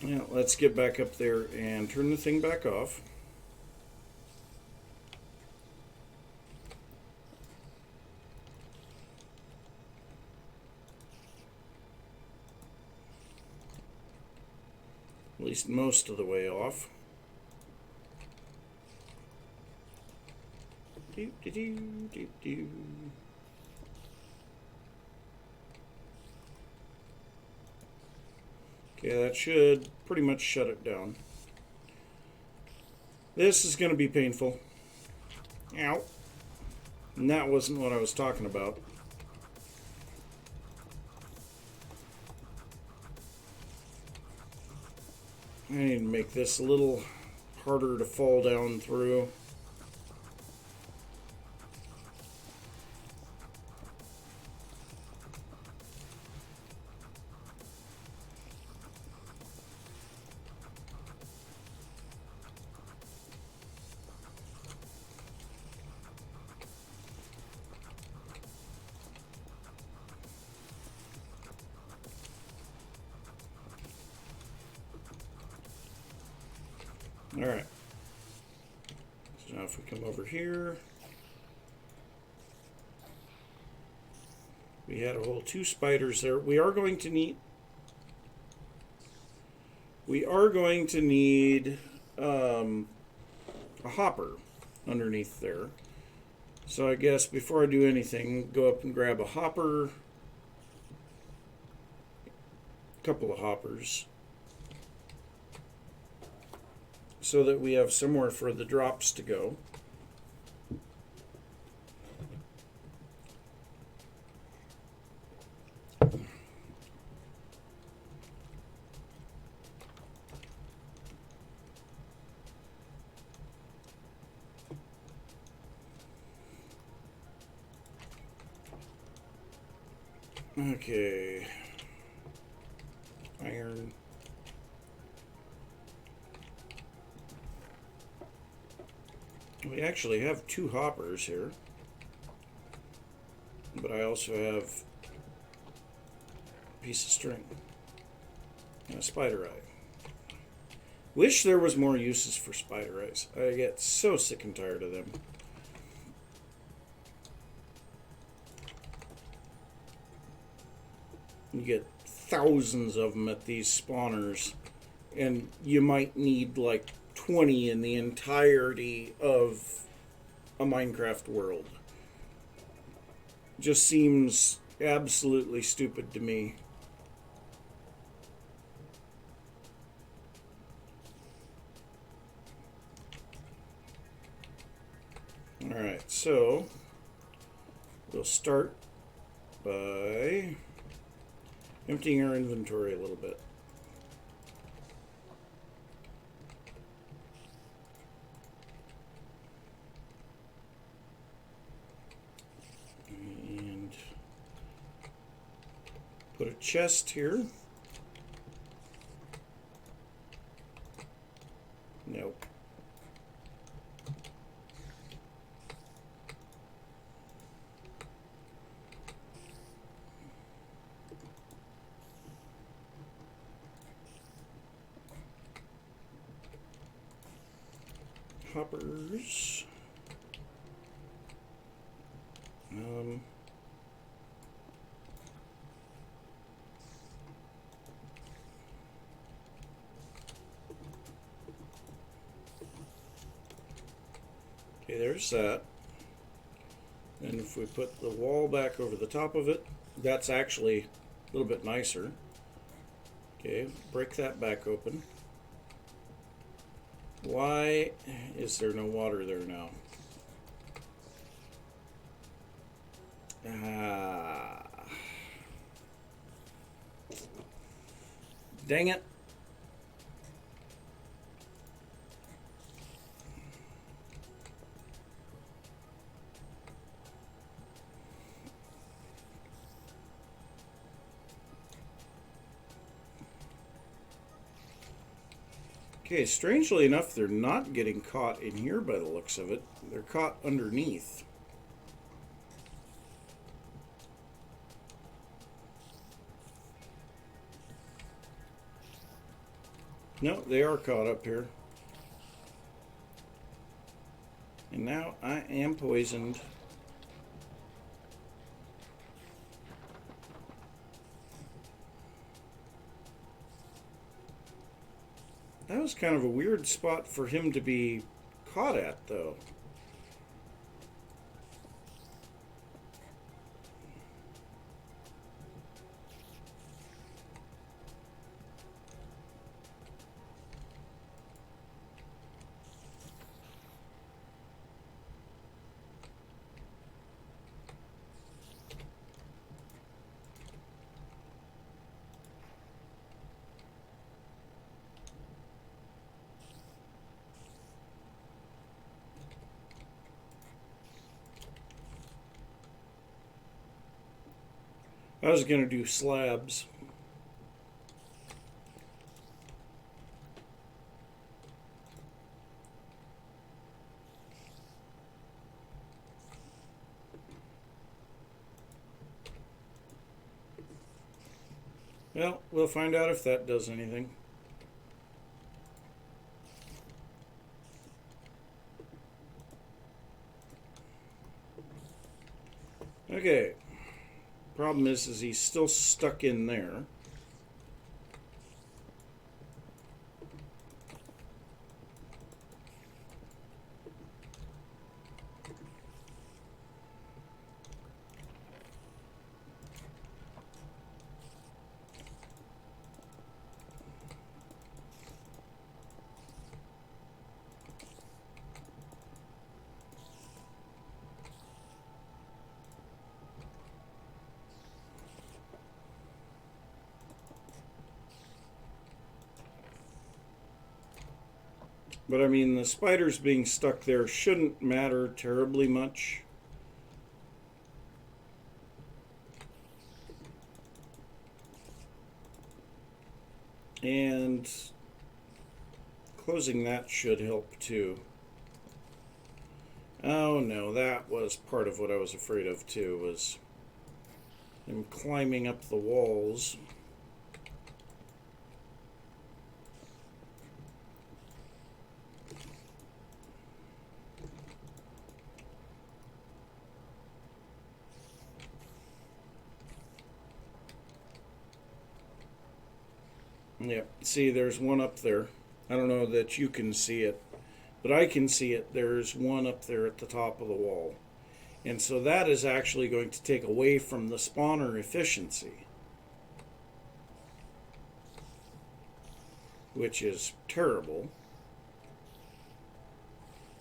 S1: Now, let's get back up there and turn the thing back off. At least most of the way off. Do, do, do, do, do. Okay, that should pretty much shut it down. This is going to be painful. Ow. And that wasn't what I was talking about. I need to make this a little harder to fall down through. Alright. So now if we come over here, we had a whole 2 spiders there. We are going to need a hopper underneath there. So I guess before I do anything, go up and grab a hopper, a couple of hoppers, so that we have somewhere for the drops to go. Okay. Iron. We actually have 2 hoppers here, but I also have a piece of string and a spider eye. Wish there was more uses for spider eyes. I get so sick and tired of them. You get thousands of them at these spawners, and you might need like 20 in the entirety of a Minecraft world. Just seems absolutely stupid to me. Alright, so we'll start by emptying our inventory a little bit. And put a chest here. Nope. hoppers. Okay, there's that. And if we put the wall back over the top of it, that's actually a little bit nicer. Okay, break that back open. Why is there no water there now? Dang it. Okay, strangely enough, they're not getting caught in here by the looks of it. They're caught underneath. No, they are caught up here. And now I am poisoned. That was kind of a weird spot for him to be caught at, though. I was going to do slabs. Well, we'll find out if that does anything. Okay. Problem is he's still stuck in there. But I mean, the spiders being stuck there shouldn't matter terribly much. And closing that should help too. Oh no, that was part of what I was afraid of too, was him climbing up the walls. Yep, see, there's one up there. I don't know that you can see it, but I can see it. There's one up there at the top of the wall. And so that is actually going to take away from the spawner efficiency, which is terrible,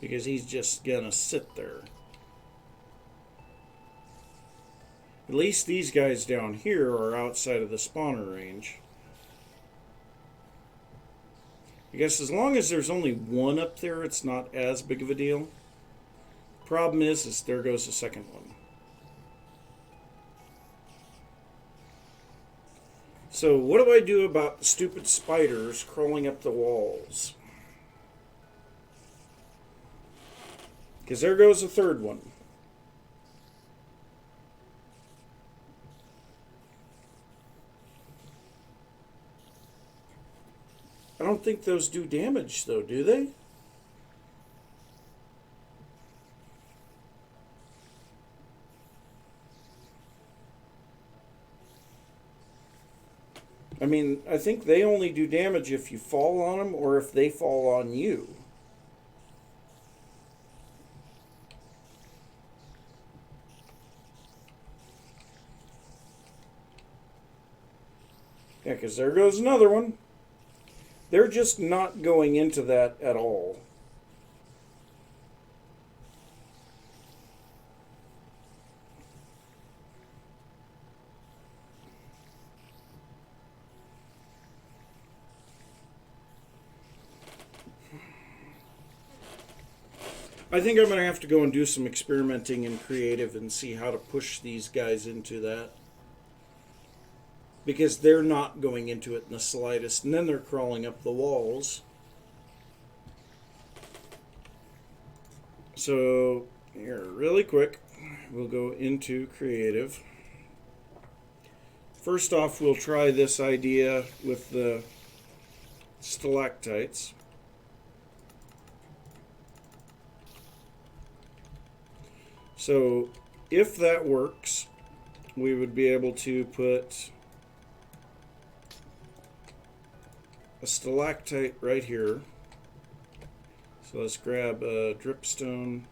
S1: because he's just gonna sit there. At least these guys down here are outside of the spawner range. I guess as long as there's only one up there, it's not as big of a deal. Problem is there goes the second one. So what do I do about the stupid spiders crawling up the walls? Because there goes the third one. I don't think those do damage, though, do they? mean, I think they only do damage if you fall on them or if they fall on you. Yeah, because there goes another one. They're just not going into that at all. I think I'm going to have to go and do some experimenting in creative and see how to push these guys into that. Because they're not going into it in the slightest. And then they're crawling up the walls. So, here, really quick, we'll go into creative. First off, we'll try this idea with the stalactites. So if that works, we would be able to put a stalactite right here. So let's grab a dripstone.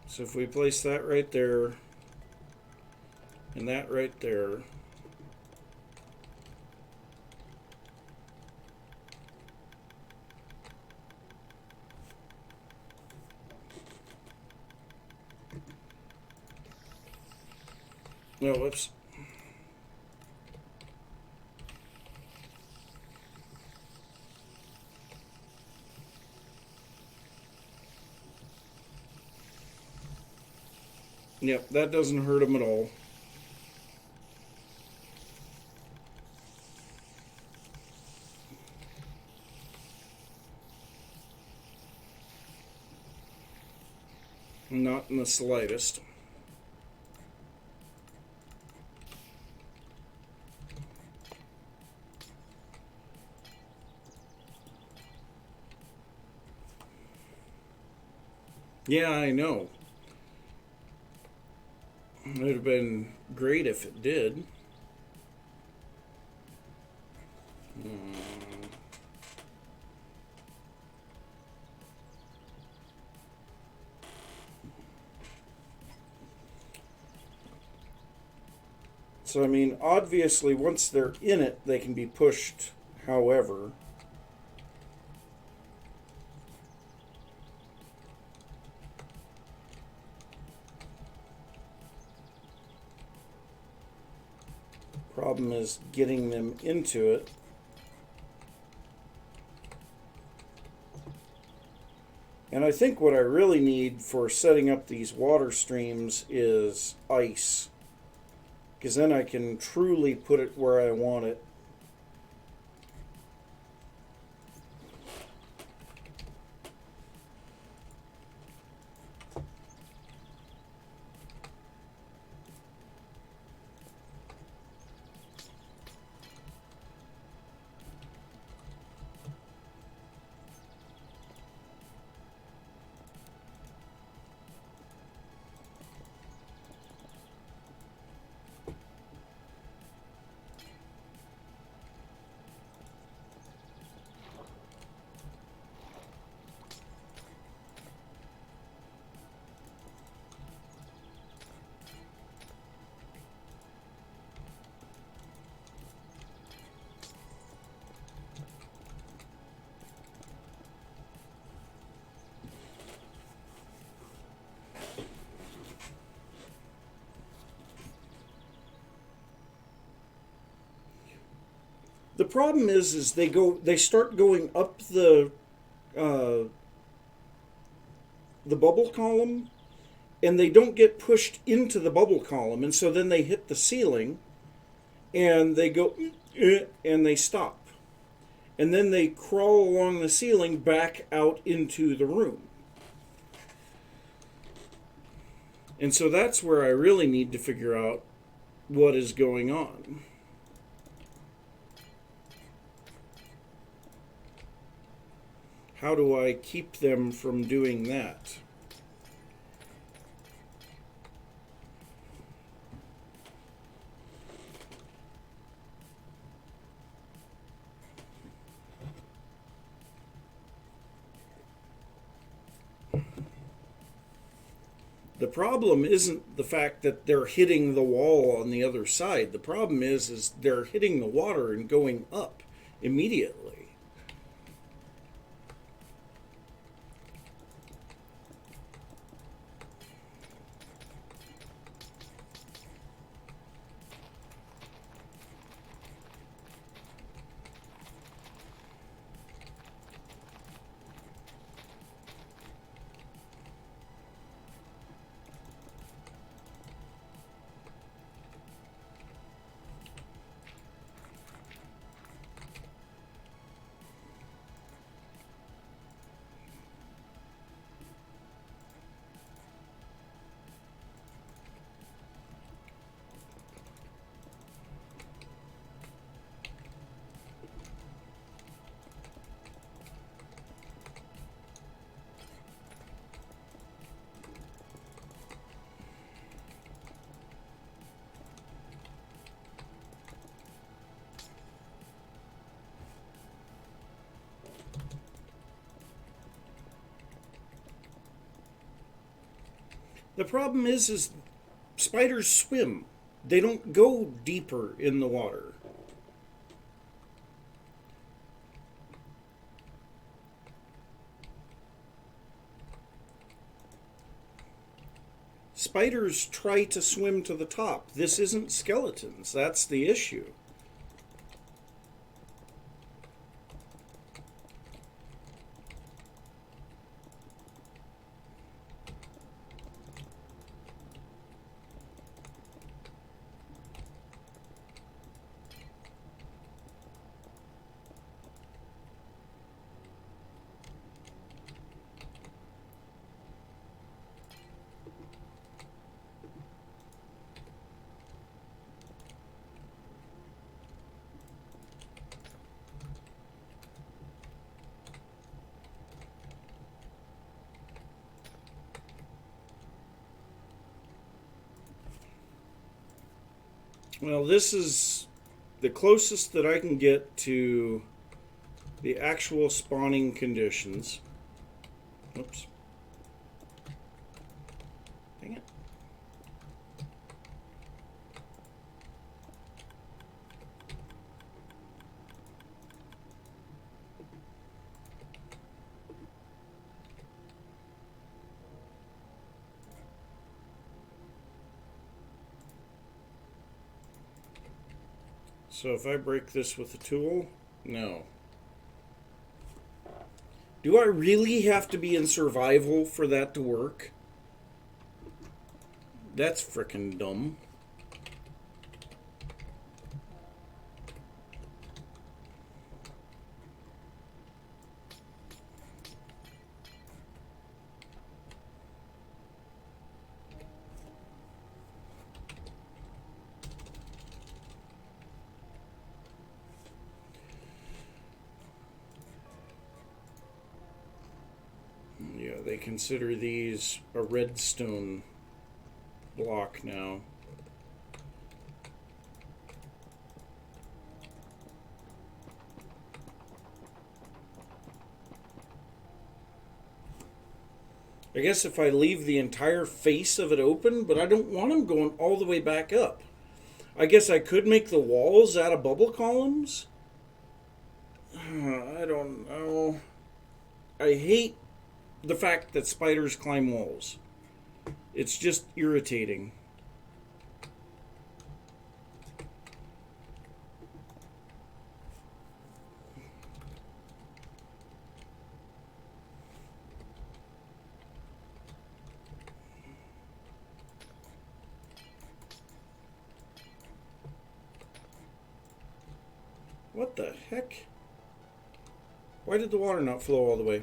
S1: So if we place that right there and that right there, no, whoops. Yep, that doesn't hurt them at all. Not in the slightest. Yeah, I know. It would have been great if it did. So, I mean, obviously, once they're in it, they can be pushed however. Problem is getting them into it. And I think what I really need for setting up these water streams is ice. Because then I can truly put it where I want it. The problem is they start going up the bubble column, and they don't get pushed into the bubble column, and so then they hit the ceiling, and they go and they stop, and then they crawl along the ceiling back out into the room. And so that's where I really need to figure out what is going on. How do I keep them from doing that? The problem isn't the fact that they're hitting the wall on the other side. The problem is they're hitting the water and going up immediately. The problem is spiders swim. They don't go deeper in the water. Spiders try to swim to the top. This isn't skeletons. That's the issue. Well, this is the closest that I can get to the actual spawning conditions. Oops. Dang it. So if I break this with a tool, no. Do I really have to be in survival for that to work? That's frickin' dumb. Yeah, they consider these a redstone block now. I guess if I leave the entire face of it open, but I don't want them going all the way back up. I guess I could make the walls out of bubble columns? I don't know. I hate the fact that spiders climb walls. It's just irritating. What the heck? Why did the water not flow all the way?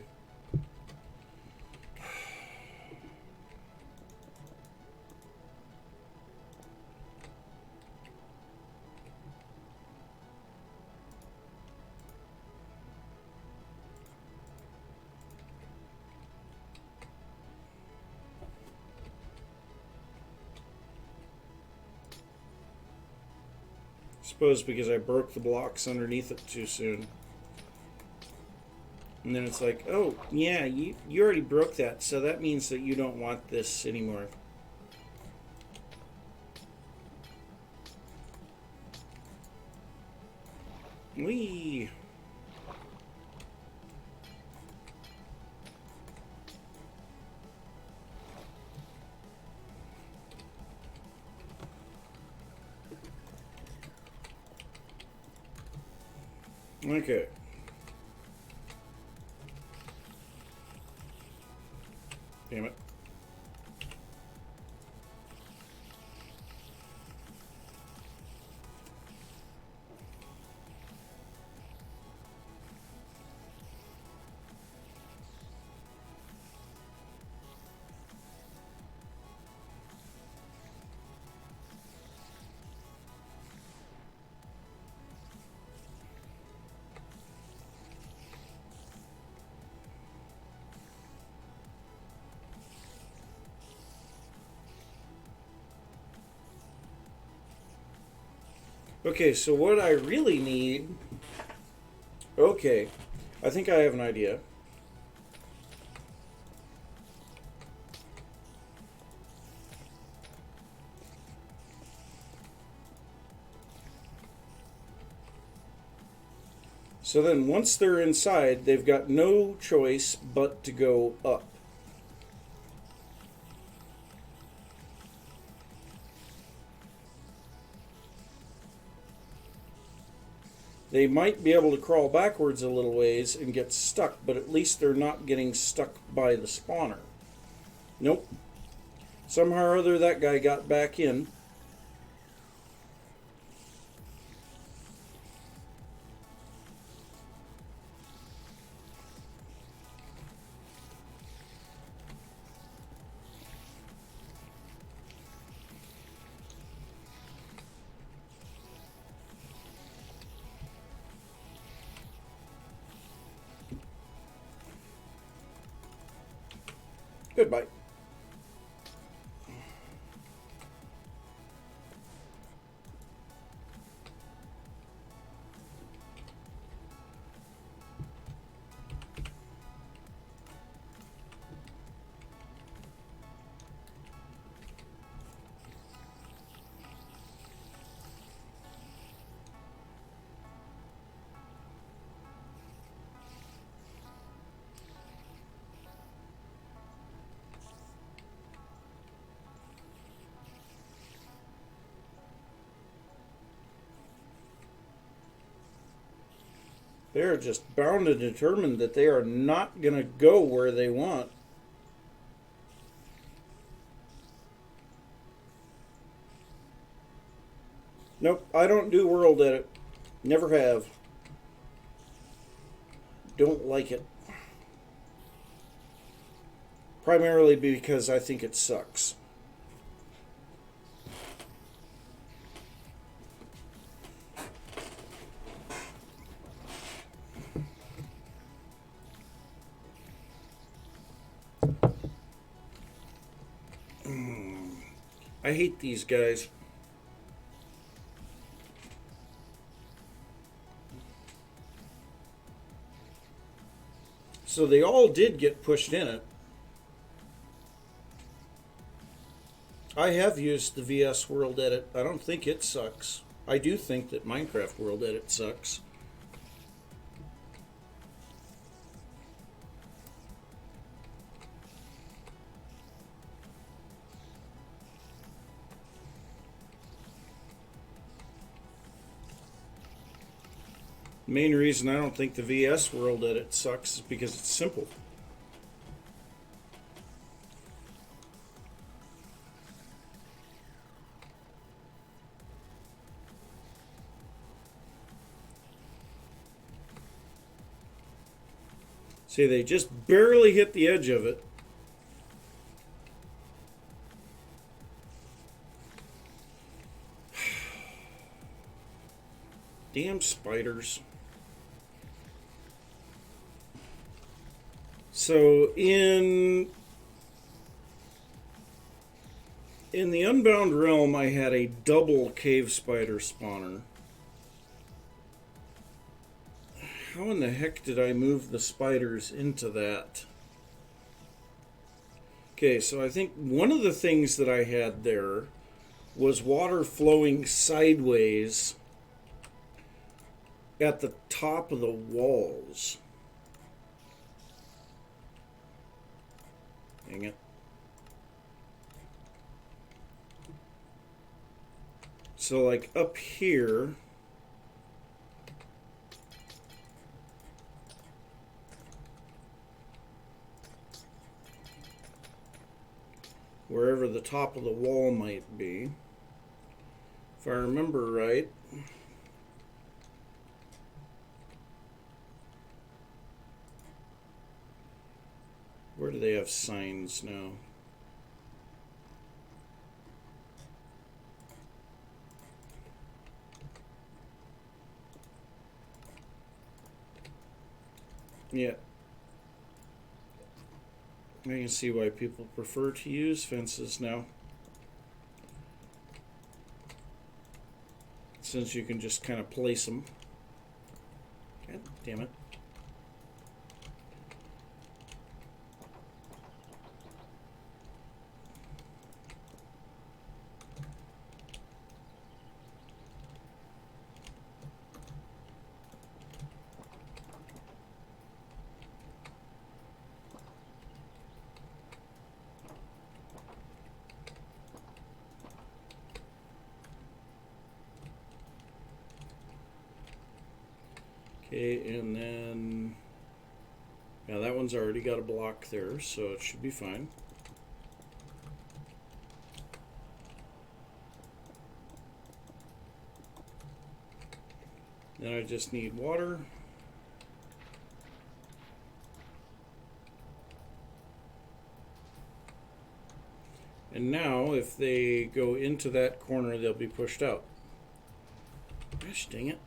S1: Suppose because I broke the blocks underneath it too soon. And then it's like, oh, yeah, you already broke that, so that means that you don't want this anymore. Whee! Okay. Damn it. Okay, so what I really need... Okay, I think I have an idea. So then once they're inside, they've got no choice but to go up. They might be able to crawl backwards a little ways and get stuck, but at least they're not getting stuck by the spawner. Nope. Somehow or other that guy got back in. Goodbye. They're just bound and determined that they are not going to go where they want. Nope, I don't do world edit. Never have. Don't like it. Primarily because I think it sucks. I hate these guys. So they all did get pushed in it. I have used the VS World Edit. I don't think it sucks. I do think that Minecraft World Edit sucks. Main reason I don't think the VS World Edit sucks is because it's simple. See, they just barely hit the edge of it. Damn spiders. So in the Unbound Realm, I had a double cave spider spawner. How in the heck did I move the spiders into that? Okay, so I think one of the things that I had there was water flowing sideways at the top of the walls. Dang it. So like up here, wherever the top of the wall might be, if I remember right, where do they have signs now? Yeah. I can see why people prefer to use fences now, since you can just kind of place them. God damn it. Okay, and then, yeah, that one's already got a block there, so it should be fine. Then I just need water. And now, if they go into that corner, they'll be pushed out. Gosh dang it.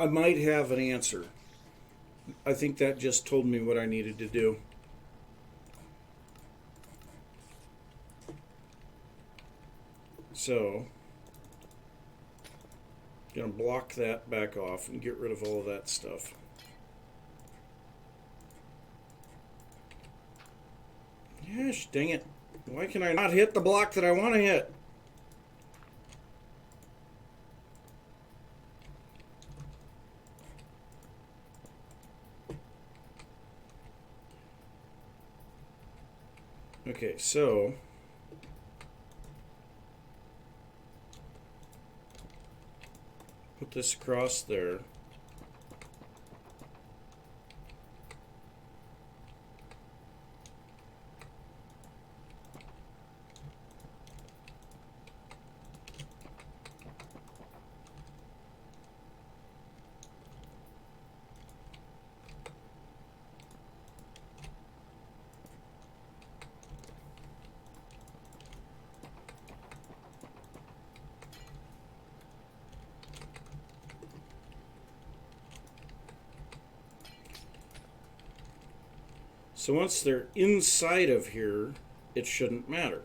S1: I might have an answer. I think that just told me what I needed to do. So, I'm going to block that back off and get rid of all of that stuff. Gosh, dang it. Why can I not hit the block that I want to hit? Okay, so put this across there. So once they're inside of here, it shouldn't matter.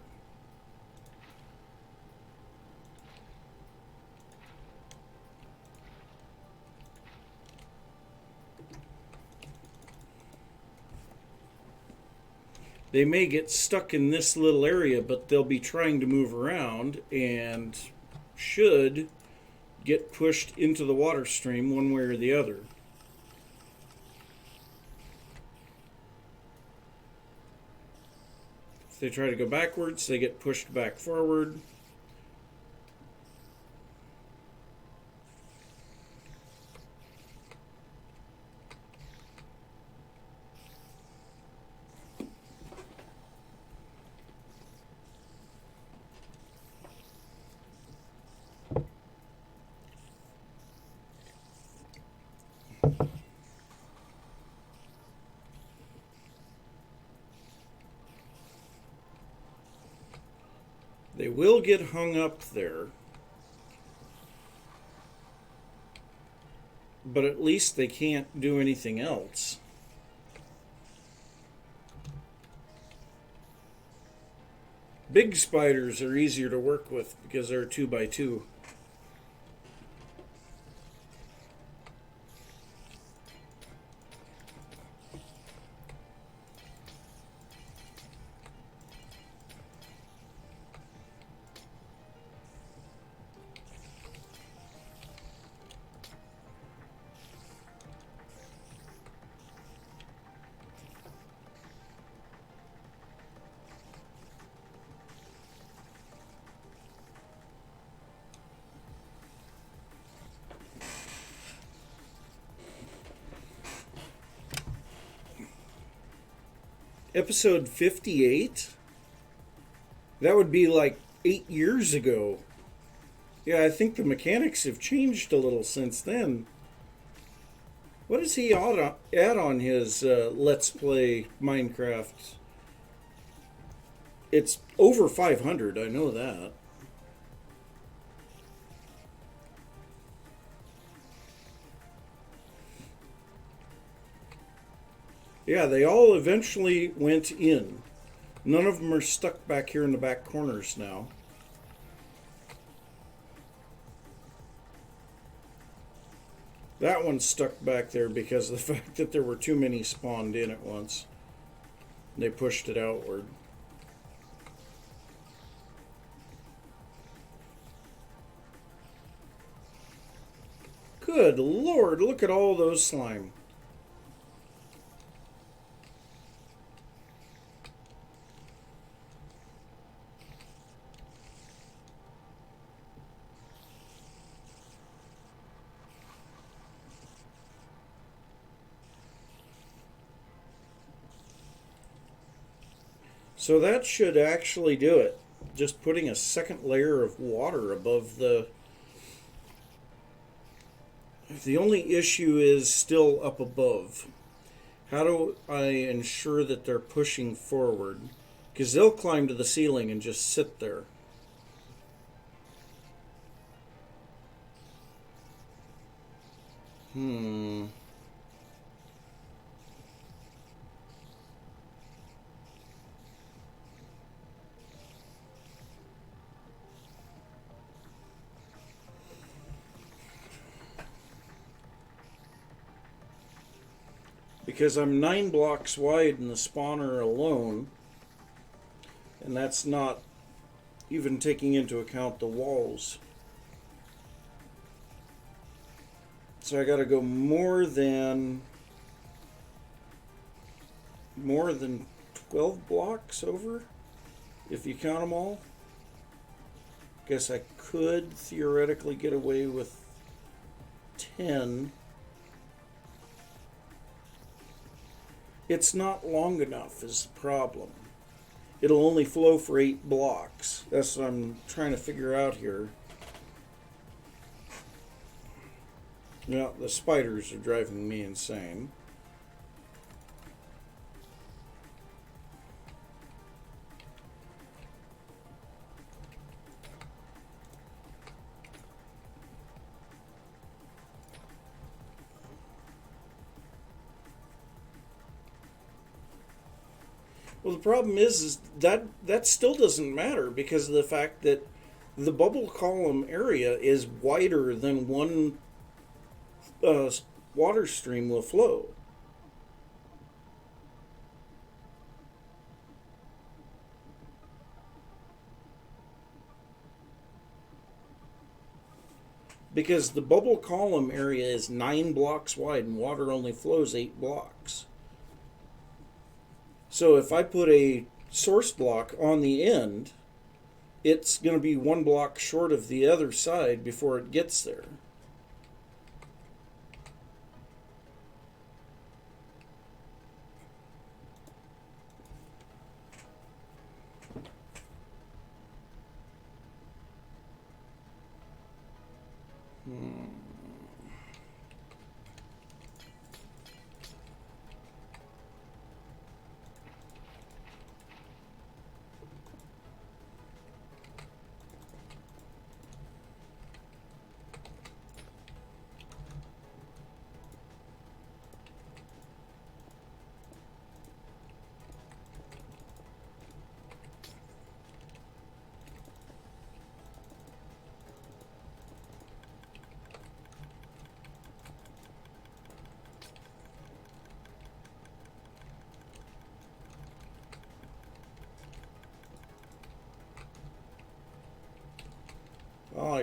S1: They may get stuck in this little area, but they'll be trying to move around and should get pushed into the water stream one way or the other. If they try to go backwards, they get pushed back forward. They will get hung up there. but at least they can't do anything else. Big spiders are easier to work with because they're 2x2. Episode 58? That would be like 8 years ago. Yeah, I think the mechanics have changed a little since then. What does he add on his Let's Play Minecraft? It's over 500, I know that. Yeah, they all eventually went in. None of them are stuck back here in the back corners now. That one's stuck back there because of the fact that there were too many spawned in at once. They pushed it outward. Good Lord, look at all those slime. So that should actually do it. Just putting a second layer of water above the... The only issue is still up above. How do I ensure that they're pushing forward? Because they'll climb to the ceiling and just sit there. Because I'm 9 blocks wide in the spawner alone, and that's not even taking into account the walls. So I gotta go more than 12 blocks over, if you count them all. Guess I could theoretically get away with 10. It's not long enough is the problem. It'll only flow for 8 blocks. That's what I'm trying to figure out here. Yeah, the spiders are driving me insane. Well, the problem is that still doesn't matter because of the fact that the bubble column area is wider than one water stream will flow. Because the bubble column area is 9 blocks wide and water only flows 8 blocks. So if I put a source block on the end, it's going to be 1 block short of the other side before it gets there.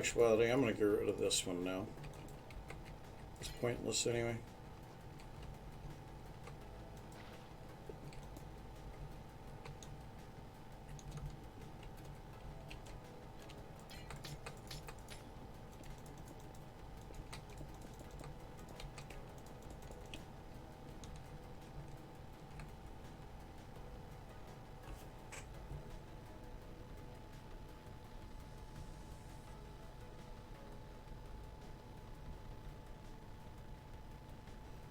S1: actuality, I'm going to get rid of this one now. It's pointless anyway.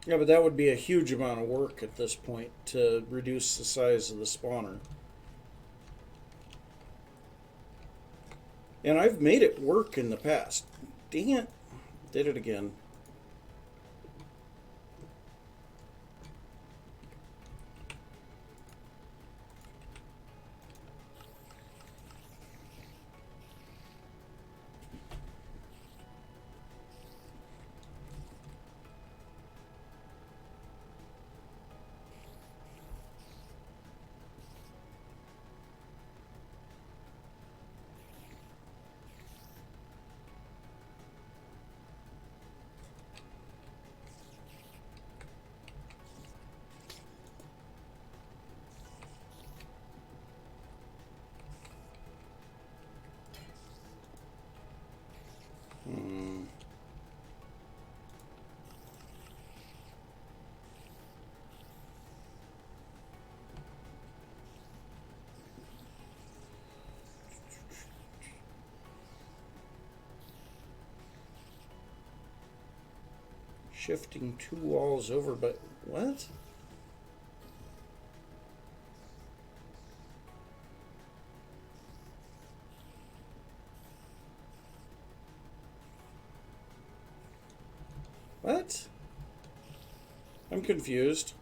S1: Yeah, but that would be a huge amount of work at this point to reduce the size of the spawner. And I've made it work in the past. Dang it. Did it again. Shifting 2 walls over, but what? What? I'm confused.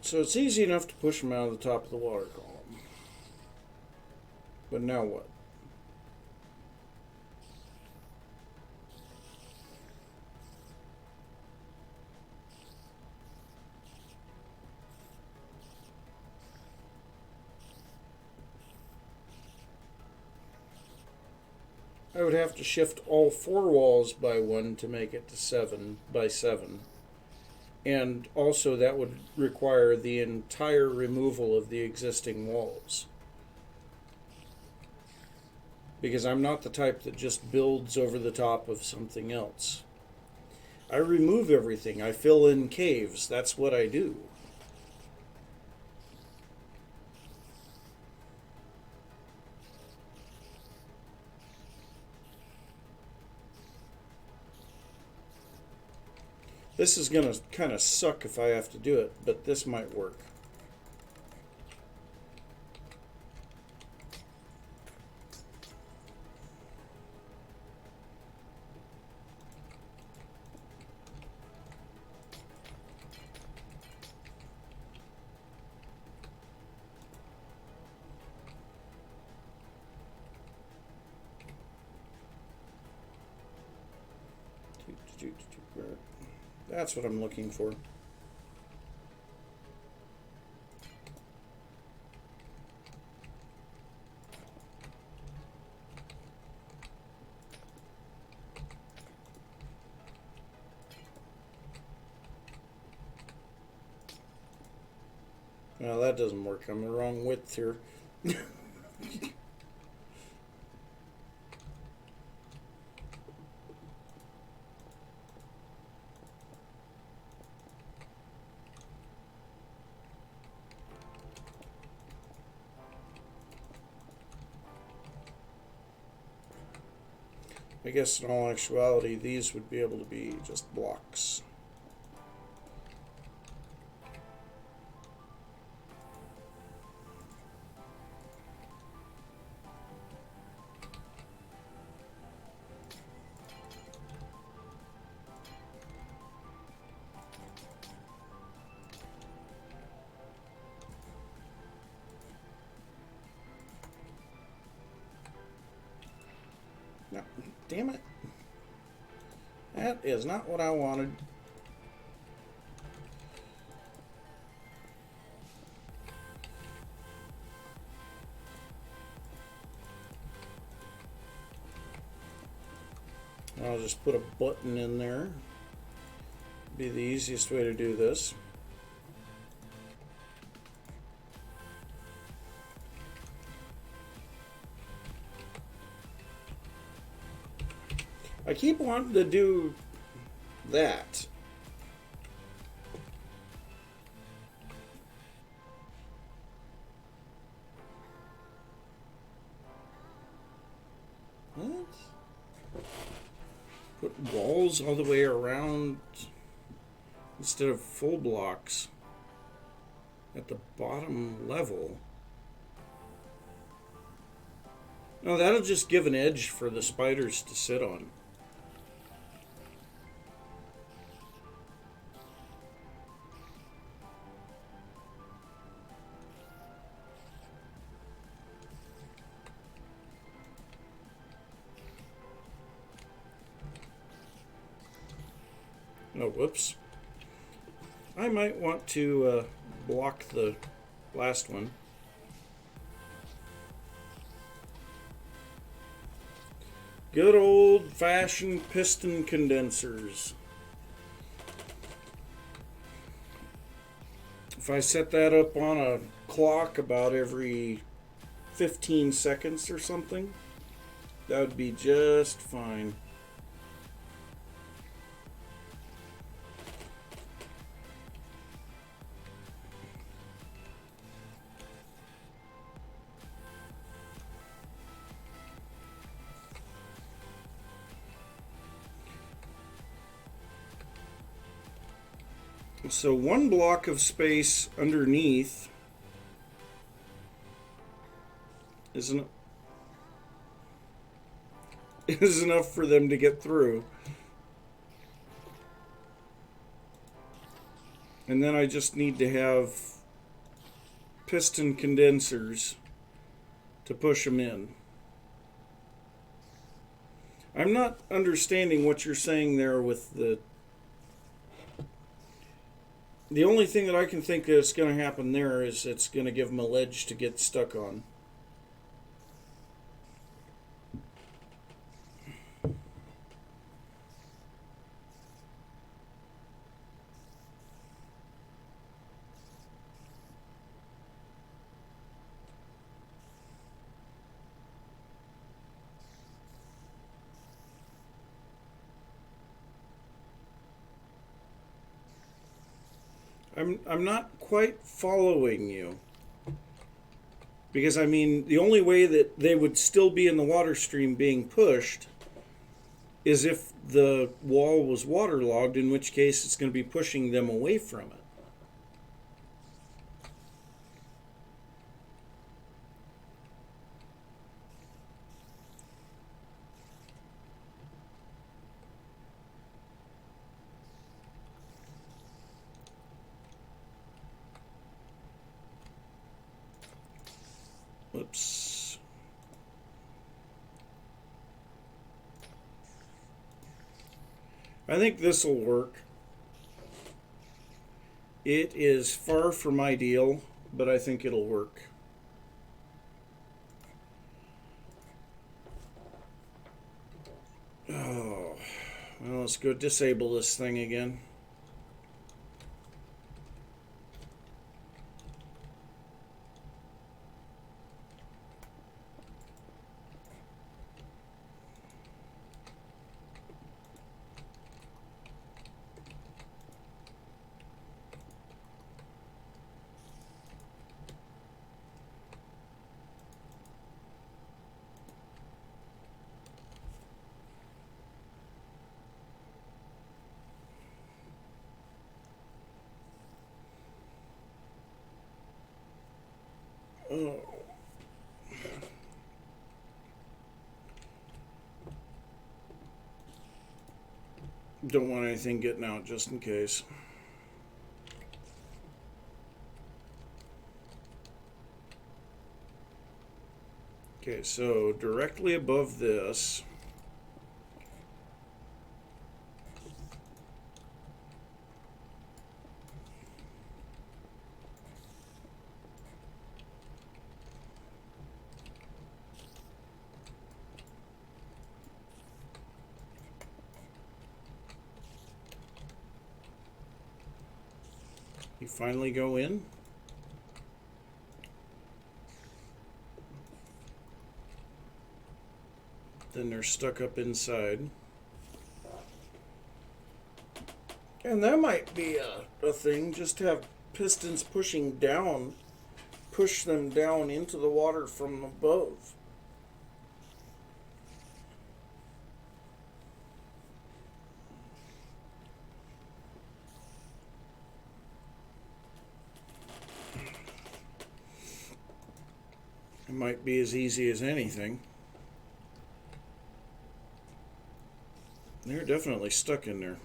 S1: So it's easy enough to push them out of the top of the water column. But now what? I would have to shift all 4 walls by 1 to make it to 7 by 7. And also that would require the entire removal of the existing walls. Because I'm not the type that just builds over the top of something else. I remove everything. I fill in caves. That's what I do. This is going to kind of suck if I have to do it, but this might work. That's what I'm looking for. Well, that doesn't work. I'm the wrong width here. I guess in all actuality, these would be able to be just blocks. No, damn it. That is not what I wanted. I'll just put a button in there. Be the easiest way to do this. I keep wanting to do that. What? Put walls all the way around instead of full blocks at the bottom level. No, that'll just give an edge for the spiders to sit on. Oh, whoops. I might want to block the last one. Good old-fashioned piston condensers. If I set that up on a clock about every 15 seconds or something, that would be just fine. So one block of space underneath is enough for them to get through. And then I just need to have piston condensers to push them in. I'm not understanding what you're saying there with the only thing that I can think that's going to happen there is it's going to give them a ledge to get stuck on. I'm not quite following you. Because, I mean, the only way that they would still be in the water stream being pushed is if the wall was waterlogged, in which case it's going to be pushing them away from it. Whoops. I think this will work. It is far from ideal, but I think it'll work. Oh, well, let's go disable this thing again. Oh. Don't want anything getting out just in case. Okay, so directly above this, finally go in. Then they're stuck up inside. And that might be a thing, just to have pistons pushing down, push them down into the water from above. It might be as easy as anything. They're definitely stuck in there.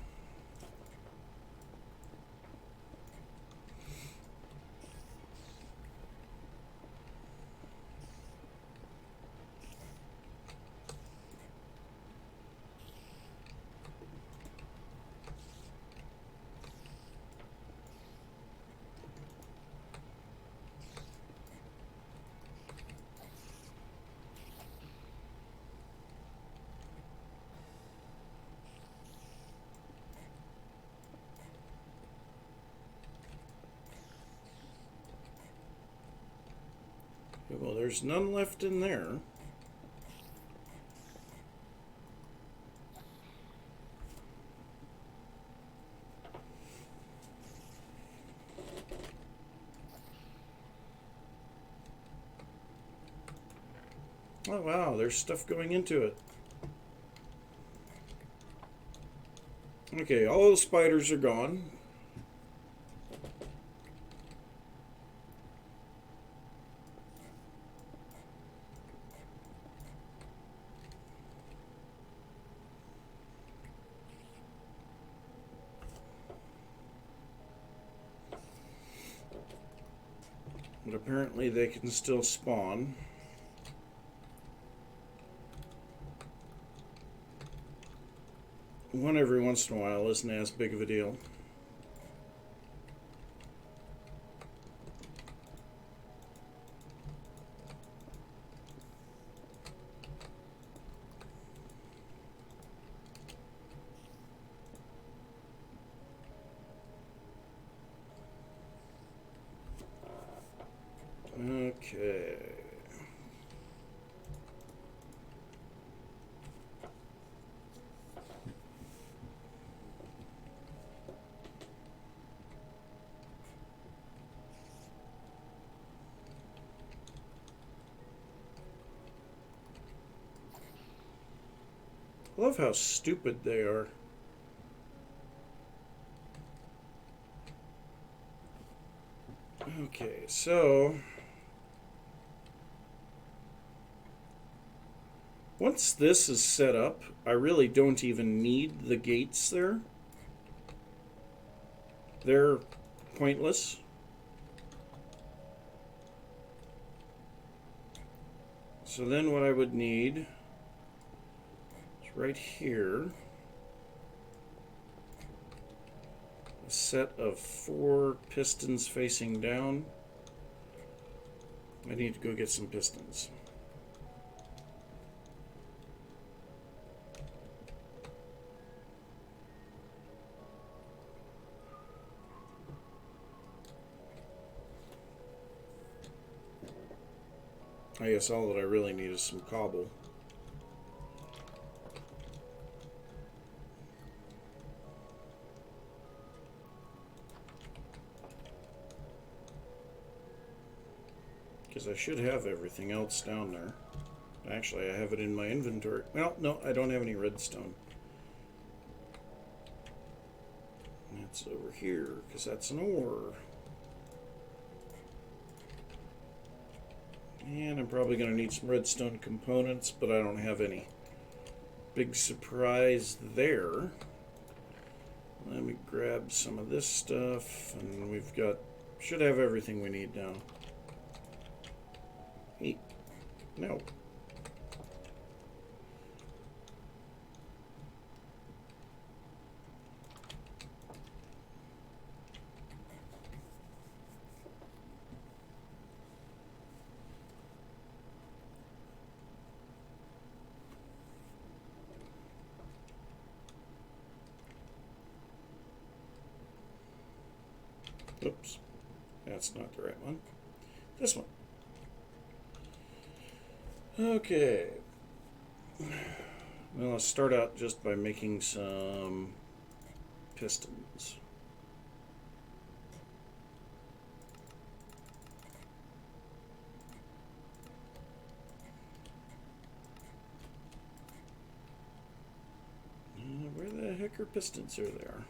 S1: Well, there's none left in there. Oh wow, there's stuff going into it. Okay, all the spiders are gone. But apparently they can still spawn. One every once in a while isn't as big of a deal. Okay. I love how stupid they are. Okay, so once this is set up, I really don't even need the gates there. They're pointless. So then what I would need is right here a set of 4 pistons facing down. I need to go get some pistons. I guess all that I really need is some cobble. Because I should have everything else down there. Actually, I have it in my inventory. Well, no, I don't have any redstone. That's over here, because that's an ore. And I'm probably going to need some redstone components, but I don't have any. Big surprise there. Let me grab some of this stuff, and we've got, should have everything we need now. Hey, no. Oops, that's not the right one. This one. Okay. Well, let's start out just by making some pistons. Where the heck are pistons? There they are.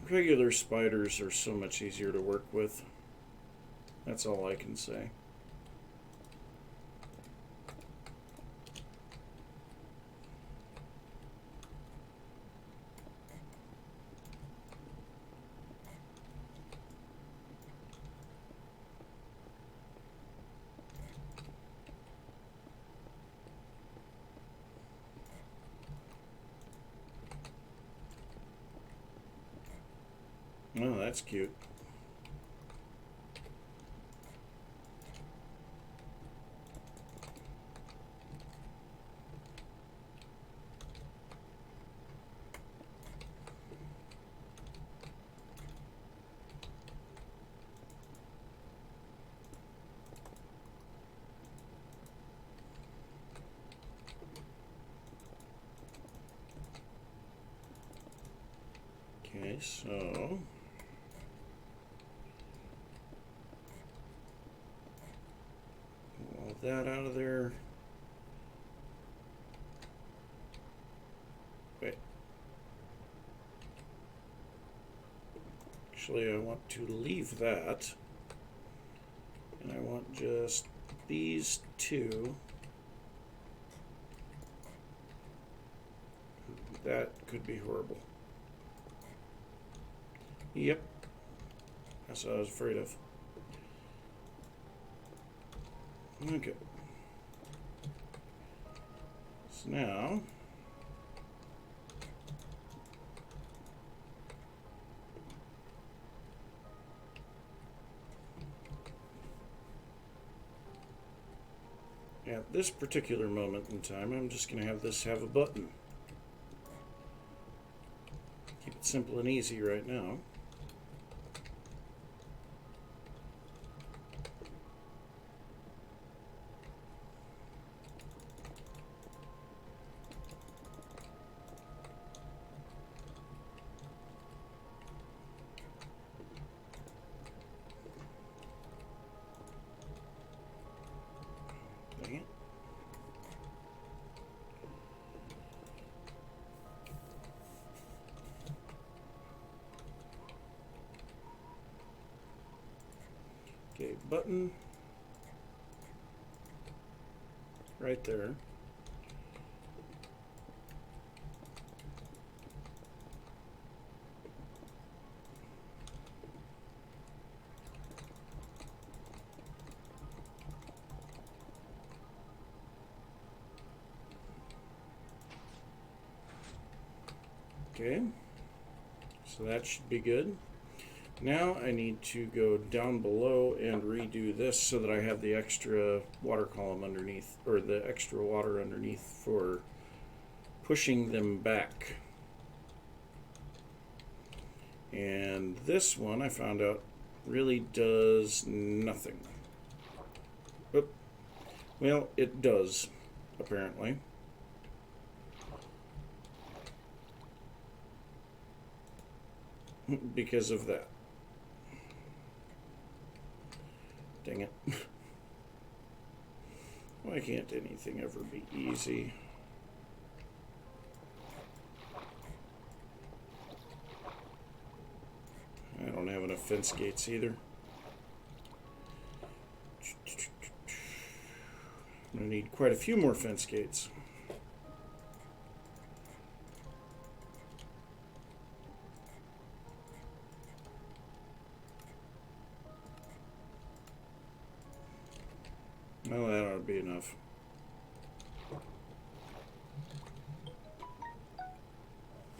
S1: Regular spiders are so much easier to work with. That's all I can say. Oh, that's cute. Okay, so all that out of there. Wait. Actually, I want to leave that. And I want just these two. That could be horrible. Yep. That's what I was afraid of. Okay. So now at this particular moment in time, I'm just going to have this have a button. Keep it simple and easy right now. Dang it. Okay, button right there. Okay, so that should be good. Now I need to go down below and redo this so that I have the extra water column underneath, or the extra water underneath for pushing them back. And this one I found out really does nothing. Oop. Well, it does, apparently. Because of that. Dang it. Why can't anything ever be easy? I don't have enough fence gates either. I'm going to need quite a few more fence gates. Well, that ought to be enough.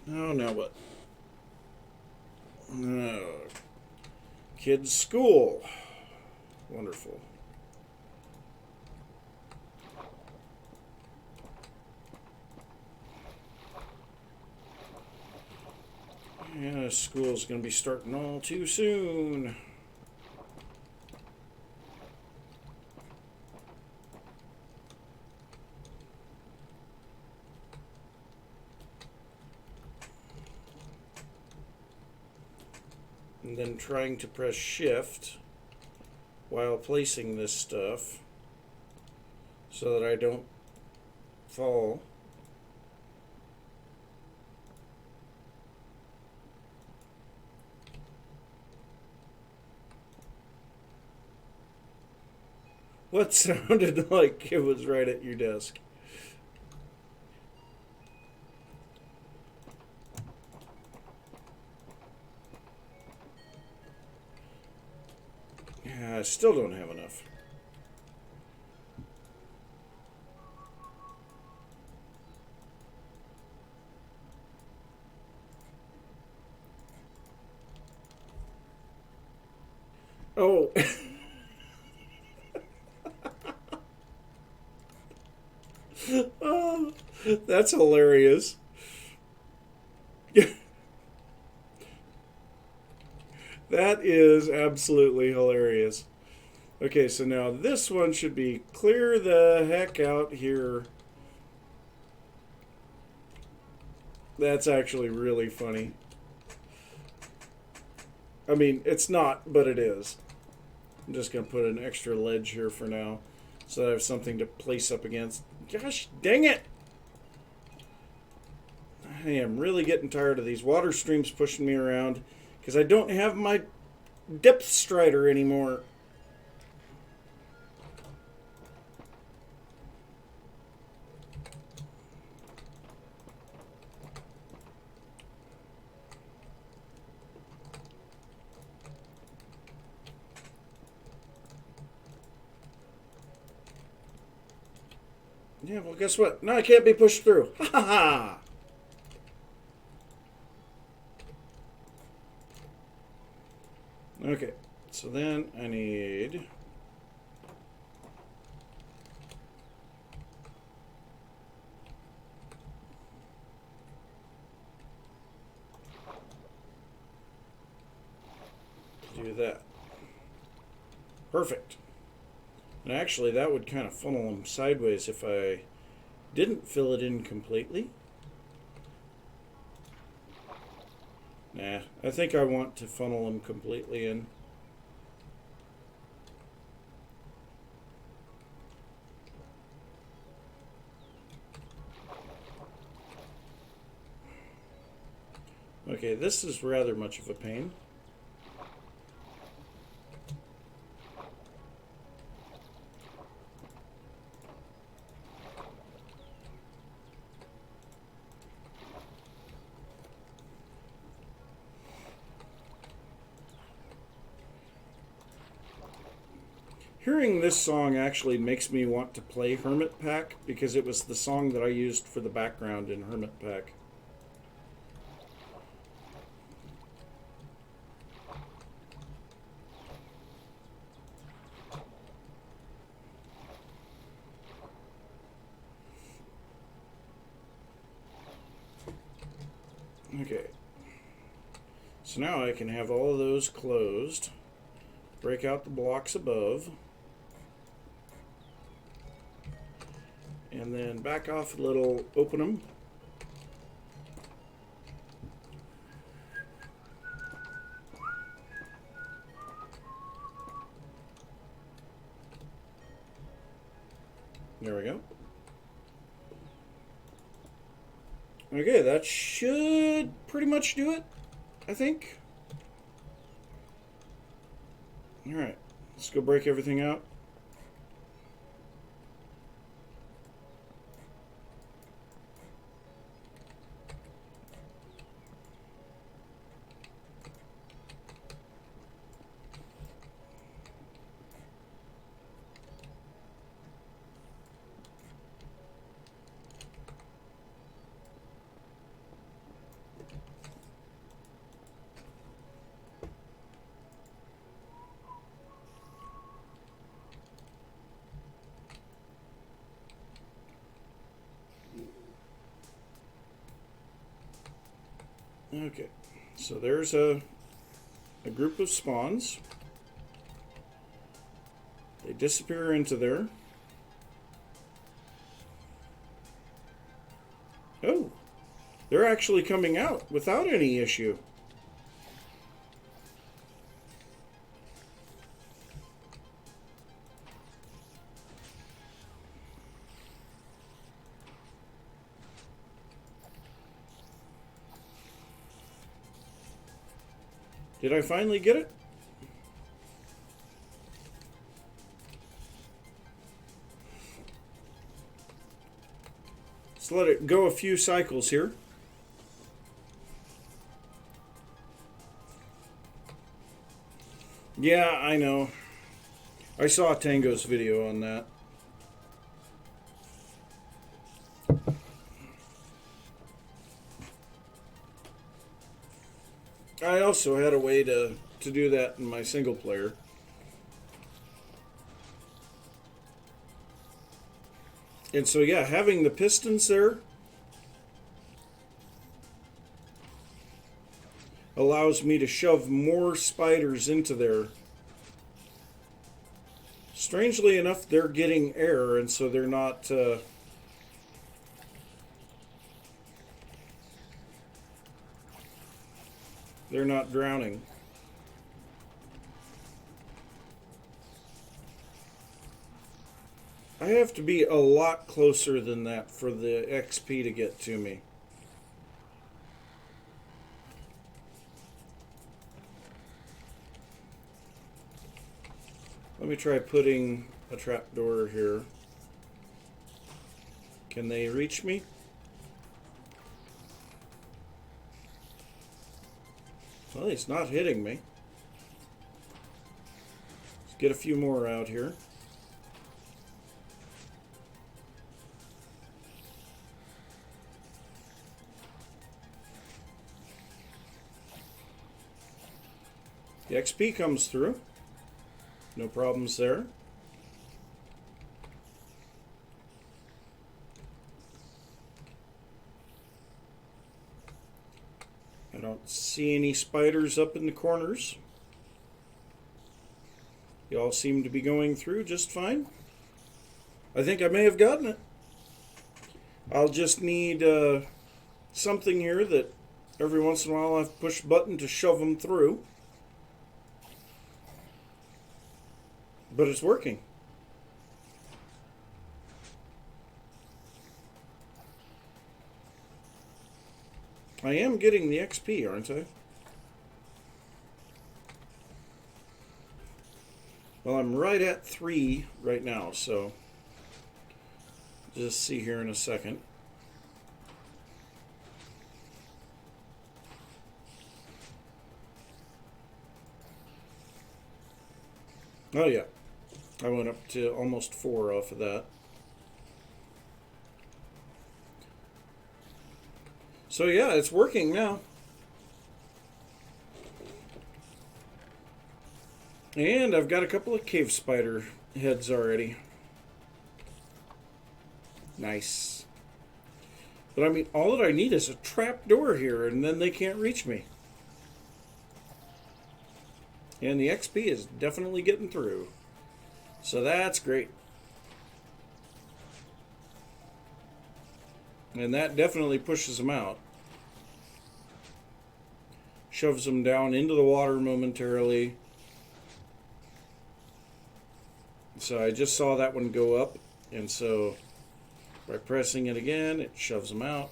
S1: Oh, now what? Kids' school. Wonderful. Yeah, school's going to be starting all too soon. And then trying to press shift while placing this stuff so that I don't fall. What sounded like it was right at your desk? Yeah, I still don't have enough. Oh. Oh, that's hilarious. That is absolutely hilarious. Okay, so now this one should be clear the heck out here. That's actually really funny. I mean, it's not, but it is. I'm just going to put an extra ledge here for now so I have something to place up against. Gosh dang it! I am really getting tired of these water streams pushing me around because I don't have my depth strider anymore. Yeah, well, guess what? Now I can't be pushed through. Ha ha ha! Okay, so then I need... to do that. Perfect. And actually, that would kind of funnel them sideways if I didn't fill it in completely. Nah, I think I want to funnel them completely in. Okay, this is rather much of a pain. Hearing this song actually makes me want to play Hermit Pack because it was the song that I used for the background in Hermit Pack. Okay. So now I can have all of those closed. Break out the blocks above. And then back off a little, open them. There we go. Okay, that should pretty much do it, I think. Alright, let's go break everything out. Okay, So there's a group of spawns. They disappear into there. Oh, they're actually coming out without any issue. Did I finally get it? Let's let it go a few cycles here. Yeah, I know. I saw Tango's video on that. I also had a way to do that in my single player. And so, yeah, having the pistons there allows me to shove more spiders into there. Strangely enough, they're getting air, and so they're not... they're not drowning. I have to be a lot closer than that for the XP to get to me. Let me try putting a trapdoor here. Can they reach me? Well, he's not hitting me. Let's get a few more out here. The XP comes through. No problems there. I don't see any spiders up in the corners. You all seem to be going through just fine. I think I may have gotten it. I'll just need something here that every once in a while I have to push a button to shove them through. But it's working. I am getting the XP, aren't I? Well, I'm right at 3 right now, so just see here in a second. Oh yeah, I went up to almost 4 off of that. So yeah, it's working now. And I've got a couple of cave spider heads already. Nice. But I mean, all that I need is a trap door here, and then they can't reach me. And the XP is definitely getting through. So that's great. And that definitely pushes them out. Shoves them down into the water momentarily. So I just saw that one go up, and so by pressing it again, it shoves them out.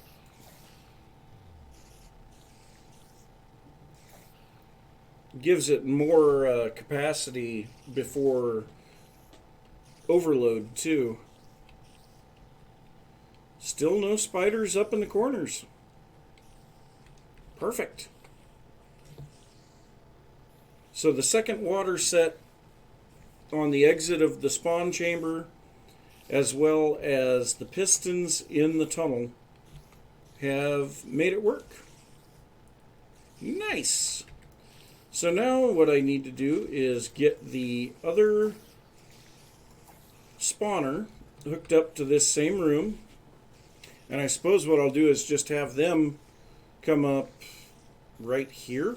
S1: Gives it more capacity before overload too. Still no spiders up in the corners. Perfect. So the second water set on the exit of the spawn chamber, as well as the pistons in the tunnel, have made it work. Nice. So now what I need to do is get the other spawner hooked up to this same room. And I suppose what I'll do is just have them come up right here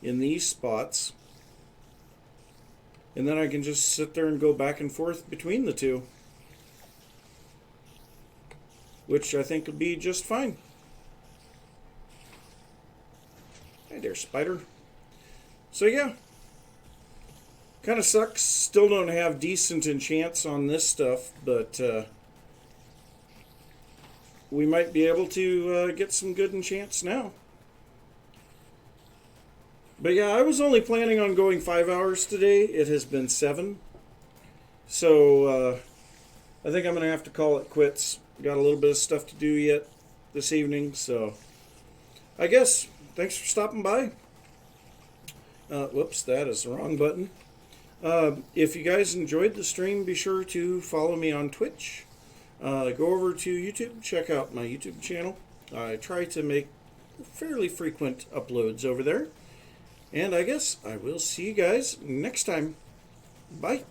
S1: in these spots. And then I can just sit there and go back and forth between the two, which I think would be just fine. Hey there, spider. So yeah, kind of sucks. Still don't have decent enchants on this stuff, but we might be able to get some good enchants now. But yeah, I was only planning on going 5 hours today. It has been 7. So I think I'm going to have to call it quits. Got a little bit of stuff to do yet this evening. So I guess thanks for stopping by. Whoops, that is the wrong button. If you guys enjoyed the stream, be sure to follow me on Twitch. Go over to YouTube, check out my YouTube channel. I try to make fairly frequent uploads over there. And I guess I will see you guys next time. Bye.